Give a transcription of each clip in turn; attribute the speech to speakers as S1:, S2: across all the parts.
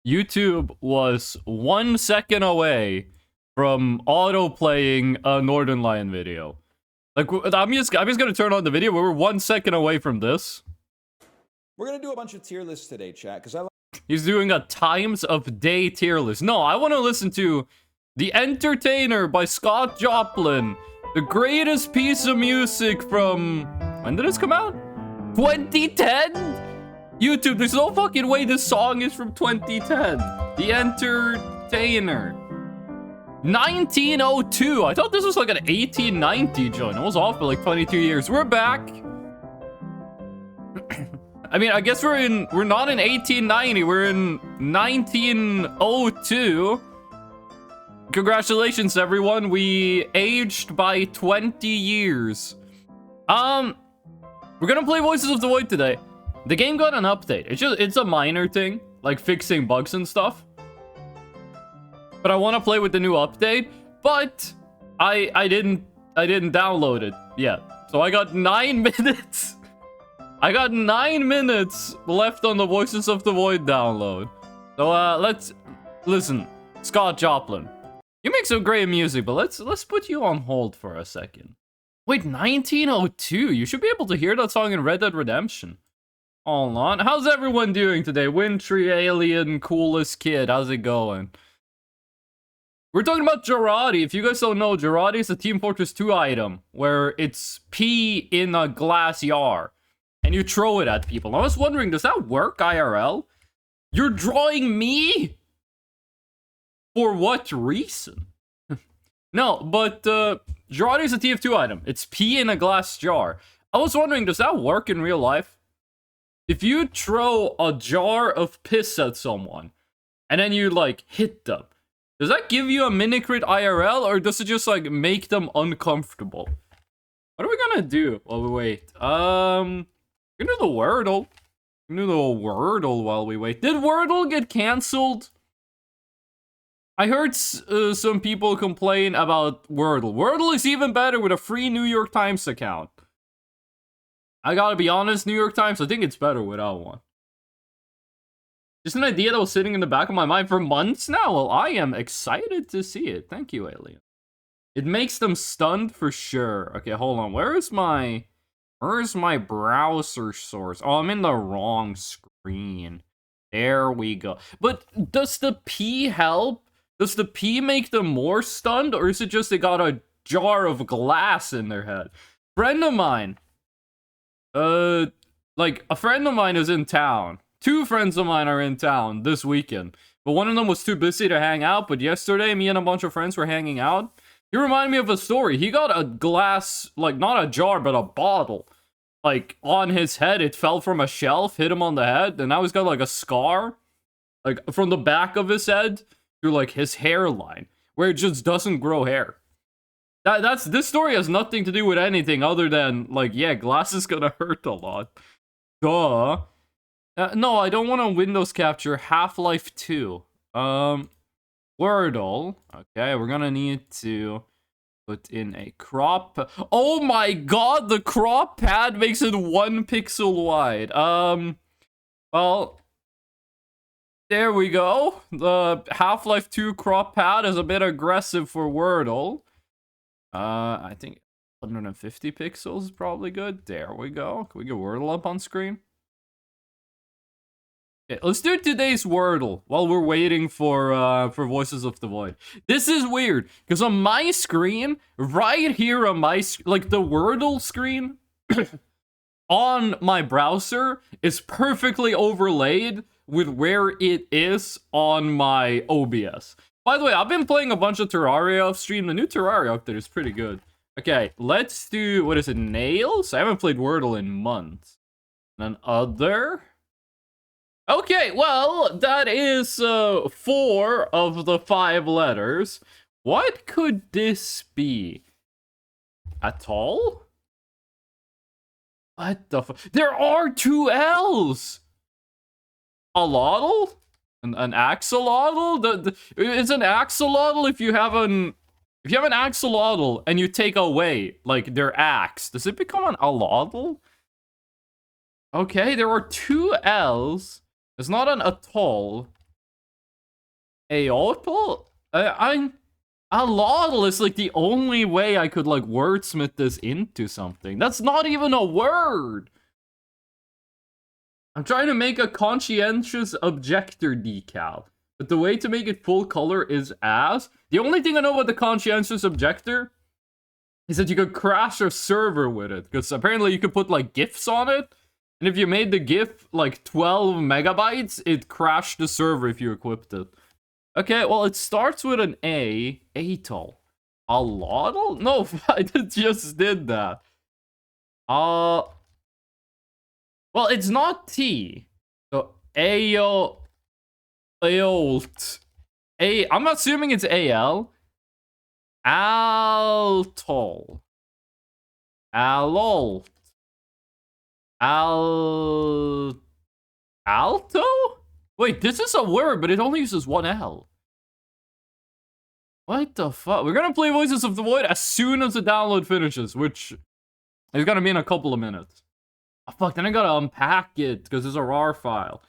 S1: YouTube was 1 second away from auto-playing a Northern Lion video. Like, I'm just gonna turn on the video. We were 1 second away from this.
S2: We're gonna do a bunch of tier lists today, chat, because I like.
S1: He's doing a times of day tier list. No, I want to listen to The Entertainer by Scott Joplin. The greatest piece of music from... When did this come out? 2010? YouTube, there's no fucking way this song is from 2010. The Entertainer. 1902. I thought this was like an 1890 joint. It was off by like 22 years. We're back. I mean, I guess we're not in 1890. We're in 1902. Congratulations, everyone. We aged by 20 years. We're gonna play Voices of the Void today. The game got an update. It's a minor thing, like fixing bugs and stuff. But I want to play with the new update. But I didn't download it yet. So I got 9 minutes. I got 9 minutes left on the Voices of the Void download. So let's listen. Scott Joplin. You make some great music, but let's put you on hold for a second. Wait, 1902. You should be able to hear that song in Red Dead Redemption. Hold on. How's everyone doing today? Wintry Alien, coolest kid. How's it going? We're talking about Girardi. If you guys don't know, Girardi is a Team Fortress 2 item where it's pee in a glass jar and you throw it at people. I was wondering, does that work IRL? You're drawing me? For what reason? No, but Girardi is a TF2 item. It's pee in a glass jar. I was wondering, does that work in real life? If you throw a jar of piss at someone and then you like hit them, does that give you a mini crit IRL or does it just like make them uncomfortable? What are we gonna do? Oh wait, we're gonna do the Wordle. We're gonna do the Wordle while we wait. Did Wordle get cancelled? I heard some people complain about Wordle. Wordle is even better with a free New York Times account. I gotta be honest, New York Times, I think it's better without one. Just an idea that was sitting in the back of my mind for months now. Well, I am excited to see it. Thank you, Alien. It makes them stunned for sure. Okay, hold on. Where's my browser source? Oh, I'm in the wrong screen. There we go. But does the P help? Does the P make them more stunned? Or is it just they got a jar of glass in their head? Friend of mine. Like, a friend of mine is in town. 2 friends of mine are in town this weekend. But one of them was too busy to hang out. But yesterday, me and a bunch of friends were hanging out. He reminded me of a story. He got a glass, like, not a jar, but a bottle. Like, on his head. It fell from a shelf, hit him on the head. And now he's got, like, a scar. Like, from the back of his head to, like, his hairline. Where it just doesn't grow hair. This story has nothing to do with anything other than, like, yeah, glass is gonna hurt a lot. Duh. No, I don't want to Windows capture Half-Life 2. Wordle. Okay, we're gonna need to put in a crop. Oh my god, the crop pad makes it 1 pixel wide. Well, there we go. The Half-Life 2 crop pad is a bit aggressive for Wordle. I think 150 pixels is probably good. There we go. Can we get Wordle up on screen? Okay, let's do today's Wordle while we're waiting for Voices of the Void. This is weird, because on my screen, right here on my like the Wordle screen on my browser is perfectly overlaid with where it is on my OBS. By the way, I've been playing a bunch of Terraria off stream. The new Terraria update is pretty good. Okay, let's do, what is it, nails? I haven't played Wordle in months. And then other. Okay, well, that is 4 of the 5 letters. What could this be? Atoll? What the fuck? There are 2 L's! Alotl? An axolotl? It's an axolotl if you have an axolotl and you take away like their axe. Does it become an alotl? Okay, there are 2 L's. It's not an atoll. Aotl? Alotl is like the only way I could like wordsmith this into something. That's not even a word. I'm trying to make a conscientious objector decal, but the way to make it full color is as. The only thing I know about the conscientious objector is that you could crash a server with it, because apparently you could put like GIFs on it, and if you made the GIF like 12 megabytes, it crashed the server if you equipped it. Okay, well, it starts with an A. Atoll. Alotl? No, I just did that. Well, it's not T. So, Aolt. I'm assuming it's AL. Altol. Alolt. Alto? Wait, this is a word, but it only uses one L. What the fuck? We're gonna play Voices of the Void as soon as the download finishes, which is gonna be in a couple of minutes. Oh, fuck, then I gotta unpack it, because it's a RAR file.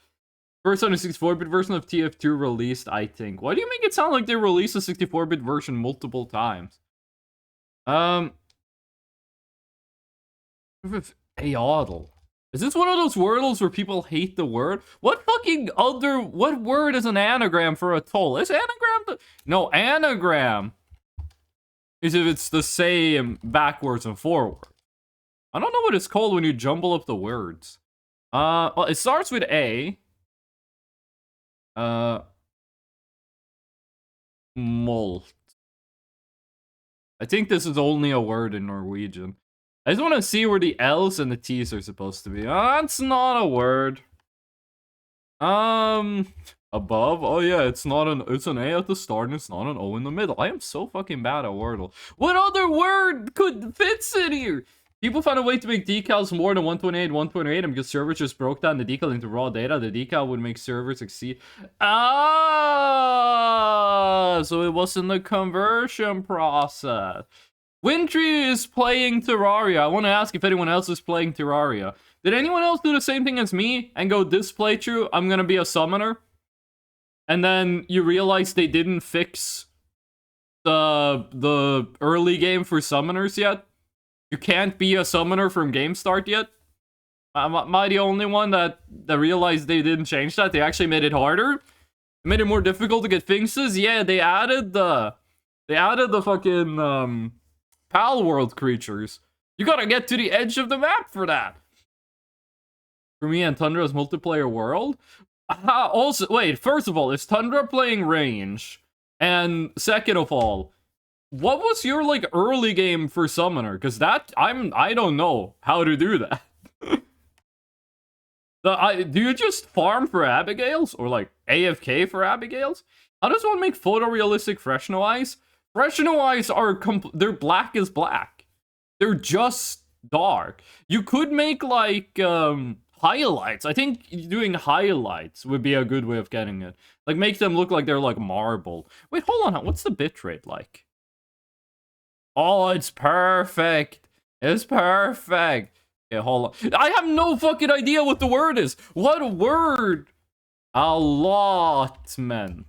S1: First on a 64-bit version of TF2 released, I think. Why do you make it sound like they released a 64-bit version multiple times? Aodl. Is this one of those wordles where people hate the word? What word is an anagram for a toll? Is anagram no, anagram is if it's the same backwards and forward. I don't know what it's called when you jumble up the words. Well, it starts with A. Molt. I think this is only a word in Norwegian. I just want to see where the L's and the T's are supposed to be. That's not a word. Above? Oh yeah, it's an A at the start and it's not an O in the middle. I am so fucking bad at Wordle. What other word fits in here? People found a way to make decals more than 128, and because servers just broke down the decal into raw data, the decal would make servers exceed. So it wasn't the conversion process. Wintry is playing Terraria. I want to ask if anyone else is playing Terraria. Did anyone else do the same thing as me and go, this playthrough, I'm gonna be a summoner? And then you realize they didn't fix the early game for summoners yet? You can't be a summoner from game start yet? Am I the only one that realized they didn't change that? They actually made it harder? They made it more difficult to get fixes? Yeah, they added the fucking Pal World creatures. You gotta get to the edge of the map for that. For me and Tundra's multiplayer world? Also, wait, first of all, is Tundra playing range? And second of all, what was your, like, early game for Summoner? Because I don't know how to do that. Do you just farm for Abigails? Or, like, AFK for Abigails? How does one make photorealistic Freshno eyes? Freshno eyes they're black as black. They're just dark. You could make, like, highlights. I think doing highlights would be a good way of getting it. Like, make them look like they're, like, marble. Wait, hold on. What's the bitrate like? Oh, it's perfect. It's perfect. Okay, hold on. I have no fucking idea what the word is. What word? Allotment.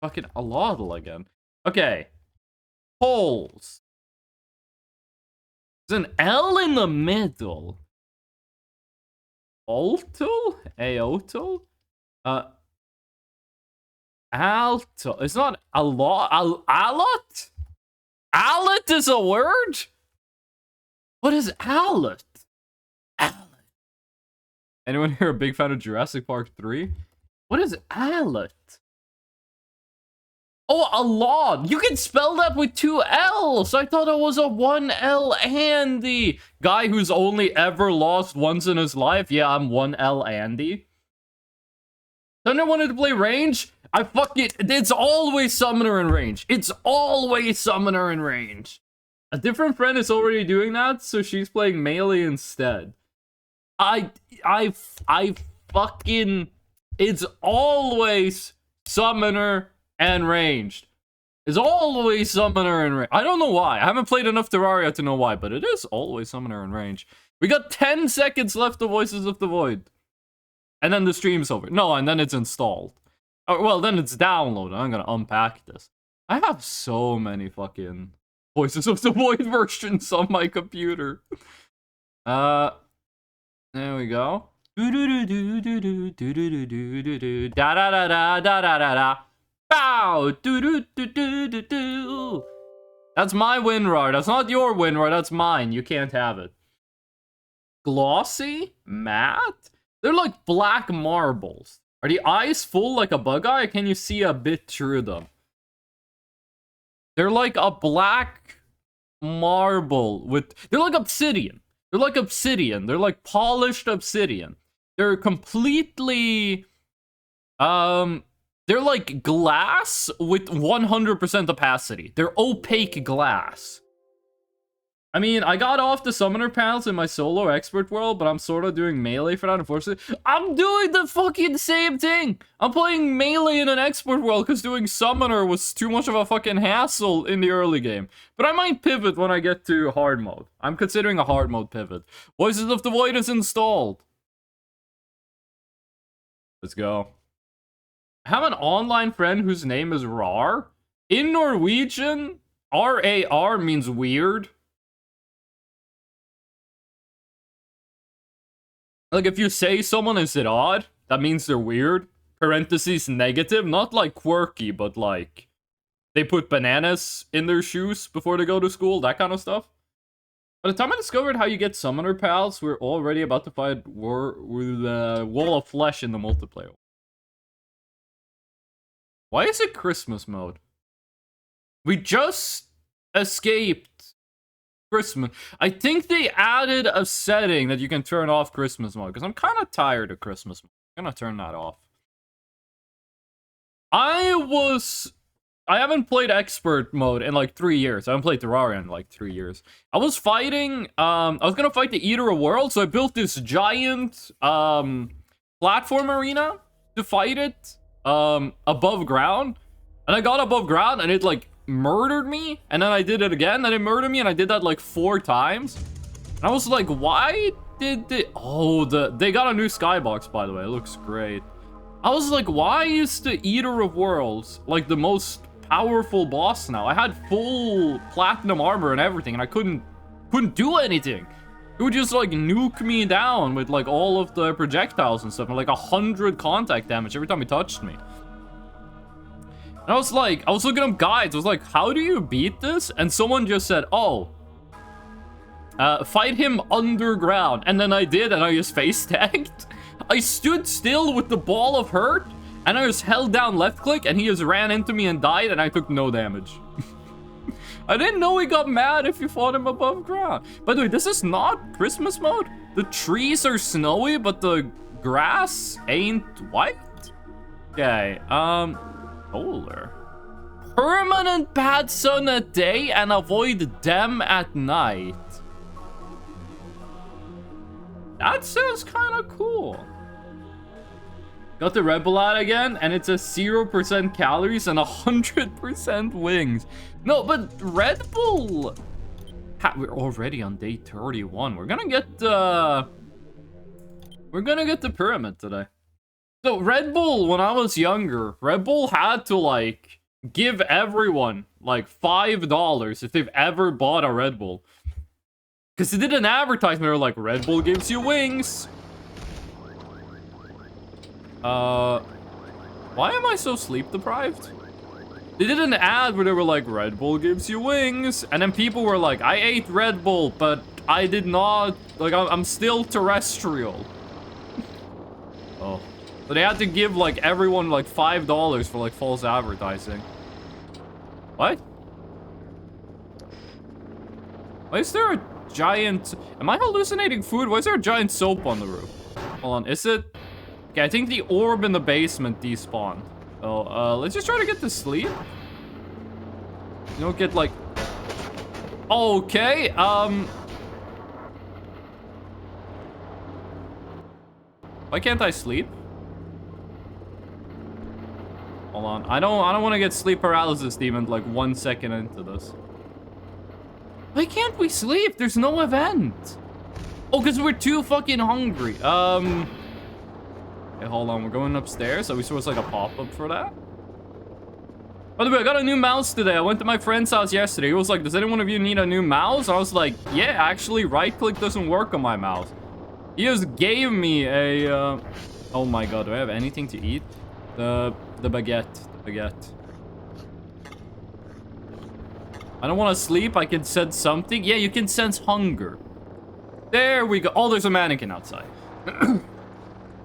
S1: Fucking allotl again. Okay. Holes. There's an L in the middle. Alto? Aoto? Alto. It's not a lot. Allot? Allot is a word? What is allot? Allot. Anyone here a big fan of Jurassic Park 3? What is allot? Oh, allot. You can spell that with 2 L's. I thought it was a 1 L Andy. Guy who's only ever lost once in his life. Yeah, I'm 1 L Andy. Thunder wanted to play range? It's always summoner in range. It's always summoner in range. A different friend is already doing that, so she's playing melee instead. It's always summoner and ranged. It's always summoner and range. I don't know why. I haven't played enough Terraria to know why, but it is always summoner and range. We got 10 seconds left of Voices of the Void. And then the stream's over. No, and then it's installed. Oh, well, then it's downloaded. I'm gonna unpack this. I have so many fucking Voices of the Void versions on my computer. There we go. Da da da da da da da da. Bow. That's my WinRAR. That's not your WinRAR. That's mine. You can't have it. Glossy? Matte? They're like black marbles. Are the eyes full like a bug eye, or can you see a bit through them? They're like a black marble with... They're like obsidian. They're like obsidian. They're like polished obsidian. They're completely... They're like glass with 100% opacity. They're opaque glass. I mean, I got off the summoner panels in my solo expert world, but I'm sort of doing melee for that, unfortunately. I'm doing the fucking same thing! I'm playing melee in an expert world because doing summoner was too much of a fucking hassle in the early game. But I might pivot when I get to hard mode. I'm considering a hard mode pivot. Voices of the Void is installed. Let's go. I have an online friend whose name is Rar. In Norwegian, R-A-R means weird. Like, if you say someone is it odd, that means they're weird. Parentheses negative, not like quirky, but like they put bananas in their shoes before they go to school, that kind of stuff. By the time I discovered how you get summoner pals, we're already about to fight war with the wall of flesh in the multiplayer. Why is it Christmas mode? We just escaped Christmas. I think they added a setting that you can turn off Christmas mode, because I'm kind of tired of Christmas mode. I'm gonna turn that off. I haven't played expert mode in like 3 years. I haven't played Terraria in like 3 years. I was fighting, I was gonna fight the Eater of Worlds, so I built this giant, platform arena to fight it, above ground. And I got above ground, and it, like, murdered me, and then I did it again, and it murdered me, and I did that, like, 4 times. And I was like, why did they... Oh, they got a new skybox, by the way. It looks great. I was like, why is the Eater of Worlds, like, the most powerful boss now? I had full platinum armor and everything, and I couldn't do anything. It would just, like, nuke me down with, like, all of the projectiles and stuff, and, like, 100 contact damage every time he touched me. And I was like, I was looking up guides. I was like, how do you beat this? And someone just said, oh, fight him underground. And then I did, and I just face tagged. I stood still with the ball of hurt, and I just held down left click, and he just ran into me and died, and I took no damage. I didn't know he got mad if you fought him above ground. By the way, this is not Christmas mode. The trees are snowy, but the grass ain't white. Okay, Polar. Permanent bad sun at day and avoid them at night. That sounds kind of cool. Got the Red Bull out again, and it's a 0% calories and 100% wings. No, but Red Bull... We're already on day 31. We're gonna get the pyramid today. So, Red Bull, when I was younger, Red Bull had to, like, give everyone, like, $5 if they've ever bought a Red Bull. Because they did an advertisement, they were like, Red Bull gives you wings. Why am I so sleep-deprived? They did an ad where they were like, Red Bull gives you wings. And then people were like, I ate Red Bull, but I did not, like, I'm still terrestrial. Oh. So they had to give, like, everyone, like, $5 for, like, false advertising. What? Why is there a giant... Am I hallucinating food? Why is there a giant soap on the roof? Hold on, is it... Okay, I think the orb in the basement despawned. Oh, let's just try to get to sleep. You don't get, like... Okay, why can't I sleep? Hold on. I don't want to get sleep paralysis, demon, like 1 second into this. Why can't we sleep? There's no event. Oh, because we're too fucking hungry. Okay, hold on. We're going upstairs. So we saw it's like a pop-up for that. By the way, I got a new mouse today. I went to my friend's house yesterday. He was like, does anyone of you need a new mouse? I was like, yeah, actually, right-click doesn't work on my mouse. He just gave me a, oh my god, do I have anything to eat? The baguette. The baguette. I don't want to sleep. I can sense something. Yeah, you can sense hunger. There we go. Oh, there's a mannequin outside.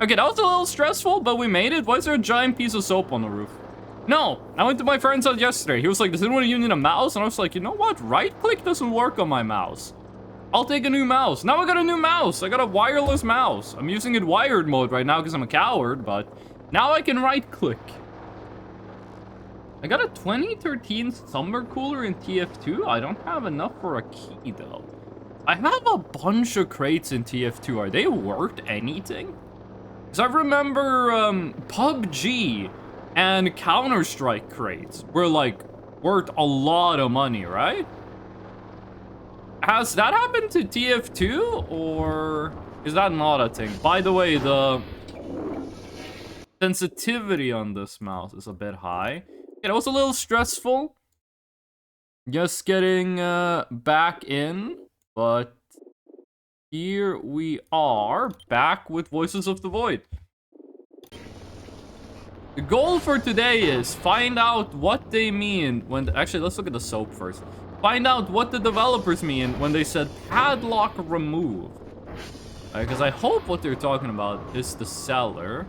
S1: Okay, that was a little stressful, but we made it. Why is there a giant piece of soap on the roof? No, I went to my friend's house yesterday. He was like, does anyone of you need a mouse? And I was like, you know what? Right-click doesn't work on my mouse. I'll take a new mouse. Now I got a new mouse. I got a wireless mouse. I'm using it wired mode right now because I'm a coward, but now I can right-click. I got a 2013 summer cooler in TF2. I don't have enough for a key, though. I have a bunch of crates in TF2. Are they worth anything? Because I remember PUBG and Counter-Strike crates were, like, worth a lot of money, right? Has that happened to TF2, or is that not a thing? By the way, the sensitivity on this mouse is a bit high. It was a little stressful. Just getting back in, but here we are, back with Voices of the Void. The goal for today is find out what they mean when... Actually, let's look at the soap first. Find out what the developers mean when they said padlock remove. Because I hope what they're talking about is the cellar.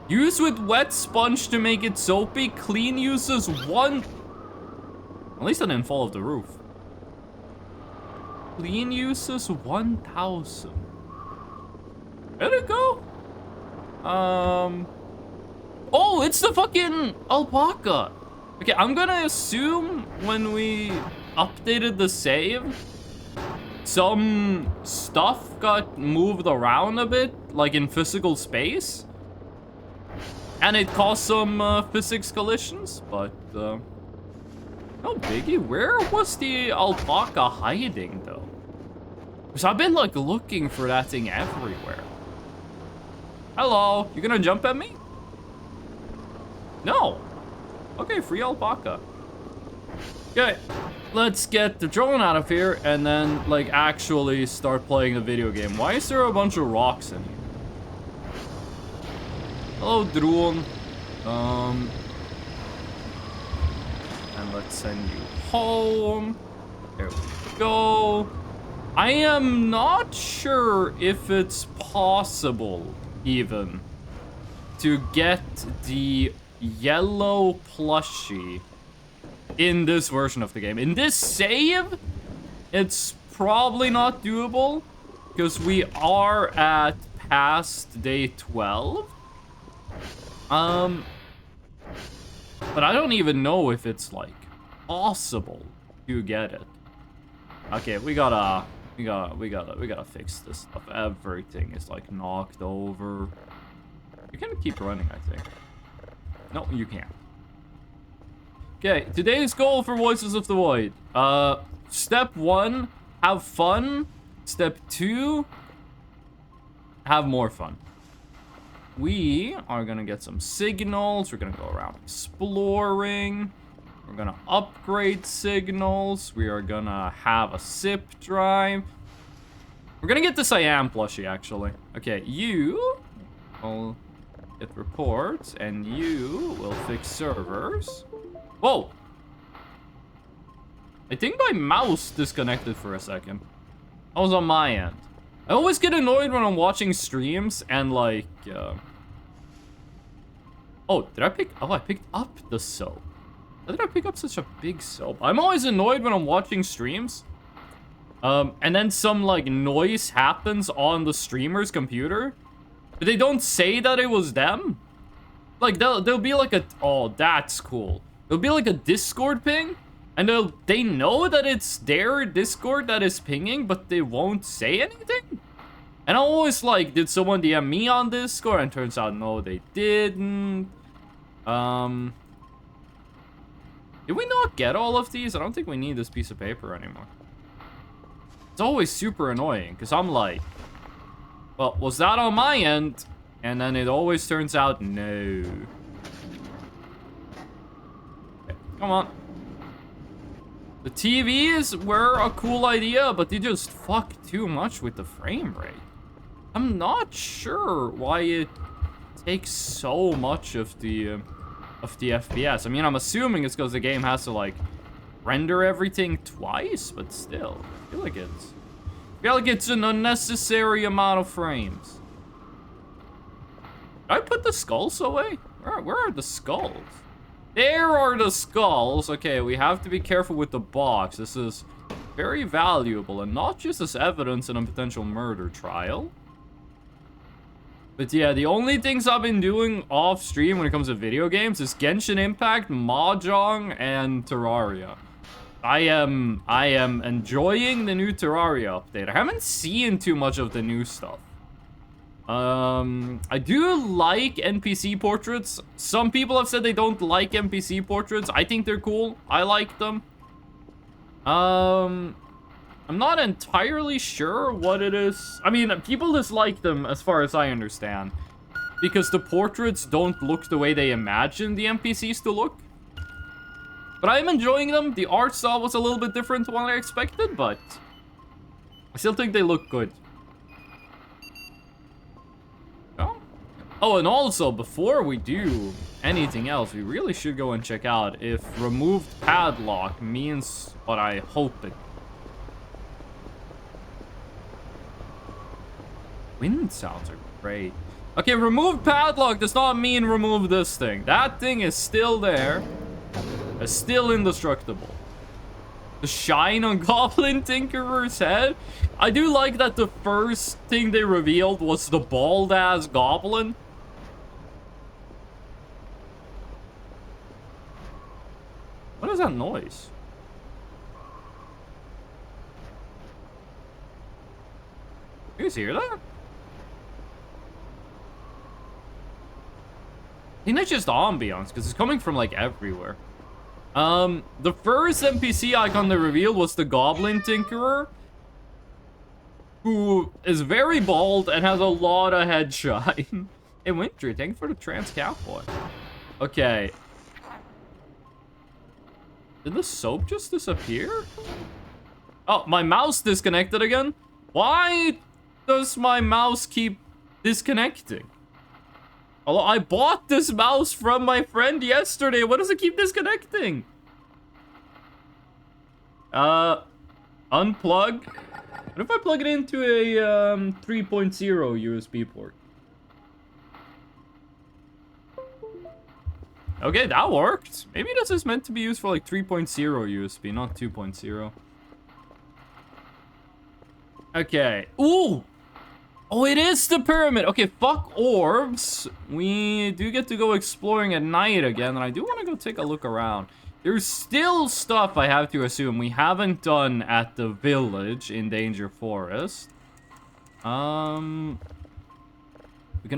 S1: Use with wet sponge to make it soapy. Clean uses one... At least I didn't fall off the roof. Clean uses 1,000. Where'd it go? Oh, it's the fucking alpaca. Okay, I'm gonna assume when we updated the save, some stuff got moved around a bit, like in physical space. And it caused some physics collisions, but no biggie. Where was the alpaca hiding, though? Because I've been, like, looking for that thing everywhere. Hello, you gonna jump at me? No. Okay, free alpaca. Okay, let's get the drone out of here and then, like, actually start playing the video game. Why is there a bunch of rocks in here? Hello, drone. And let's send you home. There we go. I am not sure if it's possible, even, to get the yellow plushie in this version of the game. In this save, it's probably not doable because we are at past day 12. But I don't even know if it's, like, possible to get it. Okay, we gotta fix this stuff. Everything is, like, knocked over. You can keep running, I think. No, you can't. Okay, today's goal for Voices of the Void. Step 1, have fun. Step 2, have more fun. We are gonna get some signals. We're gonna go around exploring. We're gonna upgrade signals. We are gonna have a zip drive. We're gonna get the Cyan plushie, actually. Okay, you will get reports, and you will fix servers. Whoa! I think my mouse disconnected for a second. That was on my end. I always get annoyed when I'm watching streams and, like, Oh, did I pick... Oh, I picked up the soap. How did I pick up such a big soap? I'm always annoyed when I'm watching streams. And then some, like, noise happens on the streamer's computer. But they don't say that it was them. Like, there'll be, like, a... Oh, that's cool. There'll be, like, a Discord ping. And they know that it's their Discord that is pinging, but they won't say anything. And I'm always like, did someone DM me on Discord? And turns out, no, they didn't. Did we not get all of these? I don't think we need this piece of paper anymore. It's always super annoying, because I'm like, well, was that on my end? And then it always turns out no. Okay, come on. The TVs were a cool idea, but they just fuck too much with the frame rate. I'm not sure why it takes so much of the FPS. I mean, I'm assuming it's because the game has to like render everything twice, but still, I feel like it's an unnecessary amount of frames. Did I put the skulls away? Where are the skulls? There are the skulls. Okay, we have to be careful with the box. This is very valuable, and not just as evidence in a potential murder trial. But yeah, the only things I've been doing off stream when it comes to video games is Genshin Impact, Mahjong, and Terraria. I am enjoying the new Terraria update. I haven't seen too much of the new stuff. I do like NPC portraits. Some people have said they don't like NPC portraits. I think they're cool. I like them. I'm not entirely sure what it is. I mean, people dislike them as far as I understand, because the portraits don't look the way they imagine the NPCs to look. But I'm enjoying them. The art style was a little bit different to what I expected, but I still think they look good. Oh, and also, before we do anything else, we really should go and check out if removed padlock means what I hope it. Wind sounds are great. Okay, remove padlock does not mean remove this thing. That thing is still there. It's still indestructible. The shine on Goblin Tinkerer's head. I do like that the first thing they revealed was the bald-ass goblin. What is that noise? You guys hear that? I think that's just ambiance, because it's coming from, like, everywhere. The first NPC icon they revealed was the Goblin Tinkerer, who is very bald and has a lot of head shine. Hey, Winter, thank you for the trans cowboy. Okay. Did the soap just disappear? Oh, my mouse disconnected again? Why does my mouse keep disconnecting? Although I bought this mouse from my friend yesterday. Why does it keep disconnecting? Unplug. What if I plug it into a 3.0 USB port? Okay, that worked. Maybe this is meant to be used for like 3.0 USB, not 2.0. Okay. Ooh! Oh, it is the pyramid. Okay, fuck orbs. We do get to go exploring at night again, and I do want to go take a look around. There's still stuff I have to assume we haven't done at the village in Danger Forest. We can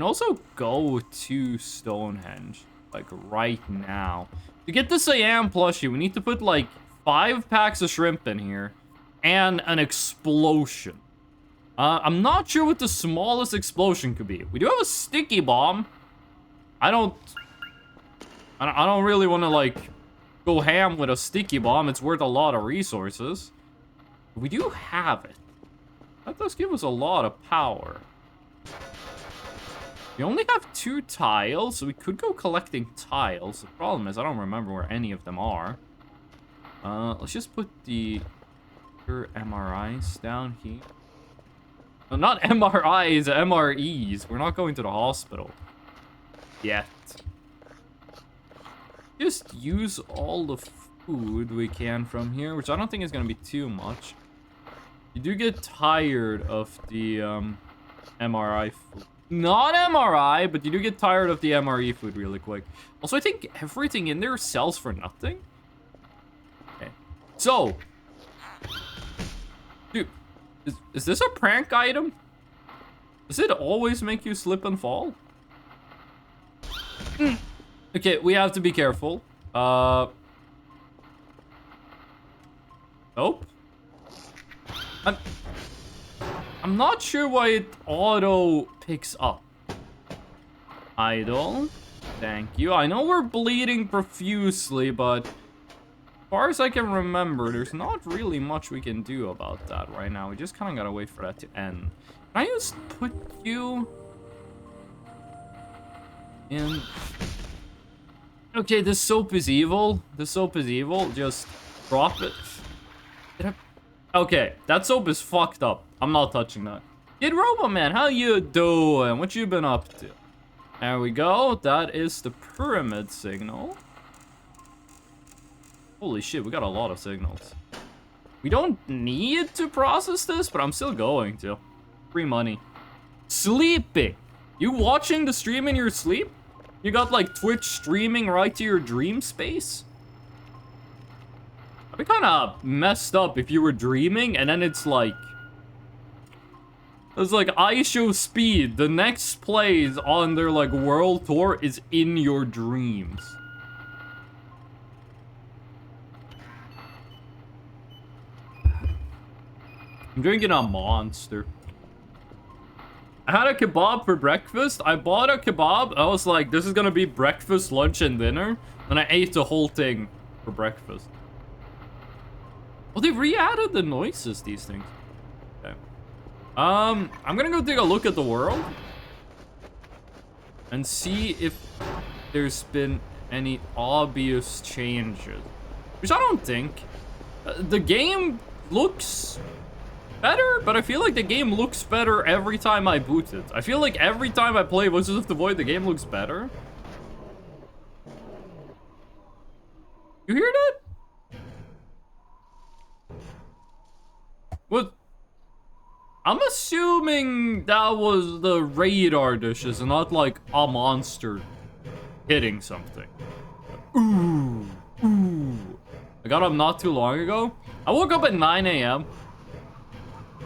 S1: also go to Stonehenge, like right now. To get the Cyan plushie, we need to put like 5 packs of shrimp in here and an explosion. I'm not sure what the smallest explosion could be. We do have a sticky bomb. I don't really want to like go ham with a sticky bomb. It's worth a lot of resources. We do have it. That does give us a lot of power. We only have 2 tiles, so we could go collecting tiles. The problem is I don't remember where any of them are. Let's just put the MRIs down here. No, not MRIs, MREs. We're not going to the hospital yet. Just use all the food we can from here, which I don't think is going to be too much. You do get tired of the MRI food. Not MRI, but you do get tired of the MRE food really quick. Also, I think everything in there sells for nothing. Okay. So. Dude, is this a prank item? Does it always make you slip and fall? Okay, we have to be careful. Nope. I'm not sure why it auto picks up. Idle. Thank you. I know we're bleeding profusely, but as far as I can remember, there's not really much we can do about that right now. We just kind of gotta wait for that to end. Can I just put you in? Okay, this soap is evil. This soap is evil. Just drop it. Okay, that soap is fucked up. I'm not touching that. Kid Robo Man, how you doing? What you been up to? There we go. That is the pyramid signal. Holy shit, we got a lot of signals. We don't need to process this, but I'm still going to. Free money. Sleeping. You watching the stream in your sleep? You got like Twitch streaming right to your dream space? That'd be kind of messed up if you were dreaming and then it's like I show speed. The next plays on their like world tour is in your dreams. I'm drinking a Monster. I had a kebab for breakfast. I bought a kebab. I was like, this is gonna be breakfast, lunch, and dinner. And I ate the whole thing for breakfast. Well, they re-added the noises, these things. Okay. I'm gonna go take a look at the world. And see if there's been any obvious changes. Which I don't think. The game looks better, but I feel like the game looks better every time I boot it. I feel like every time I play Voices of the Void, the game looks better. You hear that? What? I'm assuming that was the radar dishes and not like a monster hitting something. Ooh, ooh. I got up not too long ago. I woke up at 9 a.m.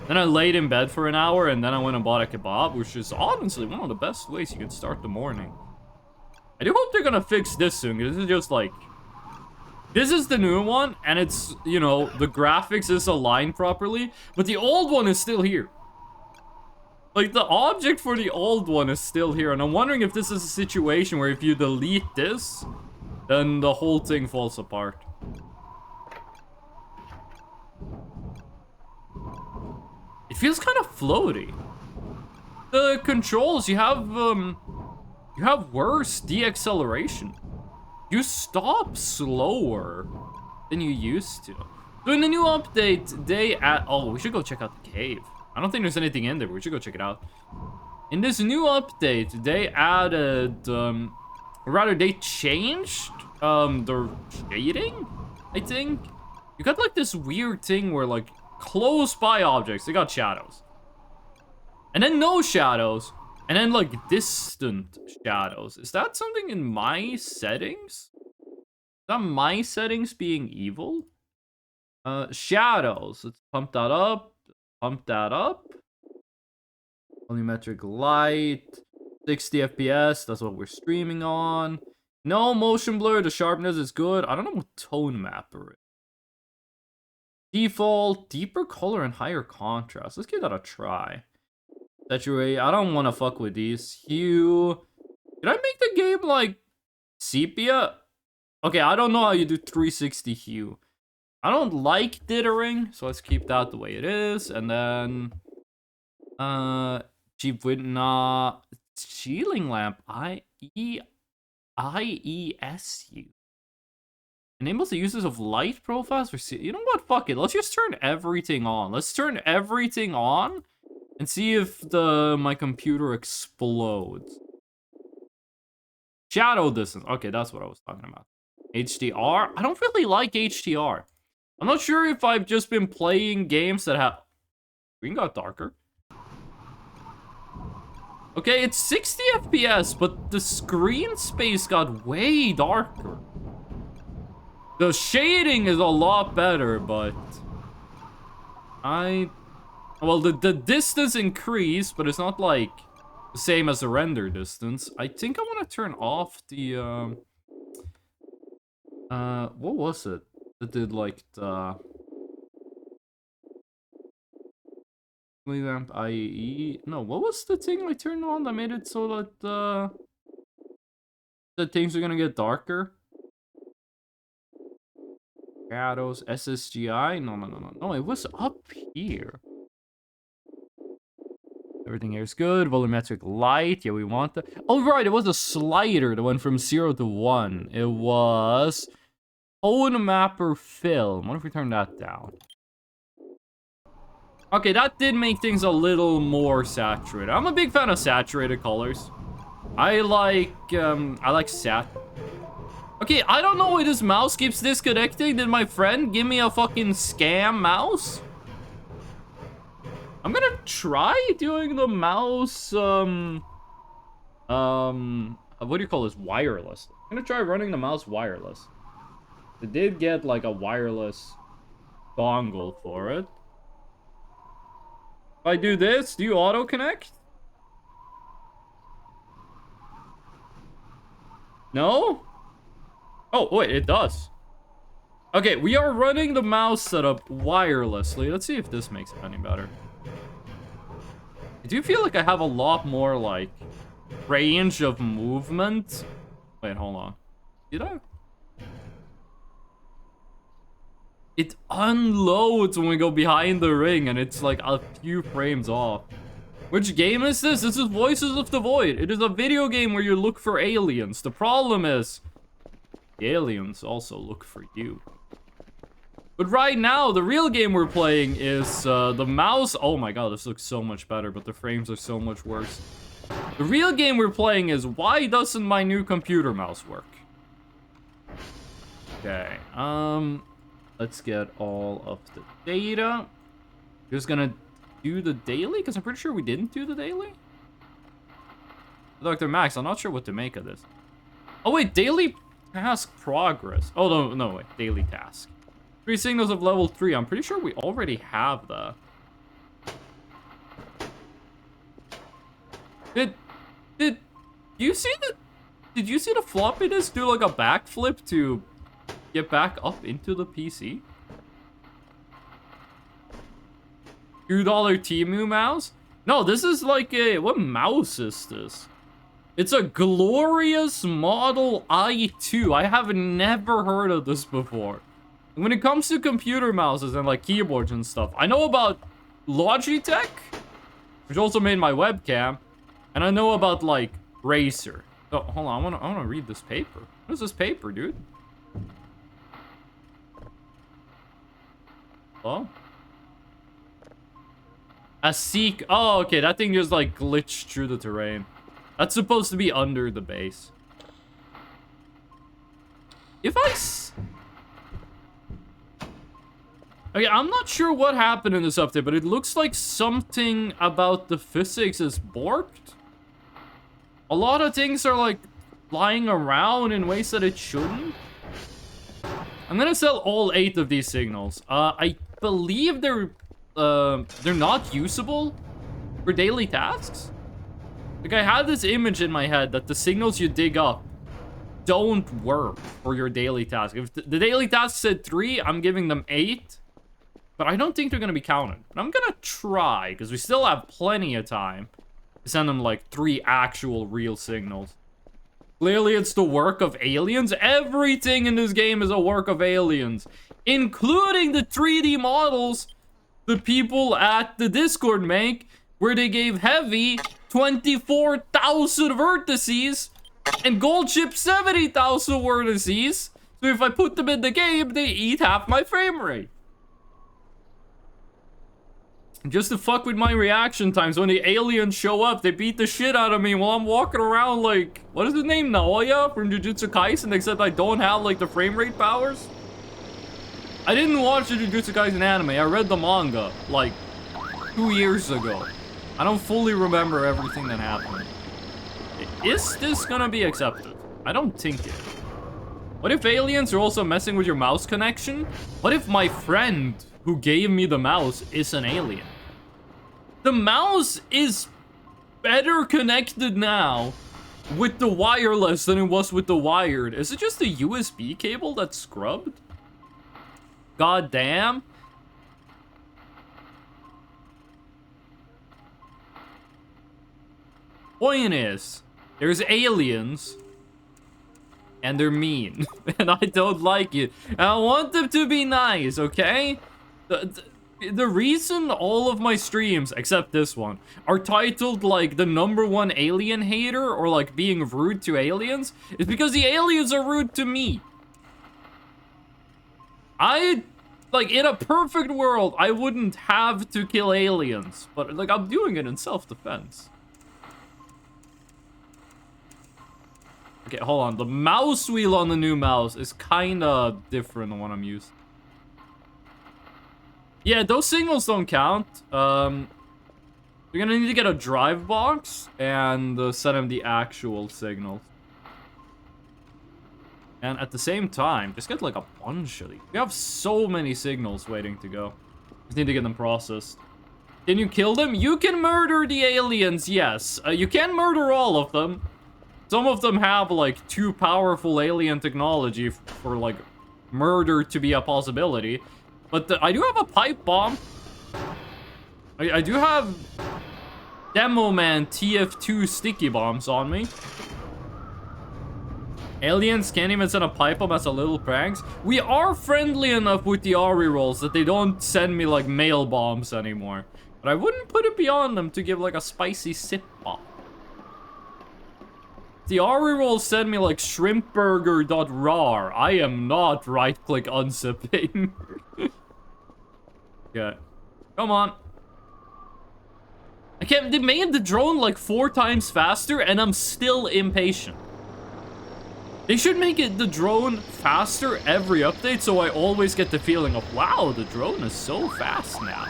S1: Then I laid in bed for an hour, and then I went and bought a kebab, which is honestly one of the best ways you can start the morning. I do hope they're gonna fix this soon, because this is just like... This is the new one, and it's, you know, the graphics is aligned properly, but the old one is still here. Like, the object for the old one is still here, and I'm wondering if this is a situation where if you delete this, then the whole thing falls apart. It feels kind of floaty. The controls, you have worse deacceleration. You stop slower than you used to. So in the new update, they add... Oh, we should go check out the cave. I don't think there's anything in there, but we should go check it out. In this new update, they added... or rather, they changed the shading, I think. You got like this weird thing where like close by objects, they got shadows. And then no shadows. And then like distant shadows. Is that something in my settings? Is that my settings being evil? Shadows. Let's pump that up. Pump that up. Volumetric light. 60 FPS. That's what we're streaming on. No motion blur. The sharpness is good. I don't know what tone mapper is. Default, deeper color and higher contrast. Let's give that a try. Saturate. I don't want to fuck with these. Hue. Did I make the game like sepia? Okay, I don't know how you do 360 hue. I don't like dithering, so let's keep that the way it is. And then cheap with ceiling lamp. IESU. Enables the uses of light profiles for... You know what? Fuck it. Let's just turn everything on. Let's turn everything on and see if my computer explodes. Shadow distance. Okay, that's what I was talking about. HDR. I don't really like HDR. I'm not sure if I've just been playing games that have... Green got darker. Okay, it's 60 FPS, but the screen space got way darker. The shading is a lot better, but... Well, the distance increased, but it's not, like, the same as the render distance. I think I want to turn off the, what was it? That did, like, the... Lamp IE? No, what was the thing I turned on that made it so that, That things are gonna get darker. Shadows, SSGI? No, it was up here. Everything here is good. Volumetric light. Yeah, we want that. Oh, right. It was a slider that went from 0 to 1. It was tone mapper film. What if we turn that down? Okay, that did make things a little more saturated. I'm a big fan of saturated colors. I like sat. Okay, I don't know why this mouse keeps disconnecting. Did my friend give me a fucking scam mouse? I'm gonna try doing the mouse, what do you call this? Wireless. I'm gonna try running the mouse wireless. It did get, like, a wireless dongle for it. If I do this, do you auto-connect? No? Oh, wait, it does. Okay, we are running the mouse setup wirelessly. Let's see if this makes it any better. I do feel like I have a lot more, like, range of movement. Wait, hold on. Did I? It unloads when we go behind the ring, and it's like a few frames off. Which game is this? This is Voices of the Void. It is a video game where you look for aliens. The problem is, the aliens also look for you. But right now, the real game we're playing is the mouse. Oh my god, this looks so much better, but the frames are so much worse. The real game we're playing is why doesn't my new computer mouse work? Okay, let's get all of the data. Just gonna do the daily, because I'm pretty sure we didn't do the daily. Dr. Max, I'm not sure what to make of this. Oh wait, daily task progress. Oh no, wait, daily task. 3 signals of level 3. I'm pretty sure we already have that. Did you see the? Did you see the floppy disk do like a backflip to get back up into the PC? $2 Temu mouse? No, this is like a, what mouse is this? It's a Glorious Model i2. I have never heard of this before. When it comes to computer mouses and like keyboards and stuff, I know about Logitech, which also made my webcam, and I know about like Razer. Oh, hold on, I wanna read this paper. What is this paper, dude? Hello? A seek. Oh, okay, that thing just like glitched through the terrain. That's supposed to be under the base. Okay, I'm not sure what happened in this update, but it looks like something about the physics is borked. A lot of things are like flying around in ways that it shouldn't. I'm gonna sell all 8 of these signals. I believe they're not usable for daily tasks. Like, I had this image in my head that the signals you dig up don't work for your daily task. If the daily task said 3, I'm giving them 8. But I don't think they're gonna be counted. But I'm gonna try, because we still have plenty of time to send them like 3 actual real signals. Clearly, it's the work of aliens. Everything in this game is a work of aliens, including the 3D models the people at the Discord make, where they gave Heavy 24,000 vertices and Goldchip 70,000 vertices. So if I put them in the game, they eat half my frame rate. Just to fuck with my reaction times. When the aliens show up, they beat the shit out of me while I'm walking around like... What is his name? Naoya from Jujutsu Kaisen, except I don't have like the frame rate powers? I didn't watch the Jujutsu Kaisen anime. I read the manga like 2 years ago. I don't fully remember everything that happened. Is this gonna be accepted? I don't think it. What if aliens are also messing with your mouse connection? What if my friend who gave me the mouse is an alien? The mouse is better connected now with the wireless than it was with the wired. Is it just a USB cable that's scrubbed? God damn. Point is, there's aliens And they're mean. And I don't like it. And I want them to be nice, okay? The reason all of my streams, except this one, are titled like the #1 alien hater or like being rude to aliens is because the aliens are rude to me. Like, in a perfect world, I wouldn't have to kill aliens. But, like, I'm doing it in self-defense. Okay, hold on. The mouse wheel on the new mouse is kinda different than what I'm used to. Yeah, those signals don't count. We're gonna need to get a drive box and send them the actual signals. And at the same time, just get like a bunch of these. We have so many signals waiting to go. Just need to get them processed. Can you kill them? You can murder the aliens, yes. You can murder all of them. Some of them have like too powerful alien technology for like murder to be a possibility. But I do have a pipe bomb. I do have Demo Man TF2 sticky bombs on me. Aliens can't even send a pipe bomb as a little pranks. We are friendly enough with the RE rolls that they don't send me like mail bombs anymore. But I wouldn't put it beyond them to give like a spicy sip bomb. The RE rolls send me like shrimpburger.rar. I am not right-click unzipping. Okay. Come on. They made the drone like 4 times faster and I'm still impatient. They should make the drone faster every update so I always get the feeling of, wow, the drone is so fast now.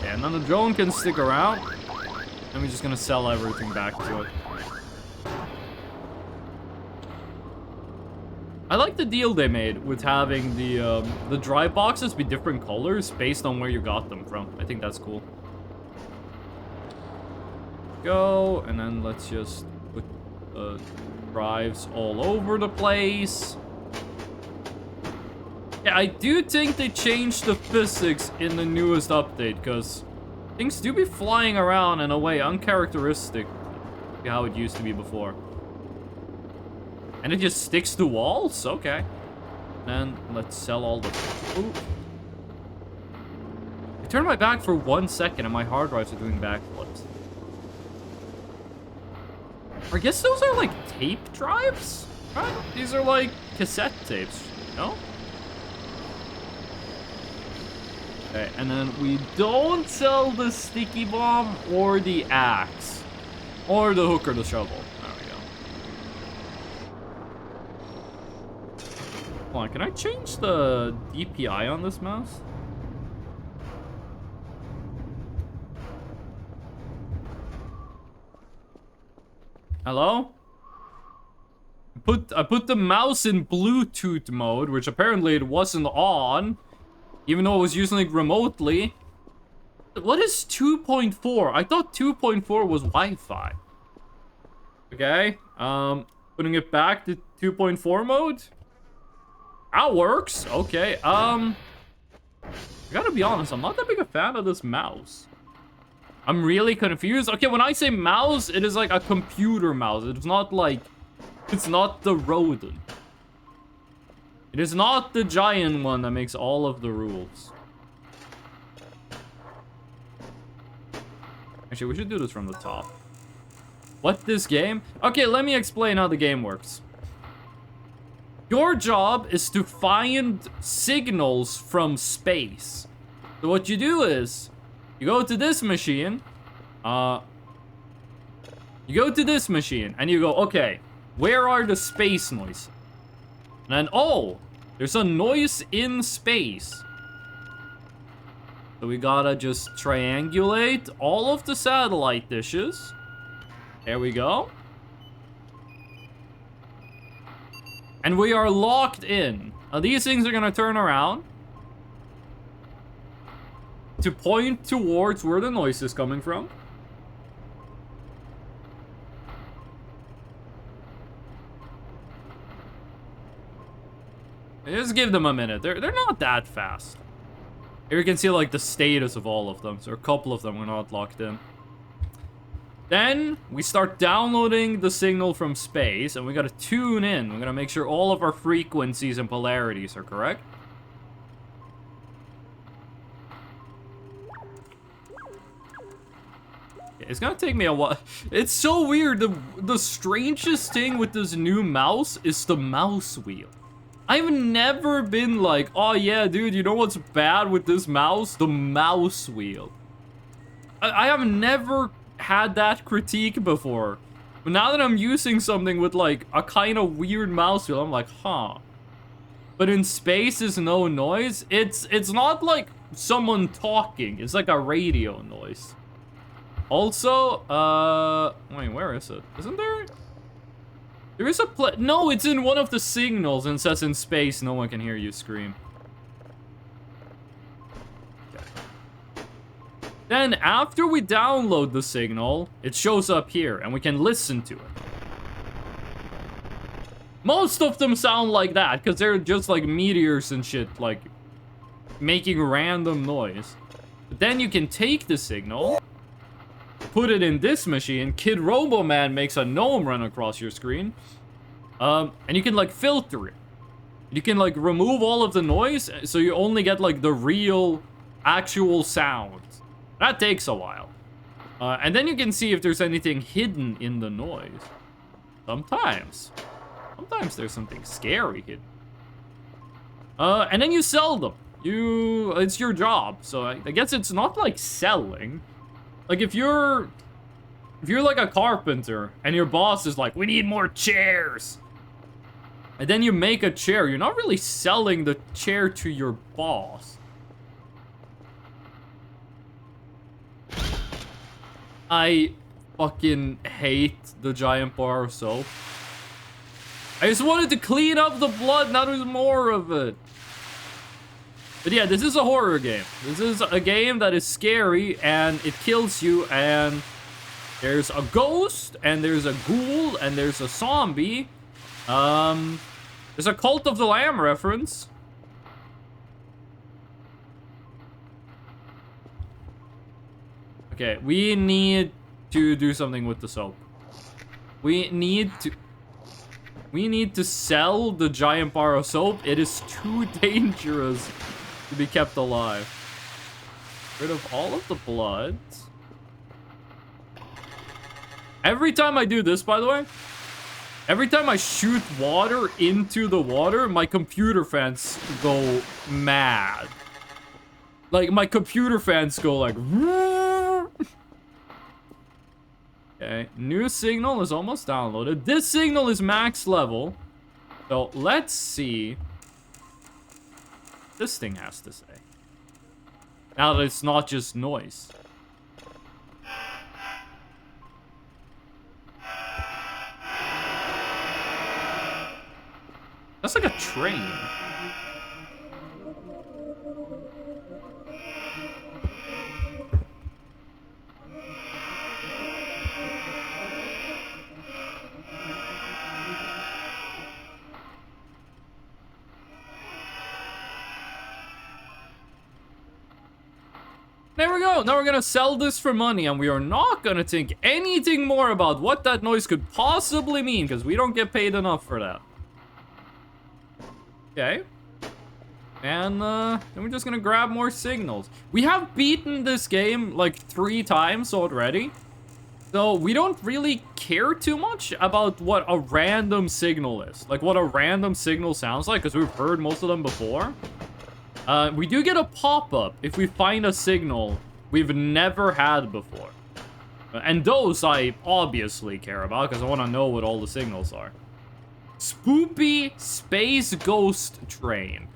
S1: And then the drone can stick around. And we're just gonna sell everything back to it. I like the deal they made with having the drive boxes be different colors based on where you got them from. I think that's cool. Go, and then let's just put drives all over the place. Yeah, I do think they changed the physics in the newest update, because things do be flying around in a way uncharacteristic to how it used to be before. And it just sticks to walls? Okay. Then let's sell all the... Ooh. I turned my back for 1 second and my hard drives are doing backflips. I guess those are like tape drives? Right? These are like cassette tapes, no? Okay, and then we don't sell the sticky bomb or the axe. Or the hook or the shovel. There we go. Hold on, can I change the DPI on this mouse? Hello? I put the mouse in Bluetooth mode, which apparently it wasn't on. Even though it was using it remotely. What is 2.4? I thought 2.4 was Wi-Fi. Okay. Putting it back to 2.4 mode. That works. Okay. I gotta be honest, I'm not that big a fan of this mouse. I'm really confused. Okay, when I say mouse, it is like a computer mouse. It's not like... It's not the rodent. It is not the giant one that makes all of the rules. Actually, we should do this from the top. What, this game? Okay, let me explain how the game works. Your job is to find signals from space. So what you do is, you go to this machine. You go to this machine, and you go, okay, where are the space noises? And then, oh, there's a noise in space. So we gotta just triangulate all of the satellite dishes. There we go. And we are locked in. Now these things are gonna turn around to point towards where the noise is coming from. Just give them a minute. They're not that fast. Here you can see like the status of all of them. So a couple of them are not locked in. Then we start downloading the signal from space, and we gotta tune in. We're gonna make sure all of our frequencies and polarities are correct. It's gonna take me a while. It's so weird. The strangest thing with this new mouse is the mouse wheel. I've never been like, oh yeah, dude, you know what's bad with this mouse? The mouse wheel. I have never had that critique before. But now that I'm using something with like a kind of weird mouse wheel, I'm like, huh. But in space is no noise. It's not like someone talking. It's like a radio noise. Also, wait, where is it? Isn't there? There is a no, it's in one of the signals and says in space no one can hear you scream. Okay. Then after we download the signal, it shows up here and we can listen to it. Most of them sound like that because they're just like meteors and shit, like making random noise. But then you can take the signal, put it in this machine. Kid Roboman makes a gnome run across your screen. And you can like filter it. You can like remove all of the noise, so you only get like the real, actual sounds. That takes a while. And then you can see if there's anything hidden in the noise. Sometimes there's something scary hidden. And then you sell them. It's your job. So I guess it's not like selling. Like if you're like a carpenter and your boss is like, we need more chairs. And then you make a chair, you're not really selling the chair to your boss. I fucking hate the giant bar of soap. I just wanted to clean up the blood, now there's more of it. But yeah, this is a horror game. This is a game that is scary and it kills you, and there's a ghost and there's a ghoul and there's a zombie. There's a Cult of the Lamb reference. Okay, we need to do something with the soap. We need to sell the giant bar of soap. It is too dangerous to be kept alive. Rid of all of the blood. Every time I do this, by the way, every time I shoot water into the water, my computer fans go mad. Like, my computer fans go like... Okay, new signal is almost downloaded. This signal is max level. So, let's see what this thing has to say. Now that it's not just noise. That's like a train. There we go. Now we're gonna sell this for money, and we are not gonna think anything more about what that noise could possibly mean, because we don't get paid enough for that. Okay. And then we're just gonna grab more signals. We have beaten this game like 3 times already. So we don't really care too much about what a random signal is. Like what a random signal sounds like, because we've heard most of them before. We do get a pop-up if we find a signal we've never had before. And those I obviously care about, because I want to know what all the signals are. Spoopy Space Ghost Train.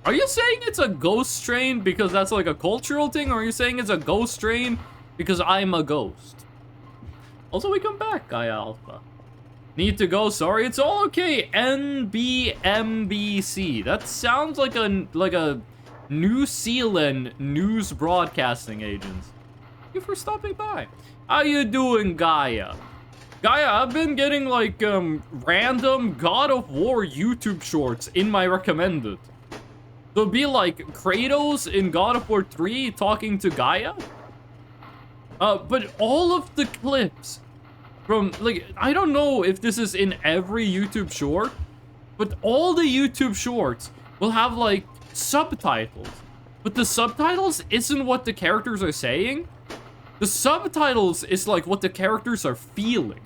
S1: Are you saying it's a ghost train because that's like a cultural thing, or are you saying it's a ghost train because I'm a ghost? Also, we come back, Gaia Alpha. Need to go, sorry, it's all okay. NBMBC. That sounds like a New Zealand news broadcasting agents. Thank you for stopping by. How you doing, Gaia? Gaia, I've been getting like random God of War YouTube shorts in my recommended. So it'd be like Kratos in God of War 3 talking to Gaia. But all of the clips from, like, I don't know if this is in every YouTube short, but all the YouTube shorts will have, like, subtitles. But the subtitles isn't what the characters are saying. The subtitles is, like, what the characters are feeling.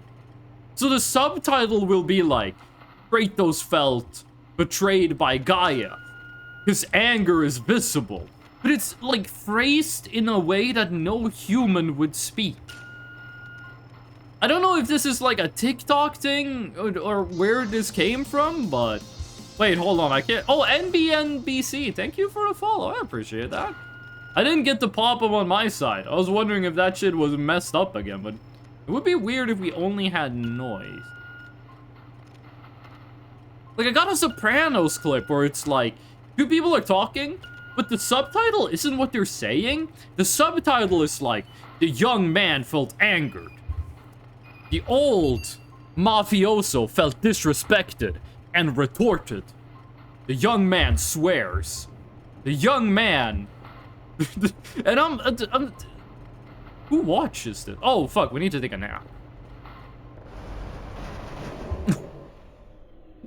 S1: So the subtitle will be, like, Kratos felt betrayed by Gaia. His anger is visible. But it's, like, phrased in a way that no human would speak. I don't know if this is, like, a TikTok thing or where this came from, but... Wait, hold on, I can't... Oh, NBNBC, thank you for the follow. I appreciate that. I didn't get the pop-up on my side. I was wondering if that shit was messed up again, but... It would be weird if we only had noise. Like, I got a Sopranos clip where it's like, two people are talking, but the subtitle isn't what they're saying. The subtitle is like, the young man felt angered. The old mafioso felt disrespected and retorted. The young man swears. The young man... and I'm... Who watches this? Oh, fuck, we need to take a nap.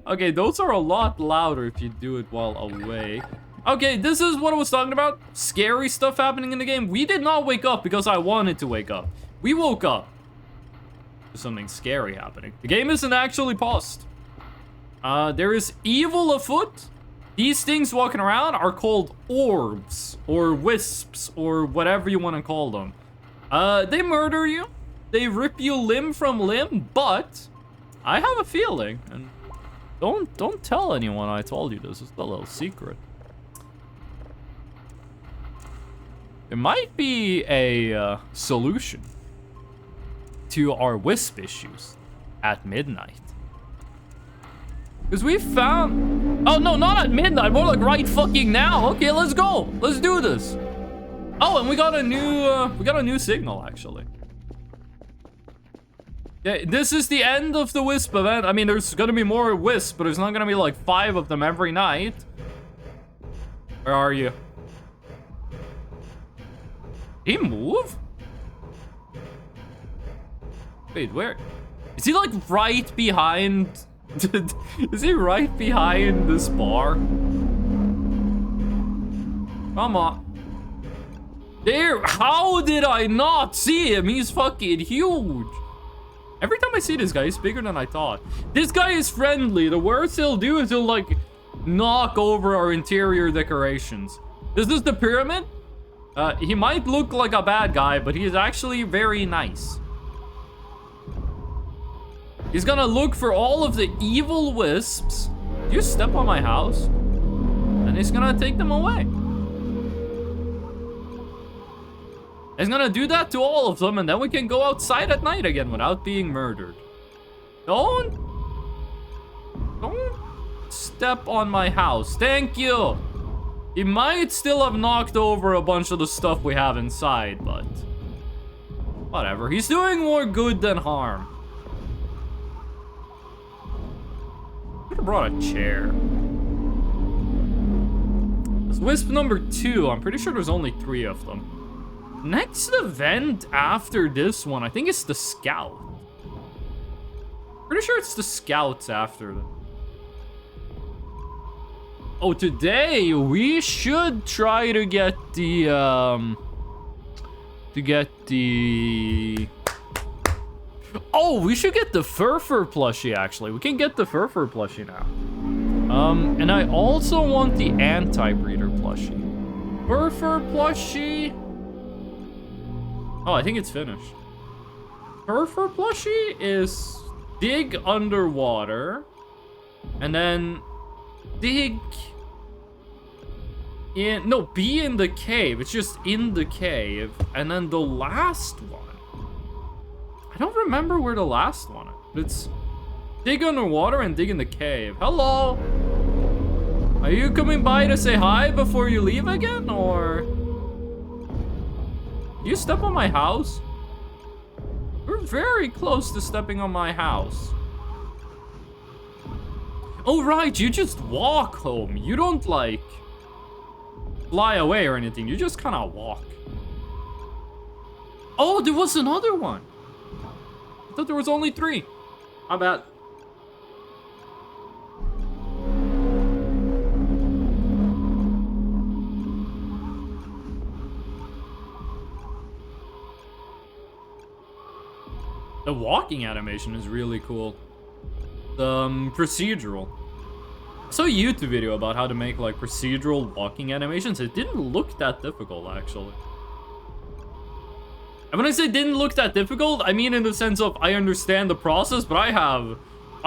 S1: Okay, those are a lot louder if you do it while awake. Okay, this is what I was talking about. Scary stuff happening in the game. We did not wake up because I wanted to wake up. We woke up. There's something scary happening. The game isn't actually paused. There is evil afoot. These things walking around are called orbs or wisps or whatever you want to call them. They murder you. They rip you limb from limb, but I have a feeling, and don't tell anyone I told you this. It's a little secret. There might be a solution to our wisp issues at midnight. Because we found... Oh, no, not at midnight. More like right fucking now. Okay, let's go. Let's do this. Oh, and we got a new signal, actually. Yeah, this is the end of the wisp event. I mean, there's gonna be more wisps, but there's not gonna be like 5 of them every night. Where are you? Did he move? Wait, where? Is he like right behind? Is he right behind this bar? Come on. There, how did I not see him? He's fucking huge. Every time I see this guy, he's bigger than I thought. This guy is friendly. The worst he'll do is he'll like knock over our interior decorations. This is the pyramid. He might look like a bad guy, but he's actually very nice. He's gonna look for all of the evil wisps. You step on my house, and he's gonna take them away. He's gonna do that to all of them, and then we can go outside at night again without being murdered. Don't step on my house. Thank you. He might still have knocked over a bunch of the stuff we have inside, but whatever. He's doing more good than harm. Could have brought a chair. This wisp number 2. I'm pretty sure there's only 3 of them. Next event after this one, I think it's the scout. Pretty sure it's the scouts after them. Oh, today we should try to get the oh, we should get the Furfur plushie, actually. We can get the Furfur plushie now. And I also want the anti-breeder plushie. Furfur plushie. Oh, I think it's finished. Furfur plushie is dig underwater, and then dig in, no, be in the cave. It's just in the cave. And then the last one, I don't remember where the last one is, but it's dig underwater and dig in the cave. Hello, are you coming by to say hi before you leave again, or you step on my house? We're very close to stepping on my house. Oh, right, you just walk home. You don't, like, fly away or anything. You just kind of walk. Oh, there was another one. I thought there was only 3. My bad. The walking animation is really cool. The procedural. I saw a YouTube video about how to make like procedural walking animations. It didn't look that difficult, actually. And when I say didn't look that difficult, I mean in the sense of I understand the process, but I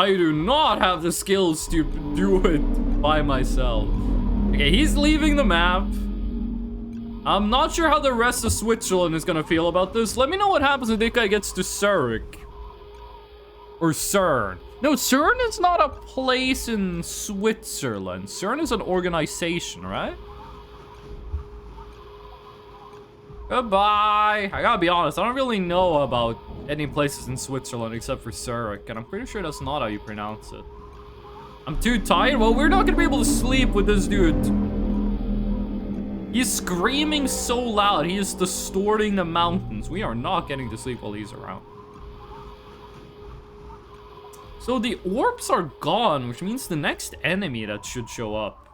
S1: do not have the skills to do it by myself. Okay, he's leaving the map. I'm not sure how the rest of Switzerland is gonna feel about this. Let me know what happens if this guy gets to Zurich. Or CERN. No, CERN is not a place in Switzerland. CERN is an organization, right? Goodbye. I gotta be honest, I don't really know about any places in Switzerland except for Zurich, and I'm pretty sure that's not how you pronounce it. I'm too tired. Well, we're not gonna be able to sleep with this dude. He's screaming so loud, he is distorting the mountains. We are not getting to sleep while he's around. So the orbs are gone, which means the next enemy that should show up.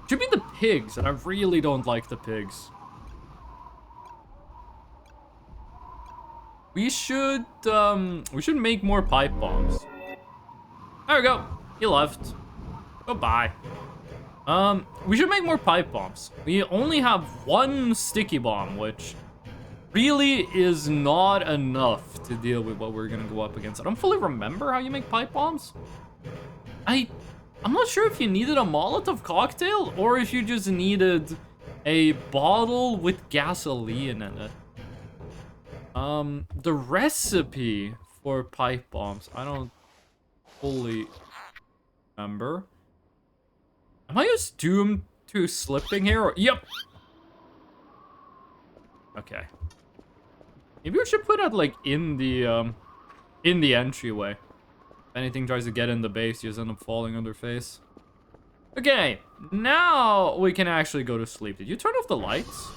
S1: Should be the pigs, and I really don't like the pigs. We should make more pipe bombs. There we go. He left. Goodbye. We should make more pipe bombs. We only have 1 sticky bomb, which really is not enough to deal with what we're gonna go up against. I don't fully remember how you make pipe bombs. I'm not sure if you needed a Molotov cocktail or if you just needed a bottle with gasoline in it. The recipe for pipe bombs, I don't fully remember. Am I just doomed to slipping here? Or, yep. Okay. Maybe we should put it like in the entryway. If anything tries to get in the base, you just end up falling on their face. Okay, now we can actually go to sleep. Did you turn off the lights?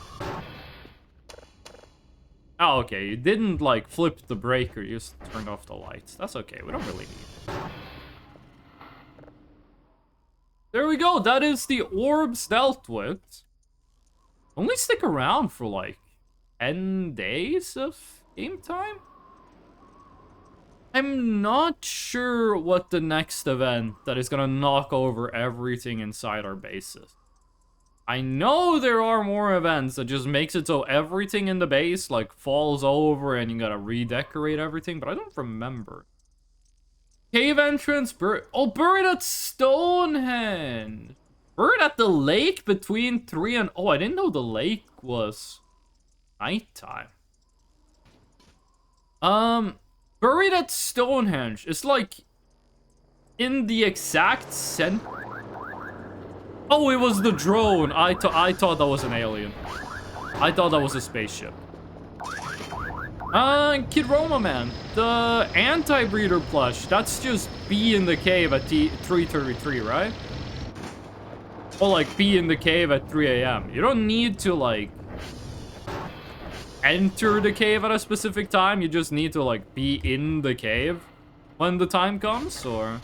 S1: Oh, okay. You didn't like flip the breaker. You just turned off the lights. That's okay. We don't really need it. There we go. That is the orbs dealt with. Only stick around for like 10 days of game time? I'm not sure what the next event that is gonna knock over everything inside our base is. I know there are more events that just makes it so everything in the base like falls over and you gotta redecorate everything, but I don't remember. Cave entrance, buried at Stonehenge. Buried at the lake between 3 and... Oh, I didn't know the lake was nighttime. Buried at Stonehenge. It's like in the exact center. Oh, it was the drone. I thought that was an alien. I thought that was a spaceship. Kid Roma Man. The anti-breeder plush. That's just be in the cave at 3:33, right? Or like be in the cave at 3 a.m. You don't need to like enter the cave at a specific time. You just need to like be in the cave when the time comes, or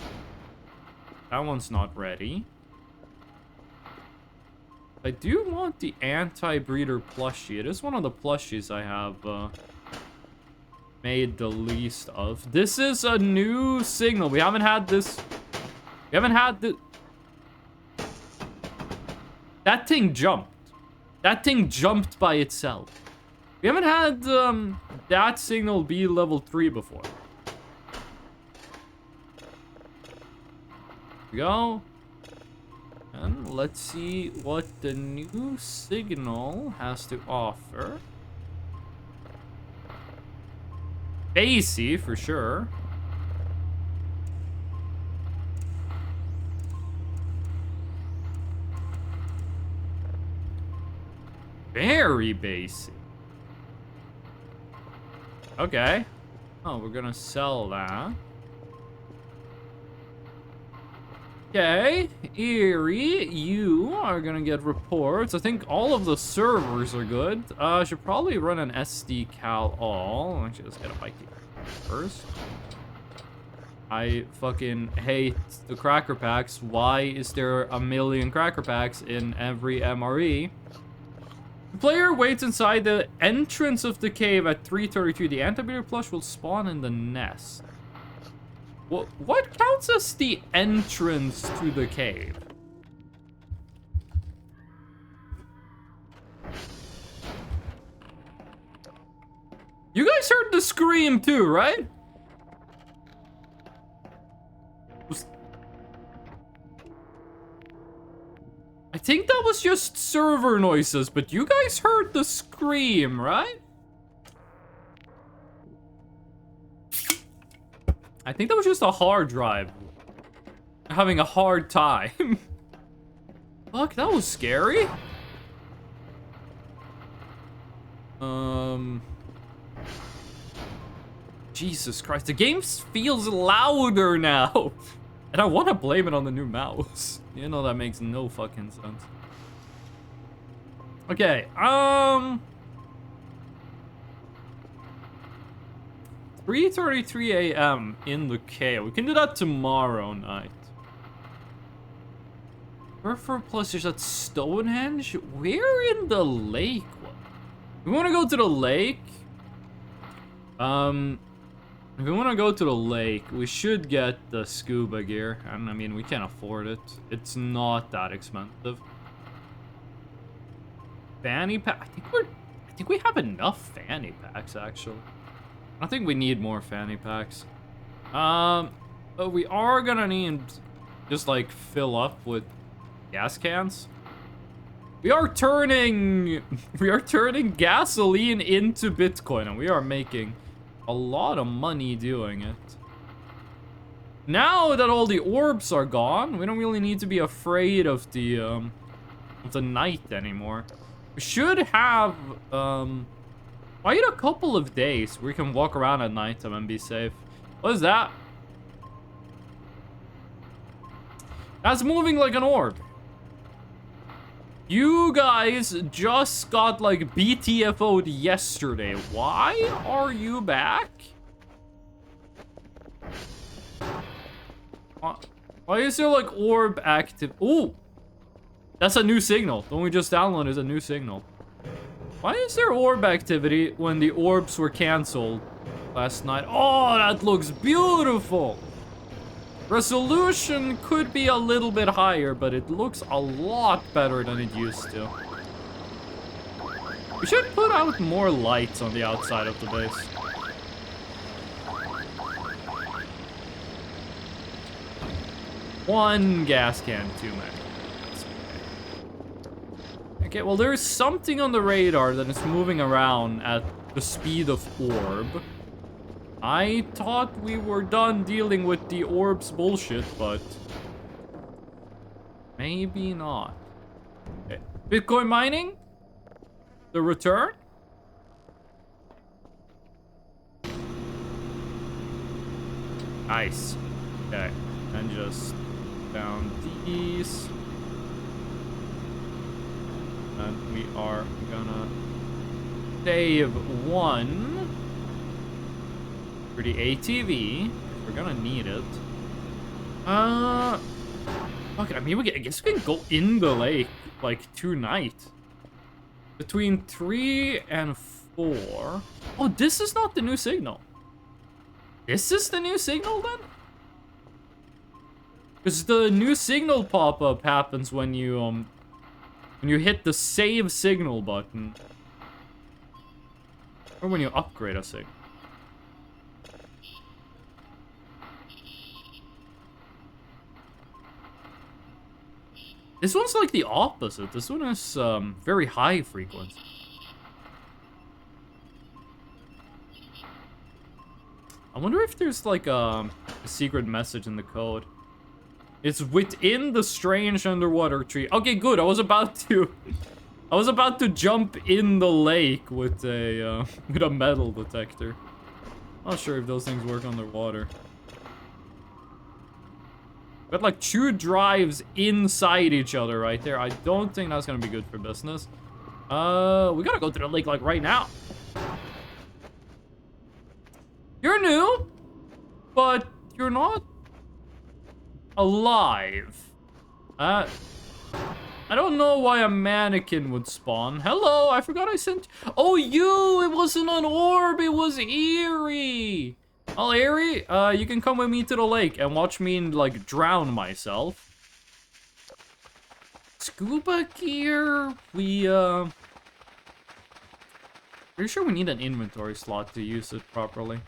S1: that one's not ready. I do want the anti-breeder plushie. It is one of the plushies I have made the least of. This is a new signal. We haven't had this. We haven't had the. That thing jumped. That thing jumped by itself. We haven't had that signal be level 3 before. Here we go. And let's see what the new signal has to offer. Bassy, for sure. Very bassy. Okay. Oh, we're gonna sell that. Okay, Eerie, you are gonna get reports. I think all of the servers are good. I should probably run an SD cal all. Let me just get a bike first. I fucking hate the cracker packs. Why is there a million cracker packs in every MRE? The player waits inside the entrance of the cave at 3:33. The antimatter plush will spawn in the nest. What counts as the entrance to the cave? You guys heard the scream too, right? I think that was just server noises, but you guys heard the scream, right? I think that was just a hard drive. Having a hard time. Fuck, that was scary. Jesus Christ, the game feels louder now. And I want to blame it on the new mouse. You know that makes no fucking sense. Okay, 3:33 a.m. in the cave. We can do that tomorrow night. Surfer plus is at Stonehenge? Where in the lake? We want to go to the lake. If we want to go to the lake, we should get the scuba gear. And I mean, we can afford it. It's not that expensive. Fanny pack. I think we have enough fanny packs actually. I think we need more fanny packs. But we are gonna need just like fill up with gas cans. We are turning gasoline into Bitcoin, and we are making a lot of money doing it. Now that all the orbs are gone, we don't really need to be afraid of the night anymore. We should have wait a couple of days where we can walk around at night and be safe. What is that? That's moving like an orb. You guys just got like BTFO'd yesterday. Why are you back? Why is there like orb active? Ooh, that's a new signal. The one we just downloaded is a new signal. Why is there orb activity when the orbs were canceled last night? Oh, that looks beautiful. Resolution could be a little bit higher, but it looks a lot better than it used to. We should put out more lights on the outside of the base. One gas can too many. Okay, well there's something on the radar that is moving around at the speed of orb. I thought we were done dealing with the orbs bullshit, but maybe not. Okay. Bitcoin mining? The return? Nice. Okay, and just down these. And we are gonna save one for the ATV. We're gonna need it. Fuck it, I mean, I guess we can go in the lake, like, tonight. Between 3 and 4. Oh, this is not the new signal. This is the new signal, then? Because the new signal pop-up happens when you hit the save signal button. Or when you upgrade a signal. This one's like the opposite. This one is very high frequency. I wonder if there's like a secret message in the code. It's within the strange underwater tree. Okay, good. I was about to jump in the lake with a metal detector. Not sure if those things work underwater. Got like 2 drives inside each other right there. I don't think that's gonna be good for business. We gotta go to the lake like right now. You're new, but you're not alive. I don't know why a mannequin would spawn. Hello, I forgot I sent... Oh, you! It wasn't an orb, it was Eerie! Oh, Eerie, you can come with me to the lake and watch me, like, drown myself. Scuba gear, pretty sure we need an inventory slot to use it properly.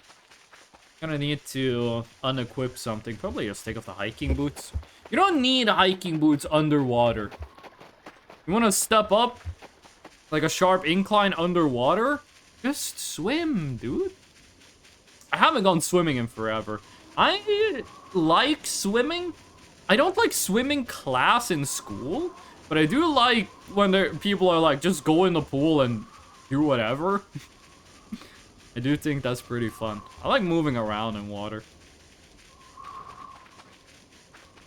S1: Gonna need to unequip something. Probably just take off the hiking boots. You don't need hiking boots underwater. You want to step up like a sharp incline underwater? Just swim, dude. I haven't gone swimming in forever. I like swimming. I don't like swimming class in school, but I do like when people are like, just go in the pool and do whatever. I do think that's pretty fun. I like moving around in water.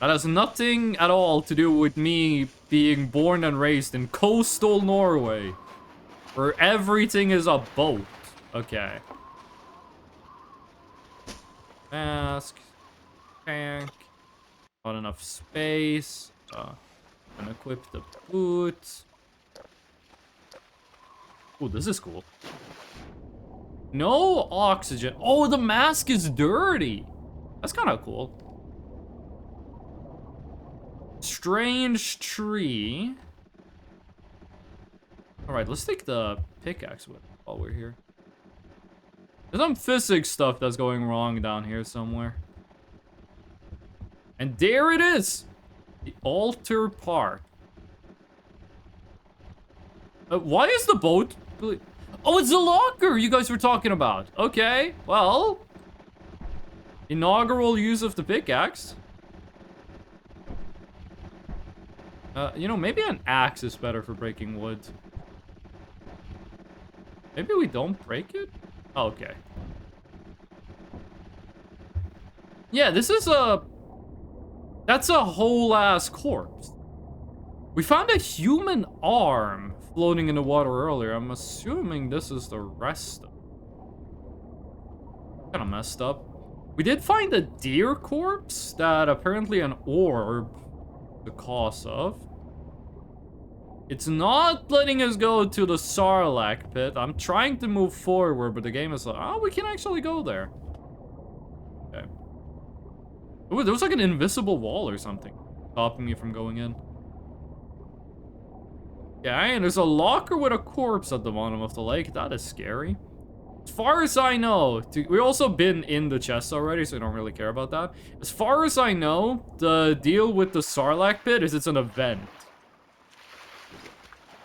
S1: That has nothing at all to do with me being born and raised in coastal Norway, where everything is a boat. Okay. Mask. Tank. Not enough space. And equip the boots. Oh, this is cool. No oxygen. Oh, the mask is dirty. That's kind of cool. Strange tree. Alright, let's take the pickaxe with us while we're here. There's some physics stuff that's going wrong down here somewhere. And there it is! The altar part. Why is the boat... Oh, it's the locker you guys were talking about. Okay, well... Inaugural use of the pickaxe. You know, maybe an axe is better for breaking wood. Maybe we don't break it? Oh, okay. Yeah, this is a... That's a whole-ass corpse. We found a human arm floating in the water earlier. I'm assuming this is the rest of it. Kind of messed up. We did find a deer corpse that apparently an orb the cause of. It's not letting us go to the Sarlacc pit. I'm trying to move forward, but the game is like, oh, we can actually go there. Okay. Ooh, there was like an invisible wall or something stopping me from going in. Yeah, and there's a locker with a corpse at the bottom of the lake. That is scary. As far as I know, we've also been in the chest already, so I don't really care about that. As far as I know, the deal with the Sarlacc pit is it's an event.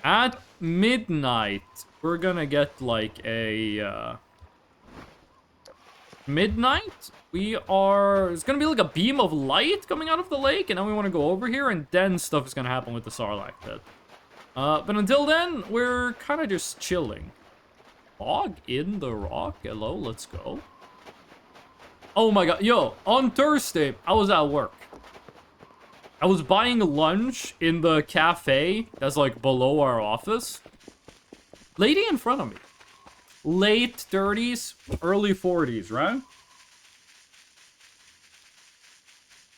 S1: At midnight, we're gonna get like a, midnight? It's gonna be like a beam of light coming out of the lake, and then we want to go over here, and then stuff is gonna happen with the Sarlacc pit. But until then, we're kind of just chilling. Log in the rock? Hello, let's go. Oh my god, yo, on Thursday, I was at work. I was buying lunch in the cafe that's like below our office. Lady in front of me. Late 30s, early 40s, right?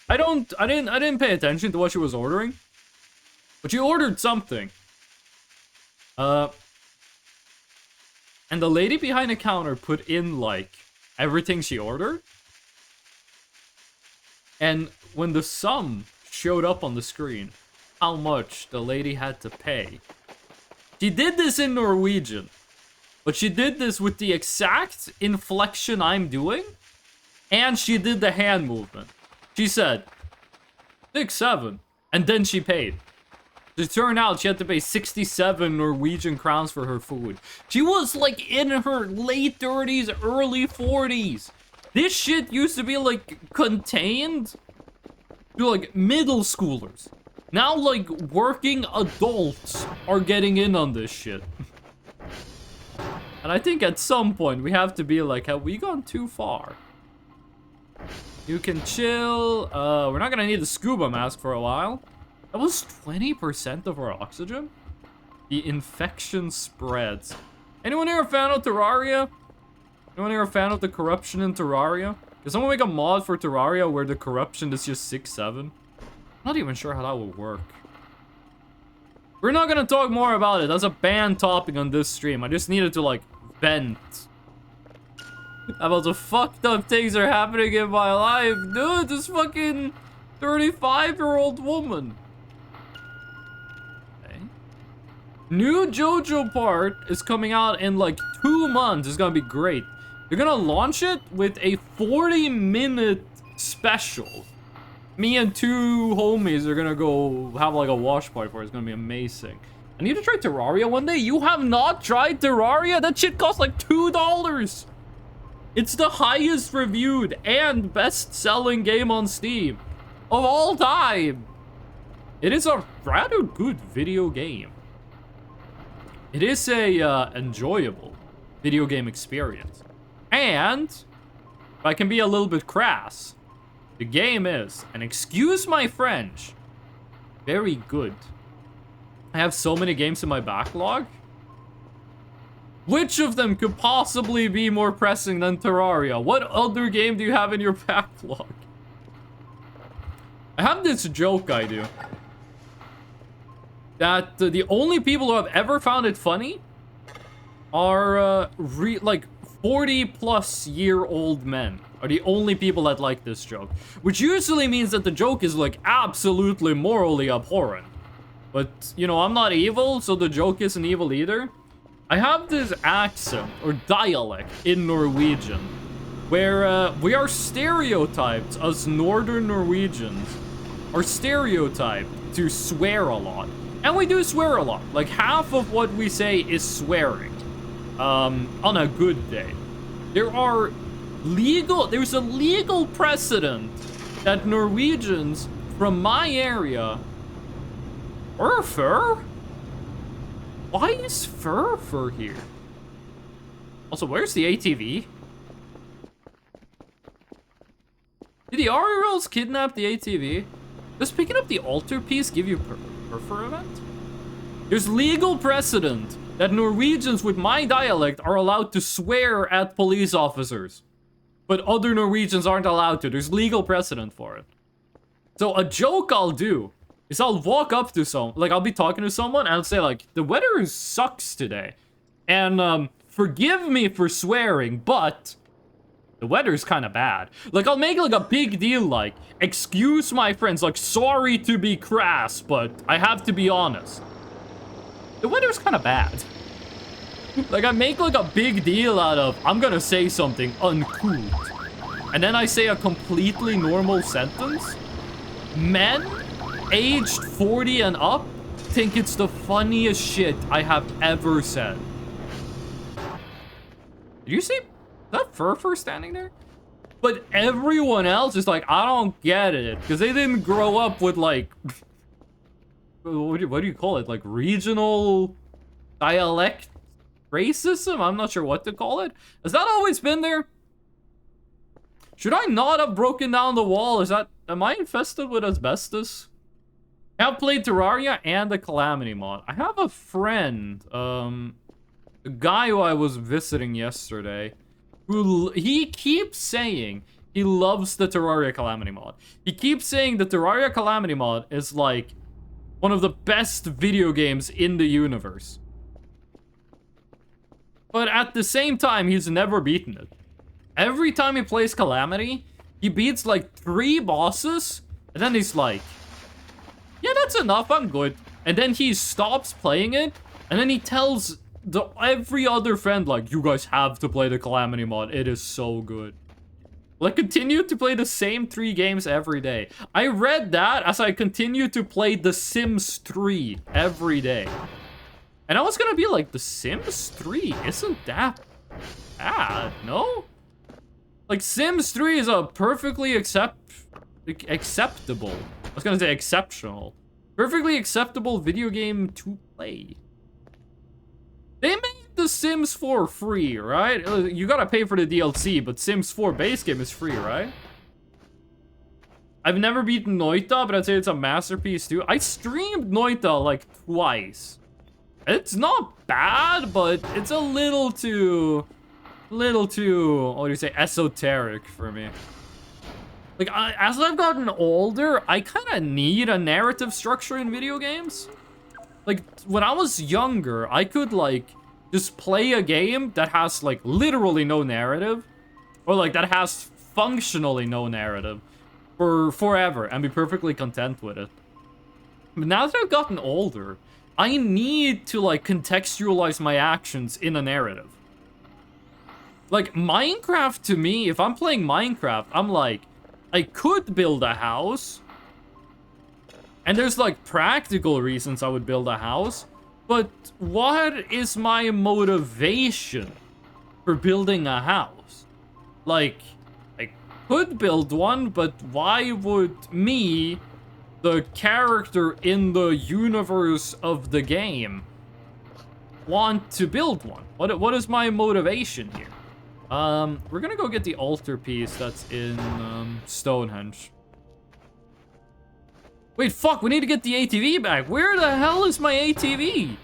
S1: I didn't pay attention to what she was ordering. But she ordered something. And the lady behind the counter put in like everything she ordered. And when the sum showed up on the screen, how much the lady had to pay. She did this in Norwegian, but she did this with the exact inflection I'm doing, and she did the hand movement. She said, 6-7, and then she paid. It turned out she had to pay 67 Norwegian crowns for her food. She was like in her late 30s, early 40s. This shit used to be like contained to like middle schoolers. Now like working adults are getting in on this shit. And I think at some point we have to be like, have we gone too far? You can chill. We're not gonna need the scuba mask for a while. That was 20% of our oxygen. The infection spreads. Anyone here a fan of Terraria? Anyone here a fan of the corruption in Terraria? Can someone make a mod for Terraria where the corruption is just 6-7? Not even sure how that would work. We're not gonna talk more about it. That's a banned topic on this stream. I just needed to, like, vent about the fucked up things that are happening in my life. Dude, this fucking 35-year-old woman. Okay. New JoJo part is coming out in, like, 2 months. It's gonna be great. They're gonna launch it with a 40-minute special. Me and 2 homies are gonna go have like a watch party for it. It's gonna be amazing. I need to try Terraria one day. You have not tried Terraria? That shit costs like $2. It's the highest reviewed and best-selling game on Steam of all time. It is a rather good video game. It is a enjoyable video game experience. And if I can be a little bit crass, the game is, and excuse my French, very good. I have so many games in my backlog. Which of them could possibly be more pressing than Terraria? What other game do you have in your backlog? I have this joke I do. That the only people who have ever found it funny are like 40-plus-year-old men. Are the only people that like this joke. Which usually means that the joke is like absolutely morally abhorrent. But, you know, I'm not evil, so the joke isn't evil either. I have this accent, or dialect, in Norwegian. Where we are stereotyped, as Northern Norwegians, are stereotyped to swear a lot. And we do swear a lot. Like, half of what we say is swearing. On a good day. There's a legal precedent that Norwegians from my area are fur? Why is fur here? Also, where's the ATV? Did the RRLs kidnap the ATV? Does picking up the altarpiece give you fur event? There's legal precedent that Norwegians with my dialect are allowed to swear at police officers. But other Norwegians aren't allowed to. There's legal precedent for it. So a joke I'll do is I'll walk up to I'll be talking to someone and I'll say like, the weather sucks today. And forgive me for swearing, but the weather's kind of bad. Like, I'll make like a big deal like, excuse my friends, like, sorry to be crass, but I have to be honest. The weather's kind of bad. Like, I make like a big deal out of, I'm gonna say something uncouth. And then I say a completely normal sentence. Men aged 40 and up think it's the funniest shit I have ever said. Did you see that fur standing there? But everyone else is like, I don't get it. Because they didn't grow up with like, what do you call it? Like regional dialect racism? I'm not sure what to call it. Has that always been there? Should I not have broken down the wall? Am I infested with asbestos? I have played Terraria and the Calamity mod. I have a friend, a guy who I was visiting yesterday, who he keeps saying he loves the Terraria Calamity mod. He keeps saying the Terraria Calamity mod is like one of the best video games in the universe. But at the same time, he's never beaten it. Every time he plays Calamity, he beats like 3 bosses, and then he's like, yeah, that's enough, I'm good. And then he stops playing it, and then he tells every other friend, like, you guys have to play the Calamity mod, it is so good. Like, continue to play the same 3 games every day. I read that as I continued to play The Sims 3 every day. And I was gonna be like, The Sims 3 isn't that bad, no? Like, Sims 3 is a perfectly acceptable. I was gonna say exceptional. Perfectly acceptable video game to play. They made The Sims 4 free, right? You gotta pay for the DLC, but Sims 4 base game is free, right? I've never beaten Noita, but I'd say it's a masterpiece too. I streamed Noita like twice. It's not bad, but it's a little too, what do you say, esoteric for me. Like, as I've gotten older, I kind of need a narrative structure in video games. Like, when I was younger, I could, like, just play a game that has, like, literally no narrative. Or, like, that has functionally no narrative for forever and be perfectly content with it. But now that I've gotten older, I need to, like, contextualize my actions in a narrative. Like, Minecraft, to me, if I'm playing Minecraft, I'm like, I could build a house. And there's, like, practical reasons I would build a house. But what is my motivation for building a house? Like, I could build one, but why would me, the character in the universe of the game, want to build one? What is my motivation here? We're gonna go get the altar piece that's in, Stonehenge. Wait, fuck, we need to get the ATV back. Where the hell is my ATV?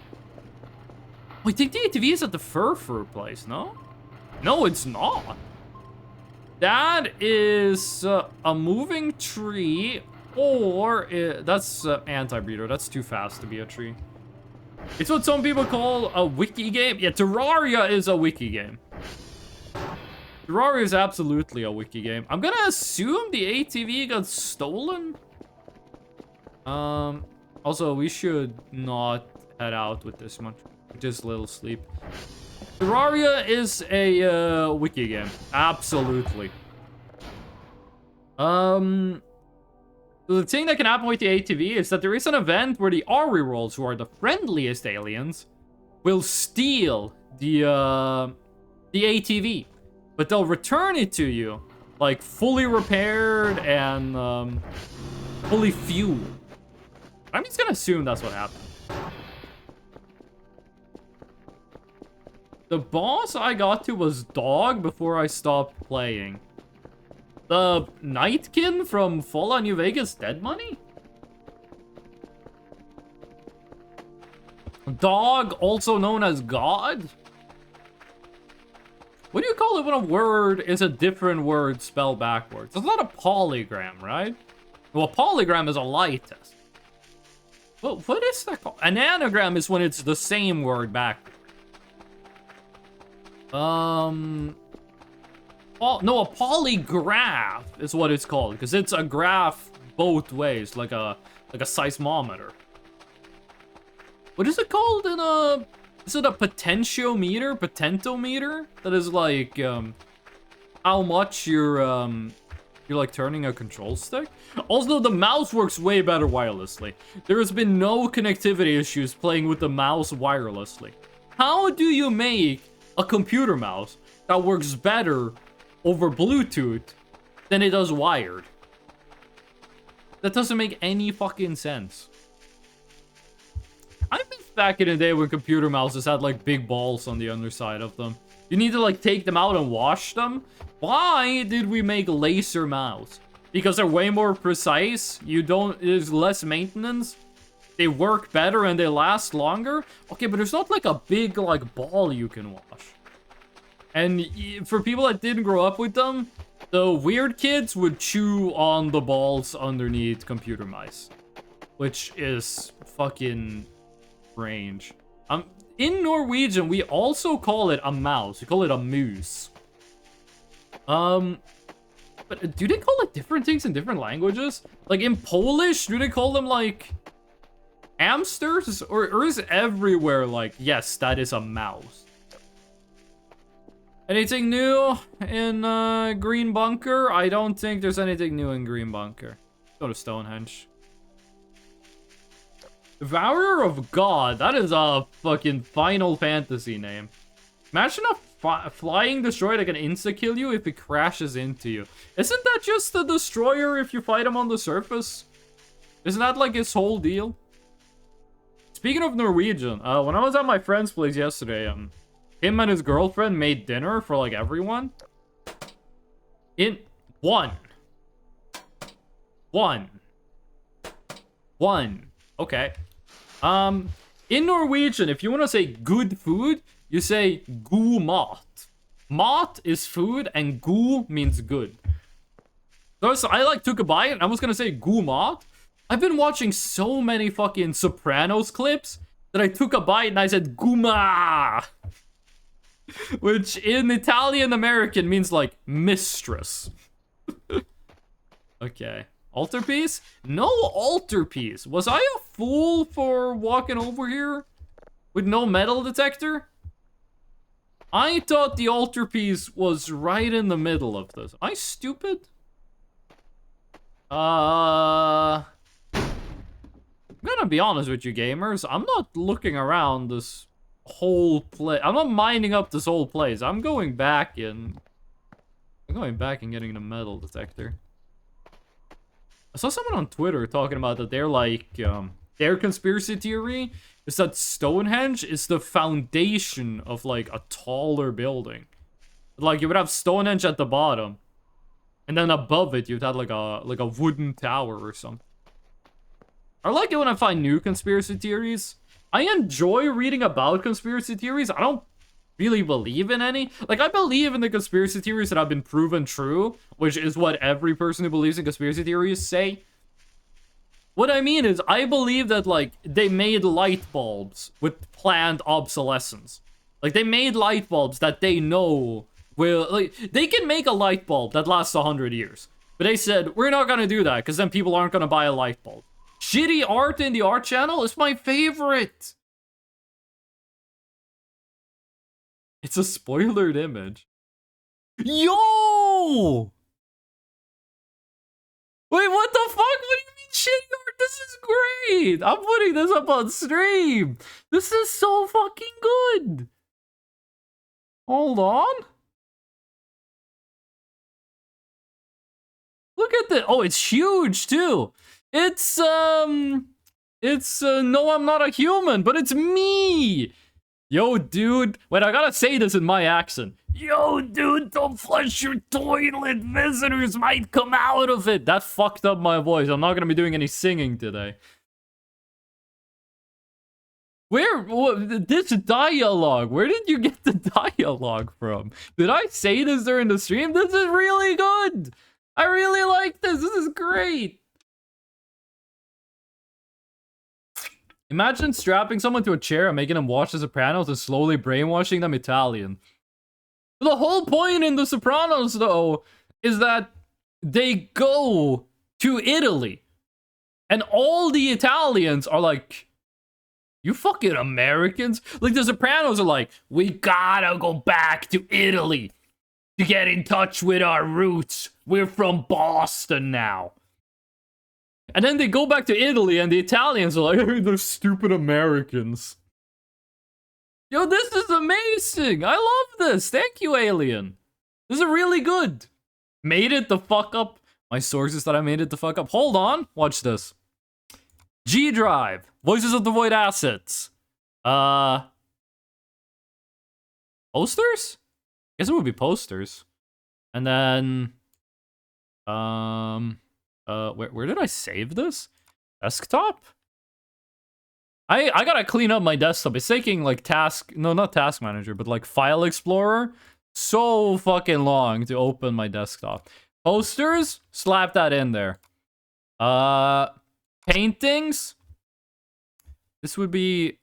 S1: I think the ATV is at the fur place, no? No, it's not. That is a moving tree, or that's anti-breeder. That's too fast to be a tree. It's what some people call a wiki game. Yeah, Terraria is a wiki game. Terraria is absolutely a wiki game. I'm gonna assume the ATV got stolen. Also, we should not head out with this much. Just a little sleep. Terraria is a wiki game. Absolutely. So the thing that can happen with the ATV is that there is an event where the Ari rolls, who are the friendliest aliens, will steal the ATV. But they'll return it to you, like, fully repaired and fully fueled. I'm just gonna assume that's what happened. The boss I got to was Dog before I stopped playing. The Nightkin from Fallout New Vegas Dead Money? Dog, also known as God? What do you call it when a word is a different word spelled backwards? It's not a polygram, right? Well, a polygram is a lie test. Well, what is that called? An anagram is when it's the same word backwards. No, a polygraph is what it's called, because it's a graph both ways, like a seismometer. What is it called in a... Is it a potentiometer? Potentometer? That is like, how much you're like turning a control stick? Also, the mouse works way better wirelessly. There has been no connectivity issues playing with the mouse wirelessly. How do you make a computer mouse that works better over Bluetooth than it does wired? That doesn't make any fucking sense. I miss back in the day when computer mouses had like big balls on the underside of them. You need to like take them out and wash them. Why did we make laser mouse? Because they're way more precise. There's less maintenance. They work better and they last longer. Okay, but there's not like a big like ball you can wash. And for people that didn't grow up with them, the weird kids would chew on the balls underneath computer mice, which is fucking strange. In Norwegian, we also call it a mouse. We call it a moose. But do they call it different things in different languages? Like in Polish, do they call them like hamsters? Or is it everywhere like, yes, that is a mouse? Anything new in Green Bunker? I don't think there's anything new in Green Bunker. Go to Stonehenge. Devourer of God. That is a fucking Final Fantasy name. Imagine a flying destroyer that can insta-kill you if it crashes into you. Isn't that just the destroyer if you fight him on the surface? Isn't that like his whole deal? Speaking of Norwegian, when I was at my friend's place yesterday, him and his girlfriend made dinner for like everyone. In one. One. Okay. In Norwegian, if you want to say good food, you say god mat. Mat is food, and god means good. So I like took a bite, and I was gonna say god mat. I've been watching so many fucking Sopranos clips that I took a bite and I said guma, which in Italian American means like mistress. Okay. Altarpiece? No altarpiece. Was I a fool for walking over here with no metal detector? I thought the altarpiece was right in the middle of this. Am I stupid? I'm gonna be honest with you, gamers. I'm not looking around this whole place. I'm not mining up this whole place. I'm going back and getting the metal detector. I saw someone on Twitter talking about that they're like, their conspiracy theory is that Stonehenge is the foundation of like a taller building. Like you would have Stonehenge at the bottom, and then above it you'd have like a wooden tower or something. I like it when I find new conspiracy theories. I enjoy reading about conspiracy theories. I don't really believe in any. Like, I believe in the conspiracy theories that have been proven true, which is what every person who believes in conspiracy theories say. What I mean is, I believe that, like, they made light bulbs with planned obsolescence. Like, they made light bulbs that they know will, like, they can make a light bulb that lasts 100 years. But they said, we're not gonna do that, because then people aren't gonna buy a light bulb. Shitty art in the art channel is my favorite. It's a spoilered image. Yo! Wait, what the fuck? What do you mean shitty art? This is great! I'm putting this up on stream. This is so fucking good. Hold on. Look at this. Oh, it's huge too. It's no, I'm not a human, but it's me. Yo, dude. Wait, I gotta say this in my accent. Yo, dude, don't flush your toilet. Visitors might come out of it. That fucked up my voice. I'm not gonna be doing any singing today. This dialogue, where did you get the dialogue from? Did I say this during the stream? This is really good. I really like this. This is great. Imagine strapping someone to a chair and making them watch The Sopranos and slowly brainwashing them Italian. The whole point in The Sopranos, though, is that they go to Italy. And all the Italians are like, you fucking Americans? Like, The Sopranos are like, we gotta go back to Italy to get in touch with our roots. We're from Boston now. And then they go back to Italy, and the Italians are like, hey, they're stupid Americans. Yo, this is amazing. I love this. Thank you, Alien. This is really good. Made it the fuck up. My source is that I made it the fuck up. Hold on. Watch this. G Drive. Voices of the Void assets. Posters? I guess it would be posters. And then... where did I save this? Desktop? I gotta clean up my desktop. It's taking like not task manager, but like file explorer so fucking long to open my desktop. Posters? Slap that in there. Paintings? This would be...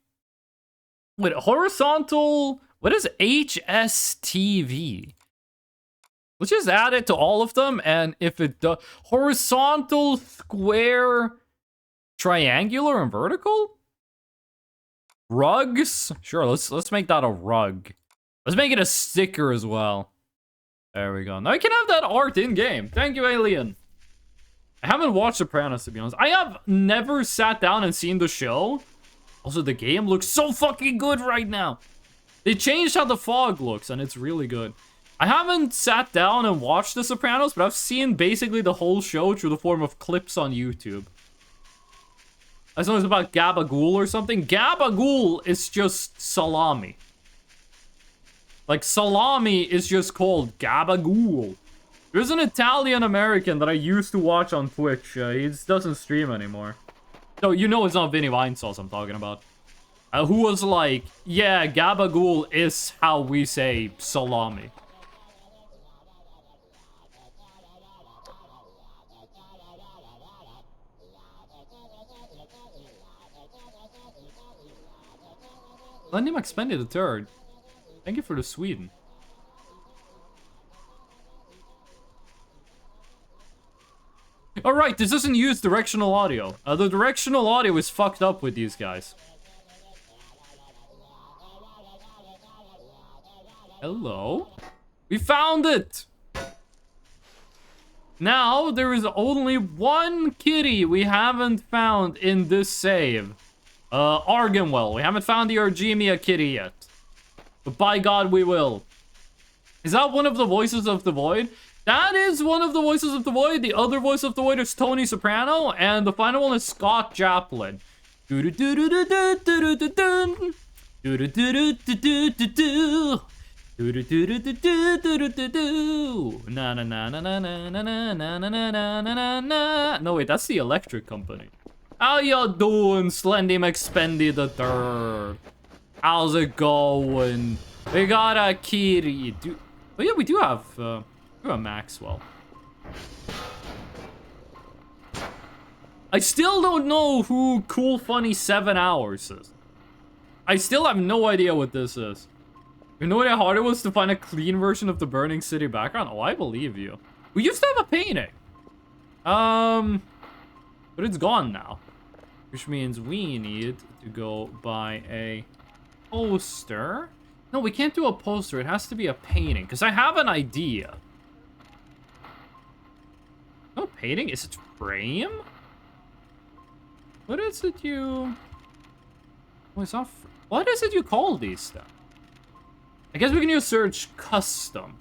S1: Wait, horizontal... What is HSTV? Let's just add it to all of them, and if it does... Horizontal, square, triangular, and vertical? Rugs? Sure, let's make that a rug. Let's make it a sticker as well. There we go. Now I can have that art in-game. Thank you, Alien. I haven't watched Sopranos, to be honest. I have never sat down and seen the show. Also, the game looks so fucking good right now. They changed how the fog looks, and it's really good. I haven't sat down and watched The Sopranos, but I've seen basically the whole show through the form of clips on YouTube. I saw it's about Gabagool or something. Gabagool is just salami. Like, salami is just called Gabagool. There's an Italian American that I used to watch on Twitch. He doesn't stream anymore. So you know it's not Vinny Vine Sauce I'm talking about. Who was like, yeah, gabagool is how we say salami. Lenny Maxpendi the third. Thank you for the Sweden. Alright, this doesn't use directional audio. The directional audio is fucked up with these guys. Hello? We found it! Now, there is only one kitty we haven't found in this save. Arganwell. We haven't found the Argemia kitty yet. But by God, we will. Is that one of the voices of the Void? That is one of the voices of the Void. The other voice of the Void is Tony Soprano. And the final one is Scott Joplin. No, wait, that's the electric company. How you doing, Slendy McSpendy the third? How's it going? We got a kitty. Oh yeah, we do have Maxwell. I still don't know who Cool Funny 7 Hours is. I still have no idea what this is. You know how hard it was to find a clean version of the Burning City background? Oh, I believe you. We used to have a painting. But it's gone now. Which means we need to go buy a poster. No, we can't do a poster. It has to be a painting. Because I have an idea. No painting? Is it frame? What is it you... Oh, it's not... What is it you call these stuff? I guess we can use search custom.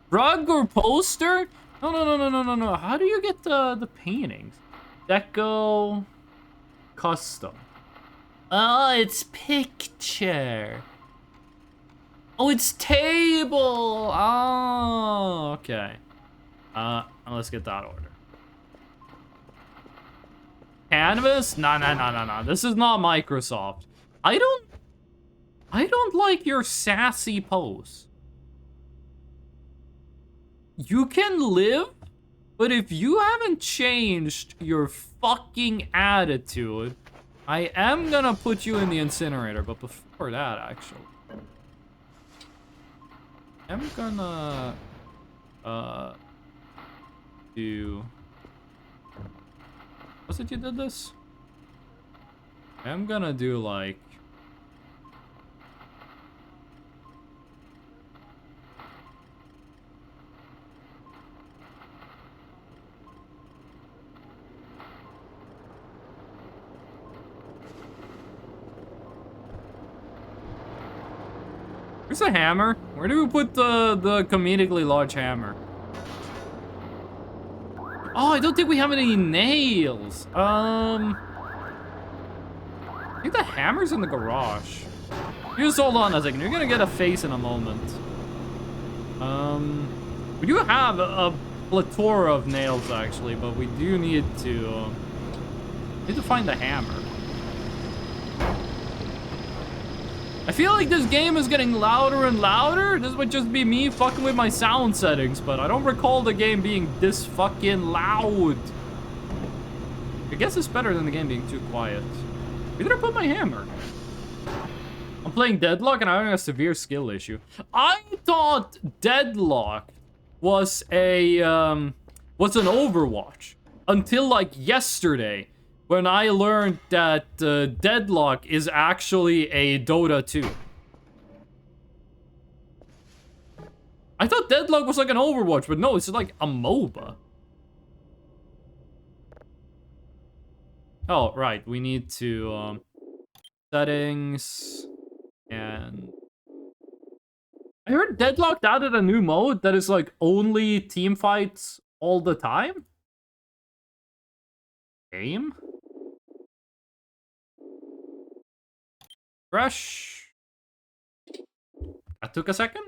S1: Rug or poster? No. How do you get the paintings? Deco... Custom. Oh, it's picture. Oh, it's table. Oh, okay. Let's get that order. Canvas? No. This is not Microsoft. I don't like your sassy pose. You can live, but if you haven't changed your fucking attitude, I am gonna put you in the incinerator. But before that, actually, I'm gonna do... Was it you did this? I'm gonna do like... Where's the hammer? Where do we put the comedically large hammer? Oh, I don't think we have any nails. I think the hammer's in the garage. You just hold on a second. You're gonna get a face in a moment. We do have a plethora of nails, actually, but we do need to find the hammer. I feel like this game is getting louder and louder. This would just be me fucking with my sound settings, but I don't recall the game being this fucking loud. I guess it's better than the game being too quiet. Where did I put my hammer? I'm playing Deadlock and I'm having a severe skill issue. I thought Deadlock was an Overwatch until like yesterday, when I learned that Deadlock is actually a Dota 2. I thought Deadlock was like an Overwatch, but no, it's like a MOBA. Oh, right, we need to, settings, and... I heard Deadlock added a new mode that is like only team fights all the time? Game? Fresh. That took a second.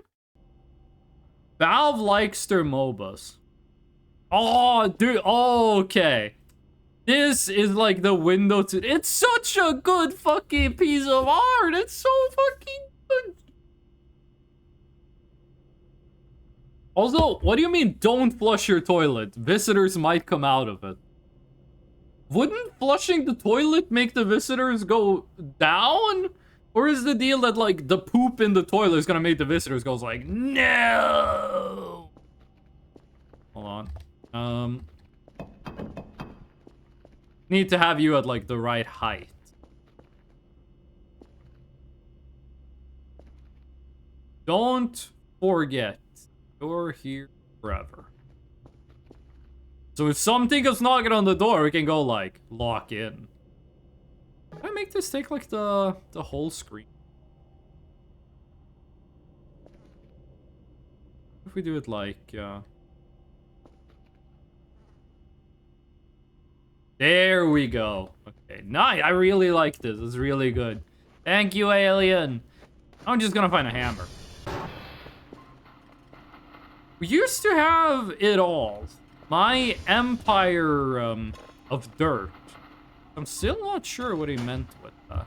S1: Valve likes their MOBAs. Oh, dude. Oh, okay. This is like the window to... It's such a good fucking piece of art. It's so fucking good. Also, what do you mean don't flush your toilet? Visitors might come out of it. Wouldn't flushing the toilet make the visitors go down? Or is the deal that, like, the poop in the toilet is gonna make the visitors go like, no? Hold on. Need to have you at, like, the right height. Don't forget, you're here forever. So if something is knocking on the door, we can go, like, lock in. Can I make this take, like, the whole screen? If we do it, like, there we go. Okay, nice. I really like this. It's really good. Thank you, alien. I'm just gonna find a hammer. We used to have it all. My empire of dirt. I'm still not sure what he meant with that.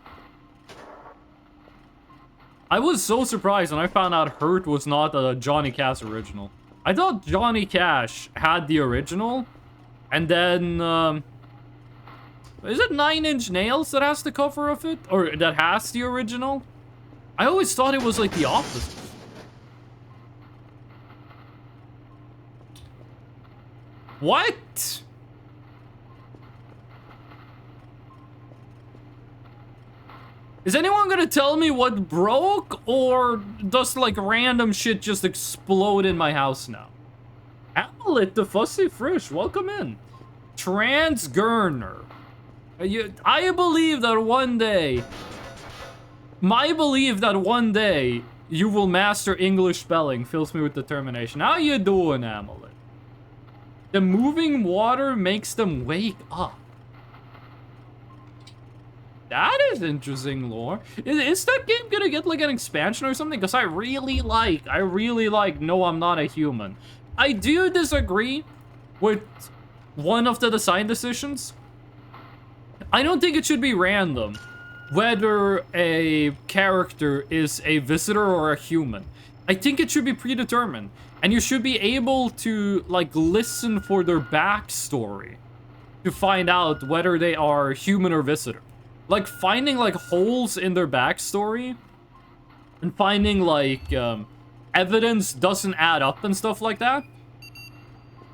S1: I was so surprised when I found out Hurt was not a Johnny Cash original. I thought Johnny Cash had the original, and then is it 9 Inch Nails that has the cover of it? Or that has the original? I always thought it was like the opposite. What? Is anyone gonna tell me what broke? Or does like random shit just explode in my house now? Amulet the Fussy Frisch, welcome in. Transgurner. I believe that one day, my belief that one day you will master English spelling fills me with determination. How you doing, Amulet? The moving water makes them wake up. That is interesting lore. Is that game gonna get like an expansion or something? Because I really like No, I'm Not a Human. I do disagree with one of the design decisions. I don't think it should be random whether a character is a visitor or a human. I think it should be predetermined. And you should be able to, like, listen for their backstory to find out whether they are human or visitor. Like, finding, like, holes in their backstory and finding, like, evidence doesn't add up and stuff like that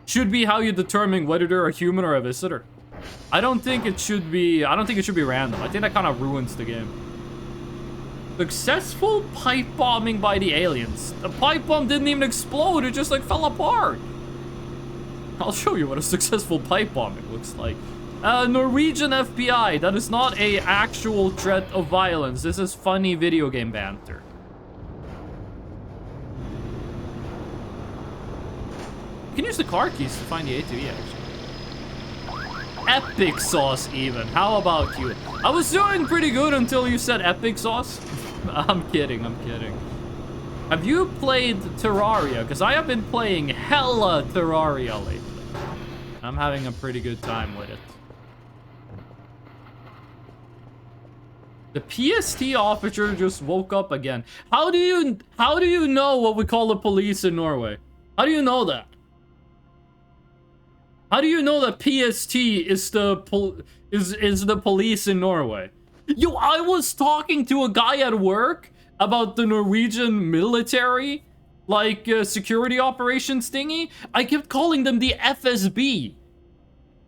S1: should be how you determine whether they're a human or a visitor. I don't think it should be random. I think that kind of ruins the game. Successful pipe bombing by the aliens. The pipe bomb didn't even explode, it just like fell apart. I'll show you what a successful pipe bombing looks like. Norwegian FBI, that is not a actual threat of violence. This is funny video game banter. You can use the car keys to find the ATV actually. Epic sauce even. How about you? I was doing pretty good until you said epic sauce. I'm kidding, I'm kidding. Have you played Terraria? Because I have been playing hella Terraria lately. I'm having a pretty good time with it. The PST officer just woke up again. How do you know what we call the police in Norway? How do you know that? How do you know that PST is the police in Norway? Yo, I was talking to a guy at work about the Norwegian military, like, security operations thingy. I kept calling them the FSB.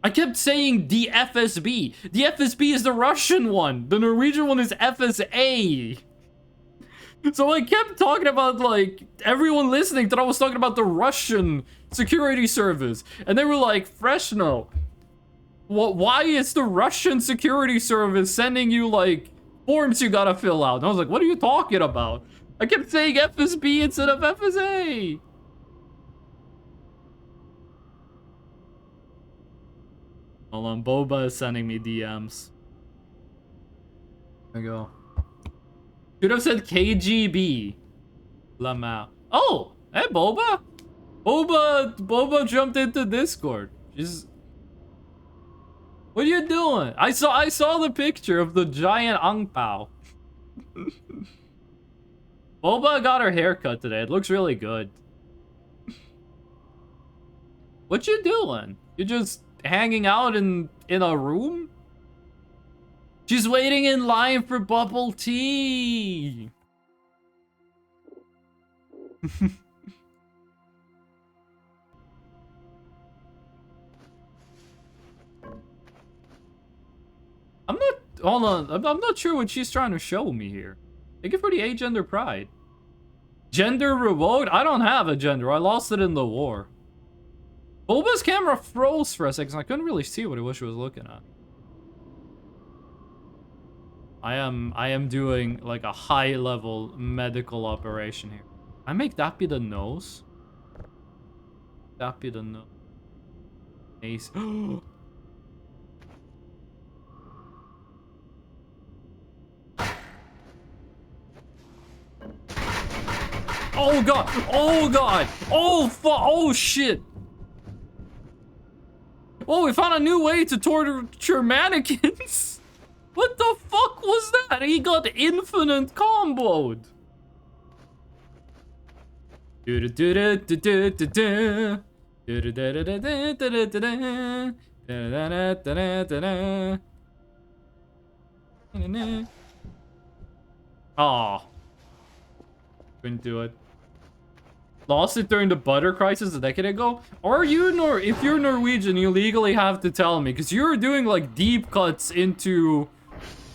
S1: I kept saying the FSB. The FSB is the Russian one. The Norwegian one is FSA. So I kept talking about, like, everyone listening that I was talking about the Russian security service. And they were like, Freshno, why is the Russian security service sending you, like, forms you gotta fill out? And I was like, what are you talking about? I kept saying FSB instead of FSA. Hold on, Boba is sending me DMs. There we go. Should have said KGB. Lamau. Oh, hey, Boba. Boba, Boba jumped into Discord. She's... What are you doing? I saw the picture of the giant Ang Pao. Boba got her haircut today. It looks really good. What you doing? You just hanging out in a room? She's waiting in line for bubble tea. Hold on. I'm not sure what she's trying to show me here. Thank you for the agender pride. Gender revoked? I don't have a gender. I lost it in the war. Boba's camera froze for a second. I couldn't really see what it was she was looking at. I am doing like a high level medical operation here. I make that be the nose. That be the nose. Ace. Oh god! Oh god! Oh shit! Oh, we found a new way to torture mannequins! What the fuck was that? He got infinite comboed! Oh. Couldn't do it. Lost it during the butter crisis a decade ago? Or if you're Norwegian, you legally have to tell me, because you're doing like deep cuts into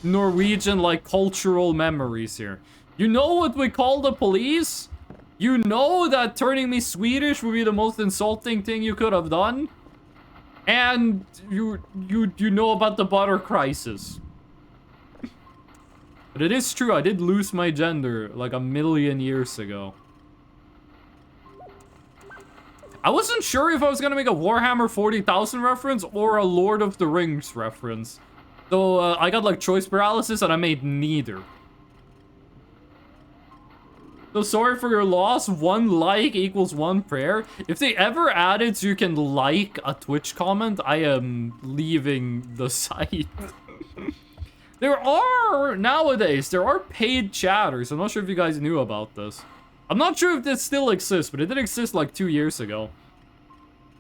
S1: Norwegian like cultural memories here. You know what we call the police? You know that turning me Swedish would be the most insulting thing you could have done? And you know about the butter crisis. But it is true, I did lose my gender like a million years ago. I wasn't sure if I was gonna make a Warhammer 40,000 reference or a Lord of the Rings reference. So I got like choice paralysis and I made neither. So sorry for your loss. 1 like equals 1 prayer. If they ever added so you can like a Twitch comment, I am leaving the site. Nowadays, there are paid chatters. I'm not sure if you guys knew about this. I'm not sure if this still exists, but it did exist like 2 years ago.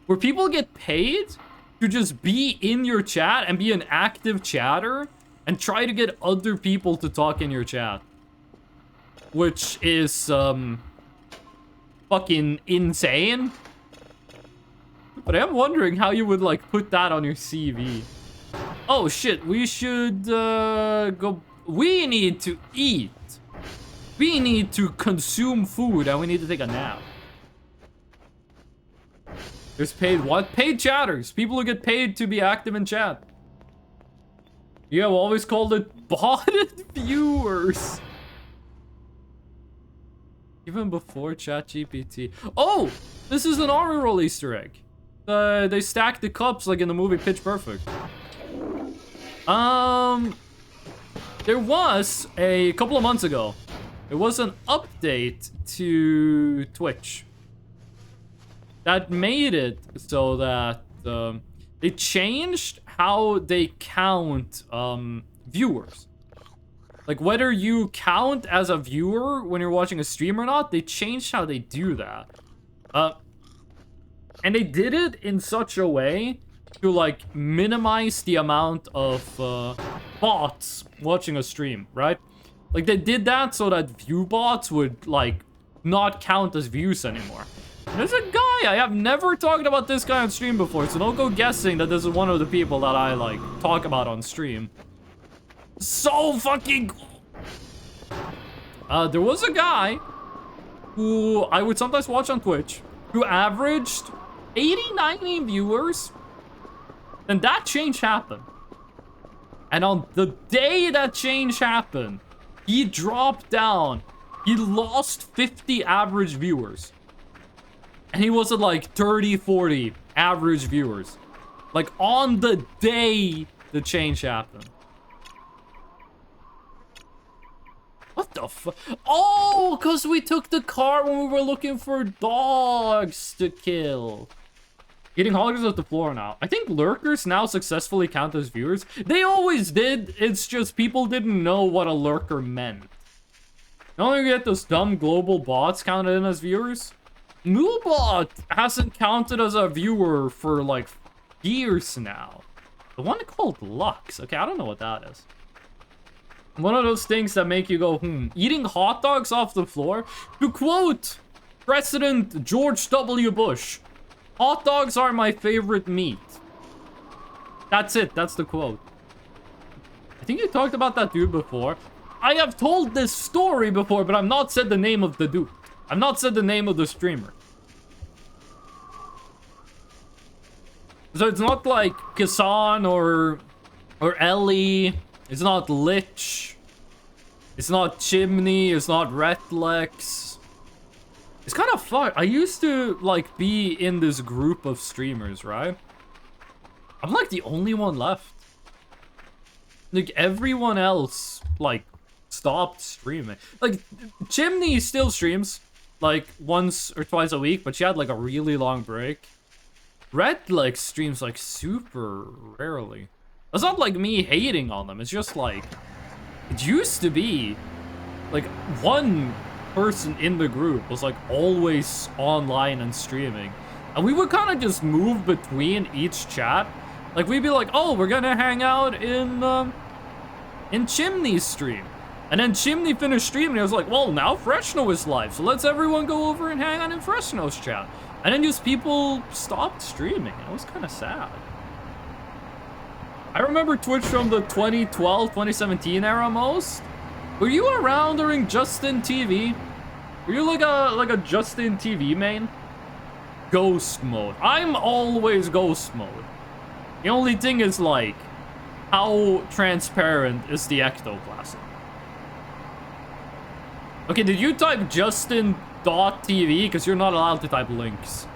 S1: Where people get paid to just be in your chat and be an active chatter and try to get other people to talk in your chat. Which is, fucking insane. But I'm wondering how you would, like, put that on your CV. Oh, shit, we should, go... We need to eat. We need to consume food, and we need to take a nap. There's paid what? Paid chatters. People who get paid to be active in chat. Yeah, we always called it botted viewers. Even before ChatGPT. Oh! This is an army roll Easter egg. They stacked the cups like in the movie Pitch Perfect. There was a couple of months ago. There was an update to Twitch that made it so that they changed how they count viewers. Like whether you count as a viewer when you're watching a stream or not, they changed how they do that. And they did it in such a way to like minimize the amount of bots watching a stream, right? Like they did that so that view bots would like not count as views anymore. And there's a guy, I have never talked about this guy on stream before, so don't go guessing that this is one of the people that I like talk about on stream. So fucking cool. There was a guy who I would sometimes watch on Twitch who averaged 80, 90 viewers. And that change happened. And on the day that change happened, he dropped down. He lost 50 average viewers. And he was at like 30, 40 average viewers. Like on the day the change happened. What the Oh, because we took the car when we were looking for dogs to kill. Eating hoggers off the floor now. I think lurkers now successfully count as viewers. They always did. It's just people didn't know what a lurker meant. Not only get those dumb global bots counted in as viewers. Moobot hasn't counted as a viewer for like years now. The one called Lux. Okay, I don't know what that is. One of those things that make you go, Eating hot dogs off the floor? To quote President George W. Bush, hot dogs are my favorite meat. That's it. That's the quote. I think you talked about that dude before. I have told this story before, but I've not said the name of the dude. I've not said the name of the streamer. So it's not like Kasan or Ellie. It's not Lich. It's not Chimney. It's not Retlex. It's kind of fun. I used to, like, be in this group of streamers, right? I'm, like, the only one left. Like, everyone else, like, stopped streaming. Like, Chimney still streams, like, once or twice a week, but she had, like, a really long break. Retlex streams, like, super rarely. It's not, like, me hating on them. It's just, like, it used to be, like, one person in the group was like always online and streaming, and we would kind of just move between each chat. Like we'd be like, oh, we're gonna hang out in Chimney's stream, and then Chimney finished streaming. I was like, well, now Freshno is live, so let's everyone go over and hang out in Freshno's chat. And then just people stopped streaming. It was kind of sad. I remember Twitch from the 2012 2017 era most. Were you around during Justin TV? Were you like a Justin TV main? Ghost mode. I'm always ghost mode. The only thing is, like, how transparent is the ectoplasm? Okay, did you type Justin.tv? Because you're not allowed to type links.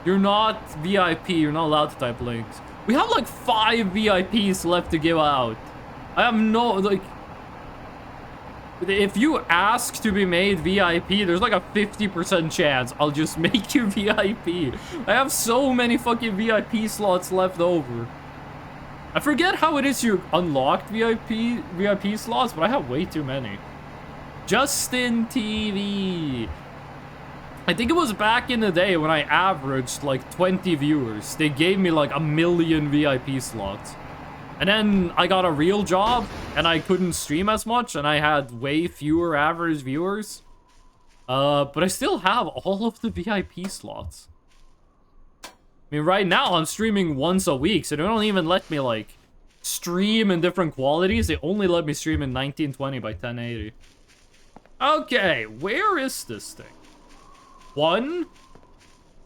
S1: You're not VIP. You're not allowed to type links. We have like 5 VIPs left to give out. I have no, like... If you ask to be made VIP, there's like a 50% chance I'll just make you VIP. I have so many fucking VIP slots left over. I forget how it is you unlocked VIP slots, but I have way too many. Justin TV. I think it was back in the day when I averaged like 20 viewers. They gave me like 1 million VIP slots. And then I got a real job, and I couldn't stream as much, and I had way fewer average viewers. But I still have all of the VIP slots. I mean, right now I'm streaming once a week, so they don't even let me, like, stream in different qualities. They only let me stream in 1920 by 1080. Okay, where is this thing? 1?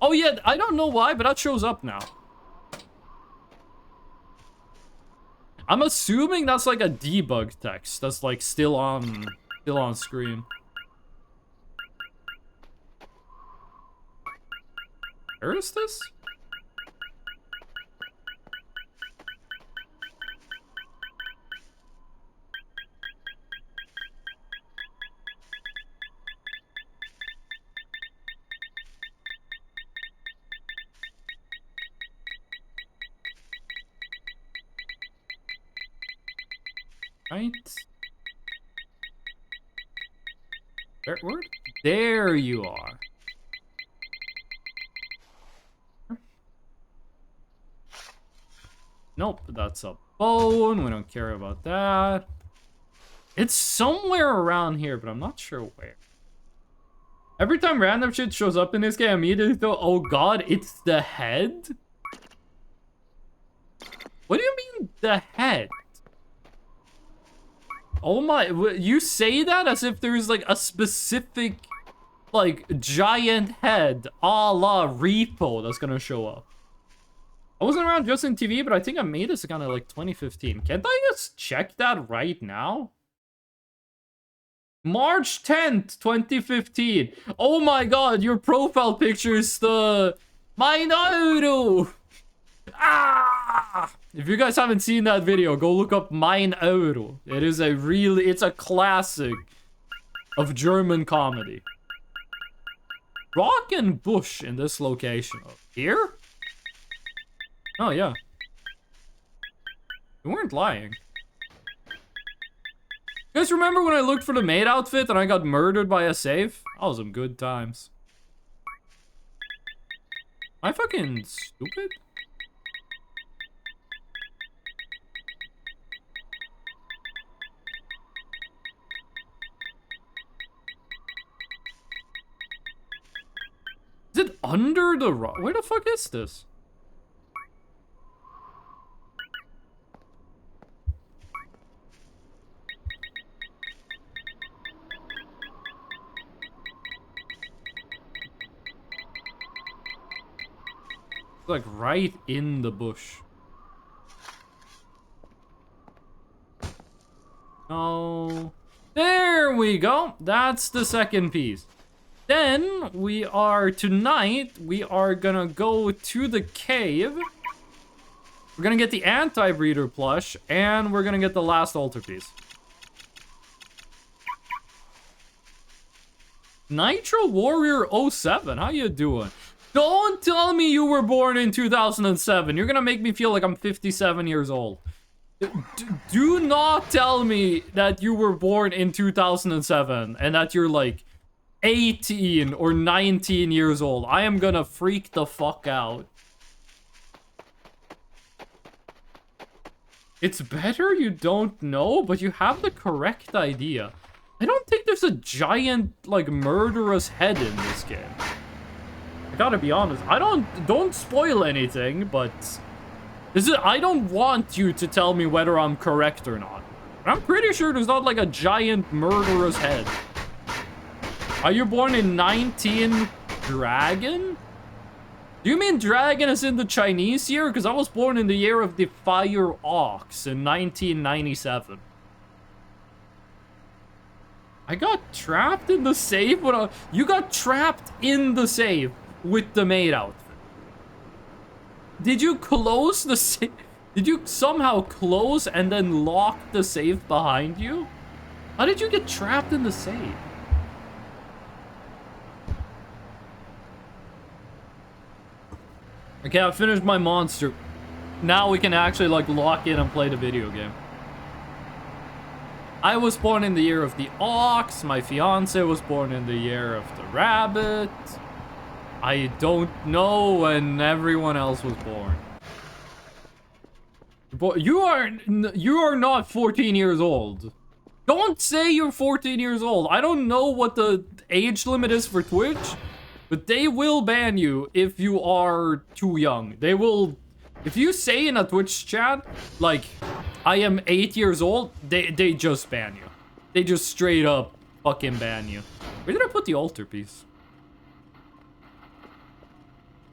S1: Oh yeah, I don't know why, but that shows up now. I'm assuming that's like a debug text that's like still on screen. Where is this? Right? Where? There you are. Nope, that's a bone. We don't care about that. It's somewhere around here, but I'm not sure where. Every time random shit shows up in this game, I immediately thought, oh god, it's the head? What do you mean, the head? Oh my, you say that as if there's like a specific, like, giant head a la Repo that's gonna show up. I wasn't around Justin TV, but I think I made this kind of like 2015. Can't I just check that right now? March 10th, 2015. Oh my god, your profile picture is the... Mine Ah! If you guys haven't seen that video, go look up Mine Euro. It is a really, it's a classic of German comedy. Rock and bush in this location. Here? Oh, yeah. You weren't lying. You guys remember when I looked for the maid outfit and I got murdered by a safe? That was some good times. Am I fucking stupid? Is it under the rock? Where the fuck is this? It's like right in the bush. Oh, there we go. That's the second piece. Then we are tonight. We are gonna go to the cave. We're gonna get the anti-breeder plush, and we're gonna get the last altar piece. Nitro Warrior 07, how you doing? Don't tell me you were born in 2007. You're gonna make me feel like I'm 57 years old. Do not tell me that you were born in 2007 and that you're like 18 or 19 years old. I am gonna freak the fuck out. It's better you don't know, but you have the correct idea. I don't think there's a giant, like, murderous head in this game. I gotta be honest. Don't spoil anything, but I don't want you to tell me whether I'm correct or not. I'm pretty sure there's not, like, a giant murderous head. Are you born in 19 Dragon? Do you mean dragon as in the Chinese year? Because I was born in the year of the Fire Ox in 1997. I got trapped in the safe? You got trapped in the safe with the maid outfit. Did you close the safe? Did you somehow close and then lock the safe behind you? How did you get trapped in the safe? Okay, I finished my monster. Now we can actually, like, lock in and play the video game. I was born in the year of the ox. My fiance was born in the year of the rabbit. I don't know when everyone else was born. But you are not 14 years old. Don't say you're 14 years old. I don't know what the age limit is for Twitch. But they will ban you if you are too young. They will... If you say in a Twitch chat, like, I am 8 years old, they just ban you. They just straight up fucking ban you. Where did I put the altar piece?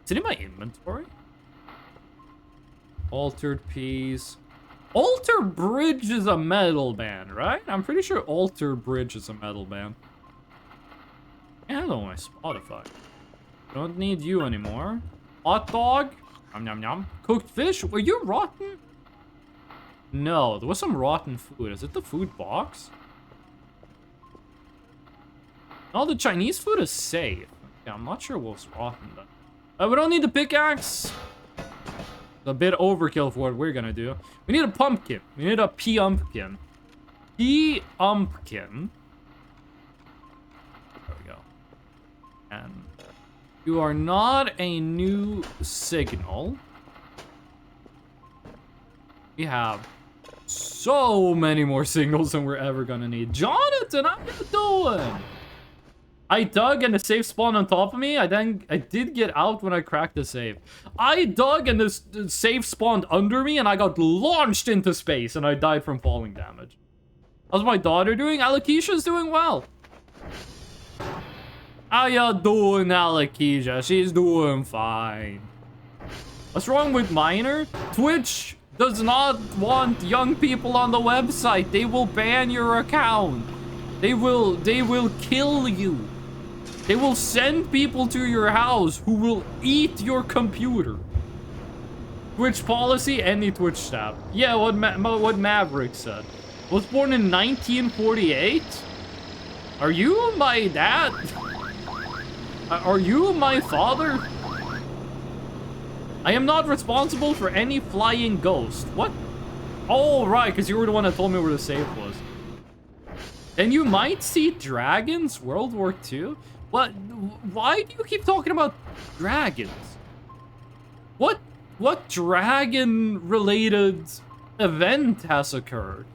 S1: Is it in my inventory? Altered piece. Altar Bridge is a metal band, right? I'm pretty sure Altar Bridge is a metal band. Yeah, hello, my Spotify. Don't need you anymore. Hot dog. Yum, yum, yum. Cooked fish. Were you rotten? No, there was some rotten food. Is it the food box? No, the Chinese food is safe. Yeah, I'm not sure what's rotten then. We don't need the pickaxe. It's a bit overkill for what we're gonna do. We need a pumpkin. We need a pumpkin. Pumpkin. There we go. And... you are not a new signal. We have so many more signals than we're ever gonna need. Jonathan, how you doing? I dug and the safe spawned on top of me. I did get out when I cracked the safe. I dug and the safe spawned under me and I got launched into space and I died from falling damage. How's my daughter doing? Alakisha's doing well. How ya doing, Alakisha? She's doing fine. What's wrong with Miner? Twitch does not want young people on the website. They will ban your account. They will kill you. They will send people to your house who will eat your computer. Twitch policy, any Twitch staff. Yeah, what Maverick said. Was born in 1948. Are you my dad? Are you my father? I am not responsible for any flying ghost. What? Oh, right, because you were the one that told me where the safe was. And you might see dragons, World War II? What? Why do you keep talking about dragons? What dragon-related event has occurred?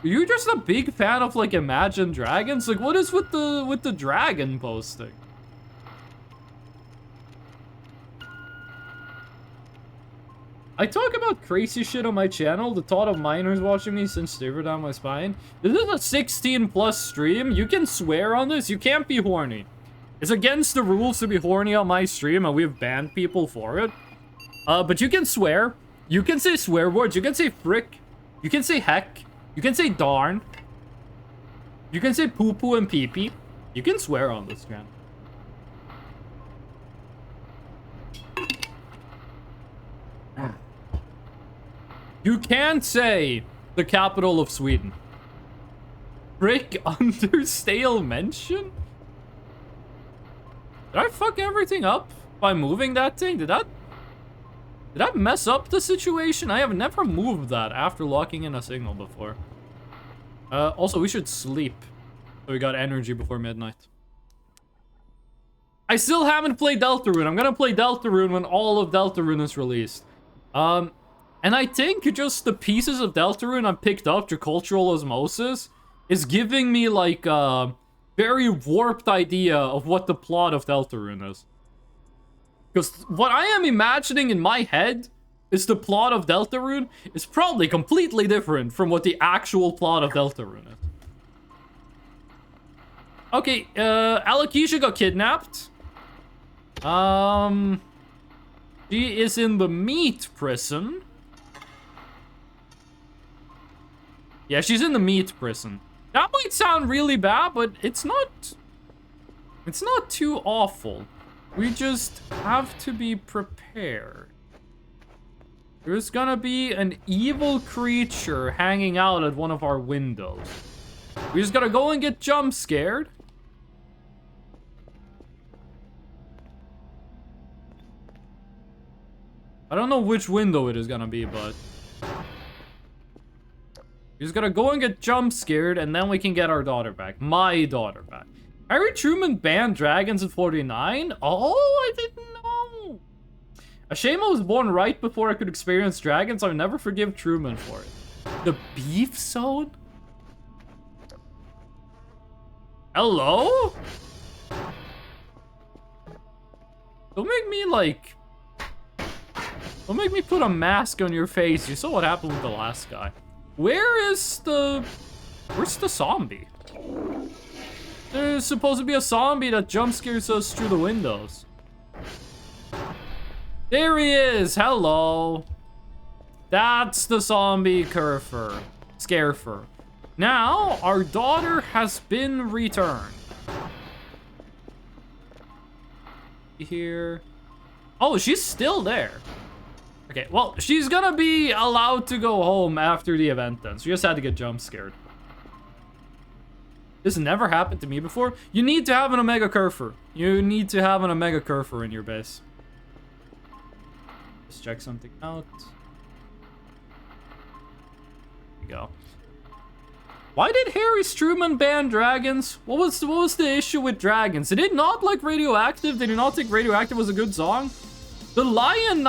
S1: Are you just a big fan of, like, Imagine Dragons? Like, what is with the dragon posting? I talk about crazy shit on my channel. The thought of minors watching me sends shiver down my spine. This is a 16+ stream. You can swear on this. You can't be horny. It's against the rules to be horny on my stream, and we've banned people for it. But you can swear. You can say swear words. You can say frick. You can say heck. You can say darn. You can say poo-poo and pee-pee. You can swear on this channel. You can't say the capital of Sweden. Frick under stale mention? Did I fuck everything up by moving that thing? Did that mess up the situation? I have never moved that after locking in a signal before. Also, we should sleep. So we got energy before midnight. I still haven't played Deltarune. I'm gonna play Deltarune when all of Deltarune is released. And I think just the pieces of Deltarune I picked up through cultural osmosis is giving me, like, a very warped idea of what the plot of Deltarune is. Because what I am imagining in my head is the plot of Deltarune is probably completely different from what the actual plot of Deltarune is. Okay, Alakisha got kidnapped. She is in the meat prison. Yeah, she's in the meat prison. That might sound really bad, but it's not too awful. We just have to be prepared. There's gonna be an evil creature hanging out at one of our windows. We just gotta go and get jump scared. I don't know which window it is gonna be, but we just gotta go and get jump scared, and then we can get our daughter back. My daughter back. Harry Truman banned dragons in 49? Oh, I didn't know. A shame I was born right before I could experience dragons. I'll never forgive Truman for it. The beef zone? Hello? Don't make me, like... Don't make me put a mask on your face. You saw what happened with the last guy. Where's the zombie? There's supposed to be a zombie that jump scares us through the windows. There he is. Hello. That's the zombie scarefer. Now, our daughter has been returned. Here. Oh, she's still there. Okay, well, she's gonna be allowed to go home after the event then. So you just had to get jump scared. This never happened to me before. You need to have an Omega Curfer. You need to have an Omega Curfer in your base. Let's check something out. There we go. Why did Harry Truman ban dragons? What was the issue with dragons? Did it not like Radioactive? Did you not think Radioactive was a good song? The Lion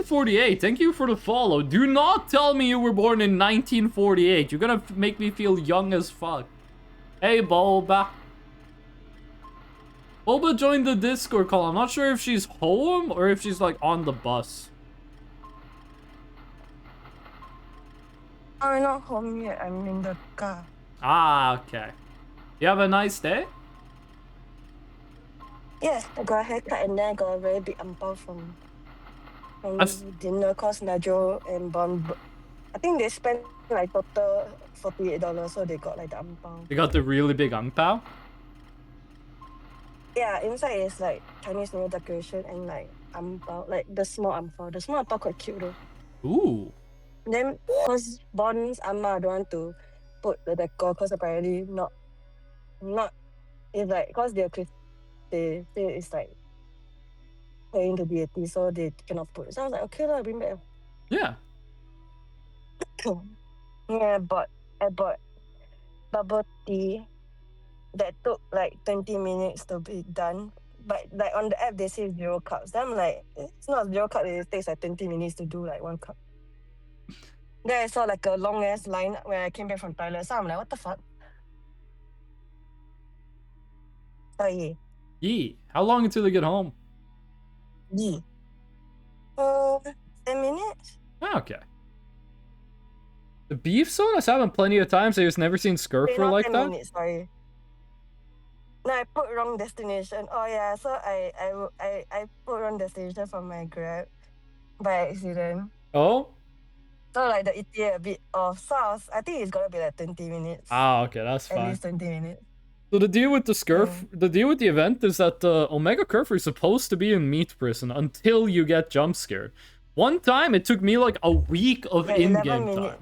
S1: 48, thank you for the follow. Do not tell me you were born in 1948. You're gonna make me feel young as fuck. Hey, Boba. Boba joined the Discord call. I'm not sure if she's home or if she's, like, on the bus.
S3: I'm not home yet. I'm in the car.
S1: Ah, okay. You have a nice day?
S3: Yes, I got a haircut and then I got a very big ampao from dinner cause Najo and Bon. I think they spent like total $48, so they got like the ampao.
S1: You got the really big ang pao?
S3: Yeah, inside is like Chinese New Year decoration and like ampao, like the small ampao. The small ampao quite cute though.
S1: Ooh.
S3: Then cause Bon's amma don't want to put the decor because apparently not it's like because they're Christian, they say it's like praying to deity, so they cannot put. So I was like, okay lah, bring back.
S1: Yeah.
S3: Yeah, I bought bubble tea that took like 20 minutes to be done. But like on the app they say 0 cups. Then I'm like, it's not 0 cup, it takes like 20 minutes to do like 1 cup. Then I saw like a long ass line when I came back from toilet. So I'm like, what the fuck? Oh yeah.
S1: Yee. How long until they get home?
S3: Yeah. 10 minutes?
S1: Oh, okay. The beef sauce happened plenty of times. I just never seen Scurfer
S3: Not
S1: like
S3: 10
S1: that.
S3: minutes, sorry. No, I put wrong destination. Oh yeah, so I put wrong destination for my Grab by accident.
S1: Oh?
S3: So like the ETA a bit off. So I think it's gonna be like 20 minutes.
S1: Ah, okay, that's
S3: At
S1: fine.
S3: least 20 minutes.
S1: So the deal with the the deal with the event is that Omega Curfer is supposed to be in meat prison until you get jump scared. One time it took me like a week of
S3: Like
S1: in-game time.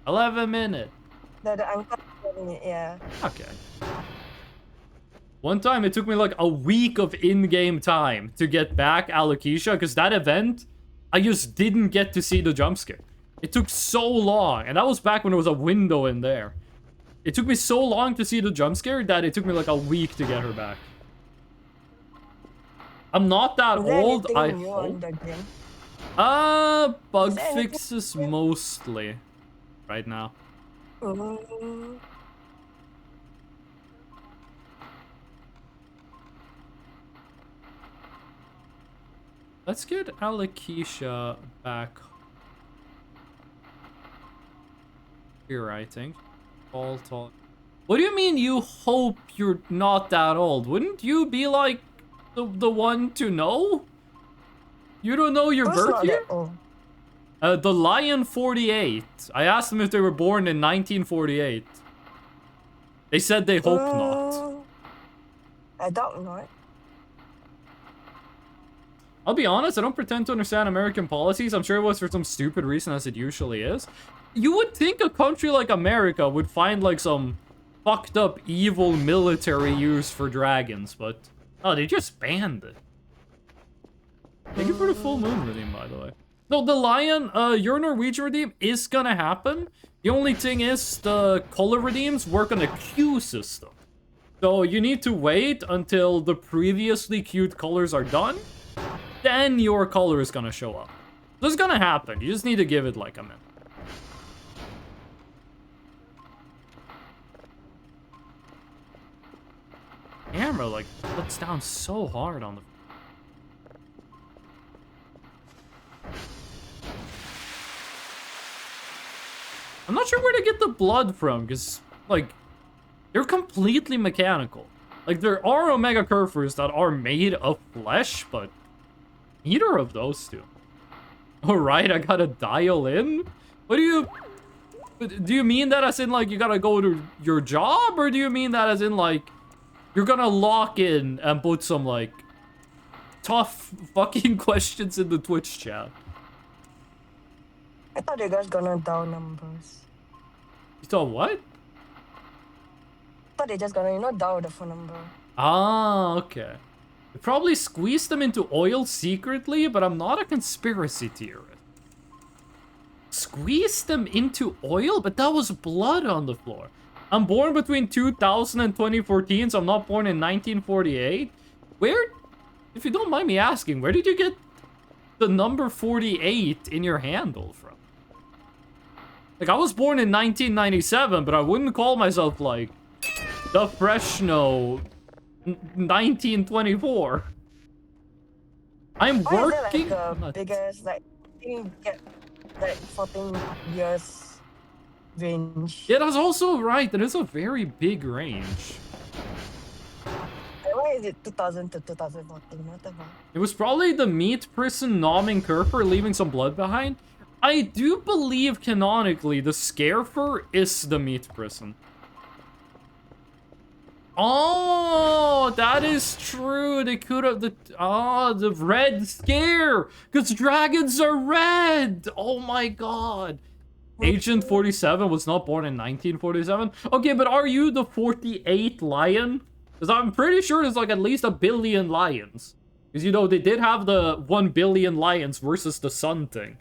S1: 11 minutes.
S3: The uncle, yeah.
S1: Okay. One time it took me like a week of in-game time to get back Alokeisha, because that event, I just didn't get to see the jump scare. It took so long, and that was back when there was a window in there. It took me so long to see the jump scare that it took me like a week to get her back. I'm not that old, I hope. Bug fixes mostly right now. Let's get Alokeisha back here, I think. Tall. What do you mean you hope you're not that old? Wouldn't you be like the one to know? You don't know your birth year? The Lion 48. I asked them if they were born in 1948. They said they hope not.
S3: I doubt not.
S1: I'll be honest, I don't pretend to understand American policies. I'm sure it was for some stupid reason, as it usually is. You would think a country like America would find like some fucked up evil military use for dragons, but oh, they just banned it. Thank you for the full moon redeem, by the way. No, the Lion, your Norwegian redeem is gonna happen. The only thing is the color redeems work on a queue system. So you need to wait until the previously queued colors are done. Then your color is gonna show up. So it's gonna happen. You just need to give it like a minute. Camera like puts down so hard on the. I'm not sure where to get the blood from, because like they're completely mechanical. Like there are Omega Curfers that are made of flesh, but neither of those two. Alright, I gotta dial in? What do you mean that as in like you gotta go to your job, or do you mean that as in like you're gonna lock in and put some like tough fucking questions in the Twitch chat?
S3: I thought you guys gonna dial numbers.
S1: You thought what?
S3: I thought they just gonna, dial the phone number.
S1: Ah, okay. They probably squeezed them into oil secretly, but I'm not a conspiracy theorist. Squeezed them into oil? But that was blood on the floor. I'm born between 2000 and 2014, so I'm not born in 1948. Where, if you don't mind me asking, where did you get the number 48 in your handle from? Like, I was born in 1997, but I wouldn't call myself, like, the Freshno 1924. I'm working.
S3: Is like biggest, like, you get like 14 years range.
S1: Yeah, that's also right. That is a very big range.
S3: Why is it 2000 to 2014? What the fuck?
S1: It was probably the meat person nomming Kerfer, leaving some blood behind. I do believe canonically the Scarefer is the meat person. Oh, that is true. They could have the red scare, because dragons are red. Oh my god. Agent 47 was not born in 1947. Okay, but are you the 48th lion? Because I'm pretty sure there's like at least 1 billion lions. Because, you know, they did have the 1 billion lions versus the sun thing.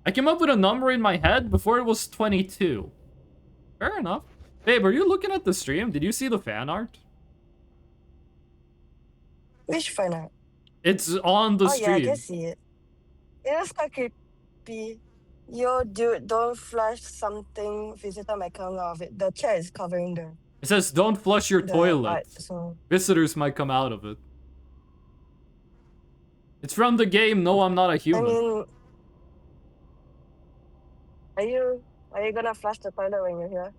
S1: I came up with a number in my head before it was 22. Fair enough. Babe, are you looking at the stream? Did you see the fan art?
S3: Which fan art?
S1: It's on the
S3: Oh
S1: stream.
S3: yeah, I can see it. It was quite creepy. Yo, dude, don't flush something. Visitor might come out of it. The chat is covering the
S1: It says, don't flush your toilet.
S3: art, so
S1: Visitors might come out of it. It's from the game, No, I'm Not a
S3: I
S1: Human.
S3: mean, are you gonna flush the toilet when you're here?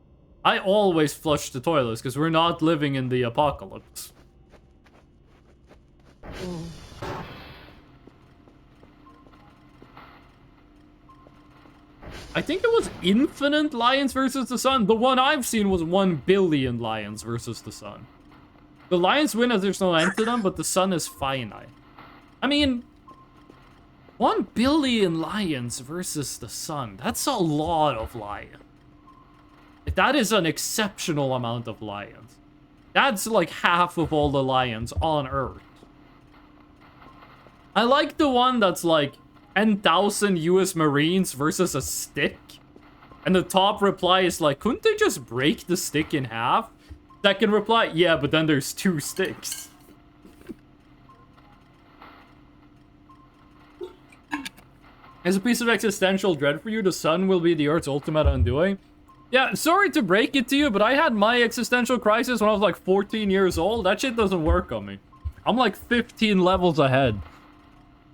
S1: I always flush the toilets because we're not living in the apocalypse. I think it was infinite lions versus the sun. The one I've seen was 1 billion lions versus the sun. The lions win as there's no end to them, but the sun is finite. I mean, 1 billion lions versus the sun. That's a lot of lions. That is an exceptional amount of lions. That's like half of all the lions on Earth. I like the one that's like 10,000 US Marines versus a stick. And the top reply is like, couldn't they just break the stick in half? Second reply, yeah, but then there's 2 sticks. As a piece of existential dread for you, the sun will be the Earth's ultimate undoing. Yeah, sorry to break it to you, but I had my existential crisis when I was like 14 years old. That shit doesn't work on me. I'm like 15 levels ahead.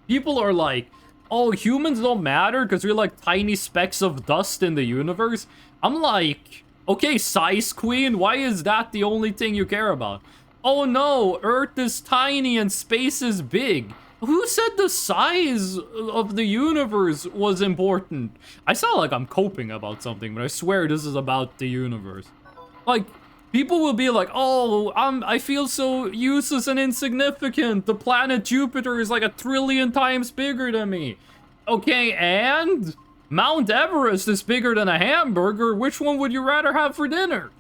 S1: People are like, oh, humans don't matter because we're like tiny specks of dust in the universe. I'm like, okay, size queen, why is that the only thing you care about? Oh no, Earth is tiny and space is big. Who said the size of the universe was important? I sound like I'm coping about something, but I swear this is about the universe. Like, people will be like, oh, I feel so useless and insignificant. The planet Jupiter is like 1 trillion times bigger than me. Okay, and Mount Everest is bigger than a hamburger. Which one would you rather have for dinner?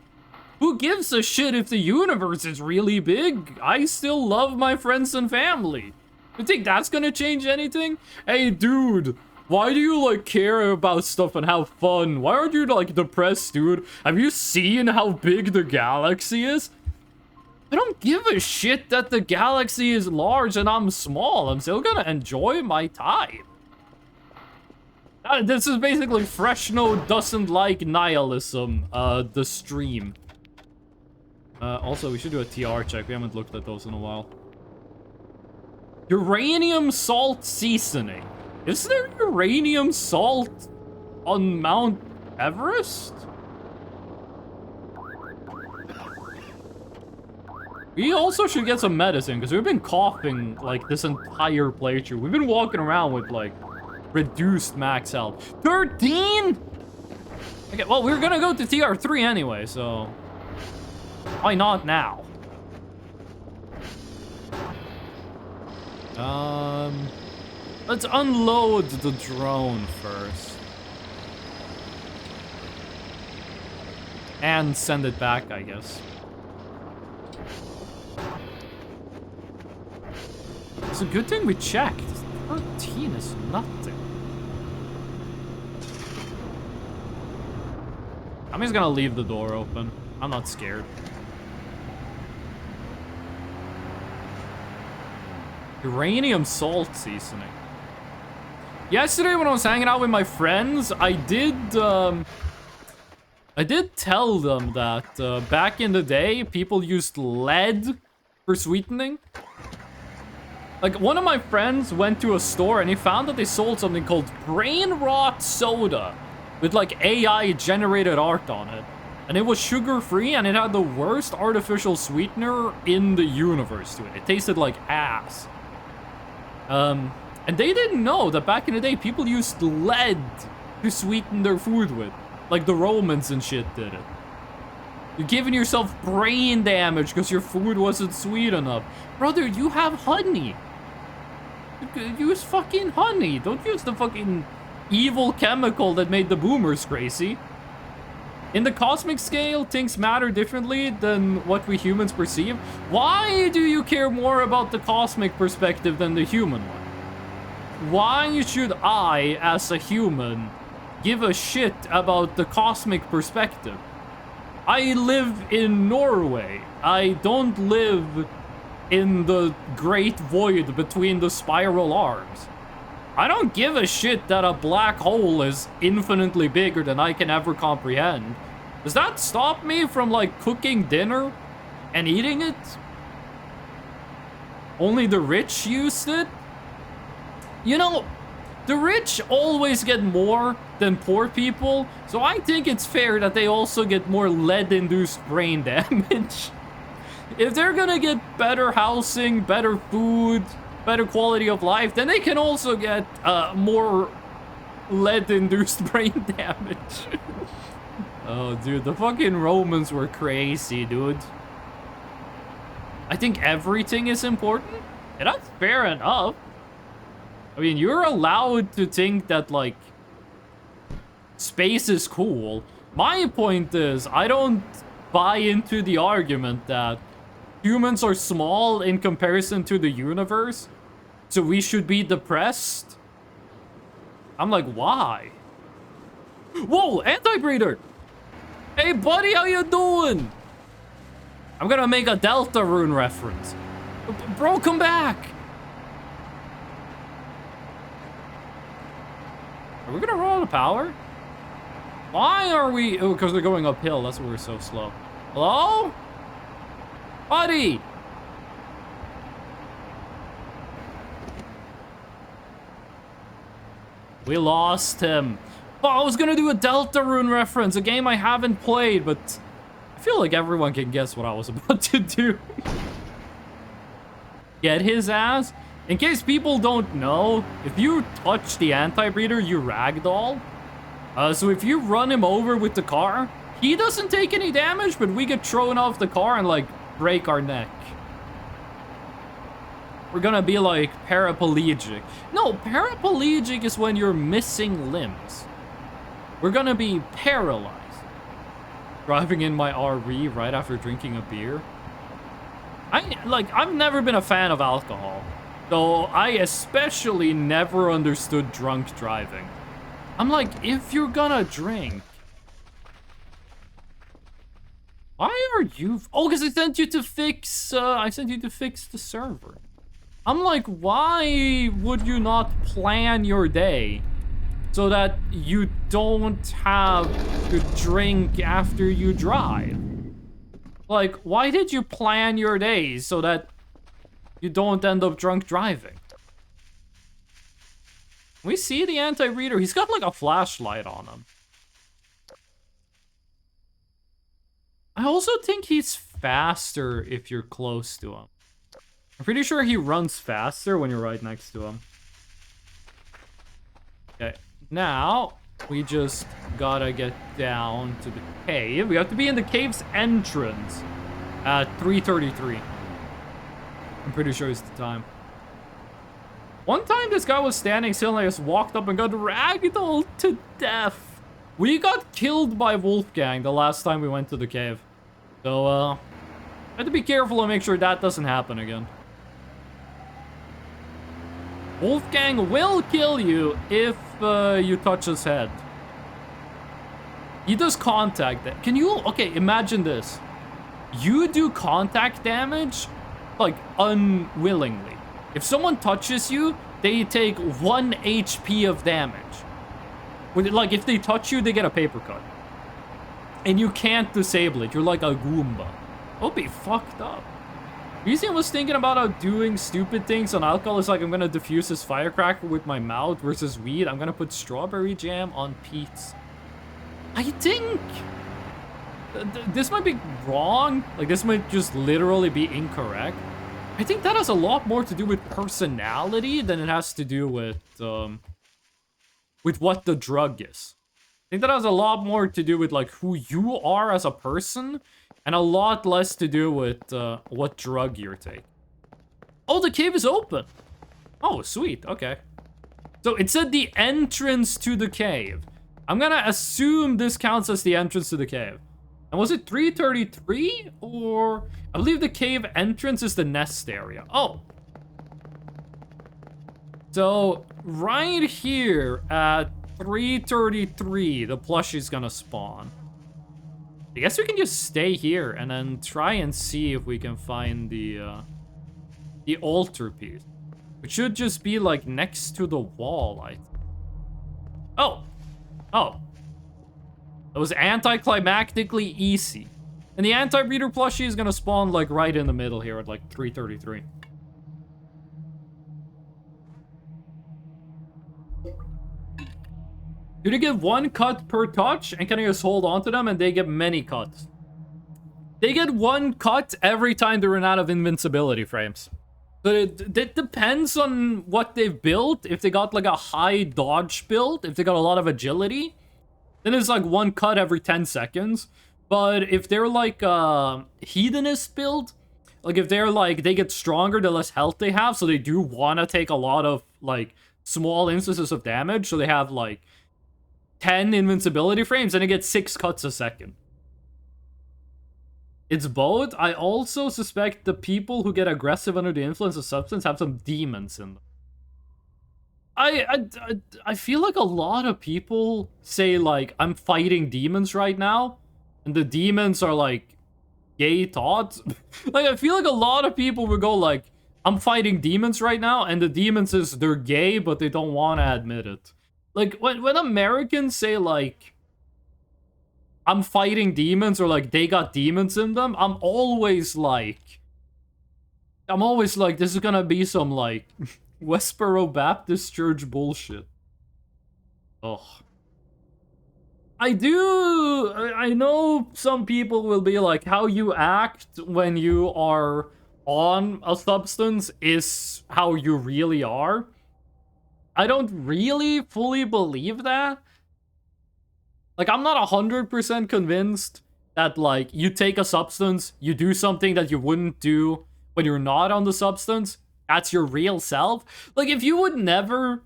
S1: Who gives a shit if the universe is really big? I still love my friends and family. You think that's gonna change anything? Hey, dude, why do you, like, care about stuff and have fun? Why aren't you, like, depressed, dude? Have you seen how big the galaxy is? I don't give a shit that the galaxy is large and I'm small. I'm still gonna enjoy my time. This is basically Freshno doesn't like nihilism, the stream. Also, we should do a TR check. We haven't looked at those in a while. Uranium salt seasoning. Is there uranium salt on Mount Everest? We also should get some medicine, because we've been coughing, like, this entire playthrough. We've been walking around with, like, reduced max health. 13?! Okay, well, we're gonna go to TR3 anyway, so... why not now? Let's unload the drone first. And send it back, I guess. It's a good thing we checked. 13 is nothing. I'm just gonna leave the door open. I'm not scared. Uranium salt seasoning. Yesterday when I was hanging out with my friends, I did tell them that back in the day, people used lead for sweetening. Like, one of my friends went to a store and he found that they sold something called brain rot soda with like AI generated art on it. And it was sugar-free and it had the worst artificial sweetener in the universe to it. It tasted like ass. And they didn't know that back in the day, people used lead to sweeten their food with. Like the Romans and shit did it. You're giving yourself brain damage because your food wasn't sweet enough. Brother, you have honey. Use fucking honey. Don't use the fucking evil chemical that made the boomers crazy. In the cosmic scale, things matter differently than what we humans perceive. Why do you care more about the cosmic perspective than the human one? Why should I, as a human, give a shit about the cosmic perspective? I live in Norway. I don't live in the great void between the spiral arms. I don't give a shit that a black hole is infinitely bigger than I can ever comprehend. Does that stop me from, like, cooking dinner and eating it? Only the rich used it? You know, the rich always get more than poor people, so I think it's fair that they also get more lead-induced brain damage. If they're gonna get better housing, better food, better quality of life, then they can also get more lead-induced brain damage. Oh, dude, the fucking Romans were crazy, dude. I think everything is important. And that's fair enough. I mean, you're allowed to think that, like, space is cool. My point is, I don't buy into the argument that humans are small in comparison to the universe, so we should be depressed. I'm like, why? Whoa, anti-breeder! Hey, buddy, how you doing? I'm gonna make a Deltarune reference. Bro, come back! Are we gonna run out of power? Why are we... Oh, because they're going uphill. That's why we're so slow. Hello? Buddy! We lost him. Oh, I was gonna do a Deltarune reference, a game I haven't played, but I feel like everyone can guess what I was about to do. Get his ass. In case people don't know, if you touch the anti-breeder, you ragdoll. So if you run him over with the car, he doesn't take any damage, but we get thrown off the car and, like, break our neck. We're gonna be, like, paraplegic. No, paraplegic is when you're missing limbs. We're gonna be paralyzed. Driving in my RV right after drinking a beer. I've never been a fan of alcohol. Though I especially never understood drunk driving. I'm like, if you're gonna drink... Why are you... Oh, because I sent you to fix... I sent you to fix the server. I'm like, why would you not plan your day so that you don't have to drink after you drive? Like, why did you plan your day so that you don't end up drunk driving? We see the anti-reader. He's got, like, a flashlight on him. I also think he's faster if you're close to him. I'm pretty sure he runs faster when you're right next to him. Okay, now we just gotta get down to the cave. We have to be in the cave's entrance at 3:33. I'm pretty sure it's the time. One time this guy was standing still and I just walked up and got ragdolled to death. We got killed by Wolfgang the last time we went to the cave. So, I have to be careful and make sure that doesn't happen again. Wolfgang will kill you if you touch his head. He does contact that. Can you... Okay, imagine this. You do contact damage, like, unwillingly. If someone touches you, they take 1 HP of damage. Like, if they touch you, they get a paper cut. And you can't disable it. You're like a Goomba. That would be fucked up. Reason I was thinking about how doing stupid things on alcohol is like, I'm gonna diffuse this firecracker with my mouth versus weed. I'm gonna put strawberry jam on pizza. I think... This might be wrong. Like, this might just literally be incorrect. I think that has a lot more to do with personality than it has to do with what the drug is. I think that has a lot more to do with, like, who you are as a person, and a lot less to do with what drug you're taking. Oh, the cave is open. Oh, sweet. Okay. So it said the entrance to the cave. I'm gonna assume this counts as the entrance to the cave. And was it 333? Or... I believe the cave entrance is the nest area. Oh. So, right here at 333, the plushie's gonna spawn. I guess we can just stay here and then try and see if we can find the altar piece. It should just be, like, next to the wall, I think. Oh. Oh. It was anticlimactically easy. And the anti-breeder plushie is gonna spawn, like, right in the middle here at, like, 333. Do they get 1 cut per touch? And can I just hold on to them and they get many cuts? They get 1 cut every time they run out of invincibility frames. So it depends on what they've built. If they got like a high dodge build, if they got a lot of agility, then it's like 1 cut every 10 seconds. But if they're like a hedonist build, like if they're like, they get stronger the less health they have, so they do want to take a lot of like small instances of damage, so they have like 10 invincibility frames, and it gets 6 cuts a second. It's both. I also suspect the people who get aggressive under the influence of substance have some demons in them. I feel like a lot of people say, like, I'm fighting demons right now, and the demons are, like, gay thoughts. Like, I feel like a lot of people would go, like, I'm fighting demons right now, and the demons is they're gay, but they don't want to admit it. Like, when Americans say, like, I'm fighting demons, or, like, they got demons in them, I'm always like, this is gonna be some, like, Westboro Baptist Church bullshit. Ugh. I know some people will be like, how you act when you are on a substance is how you really are. I don't really fully believe that. Like, I'm not 100% convinced that, like, you take a substance, you do something that you wouldn't do when you're not on the substance, that's your real self. Like, if you would never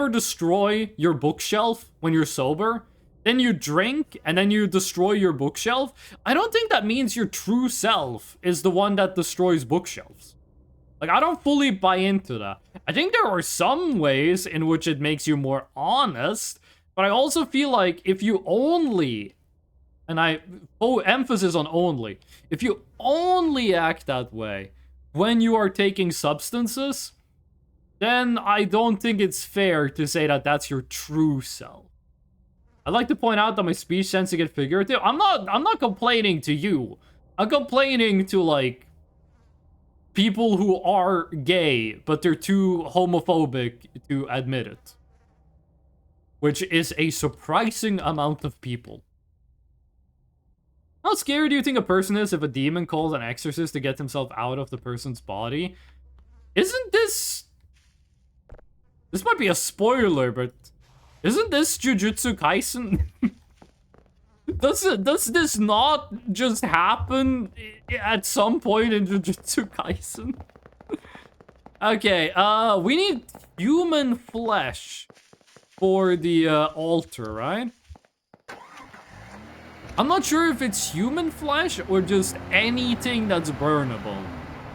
S1: destroy your bookshelf when you're sober, then you drink, and then you destroy your bookshelf, I don't think that means your true self is the one that destroys bookshelves. Like, I don't fully buy into that. I think there are some ways in which it makes you more honest, but I also feel like if you only, and emphasis on only, if you only act that way when you are taking substances, then I don't think it's fair to say that that's your true self. I'd like to point out that my speech tends to get figurative. I'm not complaining to you. I'm complaining to, like, people who are gay, but they're too homophobic to admit it. Which is a surprising amount of people. How scary do you think a person is if a demon calls an exorcist to get himself out of the person's body? Isn't this... This might be a spoiler, but... Isn't this Jujutsu Kaisen? Does this not just happen at some point in Jujutsu Kaisen? Okay, we need human flesh for the altar, right? I'm not sure if it's human flesh or just anything that's burnable.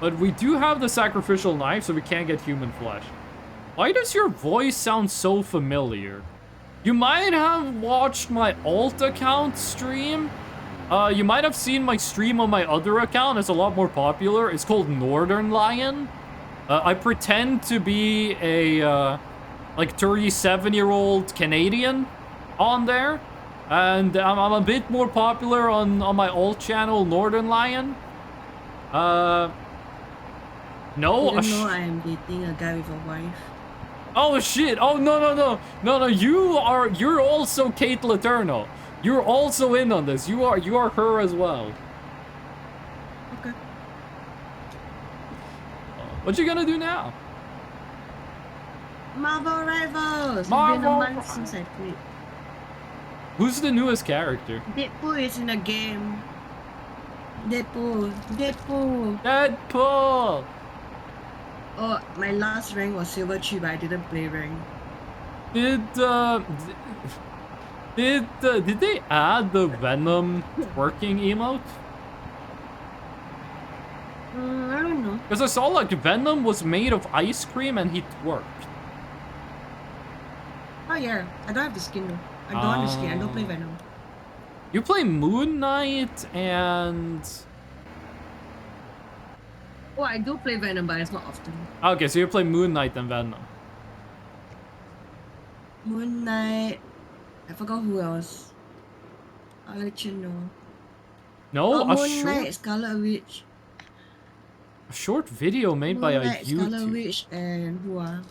S1: But we do have the sacrificial knife, so we can't get human flesh. Why does your voice sound so familiar? You might have watched my alt account stream. You might have seen my stream on my other account. It's a lot more popular. It's called Northern Lion. I pretend to be a, like, 37-year-old Canadian on there. And I'm a bit more popular on my alt channel, Northern Lion. No?
S4: You know I am dating a guy with a wife.
S1: Oh shit! Oh no! You're also Kate Laterno. You're also in on this. You are her as well.
S4: Okay.
S1: What you gonna do now?
S4: Marvel Rivals! It's
S1: Marvel
S4: been a month since I played.
S1: Who's the newest character?
S4: Deadpool is in the game. Deadpool. Oh, my last rank was silver 3, but I didn't play rank.
S1: Did they add the Venom twerking emote?
S4: I don't know.
S1: Because I saw like Venom was made of ice cream and he twerked.
S4: Oh yeah, I don't have the skin though. I don't have the skin. I don't play Venom.
S1: You play Moon Knight and...
S4: Oh, I do play Venom, but it's not often.
S1: Okay, so you play Moon Knight and Venom.
S4: Moon Knight. I forgot who else. I'll let you know.
S1: No,
S4: Moon Knight, Scarlet Witch.
S1: A short video made by a
S4: Moon Knight, Scarlet
S1: YouTuber.
S4: Witch, and who are?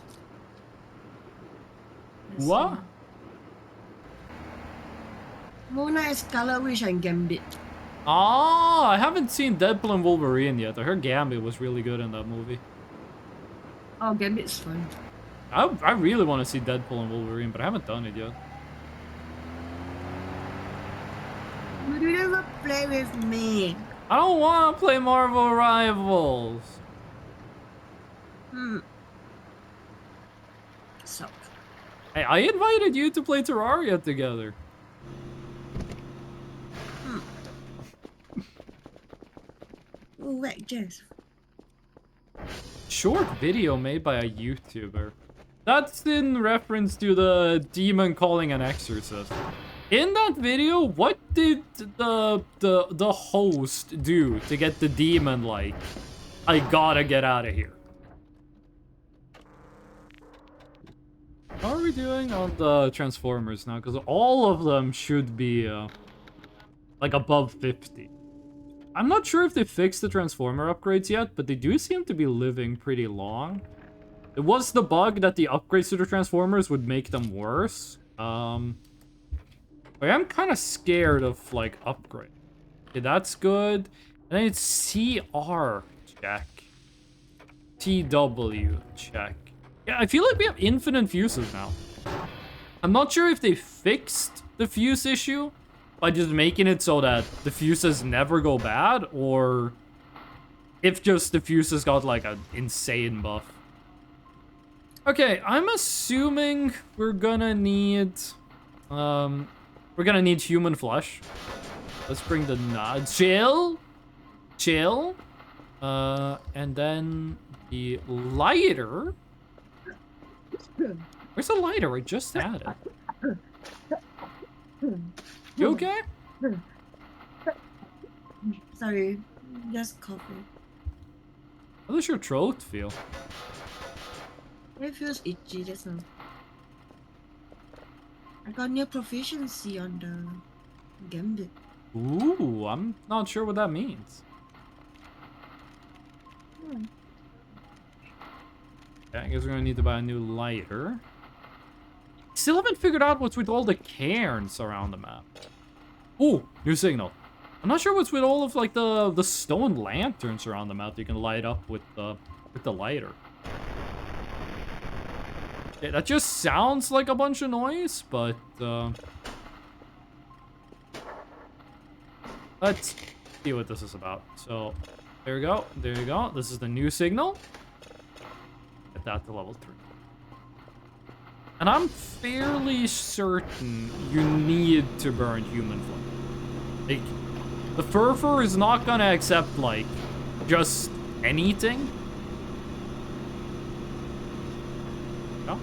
S1: What?
S4: Moon Knight, Scarlet Witch, and Gambit.
S1: Ah, I haven't seen Deadpool and Wolverine yet. I heard Gambit was really good in that movie.
S4: Oh, Gambit's fun.
S1: I really want to see Deadpool and Wolverine, but I haven't done it yet.
S4: But you never play with me.
S1: I don't want to play Marvel Rivals.
S4: Suck.
S1: Hey, I invited you to play Terraria together.
S4: Wait, Jess.
S1: Short video made by a YouTuber. That's in reference to the demon calling an exorcist. In that video, what did the host do to get the demon like, I gotta get out of here? How are we doing on the Transformers now? Because all of them should be like above 50. I'm not sure if they fixed the Transformer upgrades yet, but they do seem to be living pretty long. It was the bug that the upgrades to the Transformers would make them worse. I am kind of scared of, like, upgrade. Okay, that's good. And then it's CR check. TW check. Yeah, I feel like we have infinite fuses now. I'm not sure if they fixed the fuse issue by just making it so that the fuses never go bad, or if just the fuses got like an insane buff. Okay, I'm assuming we're gonna need human flesh. Let's bring the chill, and then the lighter. Where's the lighter? I just had it. You okay?
S4: Sorry, just coughing.
S1: How does your throat feel?
S4: It feels itchy, that's all. I got new proficiency on the Gambit.
S1: Ooh, I'm not sure what that means. Okay, I guess we're gonna need to buy a new lighter. Still haven't figured out what's with all the cairns around the map. Ooh, new signal. I'm not sure what's with all of like the stone lanterns around the map that you can light up with the lighter. Okay, that just sounds like a bunch of noise, but let's see what this is about. So there we go. There you go. This is the new signal. Get that to level 3. And I'm fairly certain you need to burn human flesh. Like, the Furfur is not gonna accept, like, just anything. No.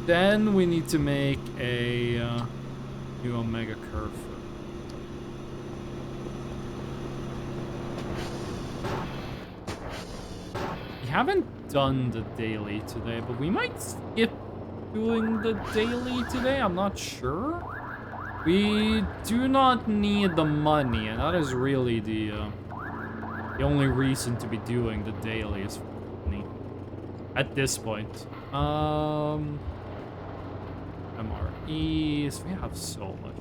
S1: Then we need to make a new Omega Curve. We haven't done the daily today, but we might skip doing the daily today. I'm not sure. We do not need the money, and that is really the only reason to be doing the daily is for money at this point. MREs, we have so much.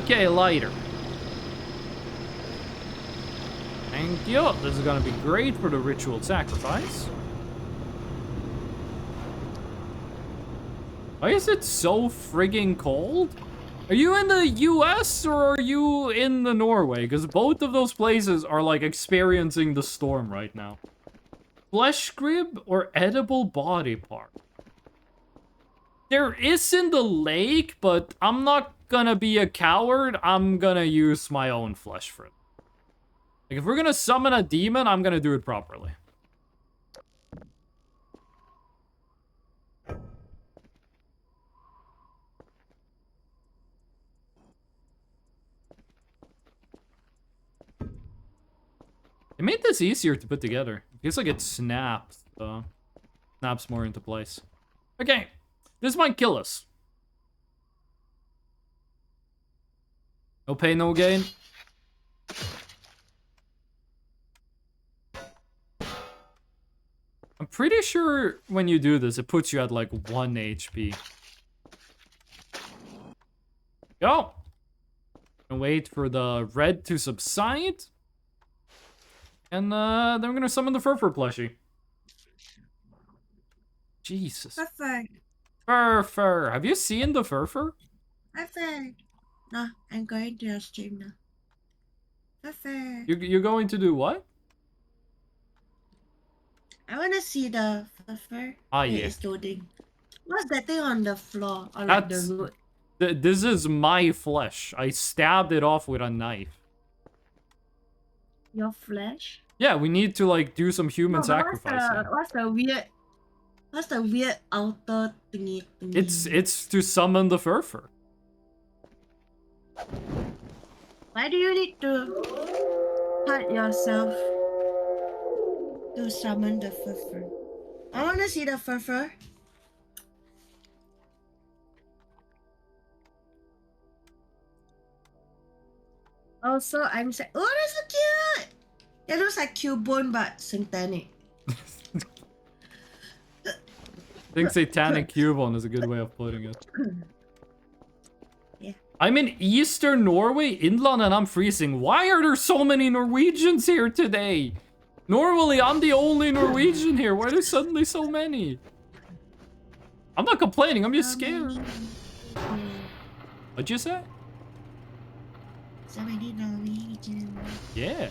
S1: Okay, lighter. Thank you. This is gonna be great for the ritual sacrifice. Why is it so frigging cold? Are you in the US or are you in the Norway? Because both of those places are like experiencing the storm right now. Flesh grib or edible body part? There is in the lake, but I'm not gonna be a coward. I'm gonna use my own flesh for it. Like, if we're gonna summon a demon, I'm gonna do it properly. It made this easier to put together. It feels like it snaps. Snaps more into place. Okay, this might kill us. No pain, no gain. I'm pretty sure when you do this, it puts you at like 1 HP. Go! And wait for the red to subside. And then we're gonna summon the Furfur plushie. Jesus.
S4: Furfur.
S1: Furfur. Have you seen the Furfur?
S4: Furfur. No, I'm going to your stream now. Furfur.
S1: You're going to do what?
S4: I want to see the Furfur.
S1: Ah,
S4: Wait,
S1: yeah.
S4: it's loading. What's that thing on the floor? Or like
S1: That's...
S4: the road?
S1: This is my flesh. I stabbed it off with a knife.
S4: Your flesh?
S1: Yeah, we need to like do some human
S4: No, but
S1: sacrificing.
S4: What's the weird outer thingy?
S1: It's to summon the Furfur.
S4: Why do you need to cut yourself to summon the Furfur? I want to see the Furfur. Also, I'm saying, oh, that's so cute! It looks like Cubone but synthetic.
S1: I think Satanic Cubone is a good way of putting it.
S4: Yeah.
S1: I'm in eastern Norway, inland, and I'm freezing. Why are there so many Norwegians here today? Normally, I'm the only Norwegian here. Why are there suddenly so many? I'm not complaining, I'm just scared. What'd you say?
S4: So many Norwegians.
S1: Yeah.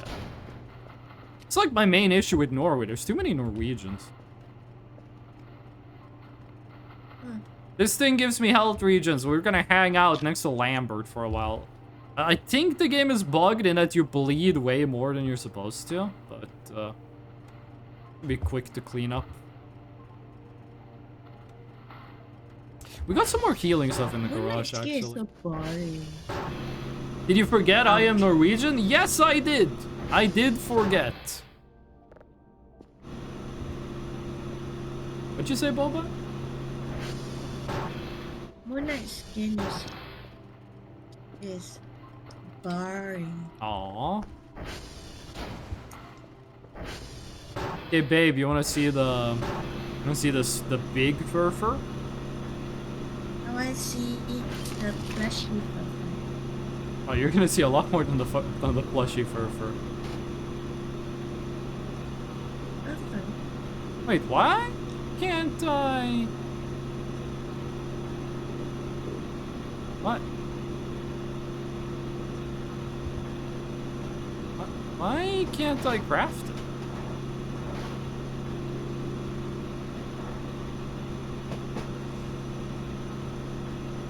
S1: It's like my main issue with Norway. There's too many Norwegians. This thing gives me health regions. We're gonna hang out next to Lambert for a while. I think the game is bugged in that you bleed way more than you're supposed to, but be quick to clean up. We got some more healing stuff in the garage, actually.
S4: So boring.
S1: Did you forget I am Norwegian? Yes, I did. I did forget. What'd you say, Boba?
S4: Moon Knight's skin is boring.
S1: Aww. Hey, babe, you wanna see the the big Furfur?
S4: I want to see the fleshy Furfur.
S1: Oh, you're gonna see a lot more than the plushy Furfur.
S4: Furfur.
S1: Wait, why can't I? What? Why can't I craft it?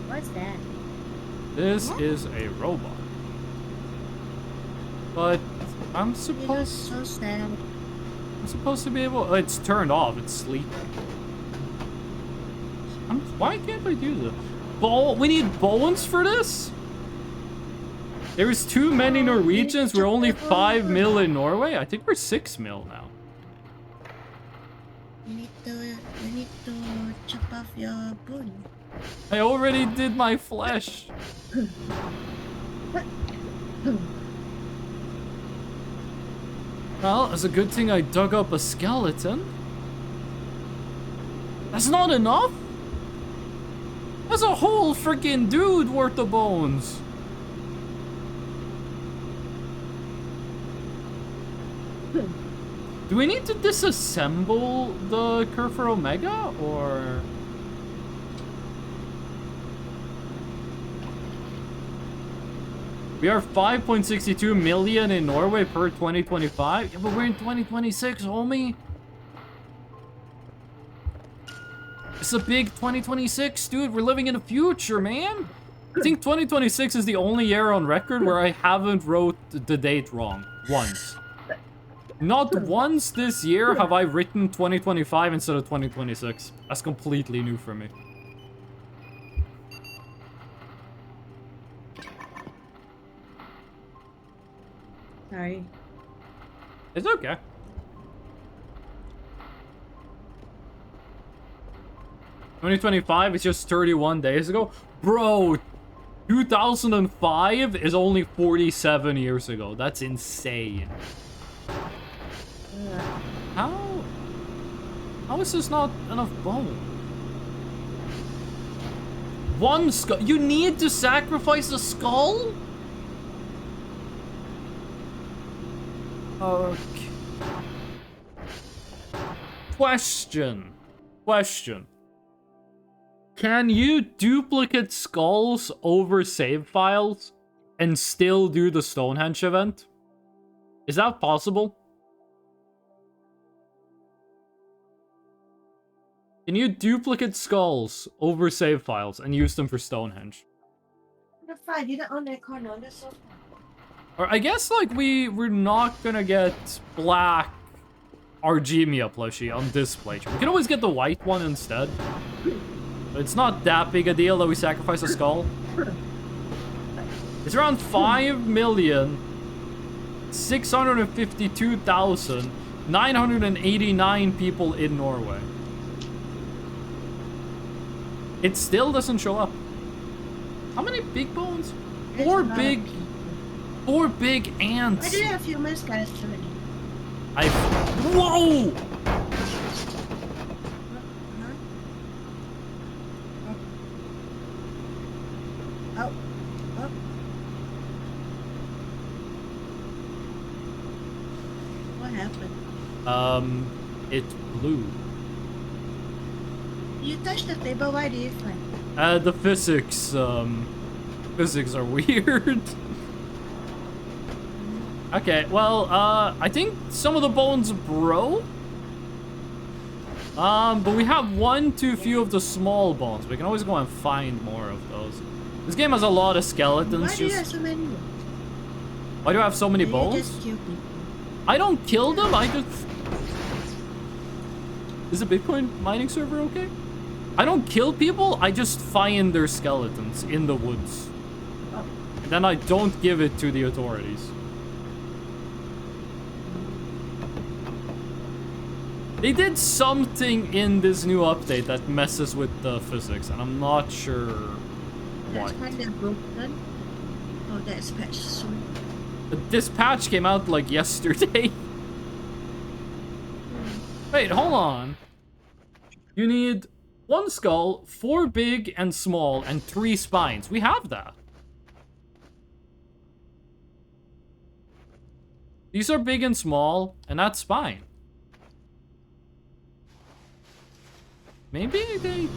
S4: What's that?
S1: This is a robot. But I'm
S4: It looks
S1: supposed
S4: so sad.
S1: to be able. Oh, it's turned off. It's sleeping. Why can't I do this? We need bones for this? There's too many Norwegians. We're only 5 mil in Norway. I think we're 6 mil now.
S4: You need to chop off your bone.
S1: I already did my flesh. Well, it's a good thing I dug up a skeleton. That's not enough? That's a whole freaking dude worth of bones. Do we need to disassemble the Kerfur Omega, or... We are 5.62 million in Norway per 2025. Yeah, but we're in 2026, homie. It's a big 2026, dude. We're living in the future, man. I think 2026 is the only year on record where I haven't wrote the date wrong once. Not once this year have I written 2025 instead of 2026. That's completely new for me.
S4: Sorry.
S1: It's okay. $2025 is just 31 days ago? Bro, 2005 is only 47 years ago. That's insane. How is this not enough bone? One skull? You need to sacrifice a skull? Okay. Question. Can you duplicate skulls over save files and still do the Stonehenge event? Is that possible? Can you duplicate skulls over save files and use them for Stonehenge?
S4: You're fine. You don't own that corner on the sofa.
S1: Or I guess like we're not gonna get black Argemia plushie on this playthrough. We can always get the white one instead. But it's not that big a deal that we sacrifice a skull. It's around 5,652,989 people in Norway. It still doesn't show up. How many big bones? Four big ants.
S4: I do have humans, guys.
S1: Whoa!
S4: Oh. What happened?
S1: It blew.
S4: You touched the table, why do you find?
S1: The physics are weird. Okay, well, I think some of the bones broke. But we have one too few of the small bones. We can always go and find more of those. This game has a lot of skeletons.
S4: Why do you have so many?
S1: Why do I have so many bones?
S4: You just kill people.
S1: I don't kill them, I just... Is the Bitcoin mining server okay? I don't kill people, I just find their skeletons in the woods. And then I don't give it to the authorities. They did something in this new update that messes with the physics, and I'm not sure
S4: That's
S1: what.
S4: kind of broken. Oh, that's patched soon.
S1: This patch came out like yesterday. Wait, hold on. You need 1 skull, 4 big and small, and 3 spines. We have that. These are big and small, and that's spine. Maybe they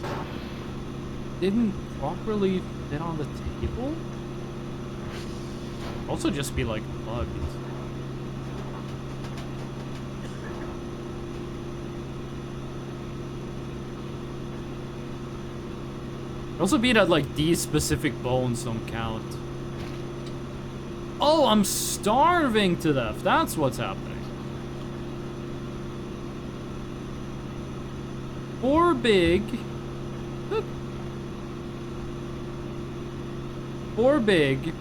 S1: didn't properly fit on the table? Also just be like bugs. Also be that like these specific bones don't count. Oh, I'm starving to death. That's what's happening. 4 big. 4 big,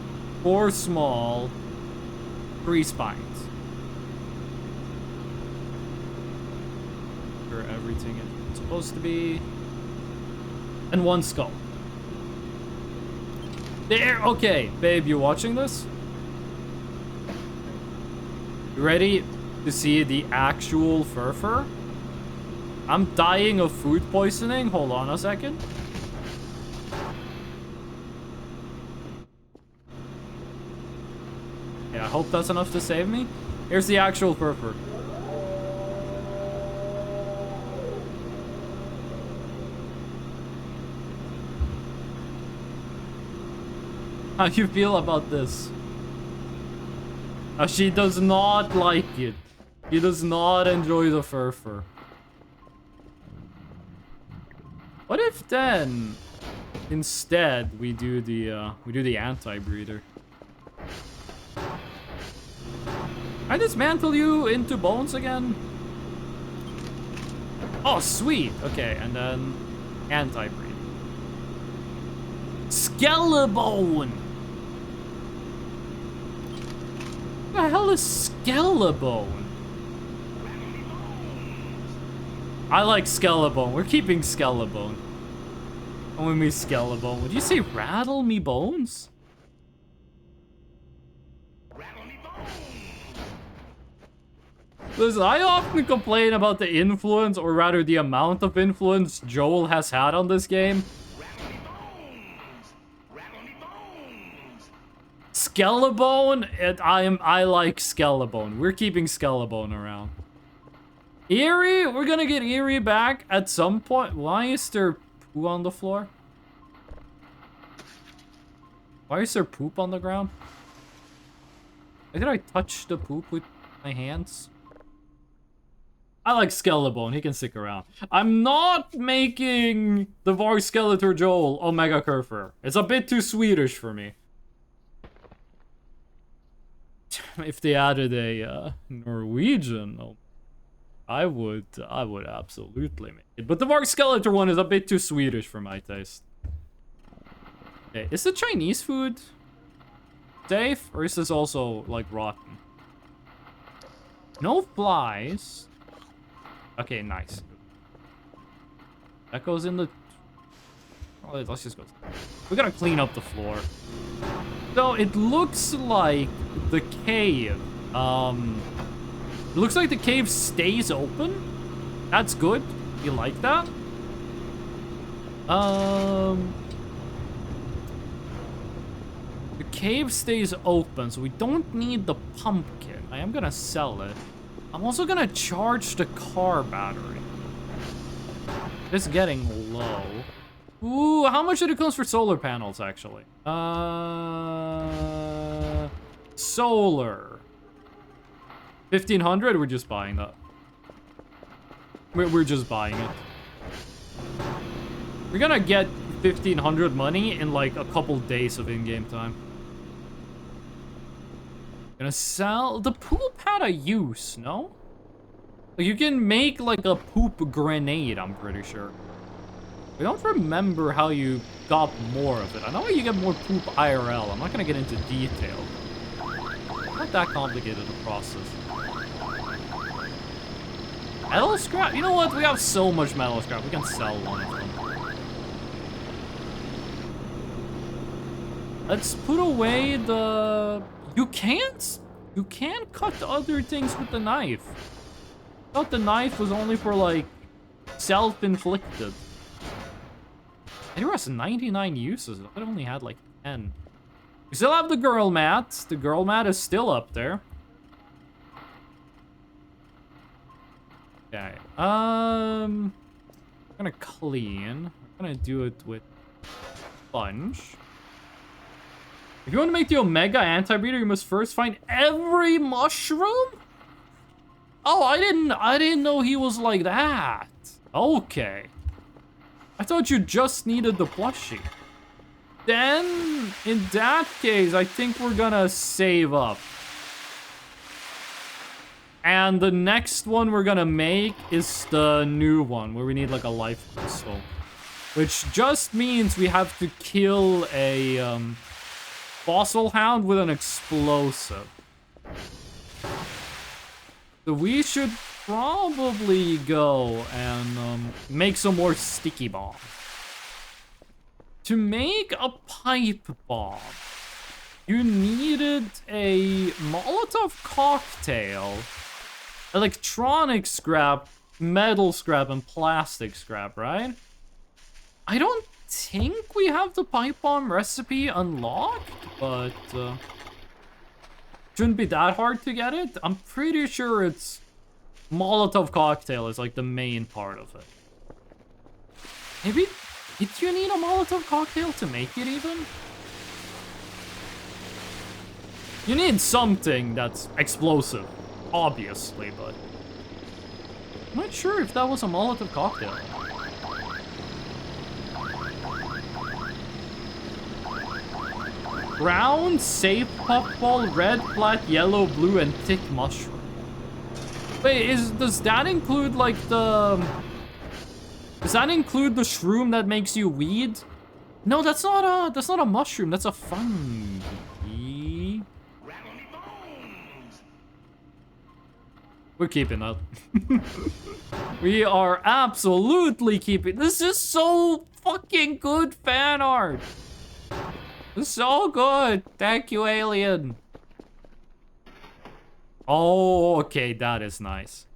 S1: 4 small, 3 spines. Where everything is supposed to be. And 1 skull. There, okay, babe, you watching this? You ready to see the actual fur? I'm dying of food poisoning. Hold on a second. Yeah, I hope that's enough to save me. Here's the actual fur. How do you feel about this? She does not like it. She does not enjoy the fur. What if then, instead, we do the anti-breeder? I dismantle you into bones again? Oh, sweet. Okay, and then anti-breed. Skelebone! What the hell is Skelebone? I like Skelebone. We're keeping Skelebone. Only me Skelebone. Would you say rattle me bones? Listen, I often complain about the influence, or rather the amount of influence Joel has had on this game. Skelebone, I like Skelebone. We're keeping Skelebone around. Eerie, we're gonna get Eerie back at some point. Why is there poo on the floor? Why is there poop on the ground? Why did I touch the poop with my hands? I like Skelebone, he can stick around. I'm not making the Varg Skeletor Joel Omega Curfer. It's a bit too Swedish for me. If they added a Norwegian, I would absolutely make it. But the Varg Skeletor one is a bit too Swedish for my taste. Okay, is the Chinese food safe, or is this also like rotten? No flies. Okay, nice. That goes in the... Oh, let's just go. We gotta clean up the floor. So it looks like the cave. It looks like the cave stays open. That's good. You like that? The cave stays open, so we don't need the pumpkin. I am gonna sell it. I'm also gonna charge the car battery. It's getting low. Ooh, how much did it cost for solar panels, actually? Solar. 1,500? We're just buying that. We're just buying it. We're gonna get 1,500 money in like a couple days of in-game time. Gonna sell... The poop had a use, no? Like, you can make like a poop grenade, I'm pretty sure. I don't remember how you got more of it. I know how you get more poop IRL. I'm not gonna get into detail. Not that complicated a process. Metal scrap? You know what? We have so much metal scrap. We can sell one of them. Let's put away the... You can't cut other things with the knife. I thought the knife was only for, like, self-inflicted. It has 99 uses. I only had, like, 10. We still have the girl mat. The girl mat is still up there. Okay. I'm gonna clean. I'm gonna do it with sponge. If you want to make the Omega anti-breeder, you must first find every mushroom? Oh, I didn't know he was like that. Okay. I thought you just needed the plushie. Then, in that case, I think we're gonna save up. And the next one we're gonna make is the new one, where we need like a life crystal. Which just means we have to kill a fossil hound with an explosive. So we should probably go and make some more sticky bombs. To make a pipe bomb, you needed a Molotov cocktail, electronic scrap, metal scrap, and plastic scrap, right? I don't think we have the pipe bomb recipe unlocked, but shouldn't be that hard to get it. I'm pretty sure it's Molotov cocktail is like the main part of it. Maybe, did you need a Molotov cocktail to make it even? You need something that's explosive, obviously, but I'm not sure if that was a Molotov cocktail. Brown, safe puffball, red, flat, yellow, blue, and thick mushroom. Wait, does that include like the... Does that include the shroom that makes you weed? No, that's not a mushroom, that's a fungi. We're keeping that. We are absolutely keeping. This is so fucking good fan art. It's so good. Thank you, Alien. Oh, okay, that is nice.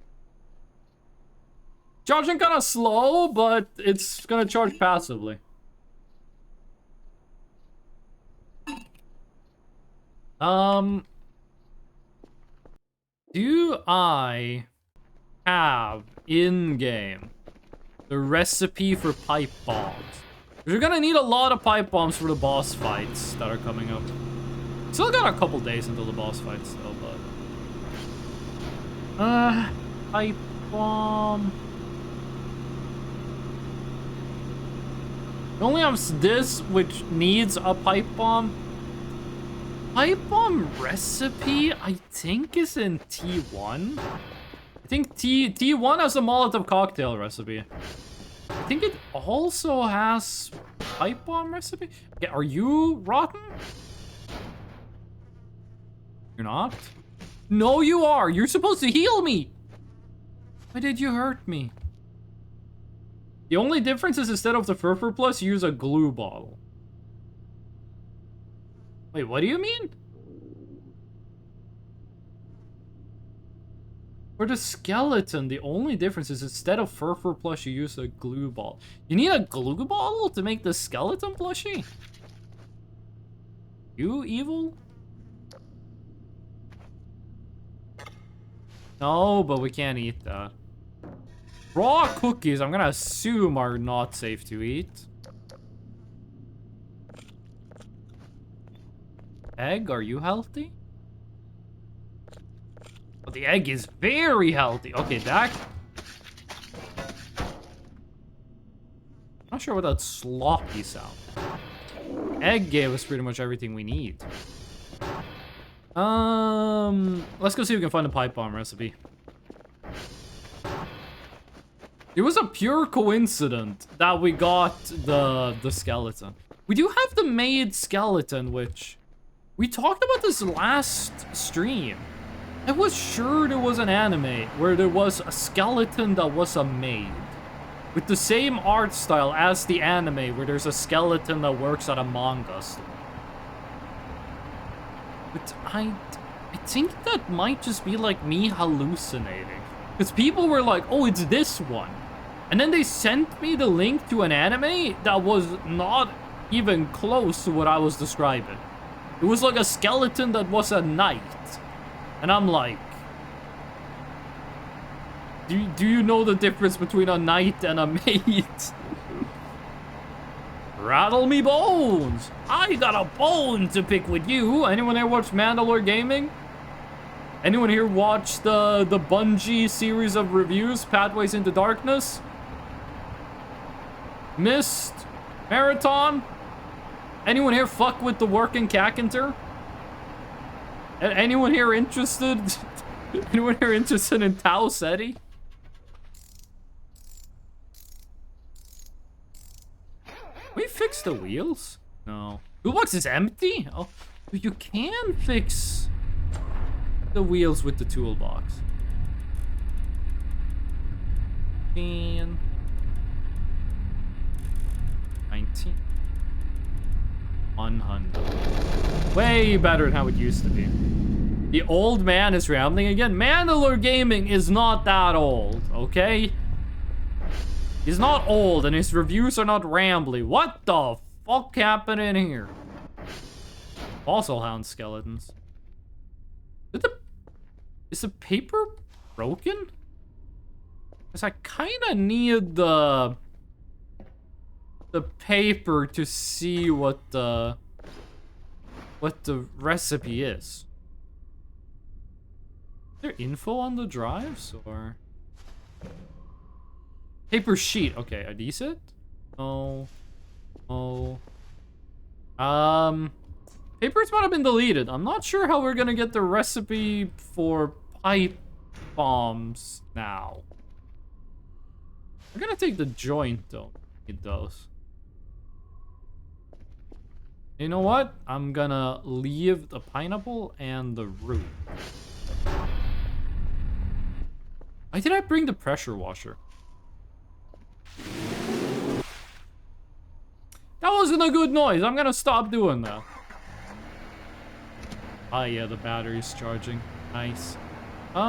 S1: Charging kind of slow, but it's gonna charge passively. Do I have in-game the recipe for pipe bombs? We're gonna need a lot of pipe bombs for the boss fights that are coming up. Still got a couple days until the boss fights still, but... pipe bomb... We only have this, which needs a pipe bomb. Pipe bomb recipe, I think, is in T1. I think T1 has a Molotov cocktail recipe. I think it also has pipe bomb recipe. Okay, are you rotten? You're not? No, you are. You're supposed to heal me. Why did you hurt me? The only difference is instead of the Furfur Plus, you use a glue bottle. Wait, what do you mean? For the skeleton, the only difference is instead of Furfur Plus, you use a glue ball. You need a glue bottle to make the skeleton plushie? You evil? No, but we can't eat that. Raw cookies, I'm gonna assume, are not safe to eat. Egg, are you healthy? Oh, the egg is very healthy. Okay, that... Not sure what that sloppy sound. Egg gave us pretty much everything we need. Let's go see if we can find a pipe bomb recipe. It was a pure coincidence that we got the skeleton. We do have the made skeleton, which... We talked about this last stream. I was sure there was an anime where there was a skeleton that was a maid. With the same art style as the anime where there's a skeleton that works at a manga store. But I think that might just be like me hallucinating. Because people were like, oh, it's this one. And then they sent me the link to an anime that was not even close to what I was describing. It was like a skeleton that was a knight. And I'm like... Do you know the difference between a knight and a maid? Rattle me bones! I got a bone to pick with you! Anyone here watch Mandalore Gaming? Anyone here watch the Bungie series of reviews, Pathways into Darkness? Mist? Marathon? Anyone here fuck with the working Kakinter? Anyone here interested? Anyone here interested in Tau Ceti? We fixed the wheels? No. Toolbox is empty? Oh, you can fix the wheels with the toolbox. 19. 100. Way better than how it used to be. The old man is rambling again. Mandalore Gaming is not that old, okay? He's not old and his reviews are not rambly. What the fuck happened in here? Fossil hound skeletons. Is the paper broken? Because I kind of need the paper to see what the recipe is. there info on the drives or paper sheet? Okay, are these it? Oh, papers might have been deleted. I'm not sure how we're gonna get the recipe for pipe bombs now. We're gonna take the joint though. Need those. You know what? I'm gonna leave the pineapple and the root. Why did I bring the pressure washer? That wasn't a good noise. I'm gonna stop doing that. Ah, yeah, the battery's charging. Nice. We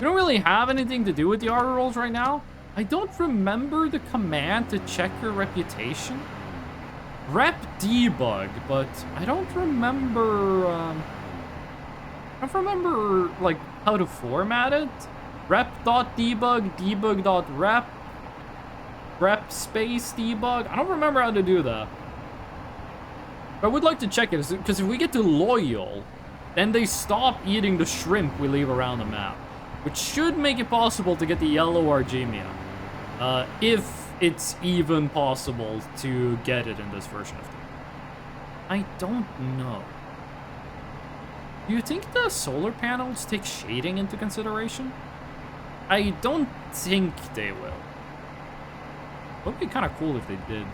S1: don't really have anything to do with the auto rolls right now. I don't remember the command to check your reputation. Rep debug, but I don't remember, like, how to format it. Rep.debug, debug.rep, rep space debug. I don't remember how to do that. But I would like to check it, because if we get to loyal, then they stop eating the shrimp we leave around the map, which should make it possible to get the yellow Argemia. If it's even possible to get it in this version of the game. I don't know. Do you think the solar panels take shading into consideration? I don't think they will. It would be kind of cool if they did.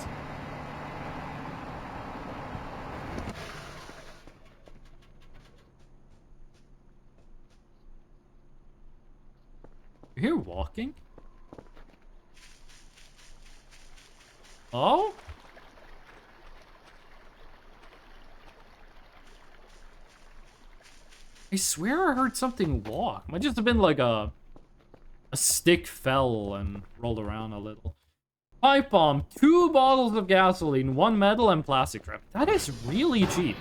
S1: You hear walking? Oh? I swear I heard something walk. Might just have been like a stick fell and rolled around a little. Pipe bomb, 2 bottles of gasoline, 1 metal and plastic wrap. That is really cheap.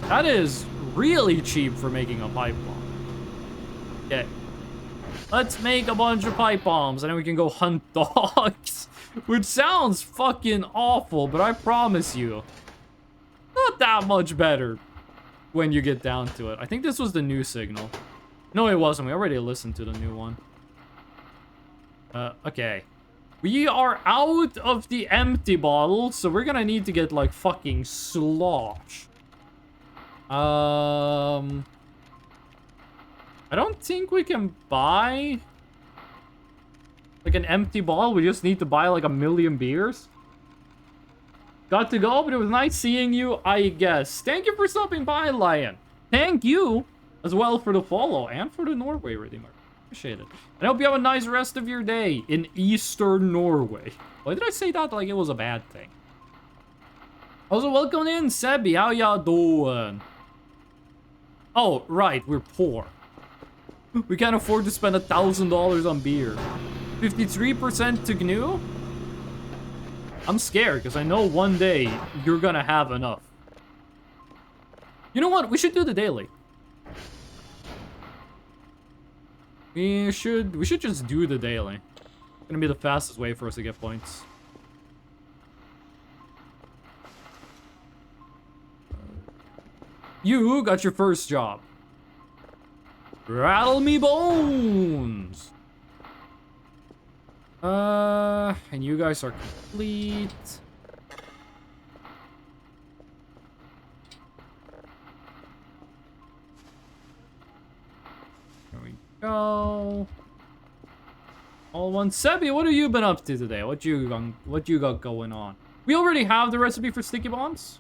S1: That is really cheap for making a pipe bomb. Okay. Let's make a bunch of pipe bombs and then we can go hunt dogs. Which sounds fucking awful, but I promise you, not that much better when you get down to it. I think this was the new signal. No, it wasn't. We already listened to the new one. Okay. We are out of the empty bottles, so we're gonna need to get, like, fucking slosh. I don't think we can buy, like, an empty bottle. We just need to buy, like, 1,000,000 beers. Got to go, but it was nice seeing you, I guess. Thank you for stopping by, Lion. Thank you as well for the follow and for the Norway redeemer. Appreciate it. And I hope you have a nice rest of your day in Eastern Norway. Why did I say that like it was a bad thing? Also, welcome in, Sebi. How y'all doing? Oh, right. We're poor. We can't afford to spend $1,000 on beer. 53% to GNU? I'm scared because I know one day you're gonna have enough. You know what? We should do the daily. We should just do the daily. It's gonna be the fastest way for us to get points. You got your first job. Rattle me bones. And you guys are complete. There we go. All one. Sebi, what have you been up to today? What you got going on? We already have the recipe for sticky bombs.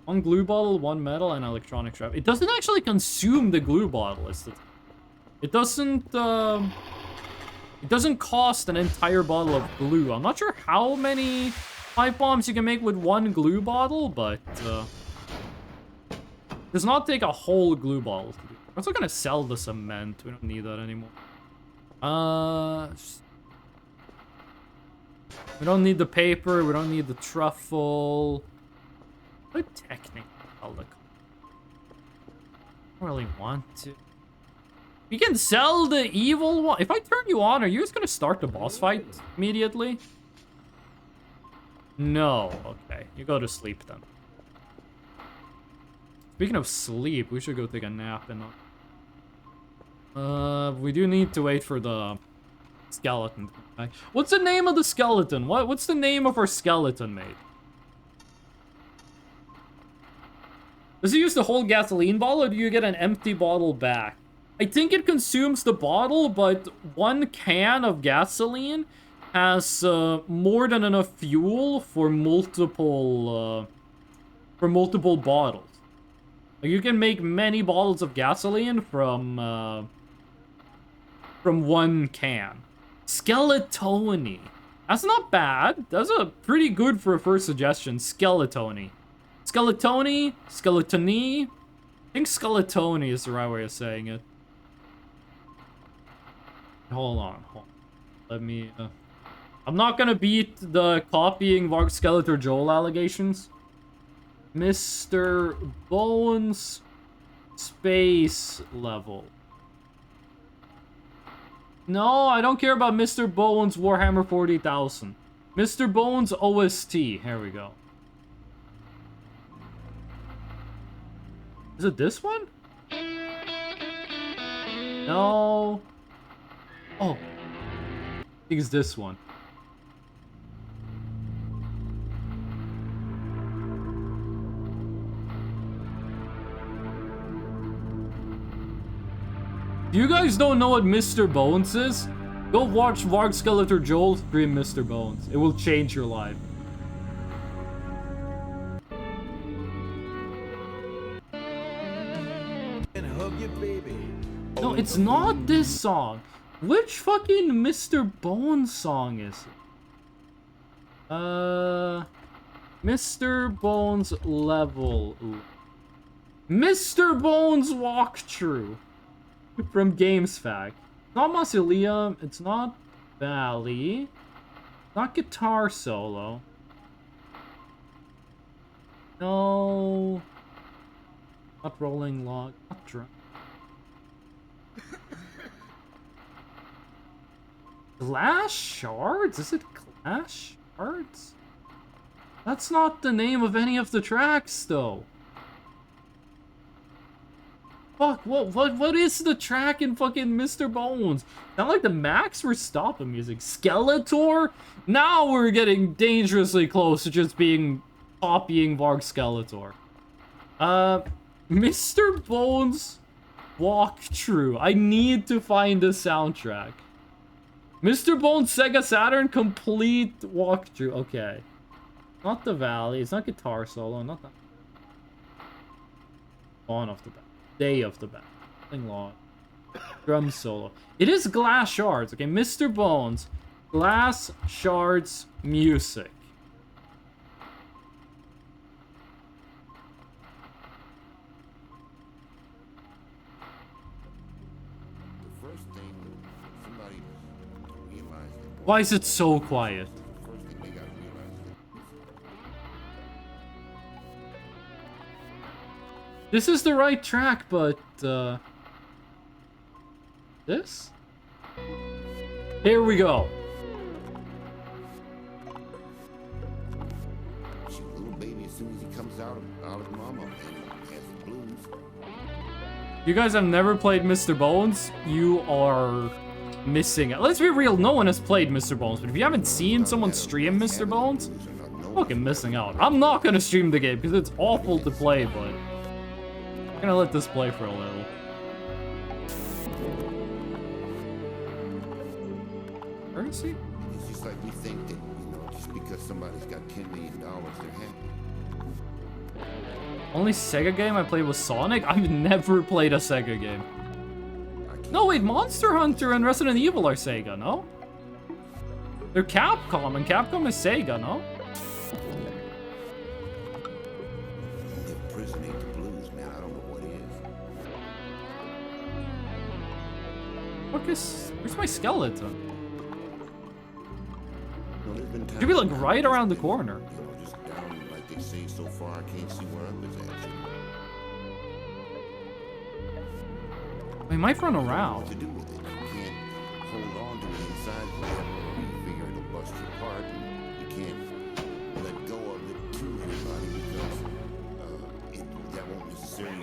S1: 1 glue bottle, 1 metal, and electronic trap. It doesn't actually consume the glue bottle. It doesn't cost an entire bottle of glue. I'm not sure how many pipe bombs you can make with 1 glue bottle, but does not take a whole glue bottle to do. I'm also gonna sell the cement. We don't need that anymore. We don't need the paper. We don't need the truffle. But technically, I'll look. I don't really want to. We can sell the evil one. If I turn you on, are you just gonna start the boss fight immediately? No. Okay. You go to sleep then. Speaking of sleep, we should go take a nap and we do need to wait for the skeleton to come back. What's the name of the skeleton? What's the name of our skeleton, mate? Does it use the whole gasoline bottle, or do you get an empty bottle back? I think it consumes the bottle, but one can of gasoline has more than enough fuel for multiple bottles. Like, you can make many bottles of gasoline from one can. Skeletoni. That's not bad. That's a pretty good for a first suggestion. Skeletoni. Skeletoni, Skeletoni. I think Skeletoni is the right way of saying it. Hold on. Let me... I'm not gonna beat the copying Varg Skeletor Joel allegations. Mr. Bones space level. No, I don't care about Mr. Bones Warhammer 40,000. Mr. Bones OST. Here we go. Is it this one? No. Oh. I think it's this one. If you guys don't know what Mr. Bones is, go watch Varg Skeletor Joel stream Mr. Bones. It will change your life. No, it's not this song. Which fucking Mr. Bones song is it? Mr. Bones level. Ooh. Mr. Bones walkthrough from GamesFAQ. It's not Mausoleum. It's not Valley. Not Guitar Solo. No. Not Rolling Log. Not Drum. Glass Shards? Is it Glass Shards? That's not the name of any of the tracks, though. Fuck, what is the track in fucking Mr. Bones? Not like the Max Verstappen music. Skeletor? Now we're getting dangerously close to just being copying Varg Skeletor. Mr. Bones walkthrough. I need to find the soundtrack. Mr. Bones Sega Saturn complete walkthrough. Okay. Not the Valley. It's not Guitar Solo. Not that. On off the bat. Day of the bat. Something long. Drum Solo. It is Glass Shards. Okay, Mr. Bones. Glass Shards music. Why is it so quiet? This is the right track, but, this? Here we go.
S5: Little baby, as soon as he comes out of mama, and he has the blues.
S1: You guys have never played Mr. Bones? You are missing it. Let's be real, no one has played Mr. Bones, but if you haven't seen someone stream Mr. Bones, you're fucking missing out. I'm not gonna stream the game because it's awful to play, but I'm gonna let this play for a little. Where is he?
S5: It's just like we think that, just because somebody's got $10 million, they're happy.
S1: Only Sega game I played was Sonic? I've never played a Sega game. No, wait, Monster Hunter and Resident Evil are Sega, no? They're Capcom, and Capcom is Sega, no?
S5: If prison ain't the blues, man, I don't know what is.
S1: Where's my skeleton?
S5: Should
S1: Should be like right around the corner.
S5: Just down, like they say, so far I can't see where up is at.
S1: We might run around.
S5: To do with it. You can't hold on to it inside forever, or you figure it'll bust you apart, and you can't let go of it to anybody because that won't necessarily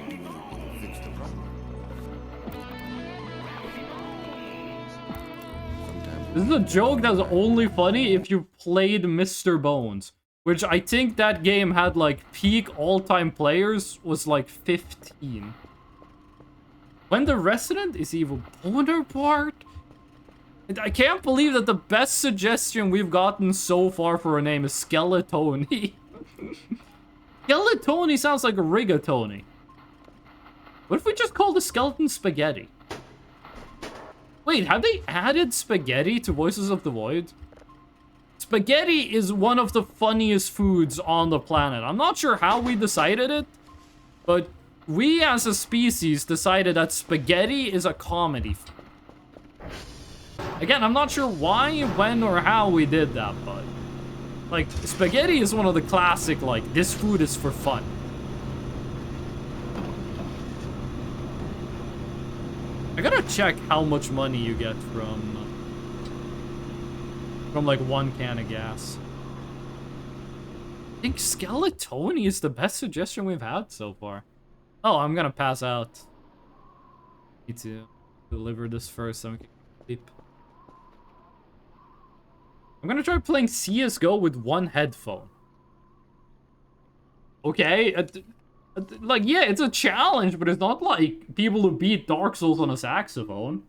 S1: This is a joke that's only funny if you played Mr. Bones. Which I think that game had like peak all-time players was like 15. When the Resident is Evil Bonaparte? I can't believe that the best suggestion we've gotten so far for a name is Skeletoni. Skeletoni sounds like a rigatoni. What if we just call the skeleton spaghetti? Wait, have they added spaghetti to Voices of the Void? Spaghetti is one of the funniest foods on the planet. I'm not sure how we decided it, but we as a species decided that spaghetti is a comedy food. Again, I'm not sure why, when, or how we did that, but... like, spaghetti is one of the classic, like, this food is for fun. I gotta check how much money you get from like, one can of gas. I think Skeletoni is the best suggestion we've had so far. Oh, I'm gonna pass out. Need to deliver this first so I can sleep. I'm gonna try playing CSGO with one headphone. Okay, like, yeah, it's a challenge, but it's not like people who beat Dark Souls on a saxophone.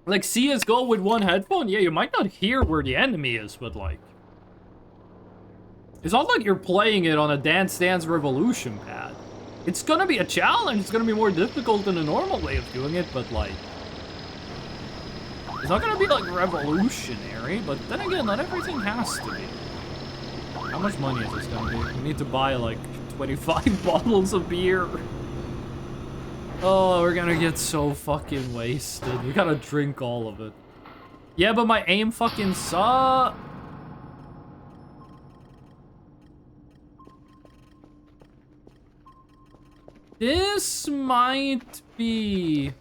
S1: Like, CSGO with one headphone? Yeah, you might not hear where the enemy is, but like... it's not like you're playing it on a Dance Dance Revolution pad. It's gonna be a challenge, it's gonna be more difficult than a normal way of doing it, but like... it's not gonna be like revolutionary, but then again, not everything has to be. How much money is this gonna be? We need to buy like 25 bottles of beer. Oh, we're gonna get so fucking wasted. We gotta drink all of it. Yeah, but my aim fucking sucks. This might be...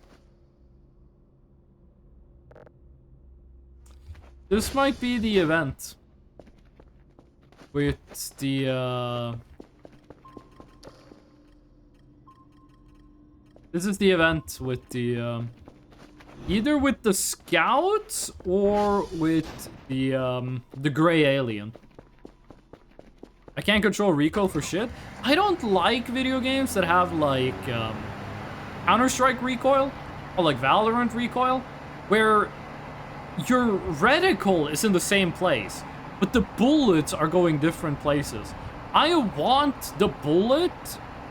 S1: this might be the event. With the, this is the event with the, either with the scouts or with the gray alien. I can't control recoil for shit. I don't like video games that have, like, Counter-Strike recoil, or, like, Valorant recoil, where your reticle is in the same place, but the bullets are going different places. I want the bullet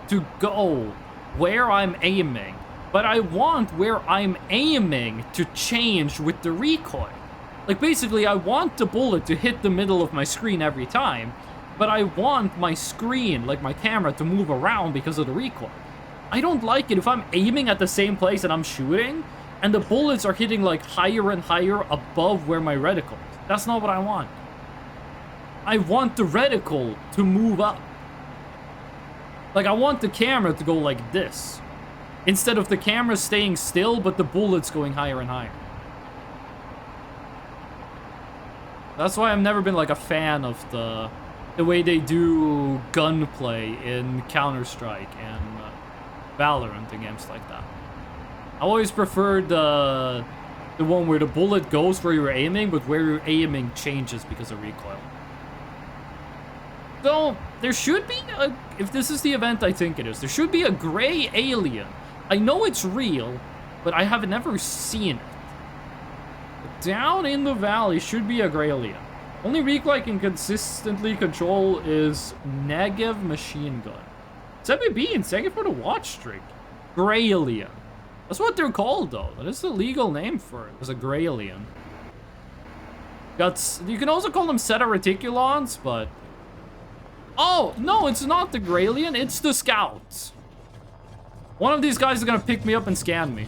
S1: to go where I'm aiming, but I want where I'm aiming to change with the recoil. Like, basically, I want the bullet to hit the middle of my screen every time, but I want my screen, like my camera, to move around because of the recoil. I don't like it if I'm aiming at the same place and I'm shooting, and the bullets are hitting, like, higher and higher above where my reticle is. That's not what I want. I want the reticle to move up. Like, I want the camera to go like this, instead of the camera staying still, but the bullets going higher and higher. That's why I've never been, like, a fan of the way they do gunplay in Counter-Strike and Valorant and games like that. I always preferred the one where the bullet goes where you're aiming, but where you're aiming changes because of recoil. So, there should be a... if this is the event I think it is, there should be a gray alien. I know it's real, but I have never seen it. But down in the valley should be a gray alien. Only recoil I can consistently control is Negev machine gun. Send me B and thank you for the watch streak. Gray alien. That's what they're called, though. That is the legal name for it. It's a gray alien. You can also call them Seta reticulons, but... oh, no, it's not the gray alien. It's the scouts. One of these guys is gonna pick me up and scan me.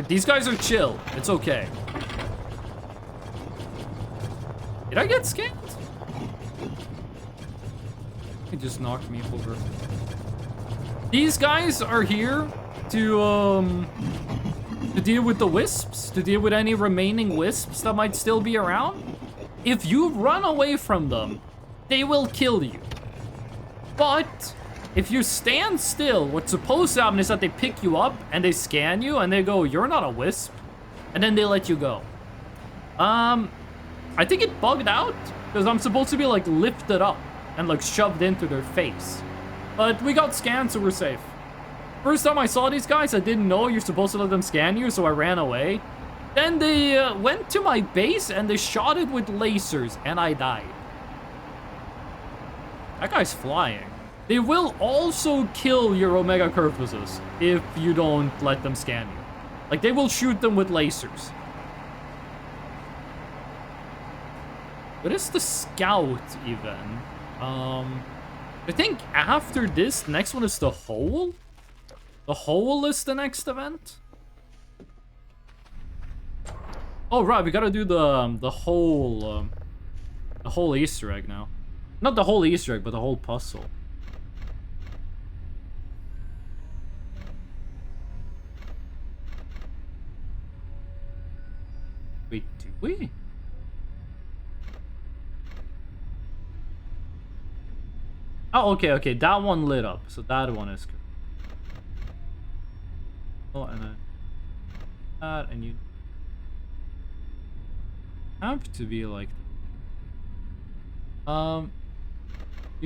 S1: These guys are chill. It's okay. Did I get scanned? It just knocked me over. These guys are here to deal with the wisps, to deal with any remaining wisps that might still be around. If you run away from them, they will kill you. But if you stand still, what's supposed to happen is that they pick you up and they scan you and they go, "You're not a wisp," and then they let you go. I think it bugged out because I'm supposed to be like lifted up and like shoved into their face. But we got scanned, so we're safe. First time I saw these guys, I didn't know you're supposed to let them scan you, so I ran away. Then they went to my base and they shot it with lasers, and I died. That guy's flying. They will also kill your Omega Curfuses if you don't let them scan you. Like, they will shoot them with lasers. What is the scout, even? I think after this, the next one is the hole? The hole is the next event? Oh, right, we gotta do the whole Easter egg now. Not the whole Easter egg, but the whole puzzle. Wait, do we? Oh, okay, that one lit up, so that one is good. Oh, and then that, and you have to be like, you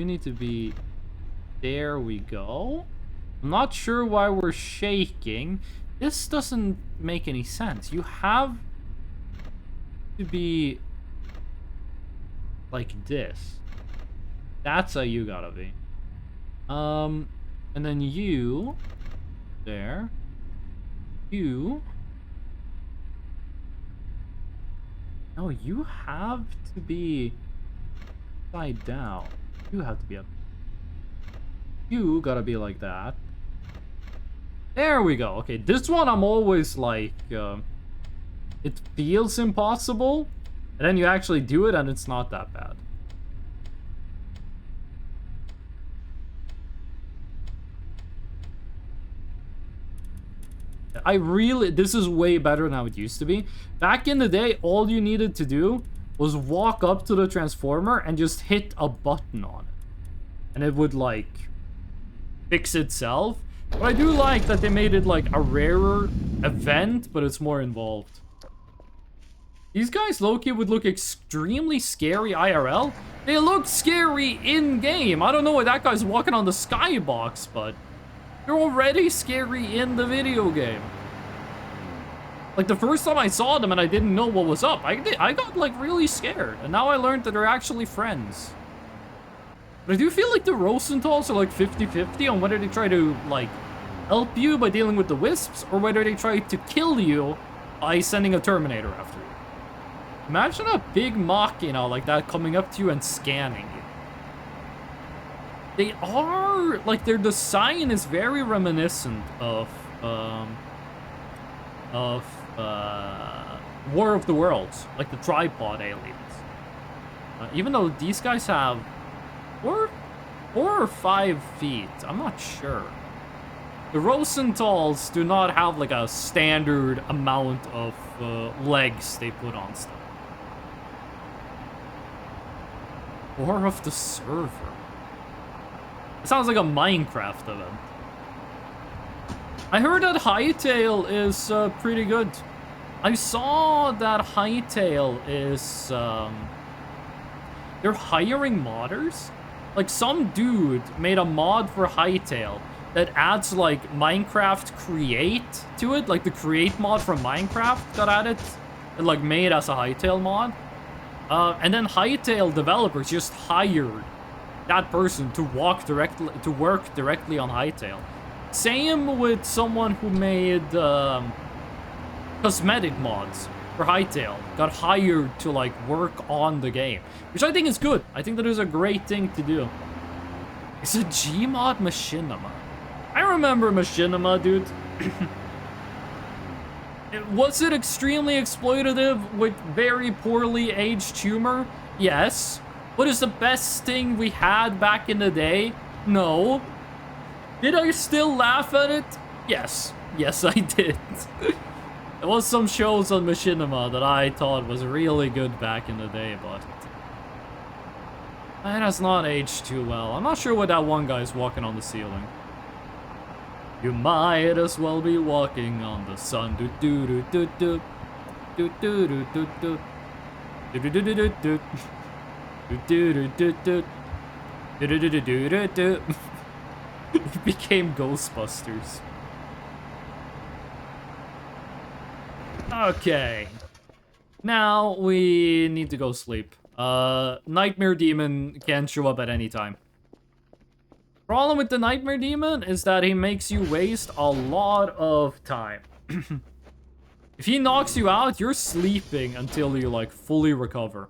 S1: need to be, there we go. I'm not sure why we're shaking. This doesn't make any sense. You have to be like this. That's how you gotta be. And then you, there, you, no, you have to be upside down. You have to be up. You gotta be like that. There we go. Okay, this one I'm always like, it feels impossible, and then you actually do it and it's not that bad. This is way better than how it used to be. Back in the day, all you needed to do was walk up to the transformer and just hit a button on it. And it would, like, fix itself. But I do like that they made it, like, a rarer event, but it's more involved. These guys, low-key, would look extremely scary IRL. They look scary in-game. I don't know why that guy's walking on the skybox, but they're already scary in the video game. Like, the first time I saw them and I didn't know what was up, I got, like, really scared. And now I learned that they're actually friends. But I do feel like the Rosenthals are, like, 50-50 on whether they try to, like, help you by dealing with the wisps, or whether they try to kill you by sending a Terminator after you. Imagine a big machina like that coming up to you and scanning you. They are, like, their design is very reminiscent of War of the Worlds, like the tripod aliens. Even though these guys have 4 or 5 feet, I'm not sure. The Rosenthals do not have like a standard amount of legs they put on stuff. War of the Server. It sounds like a Minecraft event. I heard that Hytale is pretty good. I saw that Hytale is they're hiring modders. Like, some dude made a mod for Hytale that adds like Minecraft Create to it, like the Create mod from Minecraft got added and like made as a Hytale mod. And then Hytale developers just hired that person to work directly on Hytale. Same with someone who made cosmetic mods for Hytale. Got hired to like work on the game, which I think is good. I think that is a great thing to do. It's a Gmod Machinima. I remember Machinima, dude. Was it extremely exploitative with very poorly aged humor? Yes. What is the best thing we had back in the day? No. Did I still laugh at it? Yes. Yes, I did. There was some shows on Machinima that I thought was really good back in the day, but That has not aged too well. I'm not sure what that one guy's walking on the ceiling. You might as well be walking on the sun. Do do do do do. Do do do do do. Do do do do do do. Do do do do do. Do do do do do do do. It became Ghostbusters. Okay. Now we need to go sleep. Nightmare Demon can show up at any time. Problem with the Nightmare Demon is that he makes you waste a lot of time. If he knocks you out, you're sleeping until you, like, fully recover.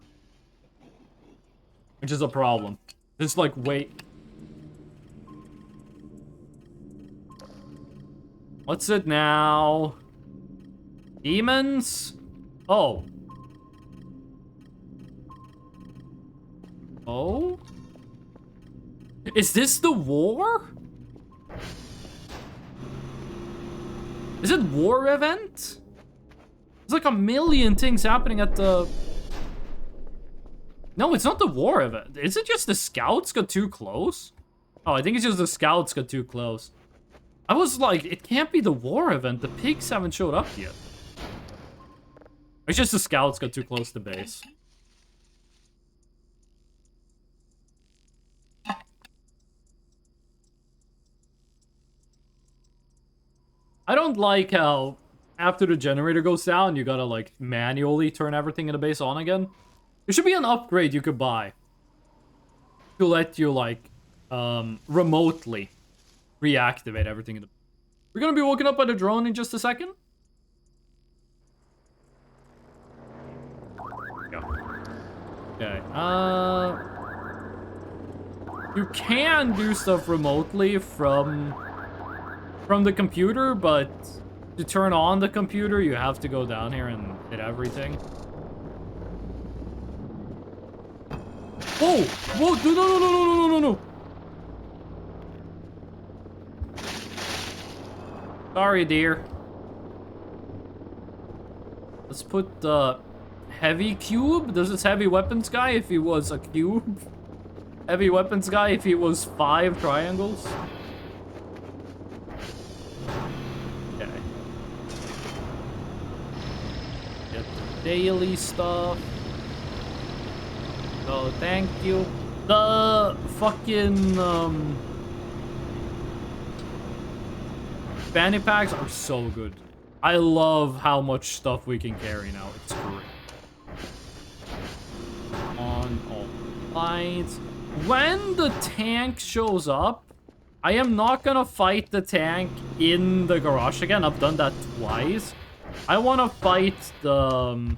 S1: Which is a problem. Just, like, wait. What's it now? Demons? Oh. Oh? Is this the war? Is it war event? There's like a million things happening at the... No, it's not the war event. Is it just the scouts got too close? Oh, I think it's just the scouts got too close. I was like, it can't be the war event. The pigs haven't showed up yet. It's just the scouts got too close to base. I don't like how after the generator goes down, you gotta like manually turn everything in the base on again. There should be an upgrade you could buy to let you like remotely reactivate everything in the... We're gonna be woken up by the drone in just a second. Okay, you can do stuff remotely from the computer, but to turn on the computer, you have to go down here and hit everything. Whoa! Whoa! No, no, no, no, no, no, no, no! Sorry, dear. Let's put the heavy cube. Does this heavy weapons guy if he was a cube? Heavy weapons guy if he was 5 triangles? Okay. Get the daily stuff. Oh, thank you. The fucking, fanny packs are so good. I love how much stuff we can carry now. It's great. On all lights. When the tank shows up, I am not gonna fight the tank in the garage again. I've done that twice. I want to fight the...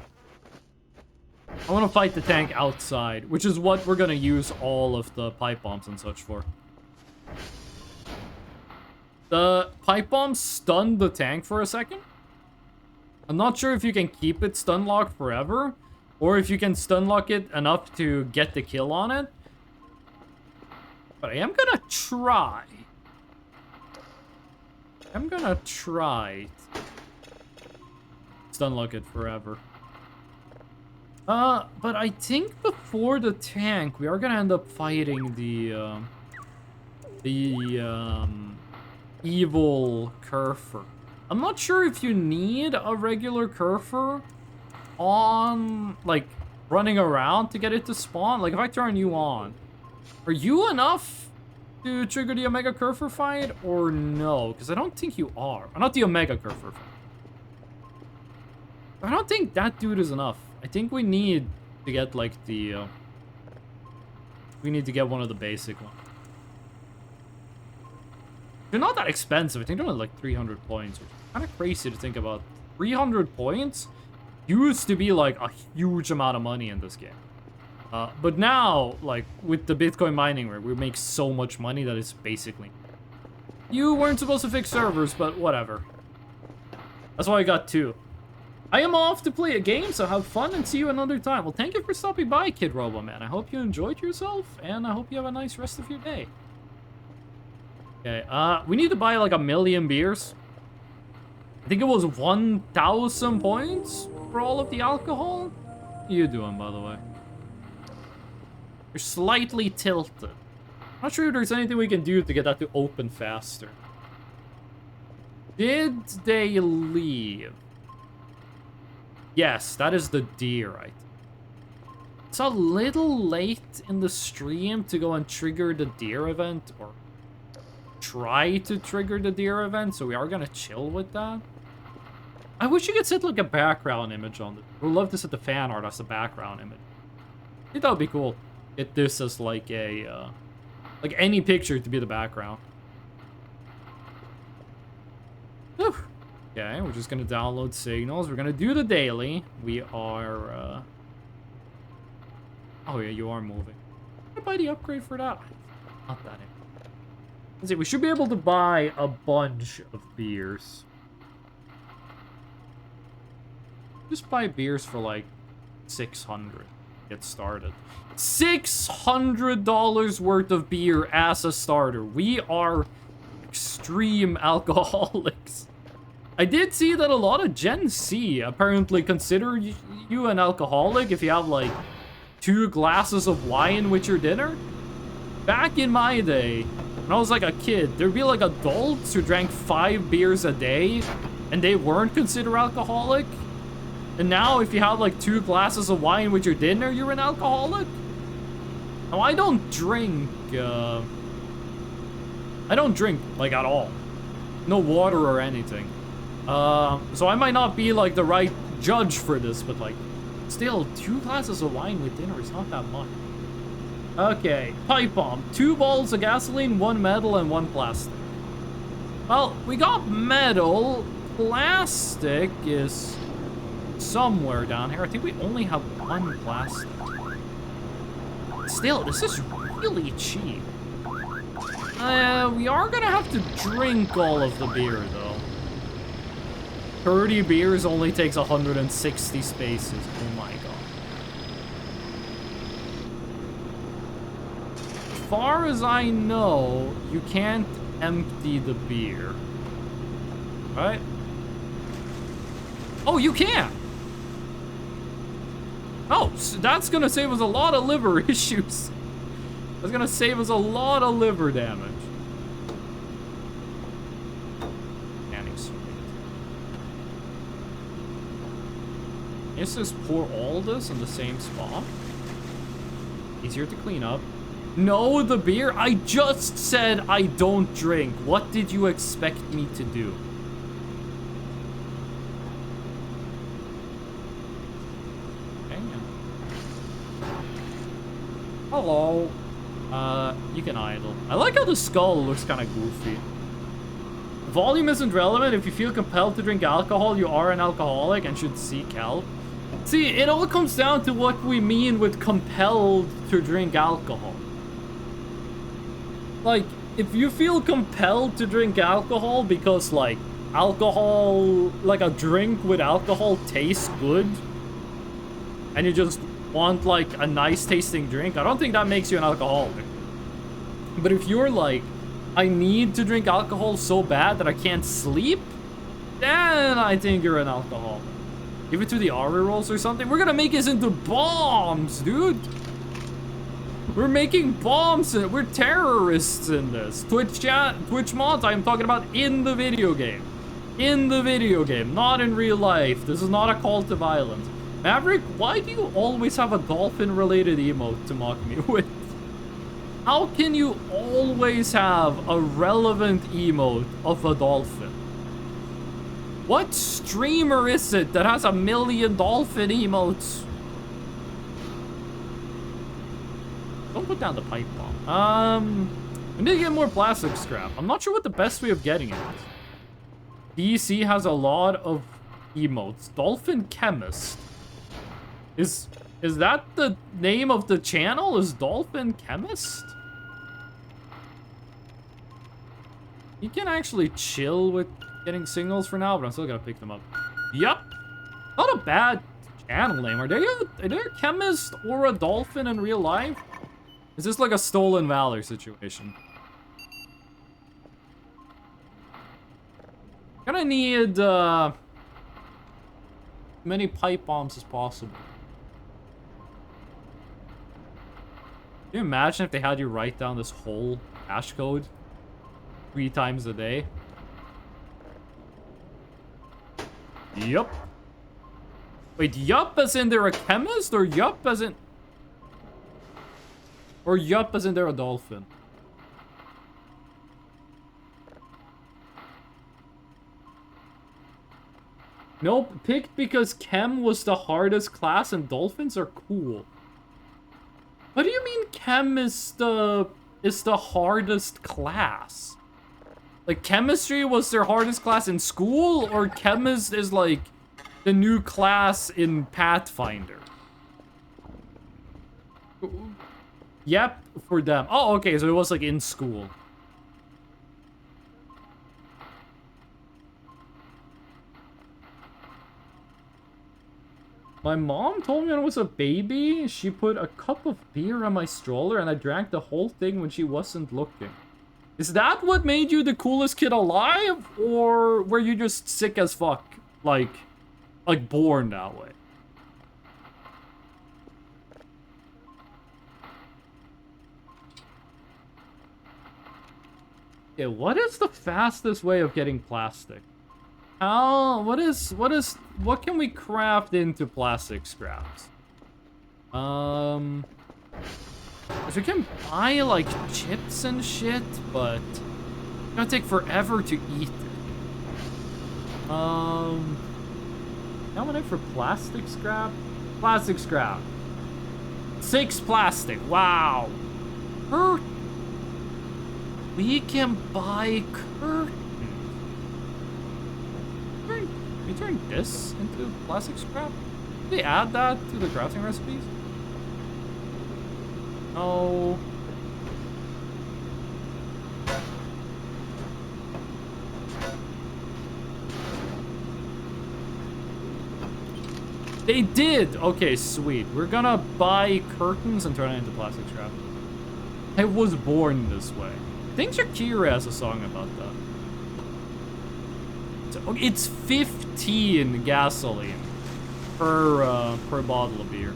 S1: I want to fight the tank outside, which is what we're gonna use all of the pipe bombs and such for. The pipe bombs stunned the tank for a second. I'm not sure if you can keep it stun locked forever, or if you can stun lock it enough to get the kill on it. But I am gonna try. I'm gonna try to stun lock it forever. But I think before the tank, we are gonna end up fighting the evil Kerfer. I'm not sure if you need a regular Kerfer on, like, running around to get it to spawn. Like, if I turn you on, are you enough to trigger the Omega Kerfer fight, or no? Because I don't think you are. Not the Omega Kerfer fight. I don't think that dude is enough. I think we need to get, like, the... we need to get one of the basic ones. They're not that expensive. I think they're only, like, 300 points. Which is kind of crazy to think about. 300 points used to be, like, a huge amount of money in this game. But now, like, with the Bitcoin mining rig, we make so much money that it's basically... You weren't supposed to fix servers, but whatever. That's why I got 2. I am off to play a game, so have fun and see you another time. Well, thank you for stopping by, Kid Robo Man. I hope you enjoyed yourself, and I hope you have a nice rest of your day. Okay, we need to buy like 1,000,000 beers. I think it was 1,000 points for all of the alcohol. How you doing, by the way? They're slightly tilted. Not sure if there's anything we can do to get that to open faster. Did they leave? Yes, that is the deer, right? It's a little late in the stream to go and trigger the deer event, or try to trigger the deer event, so we are gonna chill with that. I wish you could set like a background image on it. We'd love to set the fan art as a background image. I think that would be cool. Get this as like a, like any picture to be the background. Whew. Okay, we're just gonna download signals. We're gonna do the daily. We are, oh yeah, you are moving. Can I buy the upgrade for that? Not that. Let's see, we should be able to buy a bunch of beers. Just buy beers for like 600. Get started. $600 worth of beer as a starter. We are extreme alcoholics. I did see that a lot of Gen Z apparently consider you an alcoholic if you have like 2 glasses of wine with your dinner. Back in my day, when I was like a kid, there'd be like adults who drank 5 beers a day and they weren't considered alcoholic. And now if you have like 2 glasses of wine with your dinner, you're an alcoholic? Now I don't drink, I don't drink like at all. No water or anything. So I might not be like the right judge for this, but like, still 2 glasses of wine with dinner is not that much. Okay, pipe bomb. 2 balls of gasoline, 1 metal, and 1 plastic. Well, we got metal. Plastic is somewhere down here. I think we only have 1 plastic. Still, this is really cheap. We are gonna have to drink all of the beer, though. 30 beers only takes 160 spaces. Oh my god. As far as I know, you can't empty the beer. Right? Oh, you can! Oh, so that's gonna save us a lot of liver issues. That's gonna save us a lot of liver damage. Let's just pour all this in the same spot. Easier to clean up. No, the beer? I just said I don't drink. What did you expect me to do? Hello. You can idle. I like how the skull looks kind of goofy. Volume isn't relevant. If you feel compelled to drink alcohol, you are an alcoholic and should seek help. See, it all comes down to what we mean with compelled to drink alcohol. Like, if you feel compelled to drink alcohol because, like, alcohol, like a drink with alcohol tastes good, and you just want, like, a nice tasting drink, I don't think that makes you an alcoholic. But if you're like, I need to drink alcohol so bad that I can't sleep, then I think you're an alcoholic. Give it to the Ari rolls or something. We're gonna make this into bombs, dude. We're making bombs. We're terrorists in this. Twitch chat, Twitch mods, I am talking about in the video game. In the video game, not in real life. This is not a call to violence. Maverick, why do you always have a dolphin-related emote to mock me with? How can you always have a relevant emote of a dolphin? What streamer is it that has 1 million dolphin emotes? Don't put down the pipe bomb. We need to get more plastic scrap. I'm not sure what the best way of getting it is. DC has a lot of emotes. Dolphin Chemist. Is that the name of the channel? Is Dolphin Chemist? You can actually chill with getting signals for now, but I'm still gonna pick them up. Yup. Not a bad channel name. Are there a chemist or a dolphin in real life? Is this like a Stolen Valor situation? Gonna need many pipe bombs as possible. you imagine if they had you write down this whole hash code 3 times a day? Yup. Wait, yup as in they're a chemist, or yup as in... Or yup as in they're a dolphin? Nope, picked because chem was the hardest class and dolphins are cool. What do you mean chem is the hardest class? Like chemistry was their hardest class in school, or chemist is like the new class in Pathfinder? Yep, for them. Oh, okay, so it was like in school. My mom told me when I was a baby, she put a cup of beer on my stroller and I drank the whole thing when she wasn't looking. Is that what made you the coolest kid alive? Or were you just sick as fuck? Like born that way? Okay, what is the fastest way of getting plastic? How, what can we craft into plastic scraps? If we can buy, like, chips and shit, but it's gonna take forever to eat it. How many for plastic scrap? Plastic scrap. 6 plastic, wow. We can buy curtains. We turn this into plastic scrap? Did they add that to the crafting recipes? No. They did! Okay, sweet. We're gonna buy curtains and turn it into plastic scrap. I was born this way. I think Shakira has a song about that. So, it's 15 gasoline per bottle of beer.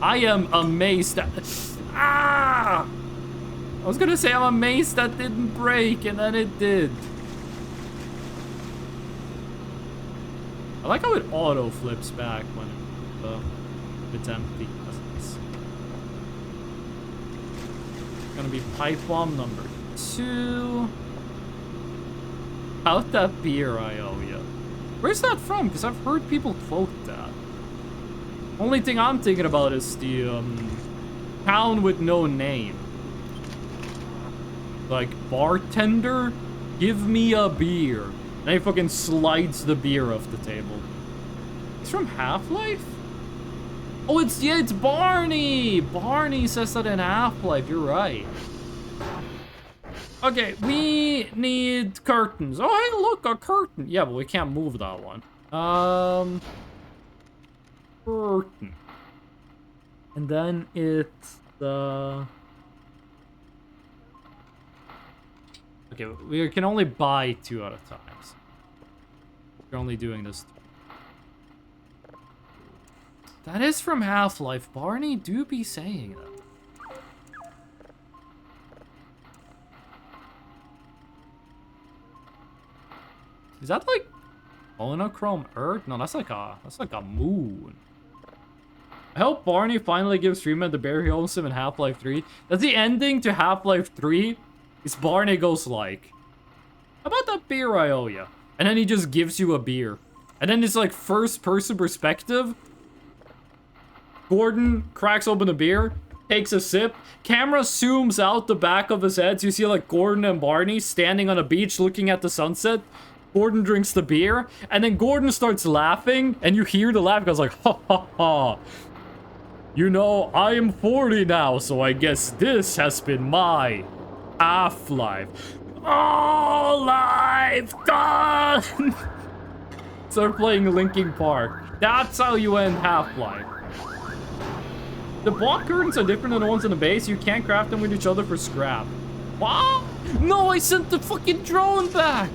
S1: I am amazed that... Ah! I was gonna say I'm amazed that didn't break, and then it did. I like how it auto flips back when it's empty. It's gonna be pipe bomb number 2. Out that beer I owe ya. Where's that from? Because I've heard people quote that. Only thing I'm thinking about is the town with no name. Like, bartender, give me a beer. And he fucking slides the beer off the table. It's from Half-Life? Oh, it's Barney! Barney says that in Half-Life, you're right. Okay, we need curtains. Oh, hey, look, a curtain. Yeah, but we can't move that one. Curtain. And then it's the... Okay, we can only buy 2 at a time. So we're only doing this. That is from Half-Life. Barney do be saying that. Is that like monochrome Earth? No, that's like a moon. I hope Barney finally gives Freeman the bear he owns him in Half-Life 3. That's the ending to Half-Life 3. Is Barney goes like, how about that beer I owe ya? And then he just gives you a beer. And then it's like first person perspective. Gordon cracks open a beer, takes a sip. Camera zooms out the back of his head. So you see like Gordon and Barney standing on a beach looking at the sunset. Gordon drinks the beer. And then Gordon starts laughing. And you hear the laugh. Goes like, ha ha ha. You know, I am 40 now. So I guess this has been my Half-Life. All life gone! Start playing Linkin Park. That's how you end Half-Life. The block curtains are different than the ones in the base. You can't craft them with each other for scrap. What? No, I sent the fucking drone back!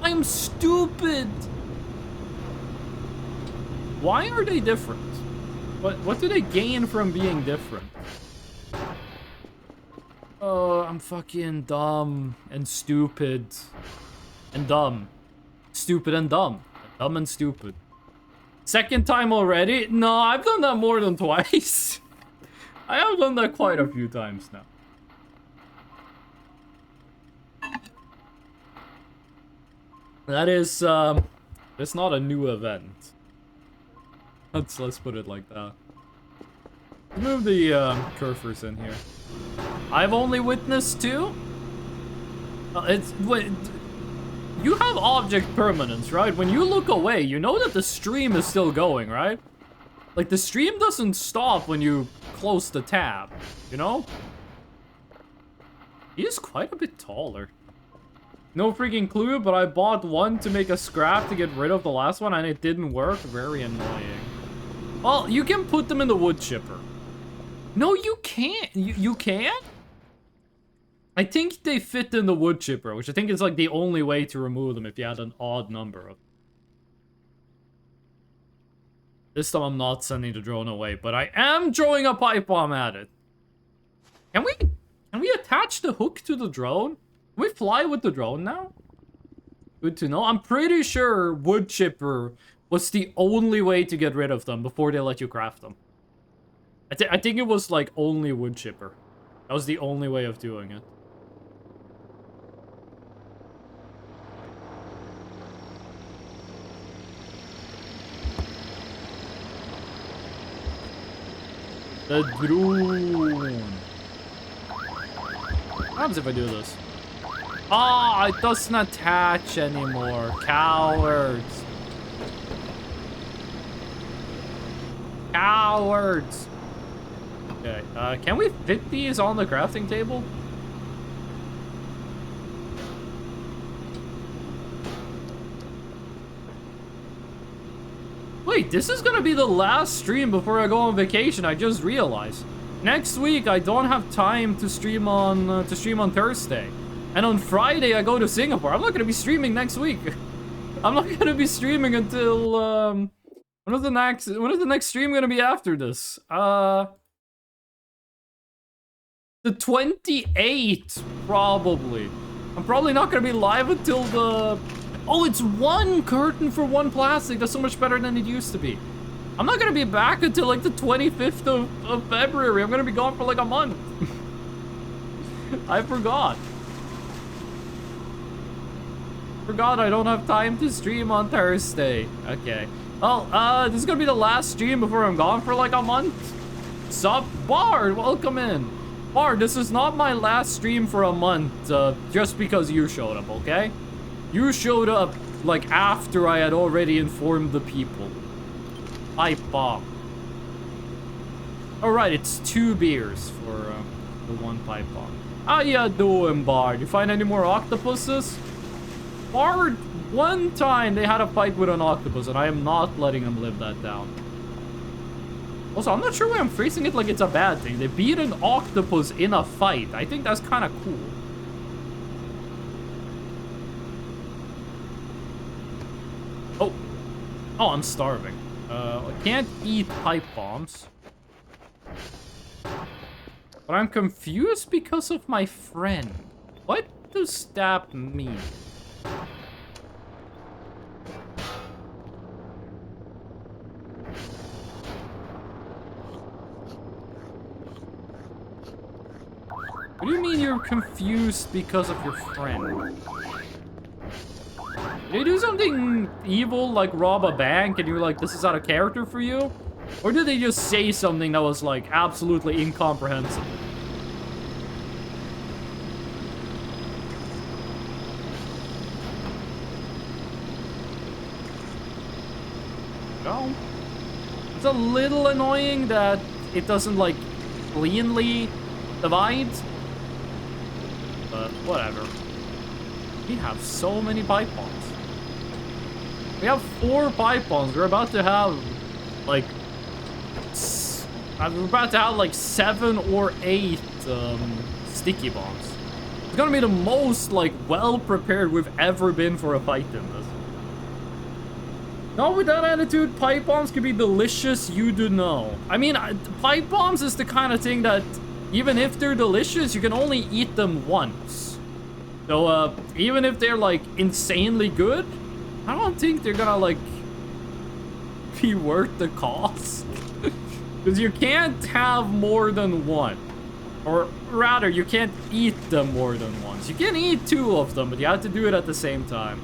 S1: I'm stupid! Why are they different? What do they gain from being different? Oh, I'm fucking dumb and stupid. And dumb. Stupid and dumb. Dumb and stupid. Second time already? No, I've done that more than twice. I have done that quite a few times now. That is, it's not a new event. Let's put it like that. Let's move the, cursors in here. I've only witnessed 2? Wait, you have object permanence, right? When you look away, you know that the stream is still going, right? Like, the stream doesn't stop when you close the tab, you know? He's quite a bit taller. No freaking clue, but I bought one to make a scrap to get rid of the last one, and it didn't work. Very annoying. Well, you can put them in the wood chipper. No, you can't. You can't? I think they fit in the wood chipper, which I think is like the only way to remove them if you had an odd number of them. This time I'm not sending the drone away, but I am throwing a pipe bomb at it. Can we attach the hook to the drone? Can we fly with the drone now? Good to know. I'm pretty sure wood chipper was the only way to get rid of them before they let you craft them. I think it was like only wood chipper. That was the only way of doing it. The drone. What happens if I do this? Ah, it doesn't attach anymore. Cowards. Cowards. Okay, can we fit these on the crafting table? Wait, this is gonna be the last stream before I go on vacation, I just realized. Next week, I don't have time to stream on Thursday. And on Friday, I go to Singapore. I'm not gonna be streaming next week. I'm not gonna be streaming until, when is the next stream gonna be after this? The 28th, probably. I'm probably not gonna be live until the... Oh, it's 1 curtain for 1 plastic. That's so much better than it used to be. I'm not gonna be back until like the 25th of February. I'm gonna be gone for like a month. I forgot. Forgot I don't have time to stream on Thursday. Okay. Well, this is gonna be the last stream before I'm gone for like a month. Sup, Bard? Welcome in. Bard, this is not my last stream for a month, just because you showed up, okay? You showed up, like, after I had already informed the people. Pipe bomb. Alright, it's 2 beers for the 1 pipe bomb. How ya doing, Bard? You find any more octopuses? Bard, one time they had a fight with an octopus, and I am not letting them live that down. Also, I'm not sure why I'm phrasing it like it's a bad thing. They beat an octopus in a fight. I think that's kind of cool. Oh. Oh, I'm starving. I can't eat pipe bombs. But I'm confused because of my friend. What does that mean? What do you mean you're confused because of your friend? Did they do something evil, like rob a bank, and you're like, this is out of character for you? Or did they just say something that was, like, absolutely incomprehensible? No. It's a little annoying that it doesn't, like, cleanly divide. But whatever. We have so many pipe bombs. We have 4 pipe bombs. We're about to have like we're about to have like 7 or 8 sticky bombs. It's gonna be the most like well prepared we've ever been for a fight in this. Not with that attitude, pipe bombs can be delicious, you do know. I mean, pipe bombs is the kind of thing that, even if they're delicious, you can only eat them once. So, even if they're, like, insanely good, I don't think they're gonna, like, be worth the cost. Because you can't have more than one. Or rather, you can't eat them more than once. You can eat 2 of them, but you have to do it at the same time.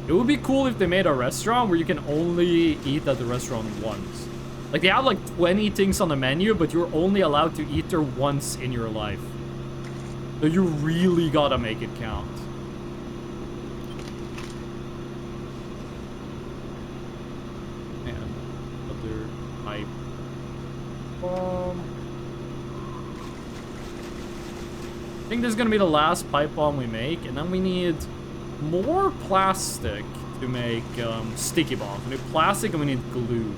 S1: It would be cool if they made a restaurant where you can only eat at the restaurant once. Like, they have like 20 things on the menu, but you're only allowed to eat there once in your life. So you really gotta make it count. Man, other pipe bomb. I think this is gonna be the last pipe bomb we make, and then we need more plastic to make sticky bombs. We need plastic and we need glue.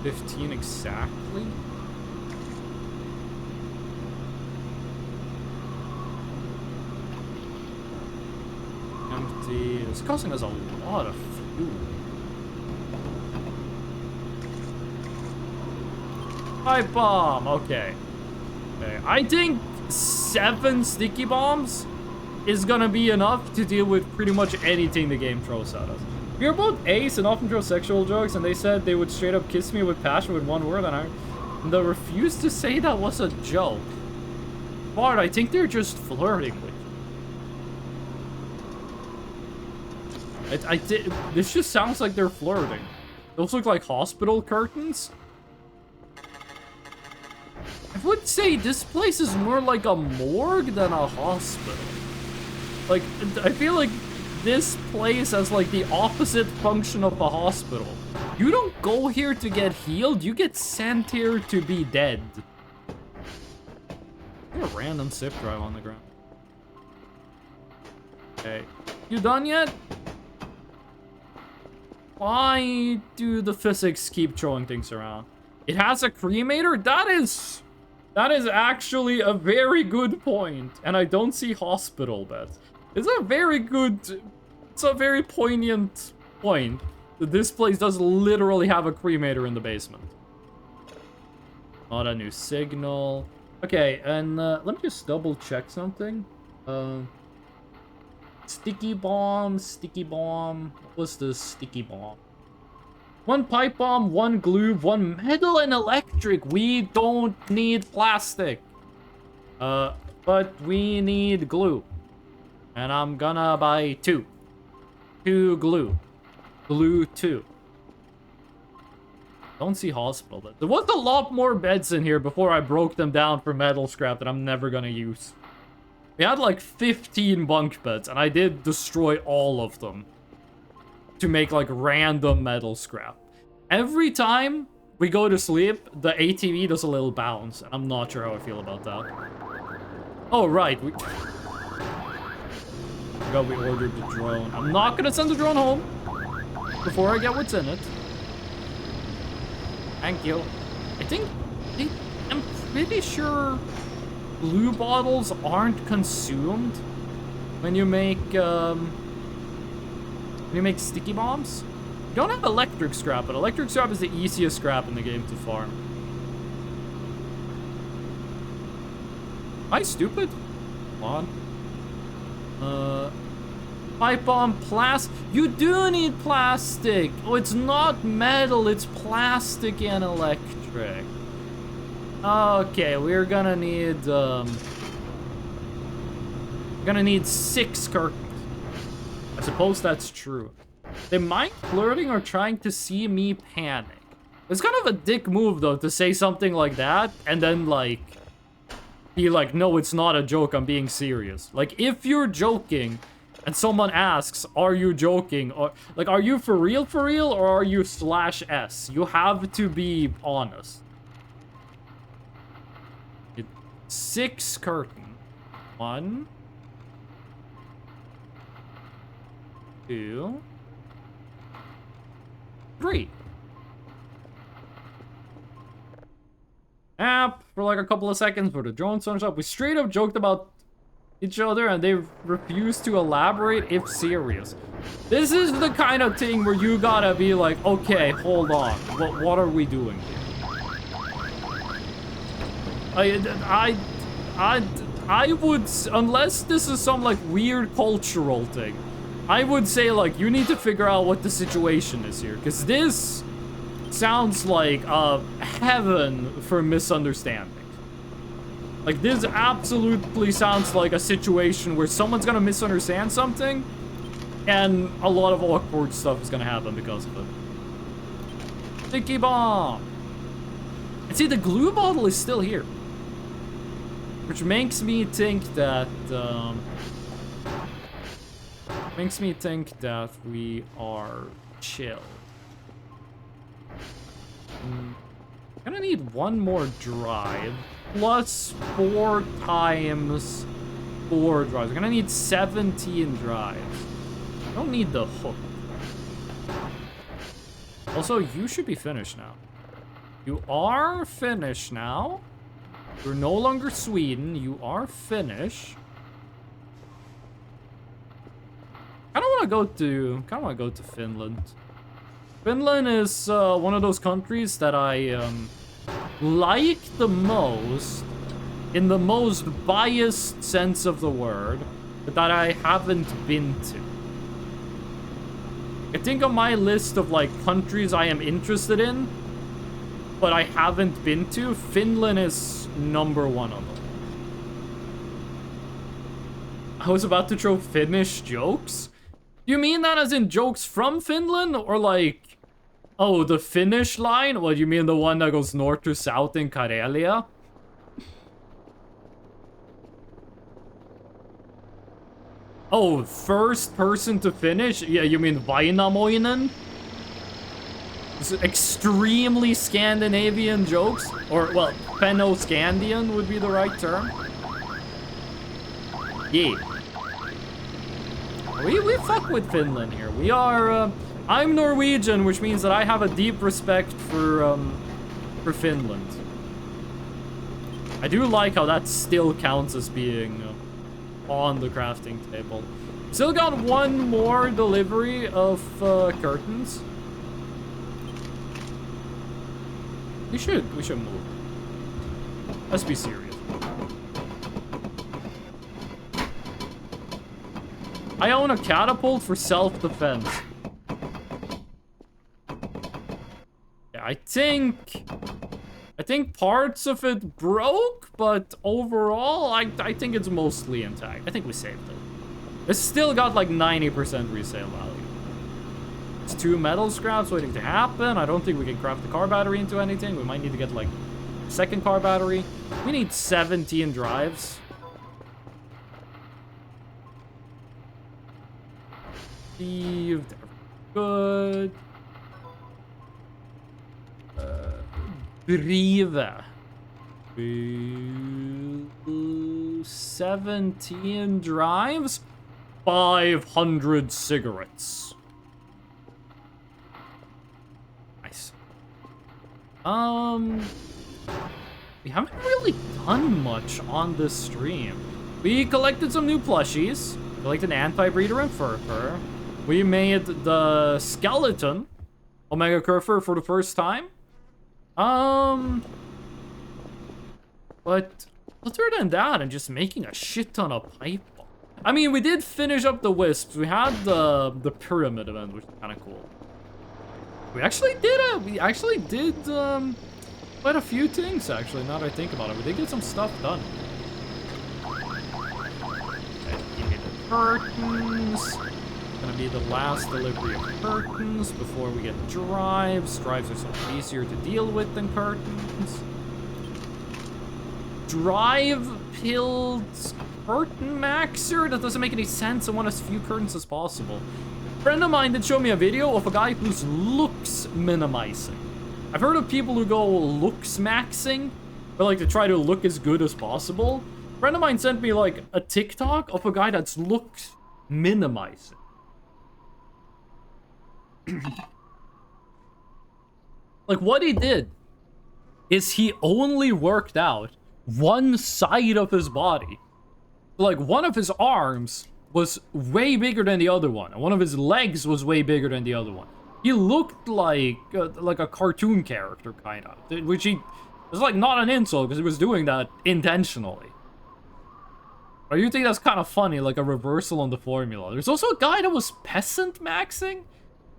S1: 15 exactly? Empty. It's costing us a lot of fuel. Pipe bomb, okay. Okay, I think 7 sticky bombs is gonna be enough to deal with pretty much anything the game throws at us. We are both ace and often throw sexual jokes, and they said they would straight up kiss me with passion with 1 word, and they refused to say that was a joke. Bart, I think they're just flirting with you. This just sounds like they're flirting. Those look like hospital curtains. I would say this place is more like a morgue than a hospital. Like, I feel like this place has like the opposite function of a hospital. You don't go here to get healed, you get sent here to be dead. There's a random zip drive on the ground. Okay. You done yet? Why do the physics keep throwing things around? It has a cremator? That is actually a very good point. And I don't see hospital beds. It's a very poignant point that this place does literally have a cremator in the basement. Not a new signal. Okay, and let me just double check something. Sticky bomb. What was the sticky bomb? 1 pipe bomb, 1 glue, 1 metal and electric. We don't need plastic. But we need glue. And I'm gonna buy 2. 2 glue. Glue 2. Don't see hospital beds. There was a lot more beds in here before I broke them down for metal scrap that I'm never gonna use. We had like 15 bunk beds, and I did destroy all of them to make like random metal scrap. Every time we go to sleep, the ATV does a little bounce, and I'm not sure how I feel about that. Oh, right. We ordered the drone. I'm not gonna send the drone home before I get what's in it. Thank you. I'm pretty sure blue bottles aren't consumed when you make sticky bombs. You don't have electric scrap, but electric scrap is the easiest scrap in the game to farm. Am I stupid? Come on. Pipe bomb, you do need plastic. Oh, it's not metal, it's plastic and electric. Okay, we're gonna need 6 curtains. I suppose that's true. They might flirting or trying to see me panic. It's kind of a dick move though to say something like that and then like be like, no, it's not a joke, I'm being serious. Like, if you're joking and someone asks, are you joking? Or like, are you for real, or are you /S? You have to be honest. 6 curtain. 1, 2, 3. App for like a couple of seconds, but the drone turns up. We straight up joked about each other and they refuse to elaborate if serious. This is the kind of thing where you gotta be like, okay, hold on. What are we doing here? I would, unless this is some like weird cultural thing, I would say like you need to figure out what the situation is here, because this sounds like heaven for misunderstanding. Like this absolutely sounds like a situation where someone's gonna misunderstand something, and a lot of awkward stuff is gonna happen because of it. Sticky bomb. And see, the glue bottle is still here. Which makes me think that, we are chill. Gonna need one more drive, plus 4 times 4 drives. We're gonna need 17 drives. I don't need the hook. Also, you should be finished now. You are finished now. You're no longer Sweden. You are Finnish. I don't want to go to Finland. Finland is one of those countries that I like the most, in the most biased sense of the word, but that I haven't been to. I think on my list of like countries I am interested in, but I haven't been to, Finland is number 1 of them. I was about to throw Finnish jokes. You mean that as in jokes from Finland, or like, oh, the Finnish line? What, you mean the one that goes north to south in Karelia? Oh, first person to finish? Yeah, you mean Vainamoinen? Extremely Scandinavian jokes, or well, Fenno-Scandian would be the right term. Yeah, we fuck with Finland here. We are. I'm Norwegian, which means that I have a deep respect for Finland. I do like how that still counts as being on the crafting table. Still got one more delivery of curtains. We should move. Let's be serious. I own a catapult for self-defense. Yeah, I think parts of it broke, but overall, I think it's mostly intact. I think we saved it. It's still got like 90% resale value. It's 2 metal scraps waiting to happen. I don't think we can craft the car battery into anything. We might need to get like a second car battery. We need 17 drives. Received. Good. Brive. 17 drives. 500 cigarettes. Nice. We haven't really done much on this stream. We collected some new plushies. Collected an anti-breeder and fur. We made the skeleton Omega Curfer for the first time. But other than that, and just making a shit ton of pipe. I mean, we did finish up the wisps. We had the pyramid event, which is kind of cool. We actually did quite a few things, actually, now that I think about it. We did get some stuff done. Okay, give me the curtains. Gonna be the last delivery of curtains before we get drives. Drives are so much easier to deal with than curtains. Drive pilled curtain maxer? That doesn't make any sense. I want as few curtains as possible. A friend of mine did show me a video of a guy who's looks minimizing. I've heard of people who go looks maxing, or like to try to look as good as possible. A friend of mine sent me like a TikTok of a guy that's looks minimizing. Like, what he did is he only worked out one side of his body Like, one of his arms was way bigger than the other one, and one of his legs was way bigger than the other one. He looked like a cartoon character, kind of, which he was like not an insult because he was doing that intentionally. Or you think that's kind of funny, like a reversal on the formula. There's also a guy that was peasant maxing,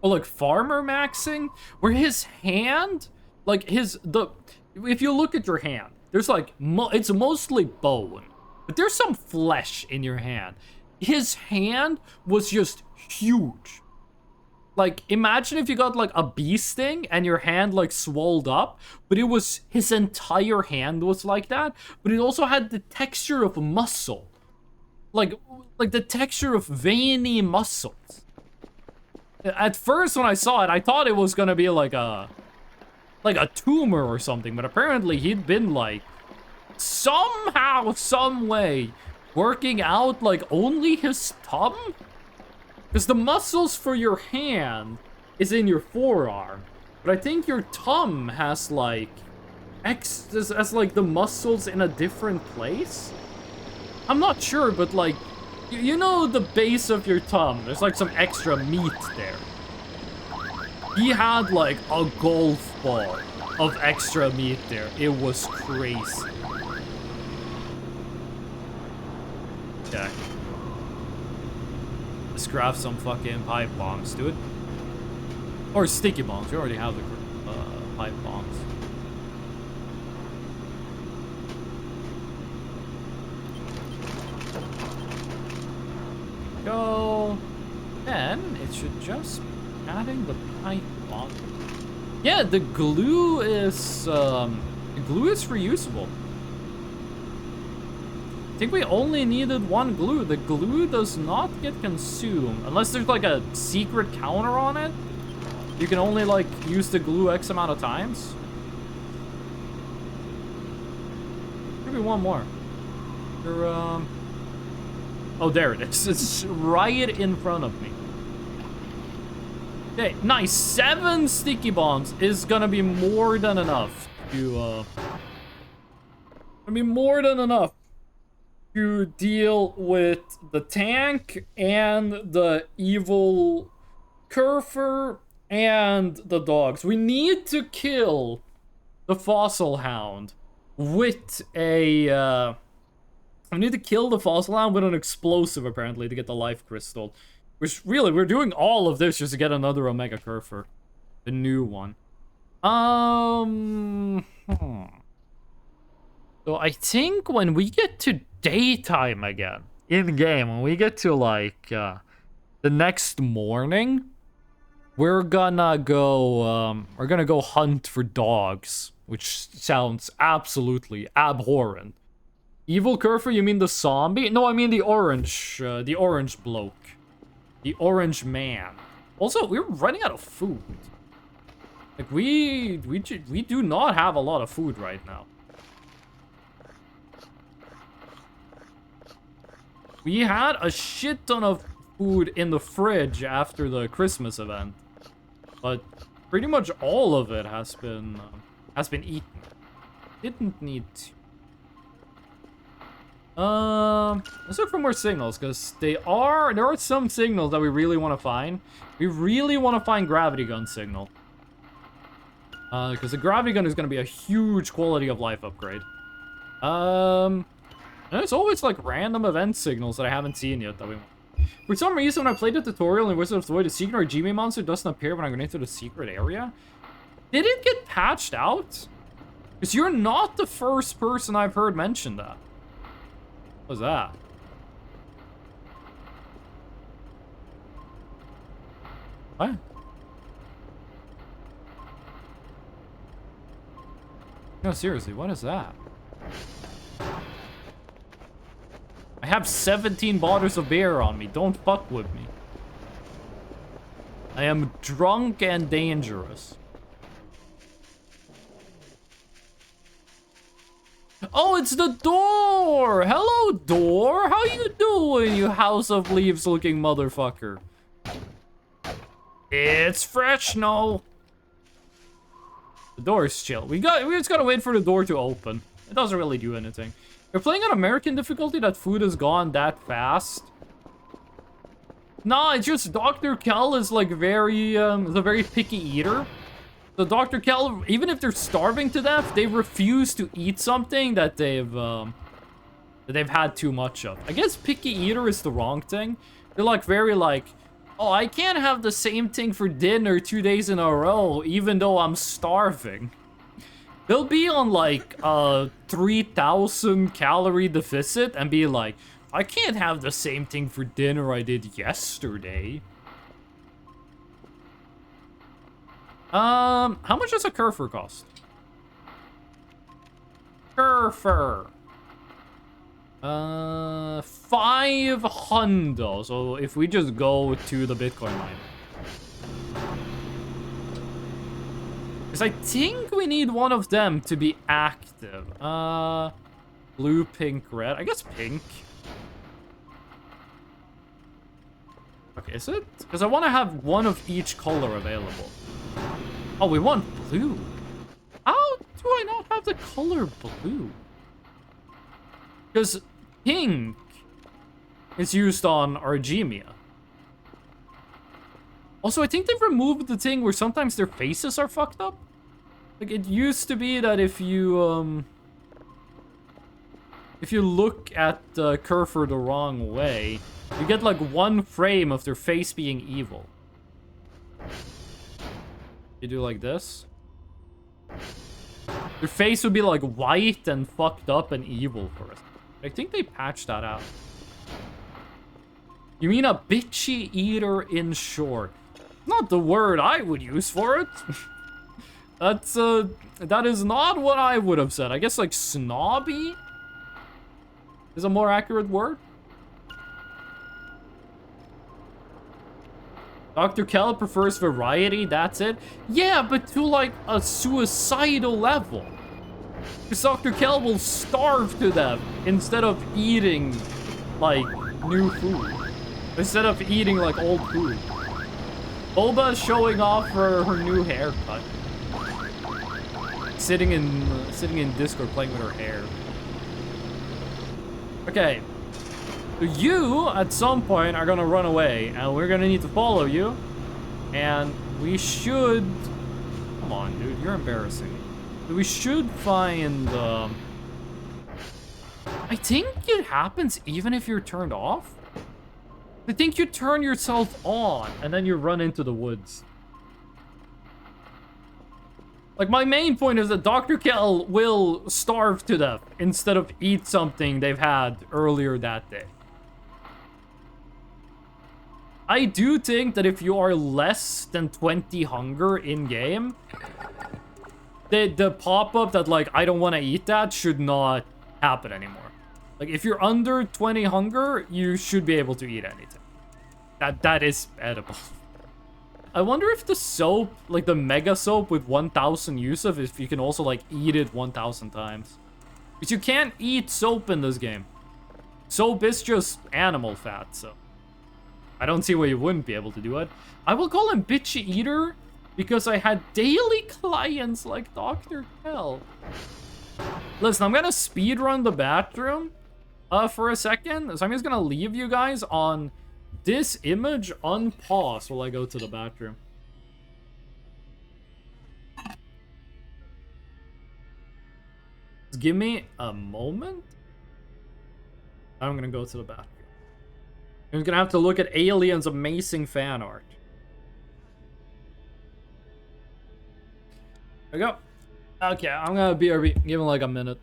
S1: or like farmer maxing, where his hand, like if you look at your hand, there's like it's mostly bone. But there's some flesh in your hand. His hand was just huge. Like, imagine if you got, like, a bee sting and your hand, like, swolled up. But it was, his entire hand was like that. But it also had the texture of muscle. Like the texture of veiny muscles. At first, when I saw it, I thought it was gonna be, like a tumor or something. But apparently, he'd been, like, somehow, some way, working out, like, only his thumb? Because the muscles for your hand is in your forearm. But I think your thumb has, like, has, like, the muscles in a different place? I'm not sure, but, like, you know the base of your thumb. There's, like, some extra meat there. He had, like, a golf ball of extra meat there. It was crazy. Okay. Let's craft some fucking pipe bombs, dude. Or sticky bombs. We already have the pipe bombs. Go. Then it should just be adding the pipe bomb. Yeah, the glue is reusable. I think we only needed one glue. The glue does not get consumed. Unless there's like a secret counter on it. You can only like use the glue X amount of times. Give me one more. Oh, there it is. It's right in front of me. Okay, nice. 7 sticky bombs is gonna be more than enough to, to deal with the tank and the evil Kerfer and the dogs. We need to kill the fossil hound with a I need to kill the fossil hound with an explosive apparently to get the life crystal. Which really, we're doing all of this just to get another Omega Kerfer. The new one. So I think when we get to daytime again, in-game, when we get to, like, the next morning, we're gonna go hunt for dogs, which sounds absolutely abhorrent. Evil Kerfer, you mean the zombie? No, I mean the orange bloke. The orange man. Also, we're running out of food. Like, we do not have a lot of food right now. We had a shit ton of food in the fridge after the Christmas event, but pretty much all of it has been eaten. Didn't need to. Let's look for more signals, because there are some signals that we really want to find. We really want to find gravity gun signal. Because the gravity gun is going to be a huge quality of life upgrade. And it's always like random event signals that I haven't seen yet that we want. For some reason, when I played the tutorial in Wizard of the Void, the secret Origami monster doesn't appear when I go into the secret area. Did it get patched out? Because you're not the first person I've heard mention that. What's that? What? No, seriously, what is that? I have 17 bottles of beer on me. Don't fuck with me. I am drunk and dangerous. Oh, it's the door! Hello, door! How you doing, you House of Leaves looking motherfucker? It's fresh, no. The door is chill. We just gotta wait for the door to open. It doesn't really do anything. You're playing on American difficulty, that food is gone that fast. Nah, it's just Dr. Kel is like is a very picky eater. So Dr. Kel, even if they're starving to death, they refuse to eat something that they've had too much of. I guess picky eater is the wrong thing. They're like very like, oh, I can't have the same thing for dinner 2 days in a row, even though I'm starving. They'll be on like a 3,000 calorie deficit and be like, I can't have the same thing for dinner I did yesterday. How much does a Kerfer cost? Kerfer. 500. So if we just go to the Bitcoin mine. Because I think we need one of them to be active. Blue, pink, red. I guess pink. Okay, is it? Because I want to have one of each color available. Oh, we want blue. How do I not have the color blue? Because pink is used on Argemia. Also, I think they've removed the thing where sometimes their faces are fucked up. Like, it used to be that if you look at the Kerfer the wrong way, you get like one frame of their face being evil. You do like this. Their face would be like white and fucked up and evil for us. I think they patched that out. You mean a bitchy eater in short? Not the word I would use for it. That is not what I would have said. I guess like snobby is a more accurate word. Dr. Kell prefers variety, that's it. Yeah, but to like a suicidal level. Because Dr. Kell will starve to death instead of eating like new food. Instead of eating like old food. Boba is showing off her new haircut. Sitting in Discord playing with her hair. Okay. So you, at some point, are gonna run away, and we're gonna need to follow you. And we should... Come on, dude, you're embarrassing me. So we should find... I think it happens even if you're turned off. I think you turn yourself on, and then you run into the woods. Like, my main point is that Dr. Kell will starve to death instead of eat something they've had earlier that day. I do think that if you are less than 20 hunger in-game, the pop-up that, like, I don't want to eat that should not happen anymore. Like, if you're under 20 hunger, you should be able to eat anything. That is edible. I wonder if the soap, like the mega soap with 1,000 Yusuf, if you can also, like, eat it 1,000 times. Because you can't eat soap in this game. Soap is just animal fat, so... I don't see why you wouldn't be able to do it. I will call him Bitchy Eater because I had daily clients like Dr. Kell. Listen, I'm gonna speedrun the bathroom for a second. So I'm just gonna leave you guys on this image unpaused while I go to the bathroom. Just give me a moment. I'm gonna go to the bathroom. I'm gonna have to look at Alien's amazing fan art. There we go. Okay, I'm gonna BRB. Give him like a minute.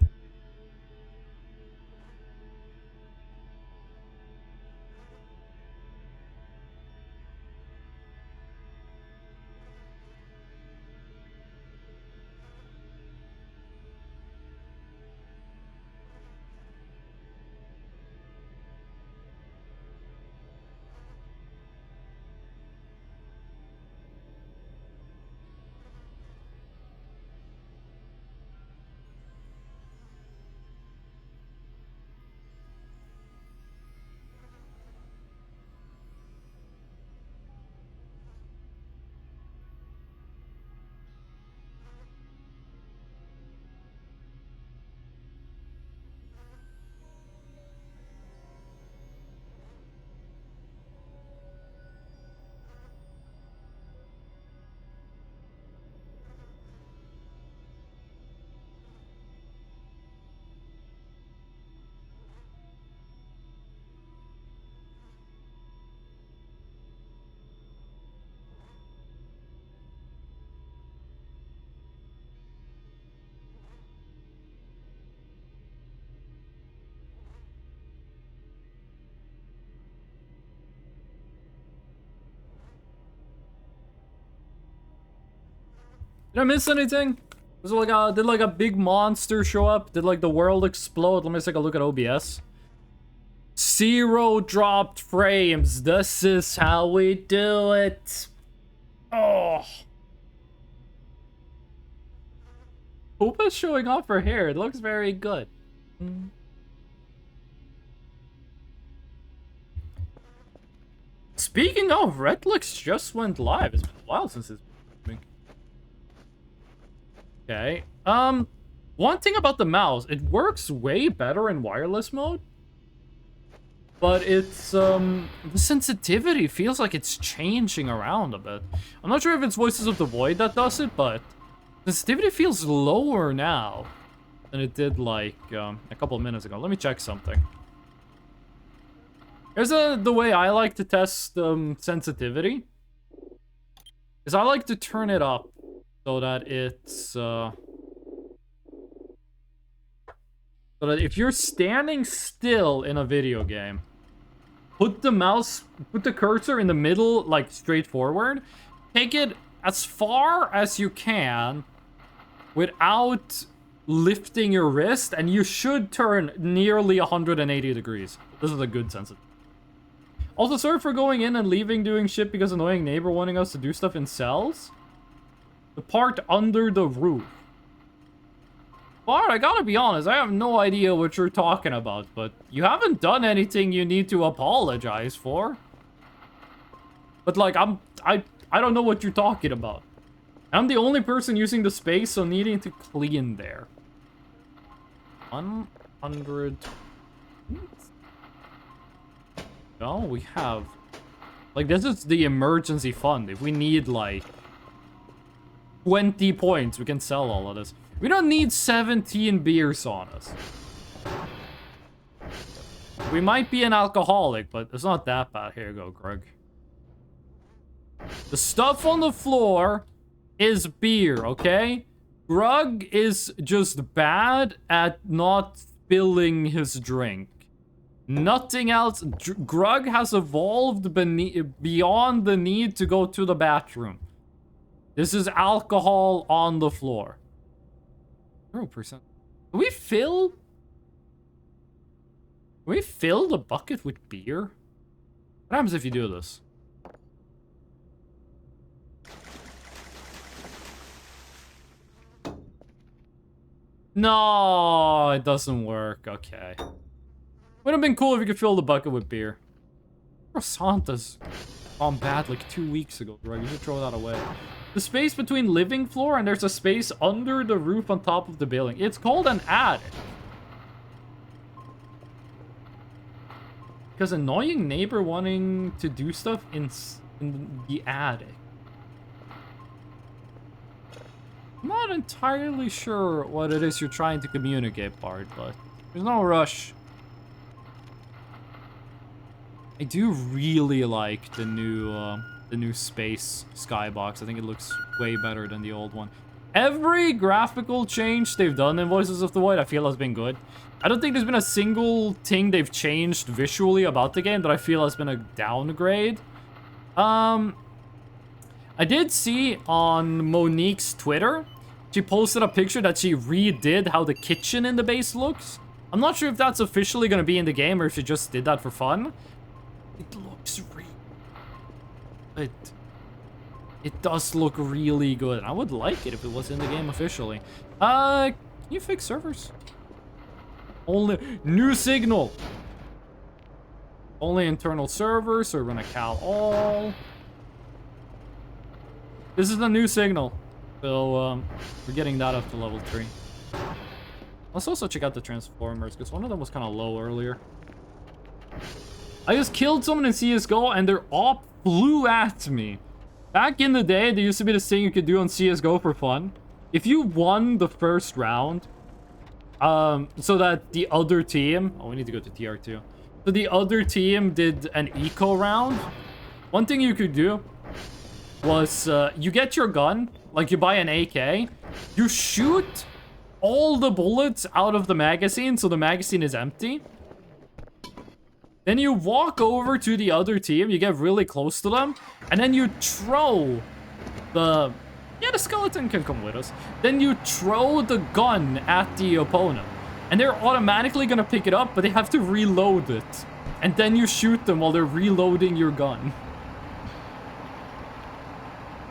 S1: Did I miss anything? Was it like did like a big monster show up? Did like the world explode? Let me take a look at OBS. 0 dropped frames. This is how we do it. Oh. Poopa's showing off her hair. It looks very good. Speaking of, Redlix just went live. It's been a while since it's been. Okay. One thing about the mouse, it works way better in wireless mode. But it's, the sensitivity feels like it's changing around a bit. I'm not sure if it's Voices of the Void that does it, but sensitivity feels lower now than it did, like, a couple of minutes ago. Let me check something. Here's the way I like to test, sensitivity. Is I like to turn it up so that it's, so that if you're standing still in a video game, put the cursor in the middle, like straight forward. Take it as far as you can without lifting your wrist, and you should turn nearly 180 degrees. This is a good sensitivity. Also, sorry for going in and leaving doing shit because annoying neighbor wanting us to do stuff in cells. The part under the roof. Bart, I gotta be honest, I have no idea what you're talking about, but you haven't done anything you need to apologize for. But like, I don't know what you're talking about. I'm the only person using the space, so needing to clean there. 100. No, we have. Like, this is the emergency fund. If we need, like, 20 points, we can sell all of this. We don't need 17 beers on us. We might be an alcoholic, but it's not that bad. Here you go, Greg. The stuff on the floor is beer, okay? Grug is just bad at not spilling his drink. Nothing else. Grug has evolved beyond the need to go to the bathroom. This is alcohol on the floor. 0%. Can we fill the bucket with beer? What happens if you do this? No, it doesn't work. Okay. Would have been cool if you could fill the bucket with beer. Santa's gone bad like 2 weeks ago, right? You should throw that away. The space between living floor and there's a space under the roof on top of the building. It's called an attic. Because annoying neighbor wanting to do stuff in the attic. I'm not entirely sure what it is you're trying to communicate, Bart, but there's no rush. I do really like the new space skybox. I think it looks way better than the old one. Every graphical change they've done in Voices of the Void, I feel has been good. I don't think there's been a single thing they've changed visually about the game that I feel has been a downgrade. I did see on Monique's Twitter, she posted a picture that she redid how the kitchen in the base looks. I'm not sure if that's officially going to be in the game or if she just did that for fun. It looks really... It does look really good. I would like it if it was in the game officially. Can you fix servers? Only... New signal! Only internal servers, so we're gonna cal all. This is the new signal. So, we're getting that up to level 3. Let's also check out the transformers, because one of them was kind of low earlier. I just killed someone in CSGO, and their op flew at me. Back in the day, there used to be this thing you could do on CSGO for fun. If you won the first round, so that the other team... Oh, we need to go to TR2. So the other team did an eco round. One thing you could do was you get your gun, like you buy an AK, you shoot all the bullets out of the magazine so the magazine is empty. Then you walk over to the other team, you get really close to them, and then you throw the Yeah, the skeleton can come with us. Then you throw the gun at the opponent. And they're automatically gonna pick it up, but they have to reload it. And then you shoot them while they're reloading your gun.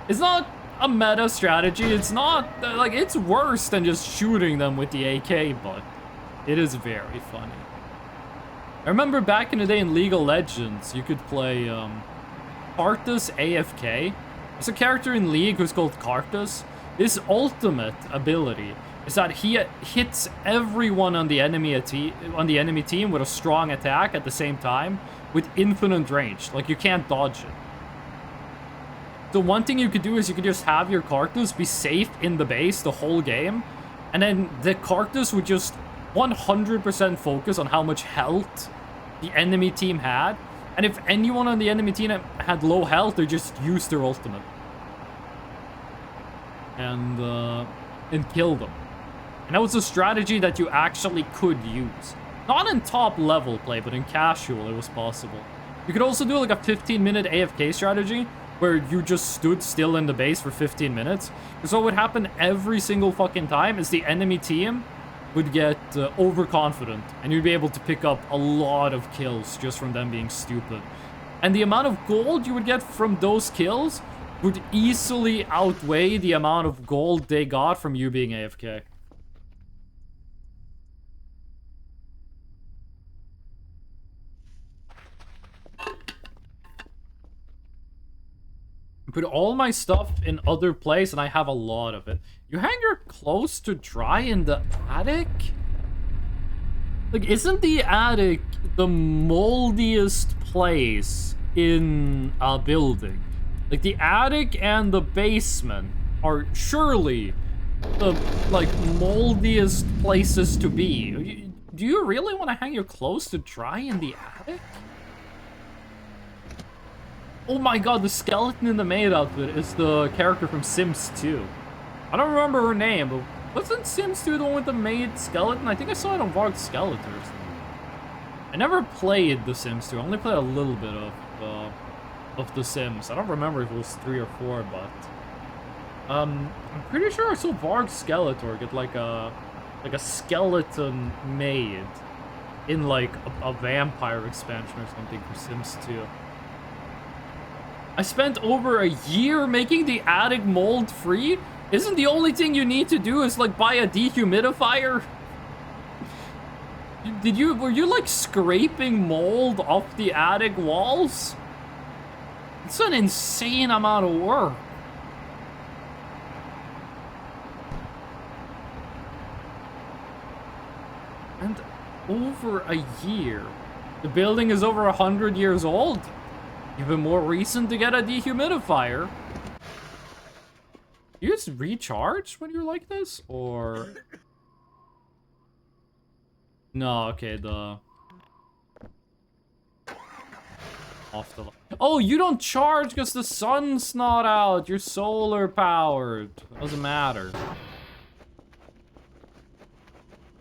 S1: It's not a meta strategy. It's not, like, it's worse than just shooting them with the AK, but it is very funny. I remember back in the day in League of Legends, you could play, Karthus AFK. There's a character in League who's called Karthus. His ultimate ability is that he hits everyone on the enemy team with a strong attack at the same time with infinite range. Like, you can't dodge it. The one thing you could do is you could just have your Karthus be safe in the base the whole game, and then the Karthus would just 100% focus on how much health the enemy team had, and if anyone on the enemy team had low health, they just use their ultimate. And kill them. And that was a strategy that you actually could use. Not in top level play, but in casual it was possible. You could also do like a 15-minute AFK strategy, where you just stood still in the base for 15 minutes. Because what would happen every single fucking time is the enemy team would get overconfident, and you'd be able to pick up a lot of kills just from them being stupid. And the amount of gold you would get from those kills would easily outweigh the amount of gold they got from you being AFK. Put all my stuff in other place, and I have a lot of it. You hang your clothes to dry in the attic? Like, isn't the attic the moldiest place in a building? Like, the attic and the basement are surely the, like, moldiest places to be. Do you really want to hang your clothes to dry in the attic? Oh my god, the skeleton in the maid outfit is the character from Sims 2. I don't remember her name, but wasn't Sims 2 the one with the maid skeleton? I think I saw it on Varg Skeletors. I never played The Sims 2. I only played a little bit of The Sims. I don't remember if it was 3 or 4, but I'm pretty sure I saw Varg Skeletor get like a skeleton maid in like a vampire expansion or something for Sims 2. I spent over a year making the attic mold free? Isn't the only thing you need to do is like buy a dehumidifier? Were you like scraping mold off the attic walls? It's an insane amount of work. And over a year. The building is over 100 years old. Even more reason to get a dehumidifier. You just recharge when you're like this? Or... No, okay, the... Off the... Oh, you don't charge because the sun's not out. You're solar powered. Doesn't matter.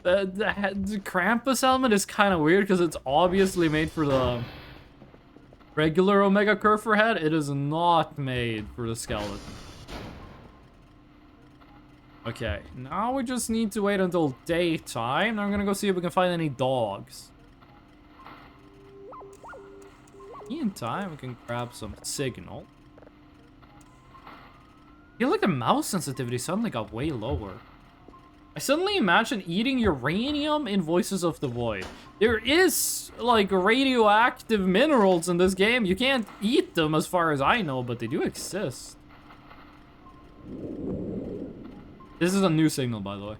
S1: The Krampus helmet is kind of weird because it's obviously made for the regular Omega Curfer head. It is not made for the skeleton. Okay, now we just need to wait until daytime. I'm gonna go see if we can find any dogs. Meantime, we can grab some signal. I feel like the mouse sensitivity suddenly got way lower. I suddenly imagine eating uranium in Voices of the Void. There is, like, radioactive minerals in this game. You can't eat them as far as I know, but they do exist. This is a new signal, by the way.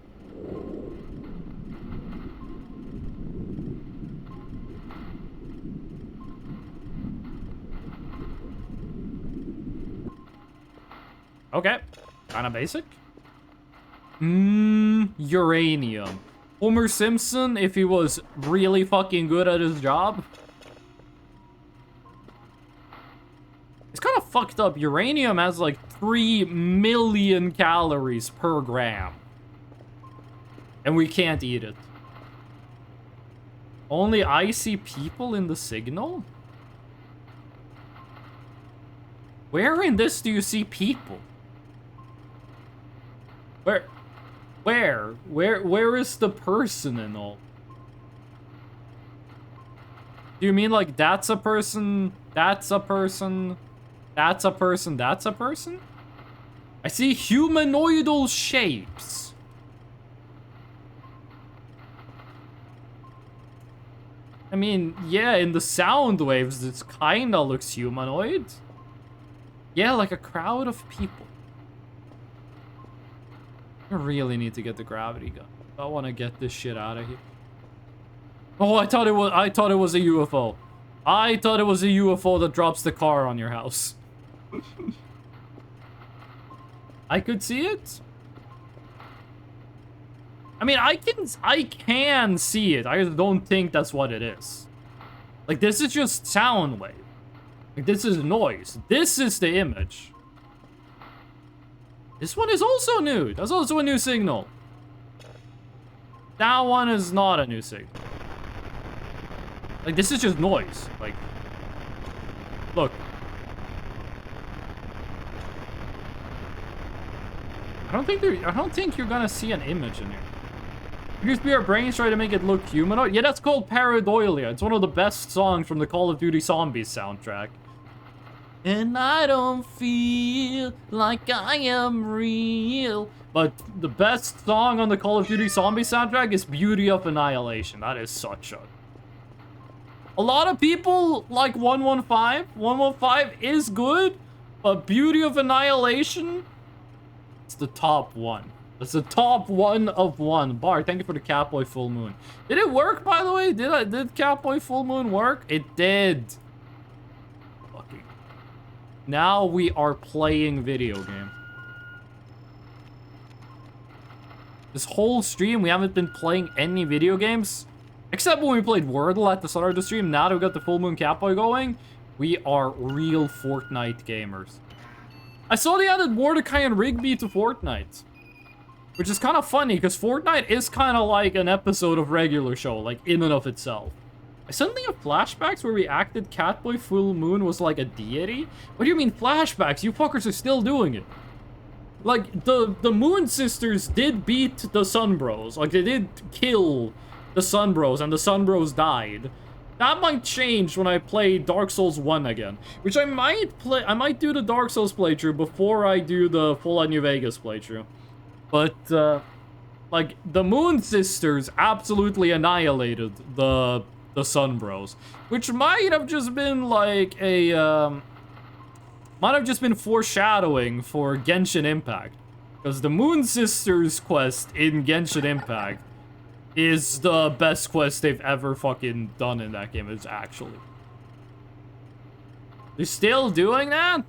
S1: Okay, kind of basic. Uranium. Homer Simpson, if he was really fucking good at his job. It's kind of fucked up. Uranium has like 3 million calories per gram. And we can't eat it. Only I see people in the signal? Where in this do you see people? Where is the person in all? Do you mean like that's a person, that's a person, that's a person, that's a person? I see humanoidal shapes. I mean, yeah, in the sound waves, it kinda looks humanoid. Yeah, like a crowd of people. I really need to get the gravity gun. I want to get this shit out of here. Oh, I thought it was a UFO. I thought it was a UFO that drops the car on your house. I could see it. I mean, I can see it. I just don't think that's what it is. Like, this is just sound wave. Like, this is noise. This is the image. This one is also new. That's also a new signal. That one is not a new signal. Like, this is just noise. Like, look. I don't think you're gonna see an image in here. Use our brains try to make it look humanoid. Yeah, that's called pareidolia. It's one of the best songs from the Call of Duty Zombies soundtrack. And I don't feel like I am real. But the best song on the Call of Duty Zombies soundtrack is Beauty of Annihilation. That is such a lot of people like 115. 115 is good, but Beauty of Annihilation, it's the top one. It's the top one of one. Bart, thank you for the Catboy Full Moon. Did it work, by the way? Did Catboy Full Moon work? It did. Fucking. Now we are playing video game. This whole stream, we haven't been playing any video games. Except when we played Wordle at the start of the stream. Now that we've got the Full Moon Catboy going, we are real Fortnite gamers. I saw they added Mordecai and Rigby to Fortnite. Which is kind of funny, because Fortnite is kind of like an episode of regular show, like, in and of itself. I suddenly have flashbacks where we acted Catboy Full Moon was like a deity? What do you mean flashbacks? You fuckers are still doing it. Like, the Moon Sisters did beat the Sun Bros. Like, they did kill the Sun Bros, and the Sun Bros died. That might change when I play Dark Souls 1 again. Which I might do the Dark Souls playthrough before I do the Fallout New Vegas playthrough. But, like, the Moon Sisters absolutely annihilated the Sun Bros. Which might have just been, like, might have just been foreshadowing for Genshin Impact. Because the Moon Sisters quest in Genshin Impact is the best quest they've ever fucking done in that game. It's actually. They're still doing that?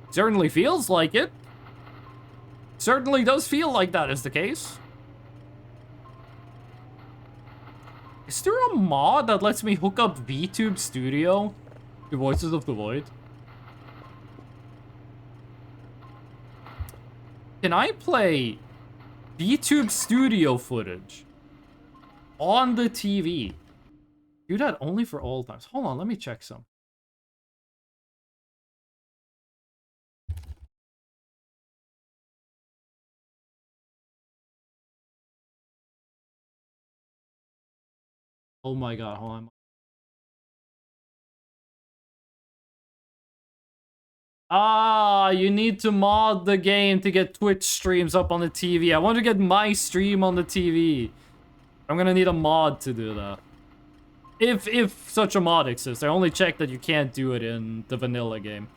S1: Certainly feels like it. Certainly does feel like that is the case. Is there a mod that lets me hook up VTube Studio to Voices of the Void? Can I play VTube Studio footage on the TV? Do that only for old times. Hold on, let me check some. Oh my god, hold on. Ah, you need to mod the game to get Twitch streams up on the TV. I want to get my stream on the TV. I'm gonna need a mod to do that. If such a mod exists. I only checked that you can't do it in the vanilla game.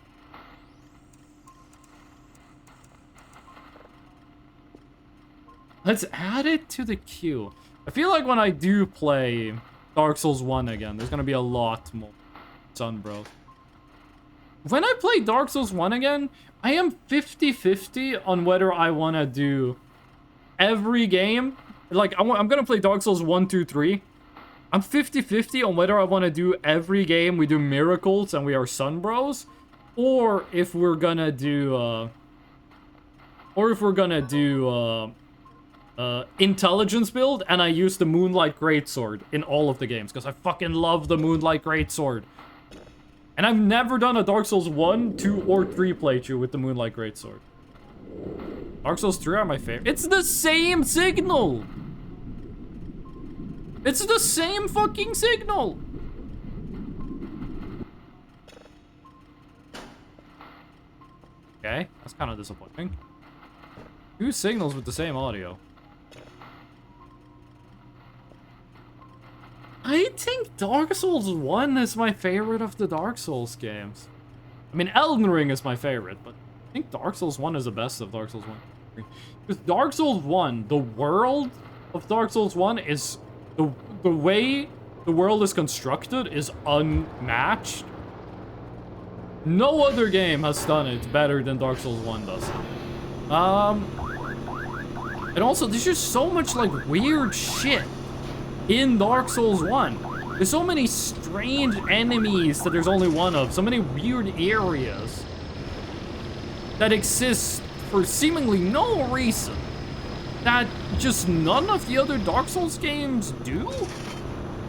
S1: Let's add it to the queue. I feel like when I do play Dark Souls 1 again, there's gonna be a lot more Sun Bros. When I play Dark Souls 1 again, I am 50-50 on whether I want to do every game. Like, I'm going to play Dark Souls 1, 2, 3. I'm 50-50 on whether I want to do every game we do Miracles and we are Sun Bros. Or if we're going to do... Intelligence build and I use the Moonlight Greatsword in all of the games. Because I fucking love the Moonlight Greatsword. And I've never done a Dark Souls 1, 2, or 3 playthrough with the Moonlight Greatsword. Dark Souls 3 are my favorite. It's the same signal! It's the same fucking signal! Okay, that's kind of disappointing. Two signals with the same audio. I think Dark Souls 1 is my favorite of the Dark Souls games. I mean, Elden Ring is my favorite, but I think Dark Souls 1 is the best of Dark Souls 1. Because Dark Souls 1, the world of Dark Souls 1 is... The way the world is constructed is unmatched. No other game has done it better than Dark Souls 1 does. And also, there's just so much, like, weird shit in Dark Souls 1. There's so many strange enemies that there's only one of. So many weird areas that exist for seemingly no reason. That just none of the other Dark Souls games do?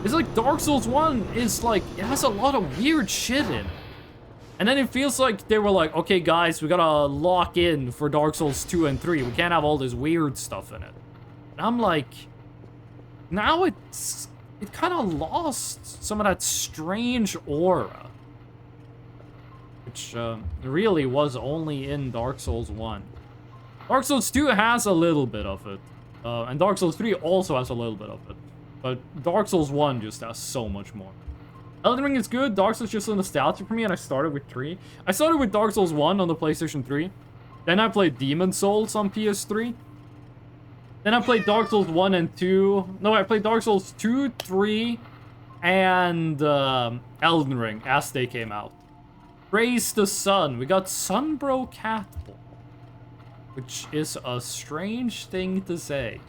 S1: It's like Dark Souls 1 is like, it has a lot of weird shit in it. And then it feels like they were like, okay guys, we gotta lock in for Dark Souls 2 and 3. We can't have all this weird stuff in it. And I'm like, now it kind of lost some of that strange aura. Which really was only in Dark Souls 1. Dark Souls 2 has a little bit of it. And Dark Souls 3 also has a little bit of it. But Dark Souls 1 just has so much more. Elden Ring is good. Dark Souls is just a nostalgia for me, and I started with 3. I started with Dark Souls 1 on the PlayStation 3. Then I played Demon Souls on PS3. Then I played Dark Souls 1 and 2. No, I played Dark Souls 2, 3, and Elden Ring as they came out. Praise the sun. We got Sunbro Cattle, which is a strange thing to say.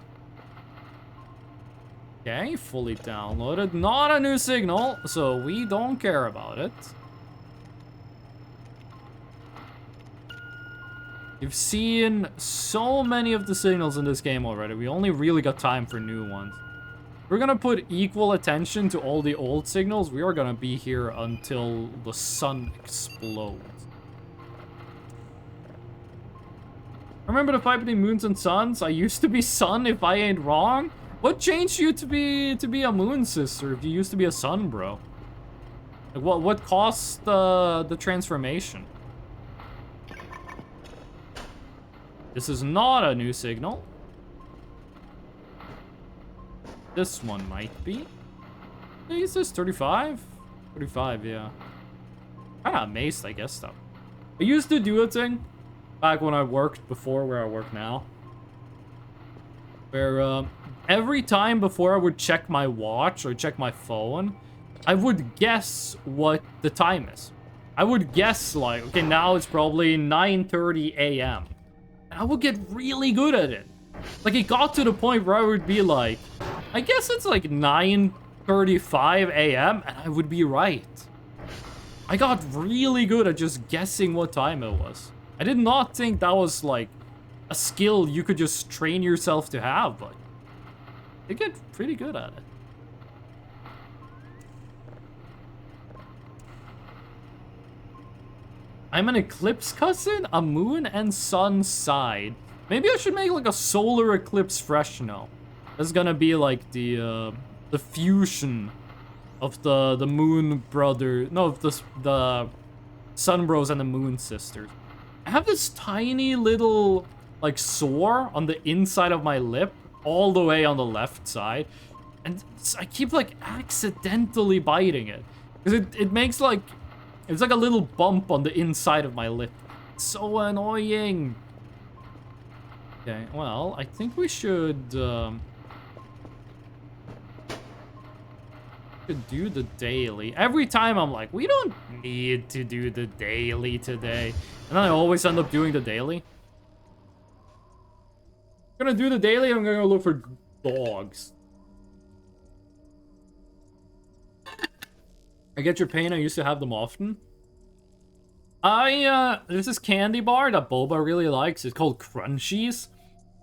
S1: Okay, fully downloaded. Not a new signal, so we don't care about it. You've seen so many of the signals in this game already. We only really got time for new ones. We're gonna put equal attention to all the old signals. We are gonna be here until the sun explodes. Remember the fight between moons and suns? I used to be sun if I ain't wrong. What changed you to be a moon sister if you used to be a sun bro? Like what caused the transformation? This is not a new signal. This one might be. Is this 35? 35, yeah. Kinda amazed, I guess, though. I used to do a thing back when I worked before where I work now. Where, every time before I would check my watch or check my phone, I would guess what the time is. I would guess, like, okay, now it's probably 9:30 a.m. And I would get really good at it. Like, it got to the point where I would be like, I guess it's like 9:35 a.m. and I would be right. I got really good at just guessing what time it was. I did not think that was, like, a skill you could just train yourself to have, but you get pretty good at it. I'm an eclipse cousin, a moon and sun side. Maybe I should make like a solar eclipse fresh now. That's gonna be like the fusion of the moon brother, no, the sun bros and the moon sisters. I have this tiny little like sore on the inside of my lip, all the way on the left side, and I keep like accidentally biting it because it makes like, it's like a little bump on the inside of my lip. It's so annoying. Okay, well, I think we should do the daily. Every time I'm like, we don't need to do the daily today, and then I always end up doing the daily. I'm gonna do the daily. I'm gonna look for dogs. I get your pain. I used to have them often. There's this candy bar that Boba really likes. It's called Crunchies.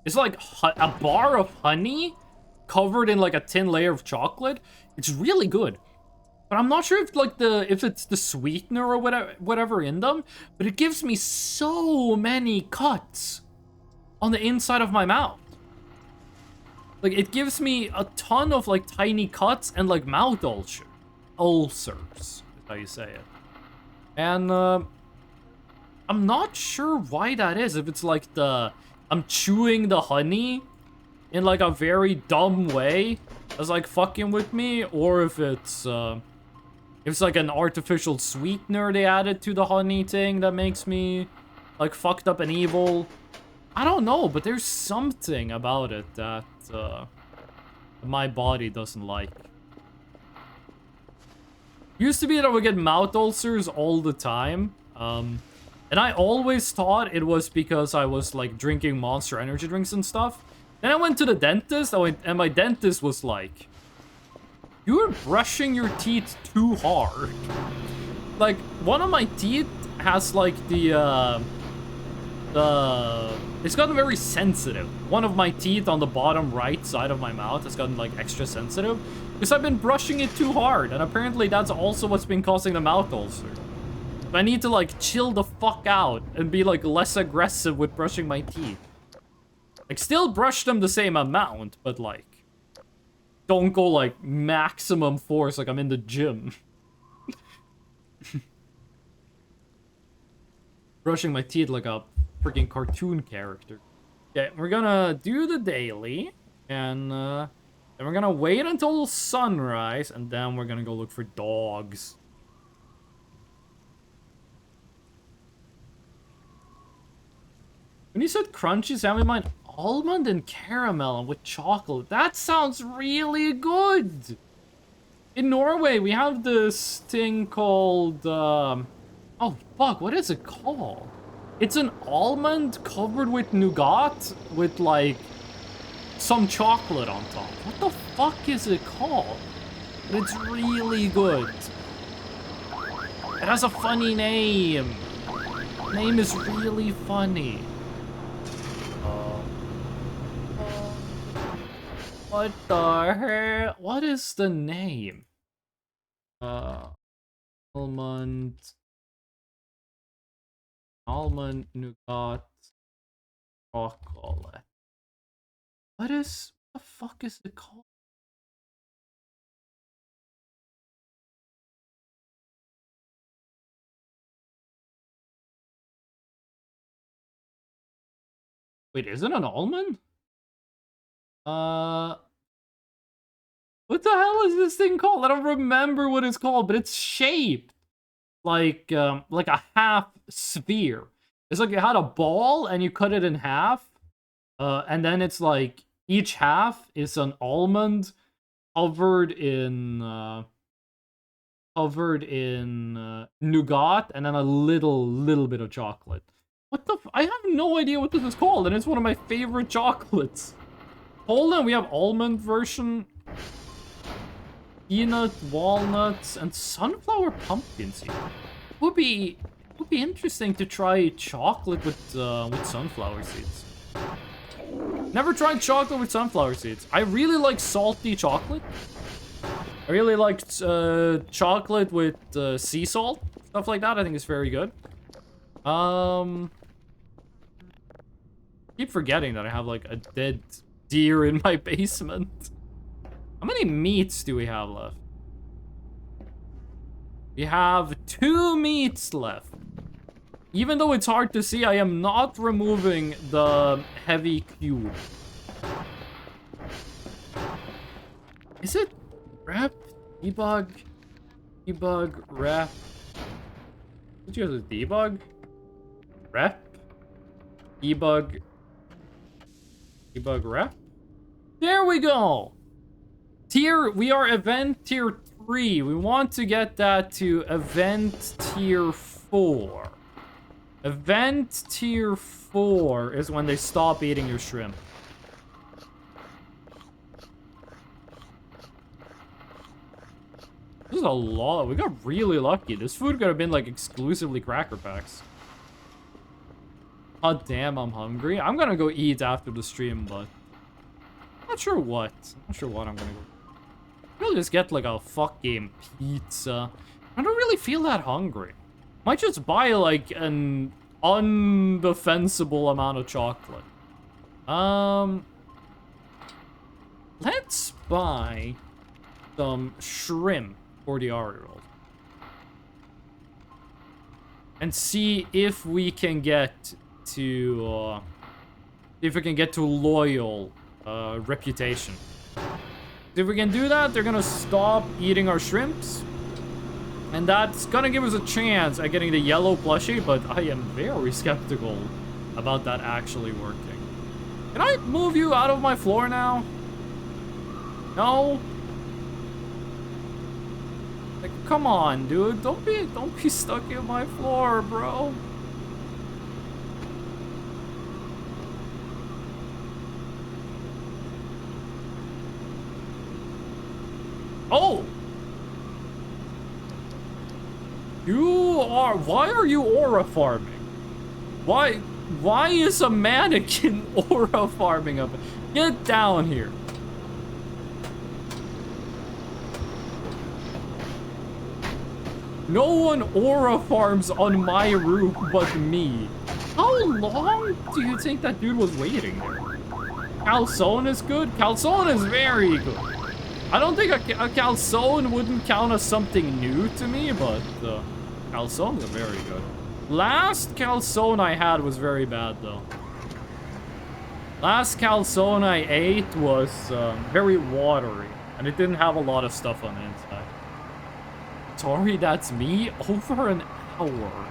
S1: It's like a bar of honey covered in like a thin layer of chocolate. It's really good. But I'm not sure if like if it's the sweetener or whatever in them, but it gives me so many cuts on the inside of my mouth. Like, it gives me a ton of, like, tiny cuts and, like, mouth ulcers. Ulcers, is how you say it. And, I'm not sure why that is. If it's, like, I'm chewing the honey in, like, a very dumb way. That's, like, fucking with me. Or if it's like, an artificial sweetener they added to the honey thing that makes me, like, fucked up and evil. I don't know, but there's something about it that my body doesn't like. Used to be that I would get mouth ulcers all the time. And I always thought it was because I was, like, drinking Monster energy drinks and stuff. Then I went to the dentist, and my dentist was like, "You're brushing your teeth too hard." Like, one of my teeth has, like, it's gotten very sensitive. One of my teeth on the bottom right side of my mouth has gotten, like, extra sensitive. Because I've been brushing it too hard. And apparently that's also what's been causing the mouth ulcer. I need to, like, chill the fuck out and be, like, less aggressive with brushing my teeth. Like, still brush them the same amount, but, like, don't go, like, maximum force like I'm in the gym. Brushing my teeth like a freaking cartoon character. Okay, we're gonna do the daily, and then we're gonna wait until sunrise, and then we're gonna go look for dogs. When you said crunchies, I have in mind almond and caramel and with chocolate. That sounds really good! In Norway, we have this thing called, oh fuck, what is it called? It's an almond covered with nougat with, like, some chocolate on top. What the fuck is it called? But it's really good. It has a funny name. The name is really funny. What the hell? What is the name? Almond nougat chocolate. What the fuck is it called? Wait, is it an almond? What the hell is this thing called? I don't remember what it's called, but it's shaped like a half sphere. It's like you had a ball and you cut it in half, and then it's like each half is an almond covered in nougat and then a little bit of chocolate. What the? I have no idea what this is called, and it's one of my favorite chocolates. Poland, we have almond version, peanut, walnuts, and sunflower pumpkin seed. Would be interesting to try chocolate with sunflower seeds. Never tried chocolate with sunflower seeds. I really like salty chocolate. I really like chocolate with sea salt, stuff like that. I think it's very good. Keep forgetting that I have like a dead deer in my basement. How many meats do we have left? We have 2 meats left. Even though it's hard to see, I am not removing the heavy cube. Is it rep? Debug? Debug, rep. Did you guys debug? Rep? Debug. Debug rep? There we go! We are event tier 3. We want to get that to event tier 4. Event tier 4 is when they stop eating your shrimp. This is a lot. We got really lucky. This food could have been like exclusively cracker packs. Oh damn, I'm hungry. I'm gonna go eat after the stream, but not sure what. Not sure what I'm gonna go. I'll just get like a fucking pizza. I don't really feel that hungry. Might just buy like an undefensible amount of chocolate. Let's buy some shrimp for the Ariel. And see if we can get to, loyal, reputation. If we can do that, they're gonna stop eating our shrimps. And that's gonna give us a chance at getting the yellow plushie, but I am very skeptical about that actually working. Can I move you out of my floor now? No? Like, come on, dude. Don't be stuck in my floor, bro. Oh! Why are you aura farming? Why is a mannequin aura farming up? Get down here. No one aura farms on my roof but me. How long do you think that dude was waiting there? Calzone is good? Calzone is very good. I don't think a calzone wouldn't count as something new to me, but calzones are very good. Last calzone I had was very bad, though. Last calzone I ate was very watery, and it didn't have a lot of stuff on the inside. Sorry, that's me? Over an hour.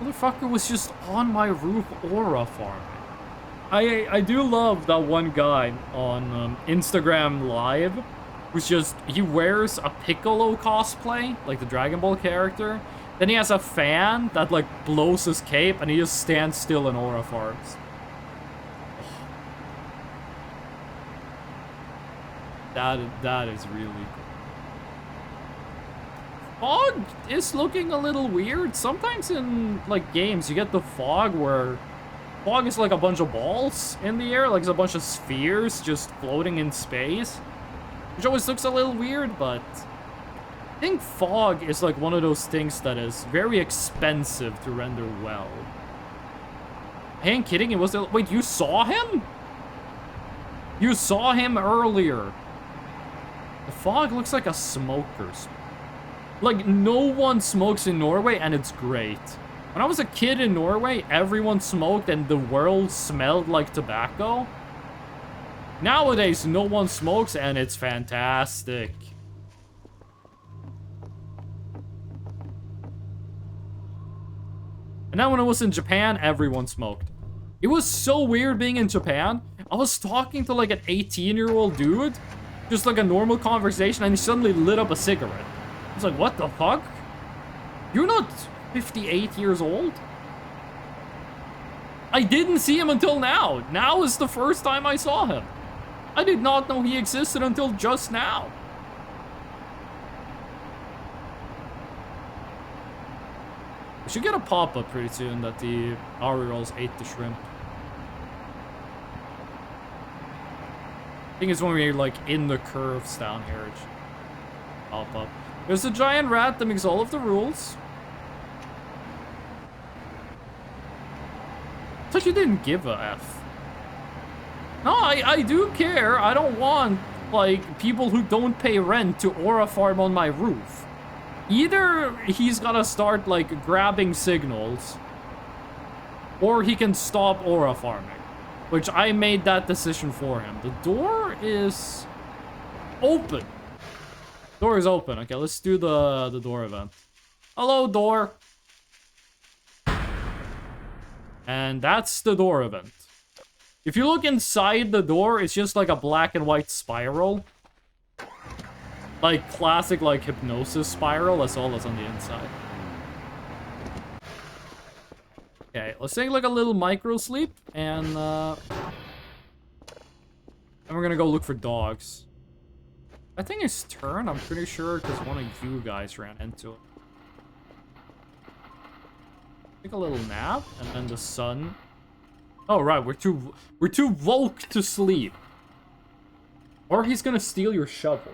S1: Motherfucker was just on my roof aura farming. I do love that one guy on Instagram Live who's just, he wears a Piccolo cosplay, like the Dragon Ball character. Then he has a fan that like blows his cape and he just stands still and aura farms. That is really cool. Fog is looking a little weird. Sometimes in like games you get the fog where fog is like a bunch of balls in the air, like it's a bunch of spheres just floating in space, which always looks a little weird, but I think fog is like one of those things that is very expensive to render well. I ain't kidding, it was wait, you saw him? You saw him earlier. The fog looks like a smoker's. Like, no one smokes in Norway, and it's great. When I was a kid in Norway, everyone smoked, and the world smelled like tobacco. Nowadays, no one smokes, and it's fantastic. And then when I was in Japan, everyone smoked. It was so weird being in Japan. I was talking to, like, an 18-year-old dude. Just, like, a normal conversation, and he suddenly lit up a cigarette. I was like, what the fuck? You're not 58 years old? I didn't see him until now. Now is the first time I saw him. I did not know he existed until just now. We should get a pop-up pretty soon that the Orioles ate the shrimp. I think it's when we're like in the curves down here. It should pop up. There's a giant rat that makes all of the rules. I thought you didn't give a F. No, I do care. I don't want, like, people who don't pay rent to aura farm on my roof. Either he's gotta start, like, grabbing signals, or he can stop aura farming. Which I made that decision for him. The door is open. Door is open. Okay, let's do the door event. Hello, door. And that's the door event. If you look inside the door, it's just like a black and white spiral. Like classic, like, hypnosis spiral. That's all that's on the inside. Okay, let's take like a little micro sleep, and we're gonna go look for dogs. I think it's turn, I'm pretty sure, because one of you guys ran into it. Take a little nap, and then the sun. Oh right, we're too woke to sleep. Or he's gonna steal your shovel.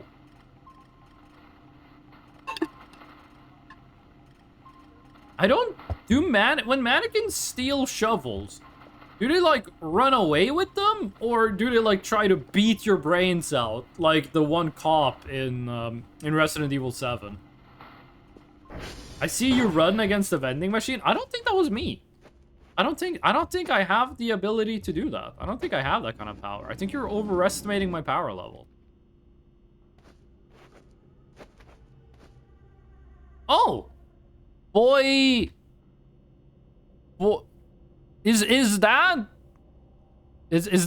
S1: I don't When mannequins steal shovels, do they like run away with them, or do they like try to beat your brains out like the one cop in Resident Evil 7? I see you run against the vending machine. I don't think that was me. I don't think I have the ability to do that. I don't think I have that kind of power. I think you're overestimating my power level. Oh, boy. Is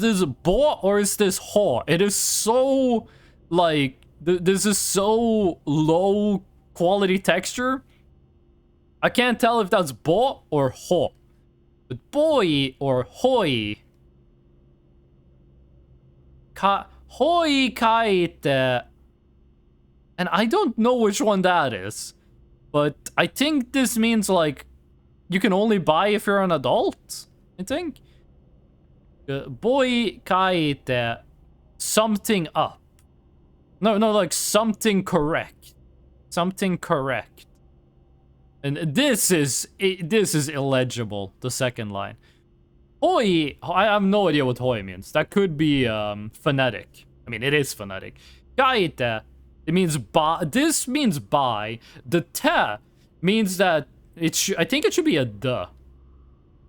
S1: this bo or is this ho? It is so like this is so low quality texture. I can't tell if that's bo or ho. But boy or hoi. Hoi kaite. And I don't know which one that is. But I think this means like you can only buy if you're an adult, I think. Boy kaite something up. No, like something correct. Something correct. And this is illegible, the second line. Hoi, I have no idea what hoi means. That could be phonetic. I mean, it is phonetic. Kaite, it means buy. This means buy. The te means that I think it should be a duh.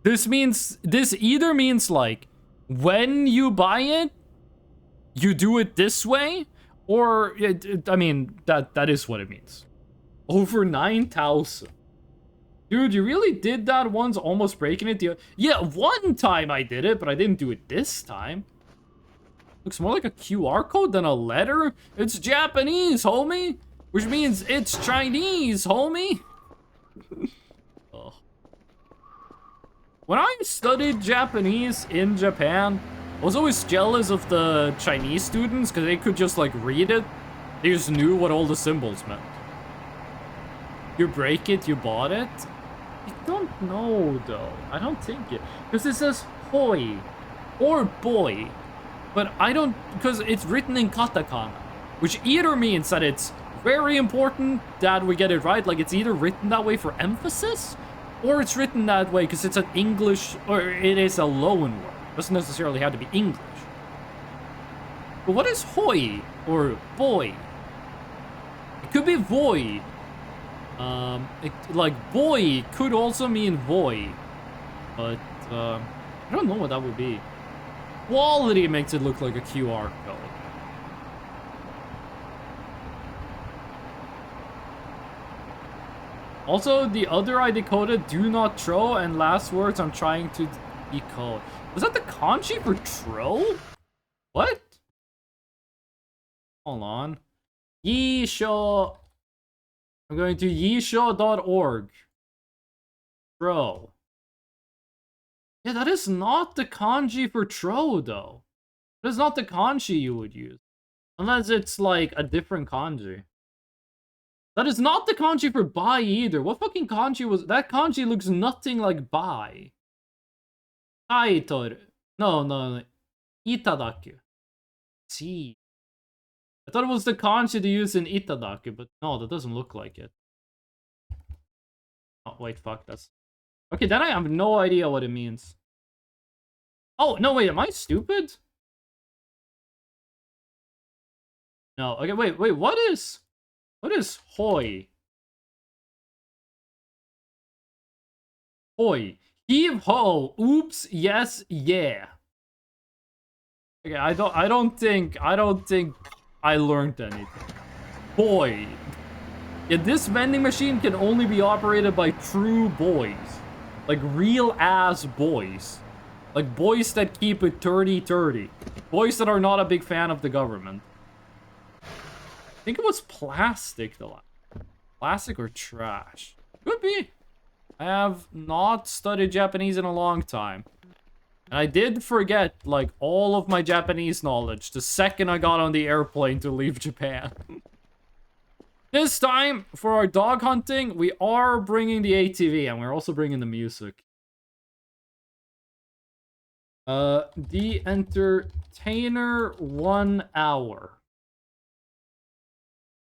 S1: This either means like when you buy it, you do it this way, or I mean that is what it means. Over 9,000. Dude, you really did that once, almost breaking it? Yeah, one time I did it, but I didn't do it this time. Looks more like a QR code than a letter. It's Japanese, homie. Which means it's Chinese, homie. Oh. When I studied Japanese in Japan, I was always jealous of the Chinese students because they could just like read it. They just knew what all the symbols meant. You break it, you bought it? I don't know though. I don't think it. Because it says hoi or boy. But I don't, because it's written in katakana. Which either means that it's very important that we get it right. Like it's either written that way for emphasis, or it's written that way because it's an English, or it is a loan word. It doesn't necessarily have to be English. But what is hoi or boy? It could be void. Like boy could also mean void, but I don't know what that would be. Quality makes it look like a QR code. Also, the other I decoded, do not throw, and last words I'm trying to decode. Was that the kanji for throw? What? Hold on. Yisho. I'm going to yisho.org. Throw. Yeah, that is not the kanji for throw, though. That is not the kanji you would use. Unless it's, like, a different kanji. That is not the kanji for buy, either. What fucking kanji was... That kanji looks nothing like buy. Aitoru. No. Itadaku. See. I thought it was the kanji to use in Itadaku, but no, that doesn't look like it. Oh, wait, fuck, that's... Okay, then I have no idea what it means. Oh, no, wait, am I stupid? No, okay, wait, what is hoi? Hoi. Heave ho. Oops, yes, yeah. Okay, I don't think I learned anything. Boy. Yeah, this vending machine can only be operated by true boys. Like real ass boys. Like boys that keep it 30-30. Boys that are not a big fan of the government. I think it was plastic though. Plastic or trash? Could be. I have not studied Japanese in a long time. And I did forget, like, all of my Japanese knowledge the second I got on the airplane to leave Japan. This time, for our dog hunting, we are bringing the ATV, and we're also bringing the music. The Entertainer 1 hour.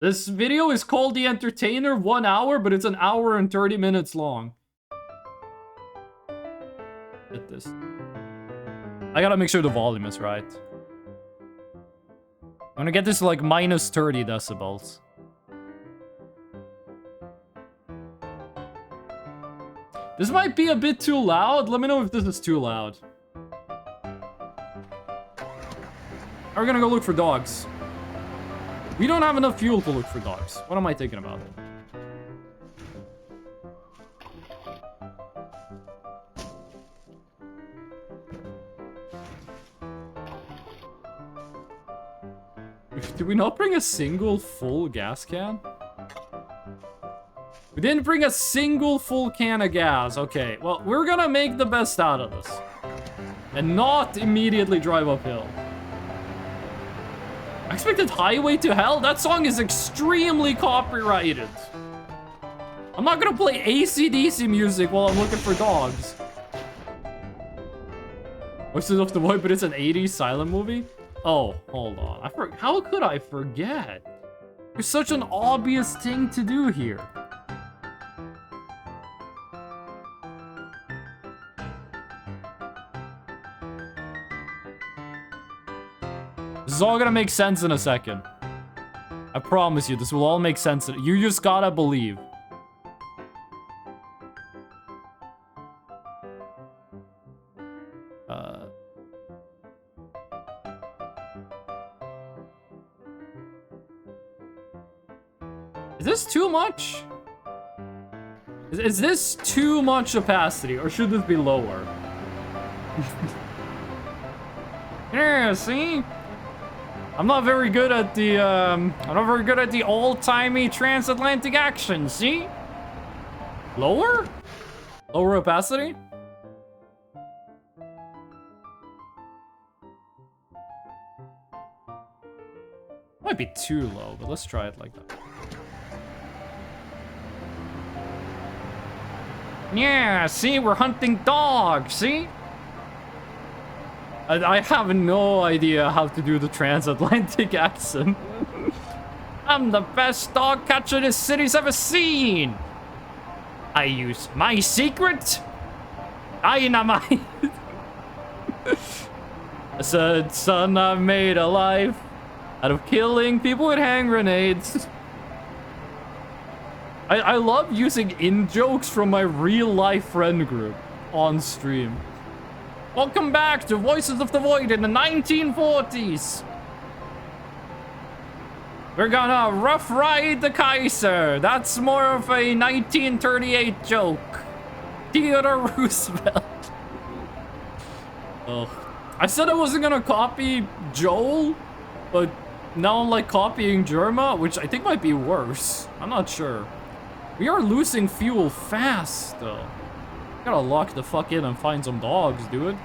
S1: This video is called The Entertainer 1 hour, but it's an hour and 30 minutes long. Hit this. I gotta make sure the volume is right. I'm gonna get this to like minus 30 decibels. This might be a bit too loud. Let me know if this is too loud. We're gonna go look for dogs. We don't have enough fuel to look for dogs. What am I thinking about? Did we not bring a single full gas can? We didn't bring a single full can of gas. Okay, well, we're gonna make the best out of this. And not immediately drive uphill. I expected Highway to Hell? That song is extremely copyrighted. I'm not gonna play AC/DC music while I'm looking for dogs. Voices of the Void, but it's an 80s silent movie? Oh, hold on. How could I forget? There's such an obvious thing to do here. This is all gonna make sense in a second. I promise you, this will all make sense. You just gotta believe. Is this too much? Is this too much opacity, or should this be lower? Yeah, see? I'm not very good at the old-timey transatlantic action, see? Lower? Lower opacity? Might be too low, but let's try it like that. Yeah, see, we're hunting dogs, see? I have no idea how to do the transatlantic accent. I'm the best dog catcher this city's ever seen. I use my secret dynamite. I said, son, I've made a life out of killing people with hand grenades. I love using in-jokes from my real-life friend group on stream. Welcome back to Voices of the Void in the 1940s. We're gonna rough ride the Kaiser. That's more of a 1938 joke. Theodore Roosevelt. Oh, I said I wasn't gonna copy Joel, but now I'm like copying Germa, which I think might be worse. I'm not sure. We are losing fuel fast, though. Gotta lock the fuck in and find some dogs, dude.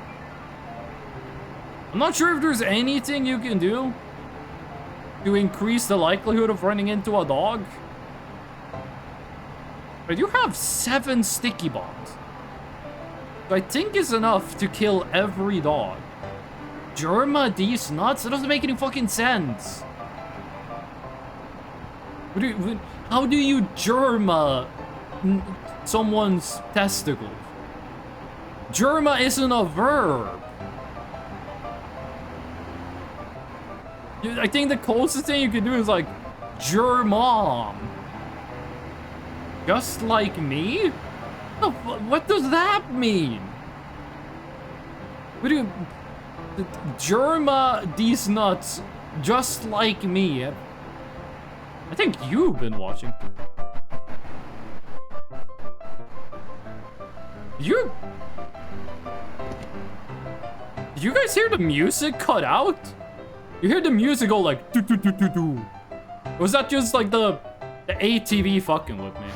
S1: I'm not sure if there's anything you can do to increase the likelihood of running into a dog. But you have 7 sticky bombs. So I think is enough to kill every dog. Germa these nuts? It doesn't make any fucking sense. How do you Germa someone's testicles? Germa isn't a verb. I think the closest thing you can do is like Germom. Just like me? What does that mean? What do you... Germa these nuts just like me. I think you've been watching. Did you guys hear the music cut out? You hear the music go like do do do do do. Or was that just like the ATV fucking with me?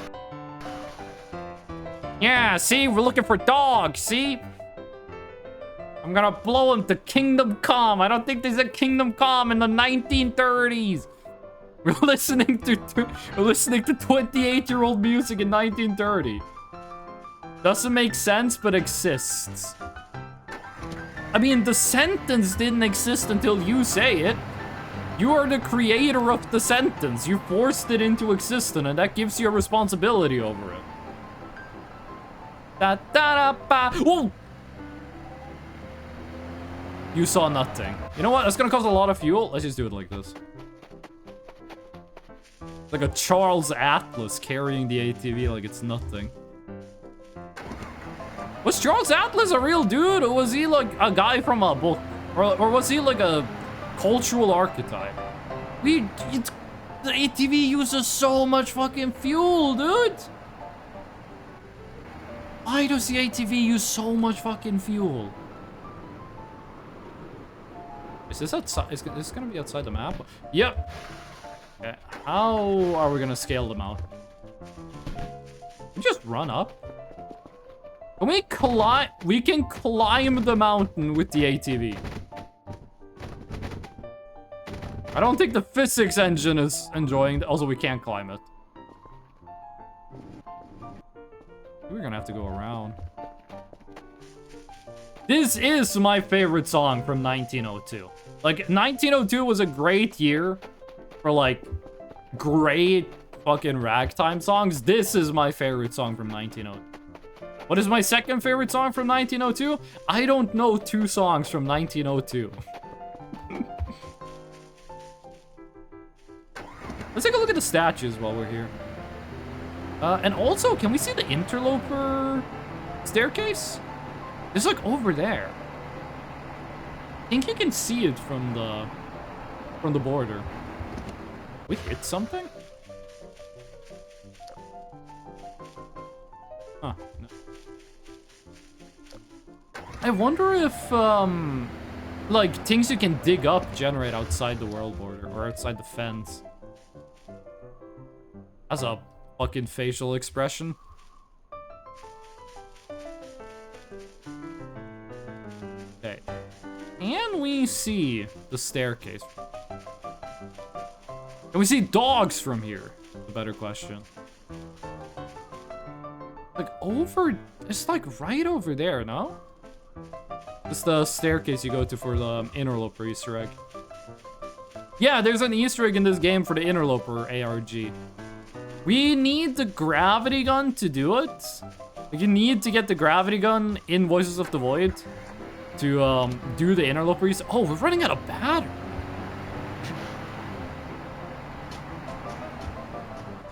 S1: Yeah, see, we're looking for dogs, see? I'm gonna blow him to Kingdom Come. I don't think there's a Kingdom Come in the 1930s. We're listening to 28-year-old music in 1930. Doesn't make sense, but exists. I mean, the sentence didn't exist until you say it. You are the creator of the sentence. You forced it into existence, and that gives you a responsibility over it. Da da da ba. Whoa! You saw nothing. You know what? That's gonna cost a lot of fuel. Let's just do it like this. Like a Charles Atlas carrying the ATV like it's nothing. Was Charles Atlas a real dude, or was he like a guy from a book? Or was he like a cultural archetype? The ATV uses so much fucking fuel, dude! Why does the ATV use so much fucking fuel? Is this outside? Is this gonna be outside the map? Yep. Okay. How are we gonna scale them out? We just run up? Can we climb? We can climb the mountain with the ATV. I don't think the physics engine is enjoying. Also, we can't climb it. We're gonna have to go around. This is my favorite song from 1902. Like, 1902 was a great year for, like, great fucking ragtime songs. This is my favorite song from 1902. What is my second favorite song from 1902? I don't know 2 songs from 1902. Let's take a look at the statues while we're here. And also, can we see the interloper staircase? It's like over there. I think you can see it from the border. We hit something? Huh. No. I wonder if like things you can dig up generate outside the world border or outside the fence. That's a fucking facial expression. Okay. Can we see the staircase? Can we see dogs from here? That's a better question. Like over, it's like right over there, no? It's the staircase you go to for the interloper Easter egg. Yeah, there's an Easter egg in this game for the interloper ARG. We need the gravity gun to do it. Like, you need to get the gravity gun in Voices of the Void to do the interloper Easter. Oh, we're running out of battery.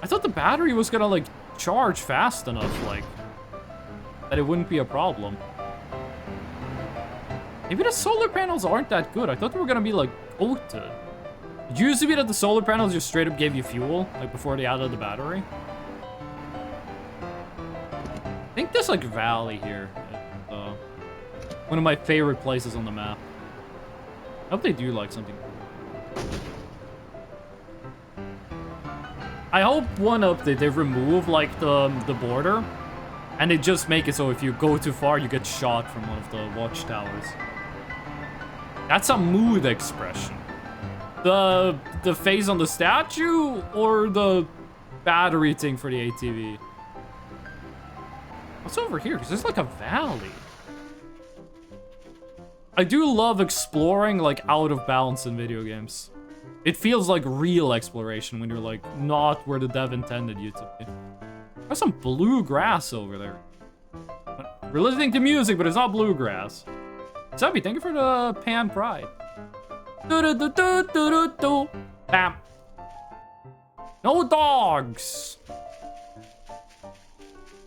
S1: I thought the battery was gonna like charge fast enough, like that it wouldn't be a problem. Maybe the solar panels aren't that good. I thought they were gonna be like coated. It used to be that the solar panels just straight up gave you fuel, like before they added the battery. I think this like valley here is one of my favorite places on the map. I hope they do like something. I hope one update they remove like the border, and they just make it so if you go too far, you get shot from one of the watchtowers. That's a mood expression. The face on the statue or the battery thing for the ATV? What's over here? Because there's like a valley. I do love exploring like out of balance in video games. It feels like real exploration when you're like not where the dev intended you to be. There's some bluegrass over there. We're listening to music, but it's not bluegrass. Zabby, thank you for the Pan Pride. Bam. No dogs.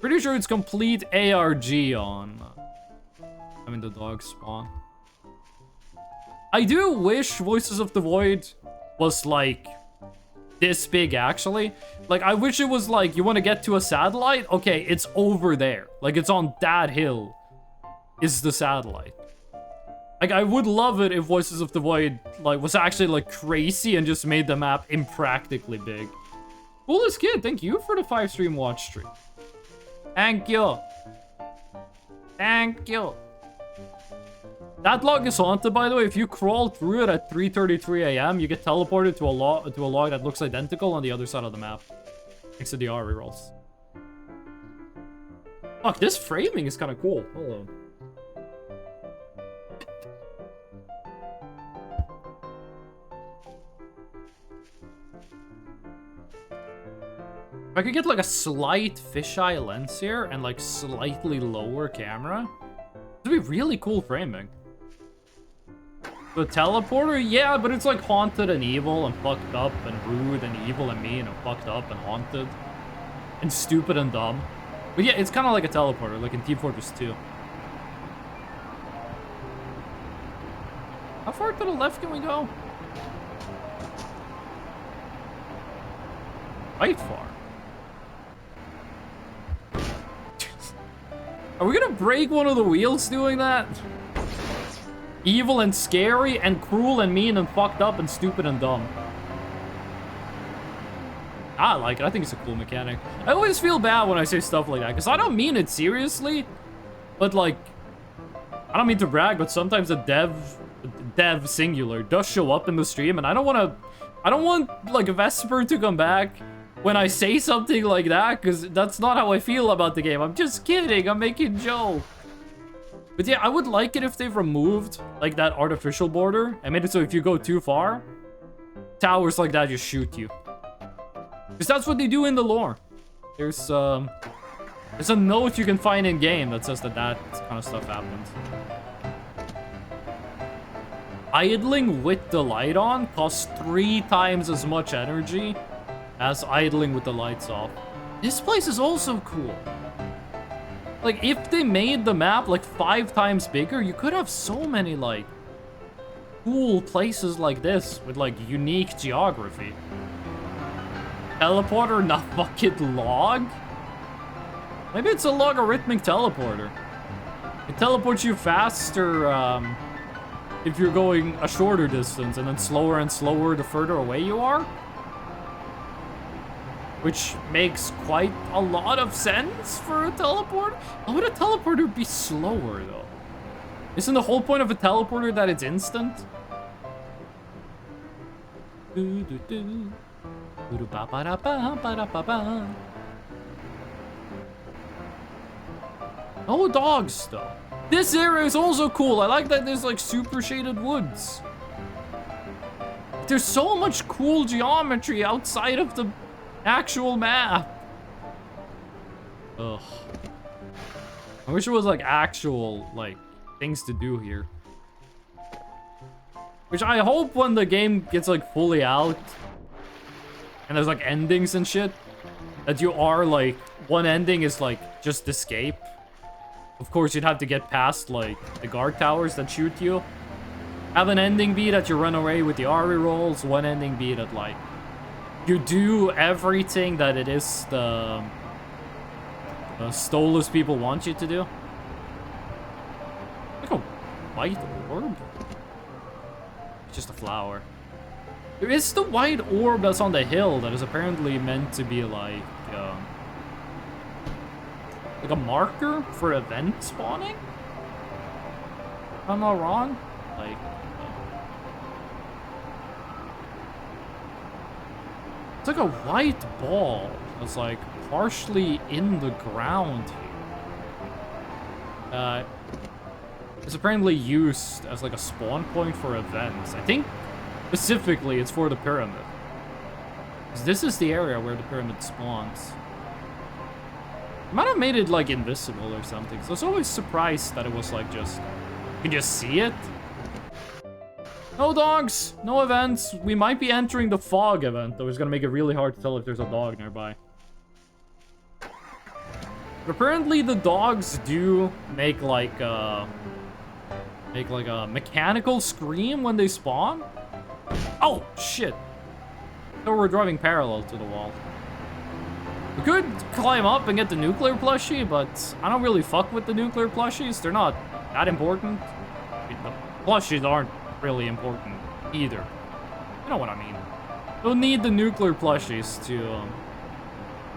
S1: Pretty sure it's complete ARG on. I mean, the dogs spawn. I do wish Voices of the Void was like this big, actually. Like, I wish it was like, you want to get to a satellite? Okay, it's over there. Like, it's on that hill is the satellite. Like, I would love it if Voices of the Void like was actually like crazy and just made the map impractically big. Coolest kid, thank you for the 5-stream watch stream. Thank you. Thank you. That log is haunted, by the way. If you crawl through it at 3:33 a.m., you get teleported to a log that looks identical on the other side of the map. Thanks to the R rerolls. Fuck, this framing is kind of cool. Hold on. If I could get like a slight fisheye lens here and like slightly lower camera, it'd be really cool framing. The teleporter? Yeah, but it's like haunted and evil and fucked up and rude and evil and mean and fucked up and haunted. And stupid and dumb. But yeah, it's kind of like a teleporter, like in Team Fortress 2. How far to the left can we go? Quite far. Are we gonna break one of the wheels doing that? Evil and scary and cruel and mean and fucked up and stupid and dumb. I like it. I think it's a cool mechanic. I always feel bad when I say stuff like that, because I don't mean it seriously. But like, I don't mean to brag, but sometimes a dev singular does show up in the stream, and I don't want like Vesper to come back when I say something like that, because that's not how I feel about the game. I'm just kidding. I'm making a joke. But yeah, I would like it if they removed like that artificial border and made it so if you go too far, towers like that just shoot you. Because that's what they do in the lore. There's a note you can find in game that says that kind of stuff happens. Idling with the light on costs 3 times as much energy as idling with the lights off. This place is also cool. Like, if they made the map like 5 times bigger, you could have so many like cool places like this with like unique geography. Teleporter, not fucking log? Maybe it's a logarithmic teleporter. It teleports you faster if you're going a shorter distance, and then slower and slower the further away you are. Which makes quite a lot of sense for a teleporter. How would a teleporter be slower, though? Isn't the whole point of a teleporter that it's instant? No dogs, though. This area is also cool. I like that there's like super shaded woods. There's so much cool geometry outside of the actual map. Ugh. I wish it was like actual like things to do here. Which I hope when the game gets like fully out and there's like endings and shit, that you are like, one ending is like just escape. Of course, you'd have to get past like the guard towers that shoot you. Have an ending be that you run away with the RE rolls. One ending be that like you do everything that it is the Stolas people want you to do. Like a white orb? It's just a flower. There is the white orb that's on the hill that is apparently meant to be like a marker for event spawning? If I'm not wrong? Like, it's like a white ball that's like partially in the ground here. It's apparently used as like a spawn point for events. I think specifically it's for the pyramid. 'Cause this is the area where the pyramid spawns. They might have made it like invisible or something. So I was always surprised that it was like just, you can just see it. No dogs, no events. We might be entering the fog event, though. It's gonna make it really hard to tell if there's a dog nearby. But apparently the dogs do make like a mechanical scream when they spawn. Oh shit! So we're driving parallel to the wall. We could climb up and get the nuclear plushie, but I don't really fuck with the nuclear plushies. They're not that important. I mean, the plushies aren't really important either. You know what I mean. Don't need the nuclear plushies to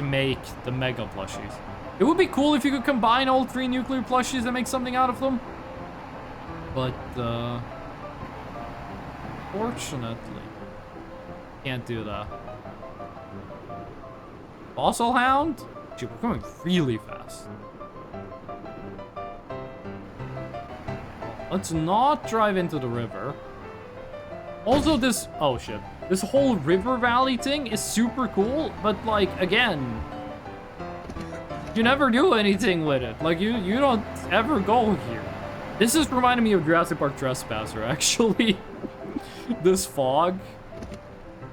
S1: make the mega plushies. It would be cool if you could combine all 3 nuclear plushies and make something out of them. But fortunately, can't do that. Fossil Hound? Dude, we're going really fast. Let's not drive into the river. Also, this... oh, shit. This whole river valley thing is super cool, but, like, again... you never do anything with it. Like, you don't ever go here. This is reminding me of Jurassic Park Trespasser, actually. This fog.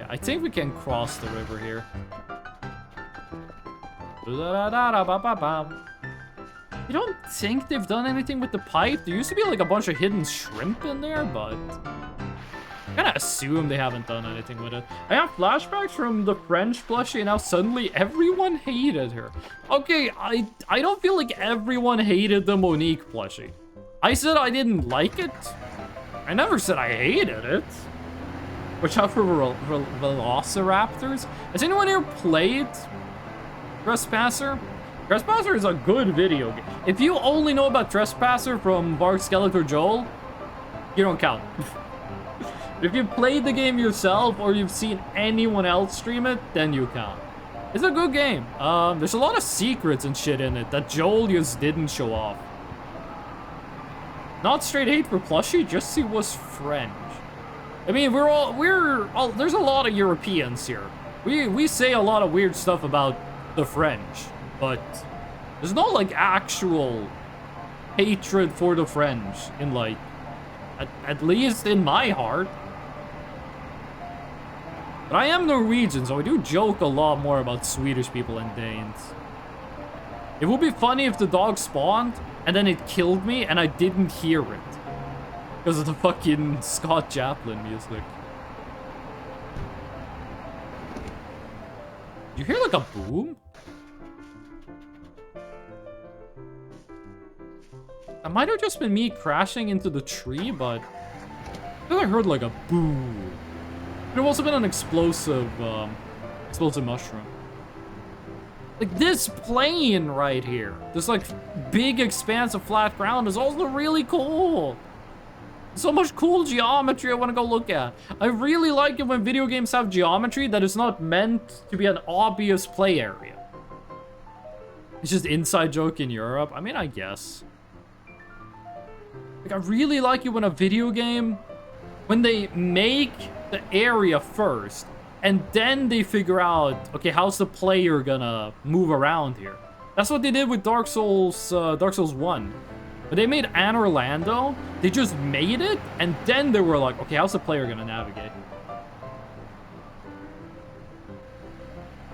S1: Yeah, I think we can cross the river here. I don't think they've done anything with the pipe. There used to be like a bunch of hidden shrimp in there, but I'm gonna assume they haven't done anything with it. I have flashbacks from the French plushie, and now suddenly everyone hated her. Okay, I don't feel like everyone hated the Monique plushie. I said I didn't like it. I never said I hated it. Watch out for velociraptors. Has anyone here played Trespasser? Trespasser is a good video game. If you only know about Trespasser from Bark, Skeletor, Joel, you don't count. If you've played the game yourself or you've seen anyone else stream it, then you count. It's a good game. There's a lot of secrets and shit in it that Joel just didn't show off. Not straight hate for plushie, just he was French. I mean, there's a lot of Europeans here. We say a lot of weird stuff about the French, but there's no like actual hatred for the French in like, at least in my heart. But I am Norwegian, so I do joke a lot more about Swedish people and Danes. It would be funny if the dog spawned and then it killed me and I didn't hear it because of the fucking Scott Joplin music. Did you hear like a boom? That might have just been me crashing into the tree, but I think I heard like a boom. It could have also been an explosive mushroom. Like this plane right here, this like big expanse of flat ground is also really cool. So much cool geometry I want to go look at. I really like it when video games have geometry that is not meant to be an obvious play area. It's just inside joke in Europe. I mean, I guess. Like, I really like it when a video game, when they make the area first, and then they figure out, okay, how's the player gonna move around here? That's what they did with Dark Souls 1. When they made Anne Orlando, they just made it, and then they were like, okay, how's the player gonna navigate?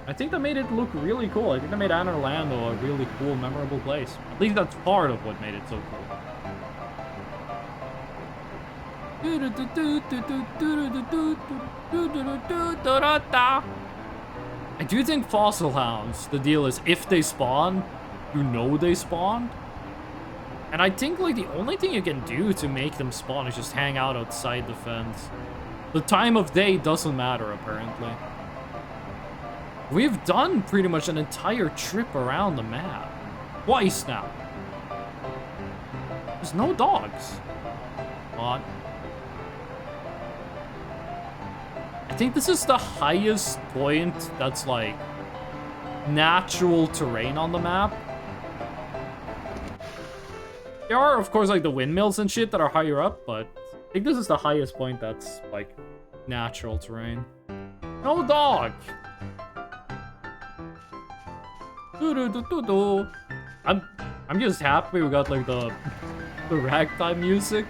S1: I think that made it look really cool. I think that made Anne Orlando a really cool, memorable place. At least that's part of what made it so cool. I do think fossil hounds, the deal is if they spawn, you know they spawned. And I think like the only thing you can do to make them spawn is just hang out outside the fence. The time of day doesn't matter apparently. We've done pretty much an entire trip around the map. Twice now. There's no dogs. Come on. I think this is the highest point that's like natural terrain on the map. There are, of course, like the windmills and shit that are higher up, but I think this is the highest point that's like natural terrain. No dog. I'm just happy we got like the ragtime music.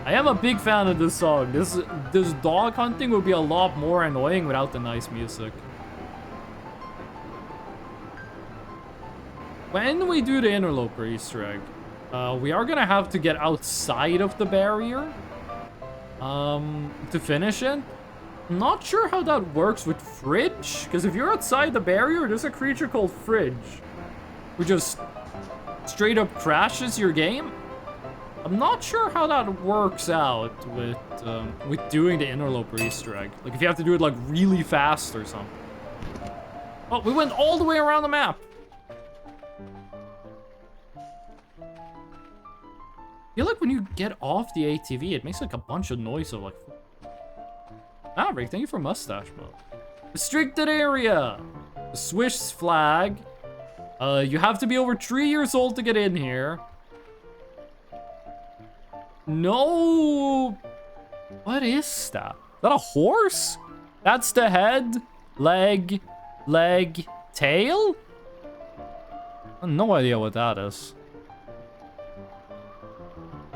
S1: I am a big fan of this song. This dog hunting would be a lot more annoying without the nice music. When we do the interloper Easter egg, we are gonna have to get outside of the barrier to finish it. I'm not sure how that works with Fridge, because if you're outside the barrier, there's a creature called Fridge who just straight up crashes your game. I'm not sure how that works out with doing the interloper Easter egg. Like if you have to do it like really fast or something. Oh, we went all the way around the map. I feel like when you get off the ATV, it makes like a bunch of noise of like... Maverick, thank you for mustache mode. Restricted area. The Swiss flag. You have to be over 3 years old to get in here. No. What is that? Is that a horse? That's the head, leg, tail? I have no idea what that is.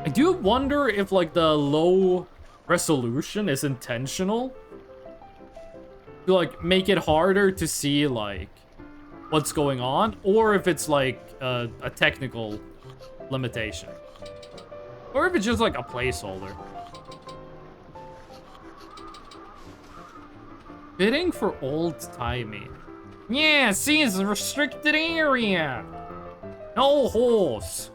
S1: I do wonder if, like, the low resolution is intentional to, like, make it harder to see, like, what's going on, or if it's, like, a technical limitation. Or if it's just, like, a placeholder. Bidding for old-timey. Yeah, see, it's a restricted area. No horse.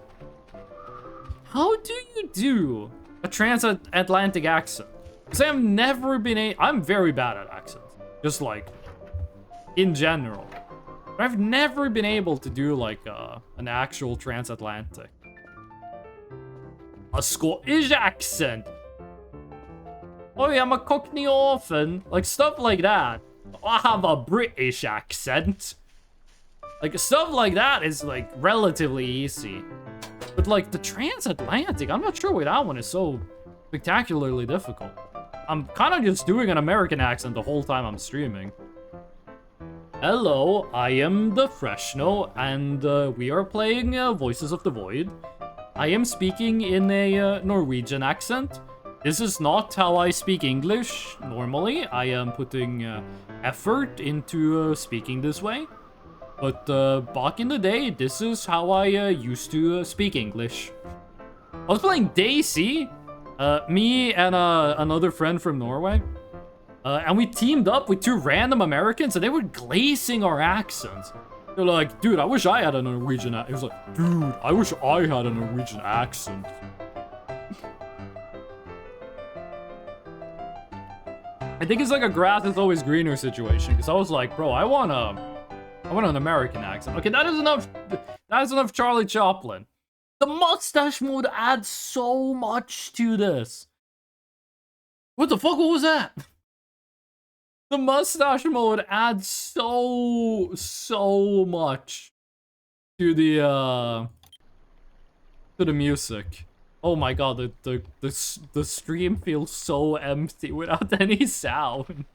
S1: How do you do a transatlantic accent? Because I've never been I'm very bad at accents. Just like, in general. But I've never been able to do like an actual transatlantic. A Scottish accent. Oh yeah, I'm a Cockney orphan. Like stuff like that. I have a British accent. Like stuff like that is like relatively easy. But like the transatlantic, I'm not sure why that one is so spectacularly difficult. I'm kind of just doing an American accent the whole time I'm streaming. Hello, I am the Freshno, and we are playing Voices of the Void. I am speaking in a Norwegian accent. This is not how I speak English normally. I am putting effort into speaking this way. But back in the day, this is how I used to speak English. I was playing Daisy, me and another friend from Norway. And we teamed up with two random Americans, and they were glazing our accents. They're like, dude, I wish I had a Norwegian accent. It was like, dude, I wish I had a Norwegian accent. I think it's like a grass is always greener situation, because I was like, bro, I want an American accent. Okay, that is enough. That is enough Charlie Chaplin. The mustache mode adds so much to this. What the fuck? What was that? The mustache mode adds so much to the music. Oh my god, the stream feels so empty without any sound.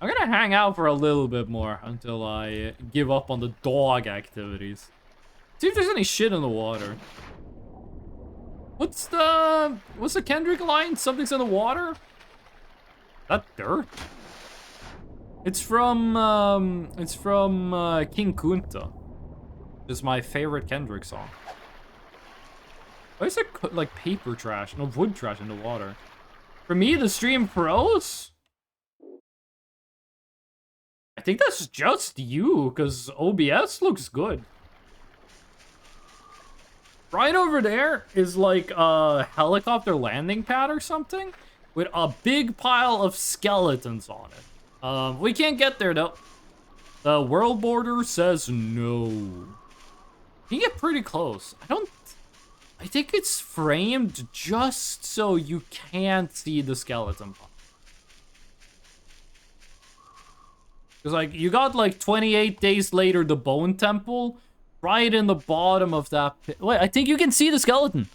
S1: I'm gonna hang out for a little bit more until I give up on the dog activities. See if there's any shit in the water. What's the Kendrick line? Something's in the water? That dirt? It's from King Kunta. It's my favorite Kendrick song. Why is there like paper trash, no wood trash in the water? For me, the stream froze? I think that's just you, because OBS looks good. Right over there is like a helicopter landing pad or something with a big pile of skeletons on it. We can't get there though. The world border says no. You get pretty close. I think it's framed just so you can't see the skeleton. Because, like, you got, like, 28 days later, the Bone Temple, right in the bottom of that pit. Wait, I think you can see the skeleton.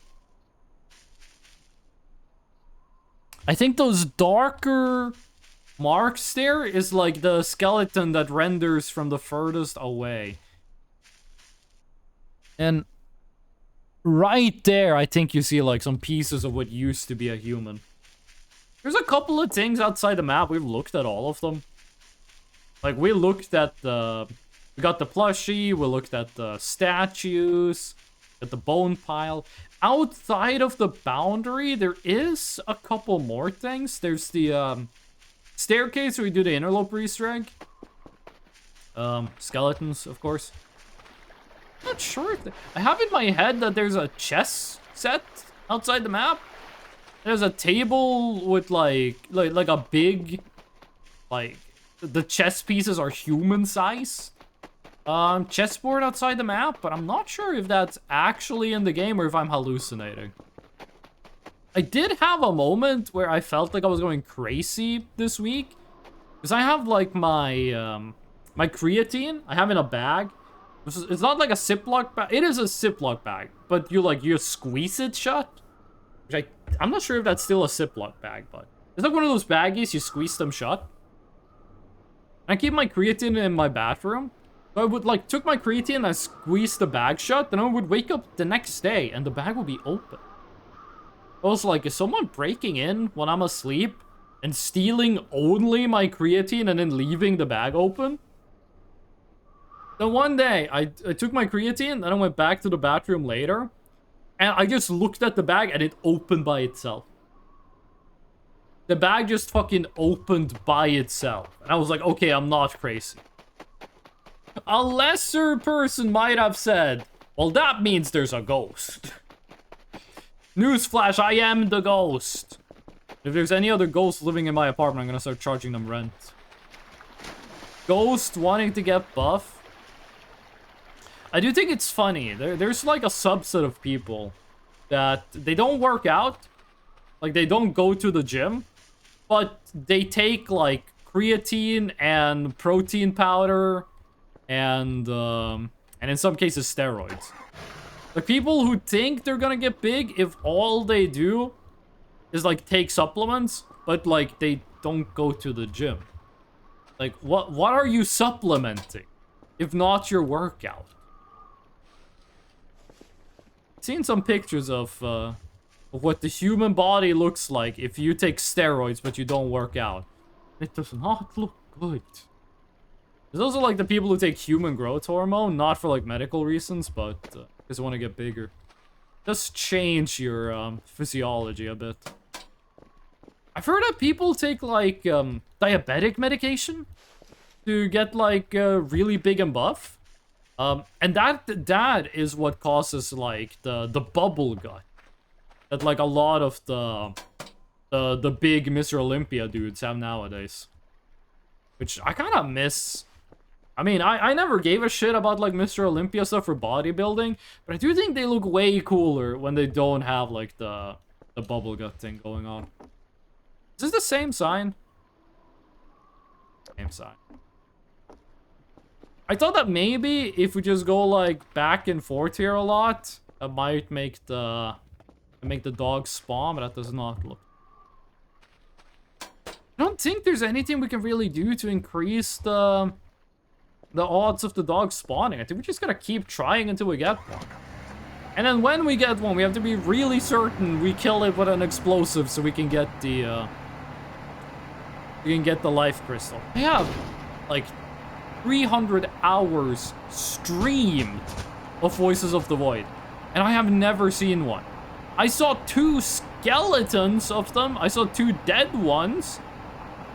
S1: I think those darker marks there is, like, the skeleton that renders from the furthest away. And right there, I think you see, like, some pieces of what used to be a human. There's a couple of things outside the map. We've looked at all of them. Like, we looked at the... We got the plushie, we looked at the statues, at the bone pile. Outside of the boundary, there is a couple more things. There's the staircase where we do the interloper Easter egg. Skeletons, of course. I'm not sure if... I have in my head that there's a chess set outside the map. There's a table with, like a big... Like... The chess pieces are human size. Chessboard outside the map, but I'm not sure if that's actually in the game or if I'm hallucinating. I did have a moment where I felt like I was going crazy this week. Because I have, like, my creatine. I have in a bag. It's not like a Ziploc bag. It is a Ziploc bag. But you squeeze it shut. Which I'm not sure if that's still a Ziploc bag, but... It's like one of those baggies, you squeeze them shut. I keep my creatine in my bathroom. So I would like took my creatine and I squeezed the bag shut, then I would wake up the next day and the bag would be open. I was like, is someone breaking in when I'm asleep and stealing only my creatine and then leaving the bag open? Then one day, I took my creatine, then I went back to the bathroom later, and I just looked at the bag and it opened by itself. The bag just fucking opened by itself. And I was like, okay, I'm not crazy. A lesser person might have said, well, that means there's a ghost. Newsflash, I am the ghost. If there's any other ghosts living in my apartment, I'm gonna start charging them rent. Ghost wanting to get buff. I do think it's funny. There's like a subset of people that they don't work out. Like, they don't go to the gym. But they take, like, creatine and protein powder and in some cases, steroids. Like, people who think they're gonna get big if all they do is, like, take supplements, but, like, they don't go to the gym. Like, what are you supplementing if not your workout? Seen some pictures of what the human body looks like if you take steroids but you don't work out. It does not look good. There's also like the people who take human growth hormone, not for like medical reasons, but because they want to get bigger. Just change your physiology a bit. I've heard that people take like diabetic medication to get like really big and buff. And that is what causes like the bubble gut that like a lot of the big Mr. Olympia dudes have nowadays, which I kind of miss. I mean, I never gave a shit about like Mr. Olympia stuff for bodybuilding, but I do think they look way cooler when they don't have like the bubble gut thing going on. Is this the same sign? Same sign. I thought that maybe if we just go like back and forth here a lot, that might make the dogs spawn, but that does not look. I don't think there's anything we can really do to increase the odds of the dogs spawning. I think we just gotta keep trying until we get one. And then when we get one, we have to be really certain we kill it with an explosive so we can get the life crystal. I have like 300 hours streamed of Voices of the Void, and I have never seen one. I saw 2 skeletons of them. I saw 2 dead ones.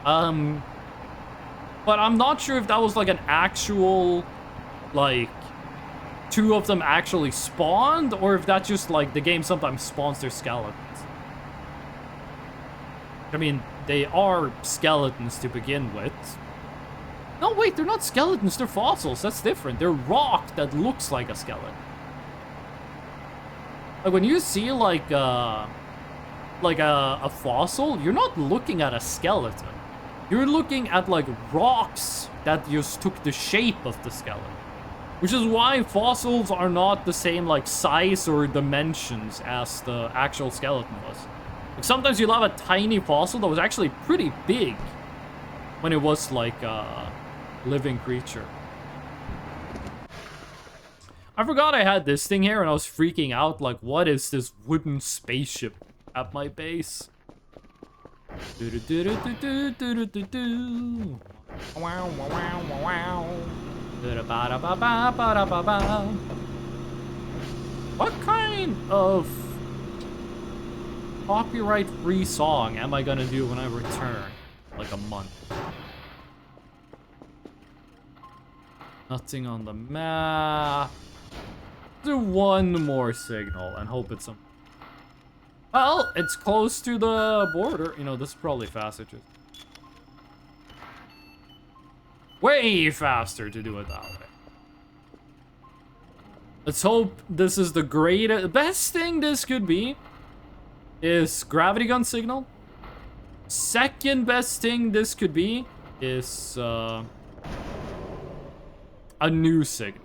S1: But I'm not sure if that was like an actual, like, 2 of them actually spawned, or if that just like the game sometimes spawns their skeletons. I mean, they are skeletons to begin with. No, wait, they're not skeletons, they're fossils. That's different. They're rock that looks like a skeleton. Like, when you see, like a fossil, you're not looking at a skeleton. You're looking at, like, rocks that just took the shape of the skeleton. Which is why fossils are not the same, like, size or dimensions as the actual skeleton was. Like, sometimes you'll have a tiny fossil that was actually pretty big when it was, like, a living creature. I forgot I had this thing here and I was freaking out, like, what is this wooden spaceship at my base? What kind of copyright-free song am I gonna do when I return? Like a month. Nothing on the map. Do one more signal and hope it's some. Well, it's close to the border. You know, this is probably faster too. Way faster to do it that way. Let's hope this is the greatest. Best thing this could be is gravity gun signal. Second best thing this could be is a new signal.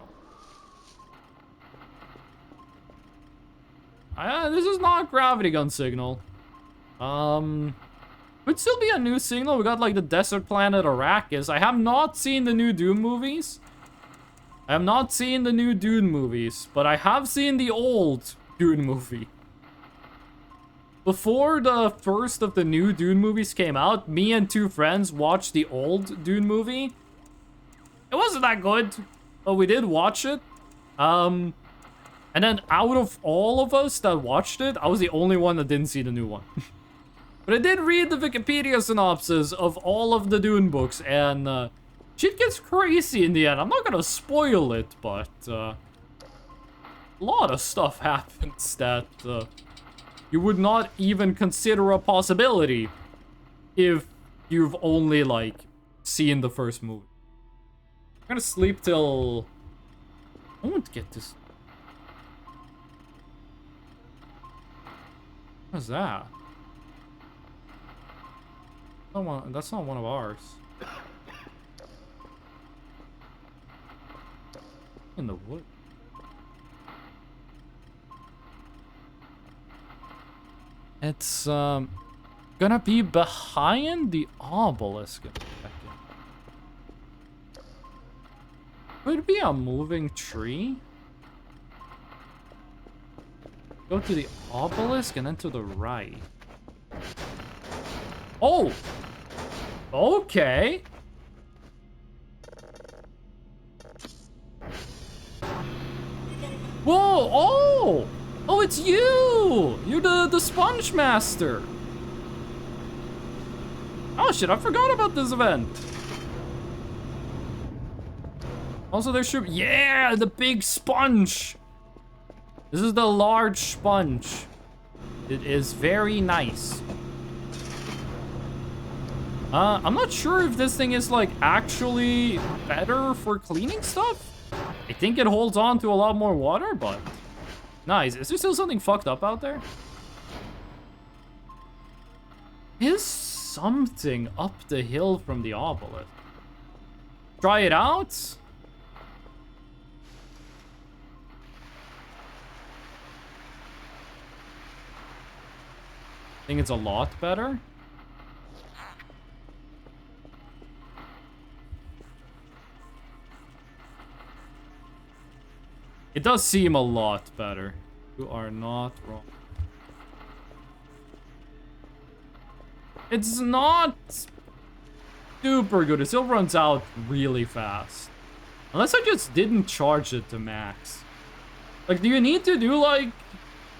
S1: This is not gravity gun signal. Would still be a new signal. We got like the desert planet Arrakis. I have not seen the new Doom movies. I have not seen the new Dune movies, but I have seen the old Dune movie. Before the first of the new Dune movies came out, me and two friends watched the old Dune movie. It wasn't that good, but we did watch it. And then out of all of us that watched it, I was the only one that didn't see the new one. But I did read the Wikipedia synopsis of all of the Dune books, and shit gets crazy in the end. I'm not gonna spoil it, but a lot of stuff happens that you would not even consider a possibility if you've only, like, seen the first movie. I'm gonna sleep till... I won't get this. What's that? That's not one of ours. In the wood. It's gonna be behind the obelisk. Could be a moving tree. Go to the obelisk and then to the right. Oh! Okay. Whoa! Oh! Oh, it's you! You're the Sponge Master. Oh shit, I forgot about this event. Also, there should... Yeah! The big sponge! This is the large sponge. It is very nice. I'm not sure if this thing is, like, actually better for cleaning stuff. I think it holds on to a lot more water, but... Nice. Is there still something fucked up out there? Is something up the hill from the obelisk? Try it out? I think it's a lot better. It does seem a lot better. You are not wrong. It's not super good. It still runs out really fast. Unless I just didn't charge it to max. Like, do you need to do, like,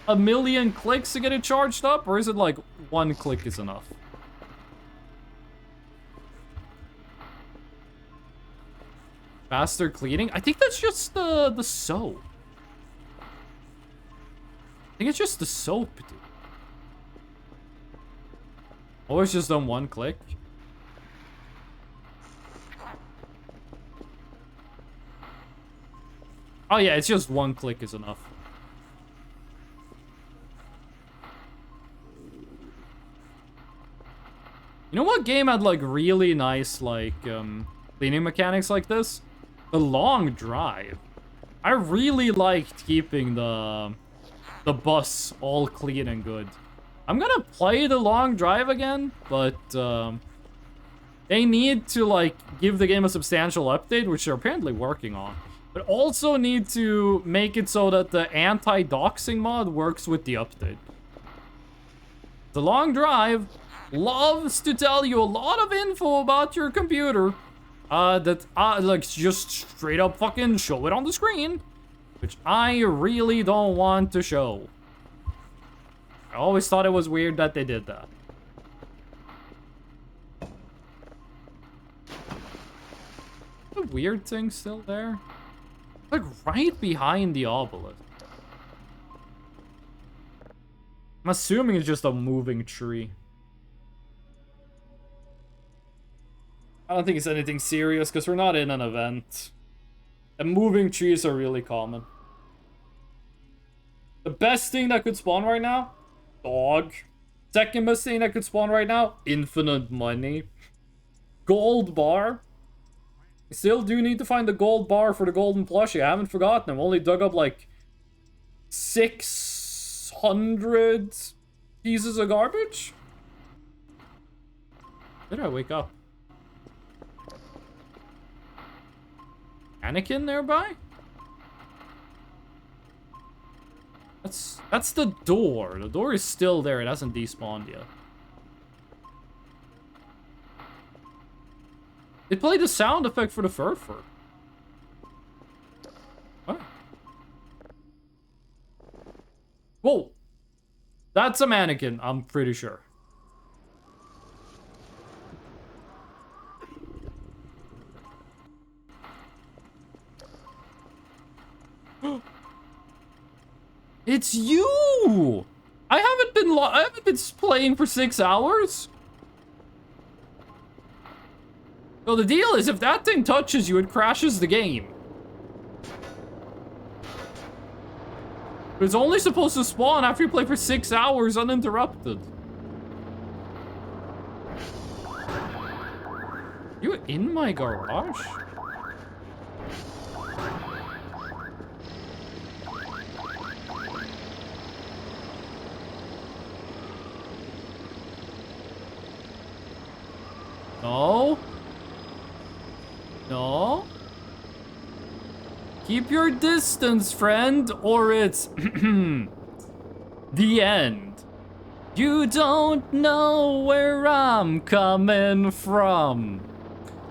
S1: 1,000,000 clicks to get it charged up? Or is it, like, 1 click is enough? Faster cleaning? I think that's just the soap. I think it's just the soap, dude. Always just done 1 click. Oh yeah, it's just 1 click is enough. You know what game had like really nice like cleaning mechanics like this? The Long Drive. I really liked keeping the bus all clean and good. I'm gonna play the Long Drive again, but they need to like give the game a substantial update, which they're apparently working on. But also need to make it so that the anti-doxing mod works with the update. The Long Drive loves to tell you a lot of info about your computer. That like just straight up fucking show it on the screen. Which I really don't want to show. I always thought it was weird that they did that. The weird thing still there? Like right behind the obelisk. I'm assuming it's just a moving tree. I don't think it's anything serious because we're not in an event. And moving trees are really common. The best thing that could spawn right now? Dog. Second best thing that could spawn right now? Infinite money. Gold bar. I still do need to find the gold bar for the golden plushie. I haven't forgotten. I've only dug up like 600 pieces of garbage. Did I wake up? Anakin nearby? That's the door. The door is still there. It hasn't despawned yet. It played the sound effect for the furfur. What? Whoa. That's a mannequin, I'm pretty sure. It's you! I haven't been playing for 6 hours. So the deal is, if that thing touches you, it crashes the game. It's only supposed to spawn after you play for 6 hours uninterrupted. You in my garage? No. No. Keep your distance, friend, or it's the end. You don't know where I'm coming from.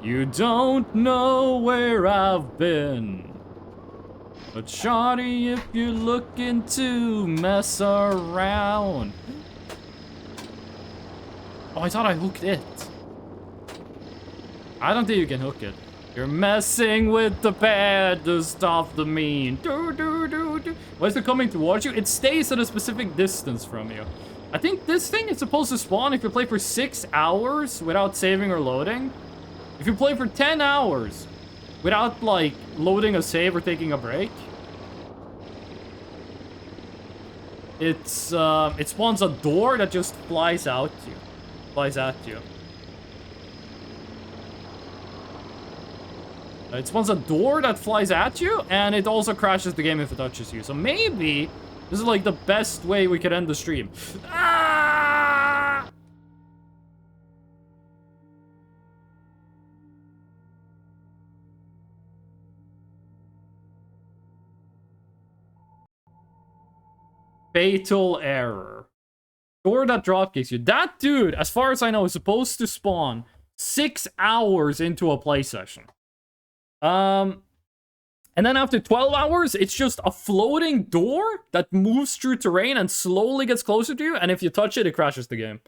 S1: You don't know where I've been. But shawty, if you're looking to mess around. Oh, I thought I hooked it. I don't think you can hook it. You're messing with the bad to stop the mean. Why is it coming towards you? It stays at a specific distance from you. I think this thing is supposed to spawn if you play for 6 hours without saving or loading. If you play for 10 hours without, like, loading a save or taking a break, it spawns a door that just flies at you. It spawns a door that flies at you, and it also crashes the game if it touches you. So maybe this is like the best way we could end the stream. Ah! Fatal error. Door that dropkicks you. That dude, as far as I know, is supposed to spawn 6 hours into a play session. And then after 12 hours, it's just a floating door that moves through terrain and slowly gets closer to you, and if you touch it, it crashes the game.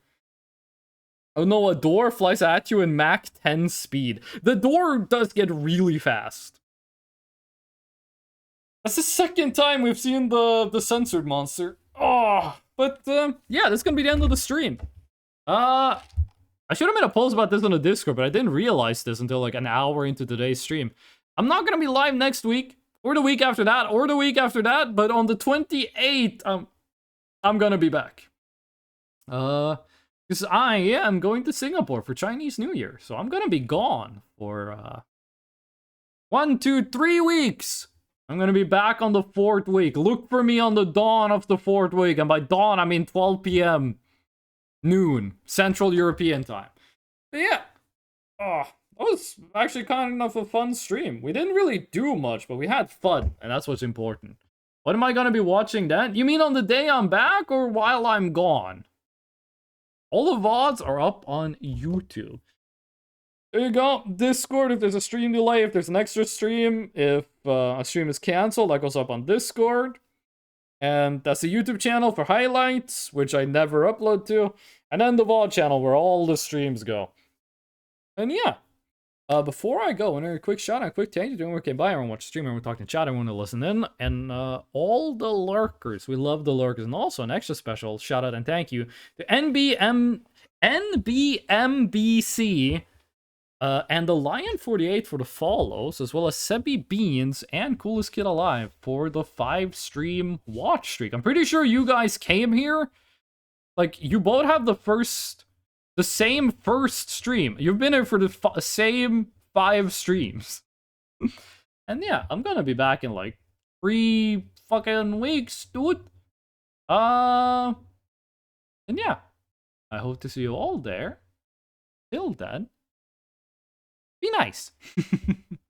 S1: Oh no, a door flies at you in Mach 10 speed. The door does get really fast. That's the second time we've seen the censored monster. Oh, but yeah, that's gonna be the end of the stream. I should have made a post about this on the Discord, but I didn't realize this until like an hour into today's stream. I'm not gonna be live next week, or the week after that, or the week after that, but on the 28th, I'm gonna be back. Because I am going to Singapore for Chinese New Year, so I'm gonna be gone for 1, 2, 3 weeks. I'm gonna be back on the 4th week. Look for me on the dawn of the 4th week, and by dawn I mean 12 p.m. noon, Central European time. But yeah. Oh, that was actually kind of a fun stream. We didn't really do much, but we had fun, and that's what's important. What am I gonna be watching then? You mean on the day I'm back, or while I'm gone? All the VODs are up on YouTube. There you go. Discord, if there's a stream delay, if there's an extra stream, if a stream is canceled, that goes up on Discord. And that's the YouTube channel for highlights, which I never upload to. And then the VOD channel, where all the streams go. And yeah. Before I go, a quick shout out, a quick thank you to everyone who came by, everyone watched the stream, everyone talking to chat, everyone to listen in, and all the lurkers. We love the lurkers. And also an extra special shout out and thank you to NBMBC and the Lion48 for the follows, as well as Sebi Beans and Coolest Kid Alive for the 5-stream watch streak. I'm pretty sure you guys came here. Like, you both have the same first stream. You've been here for the same 5 streams. And yeah, I'm gonna be back in like 3 fucking weeks, dude. And yeah, I hope to see you all there. Till then, be nice.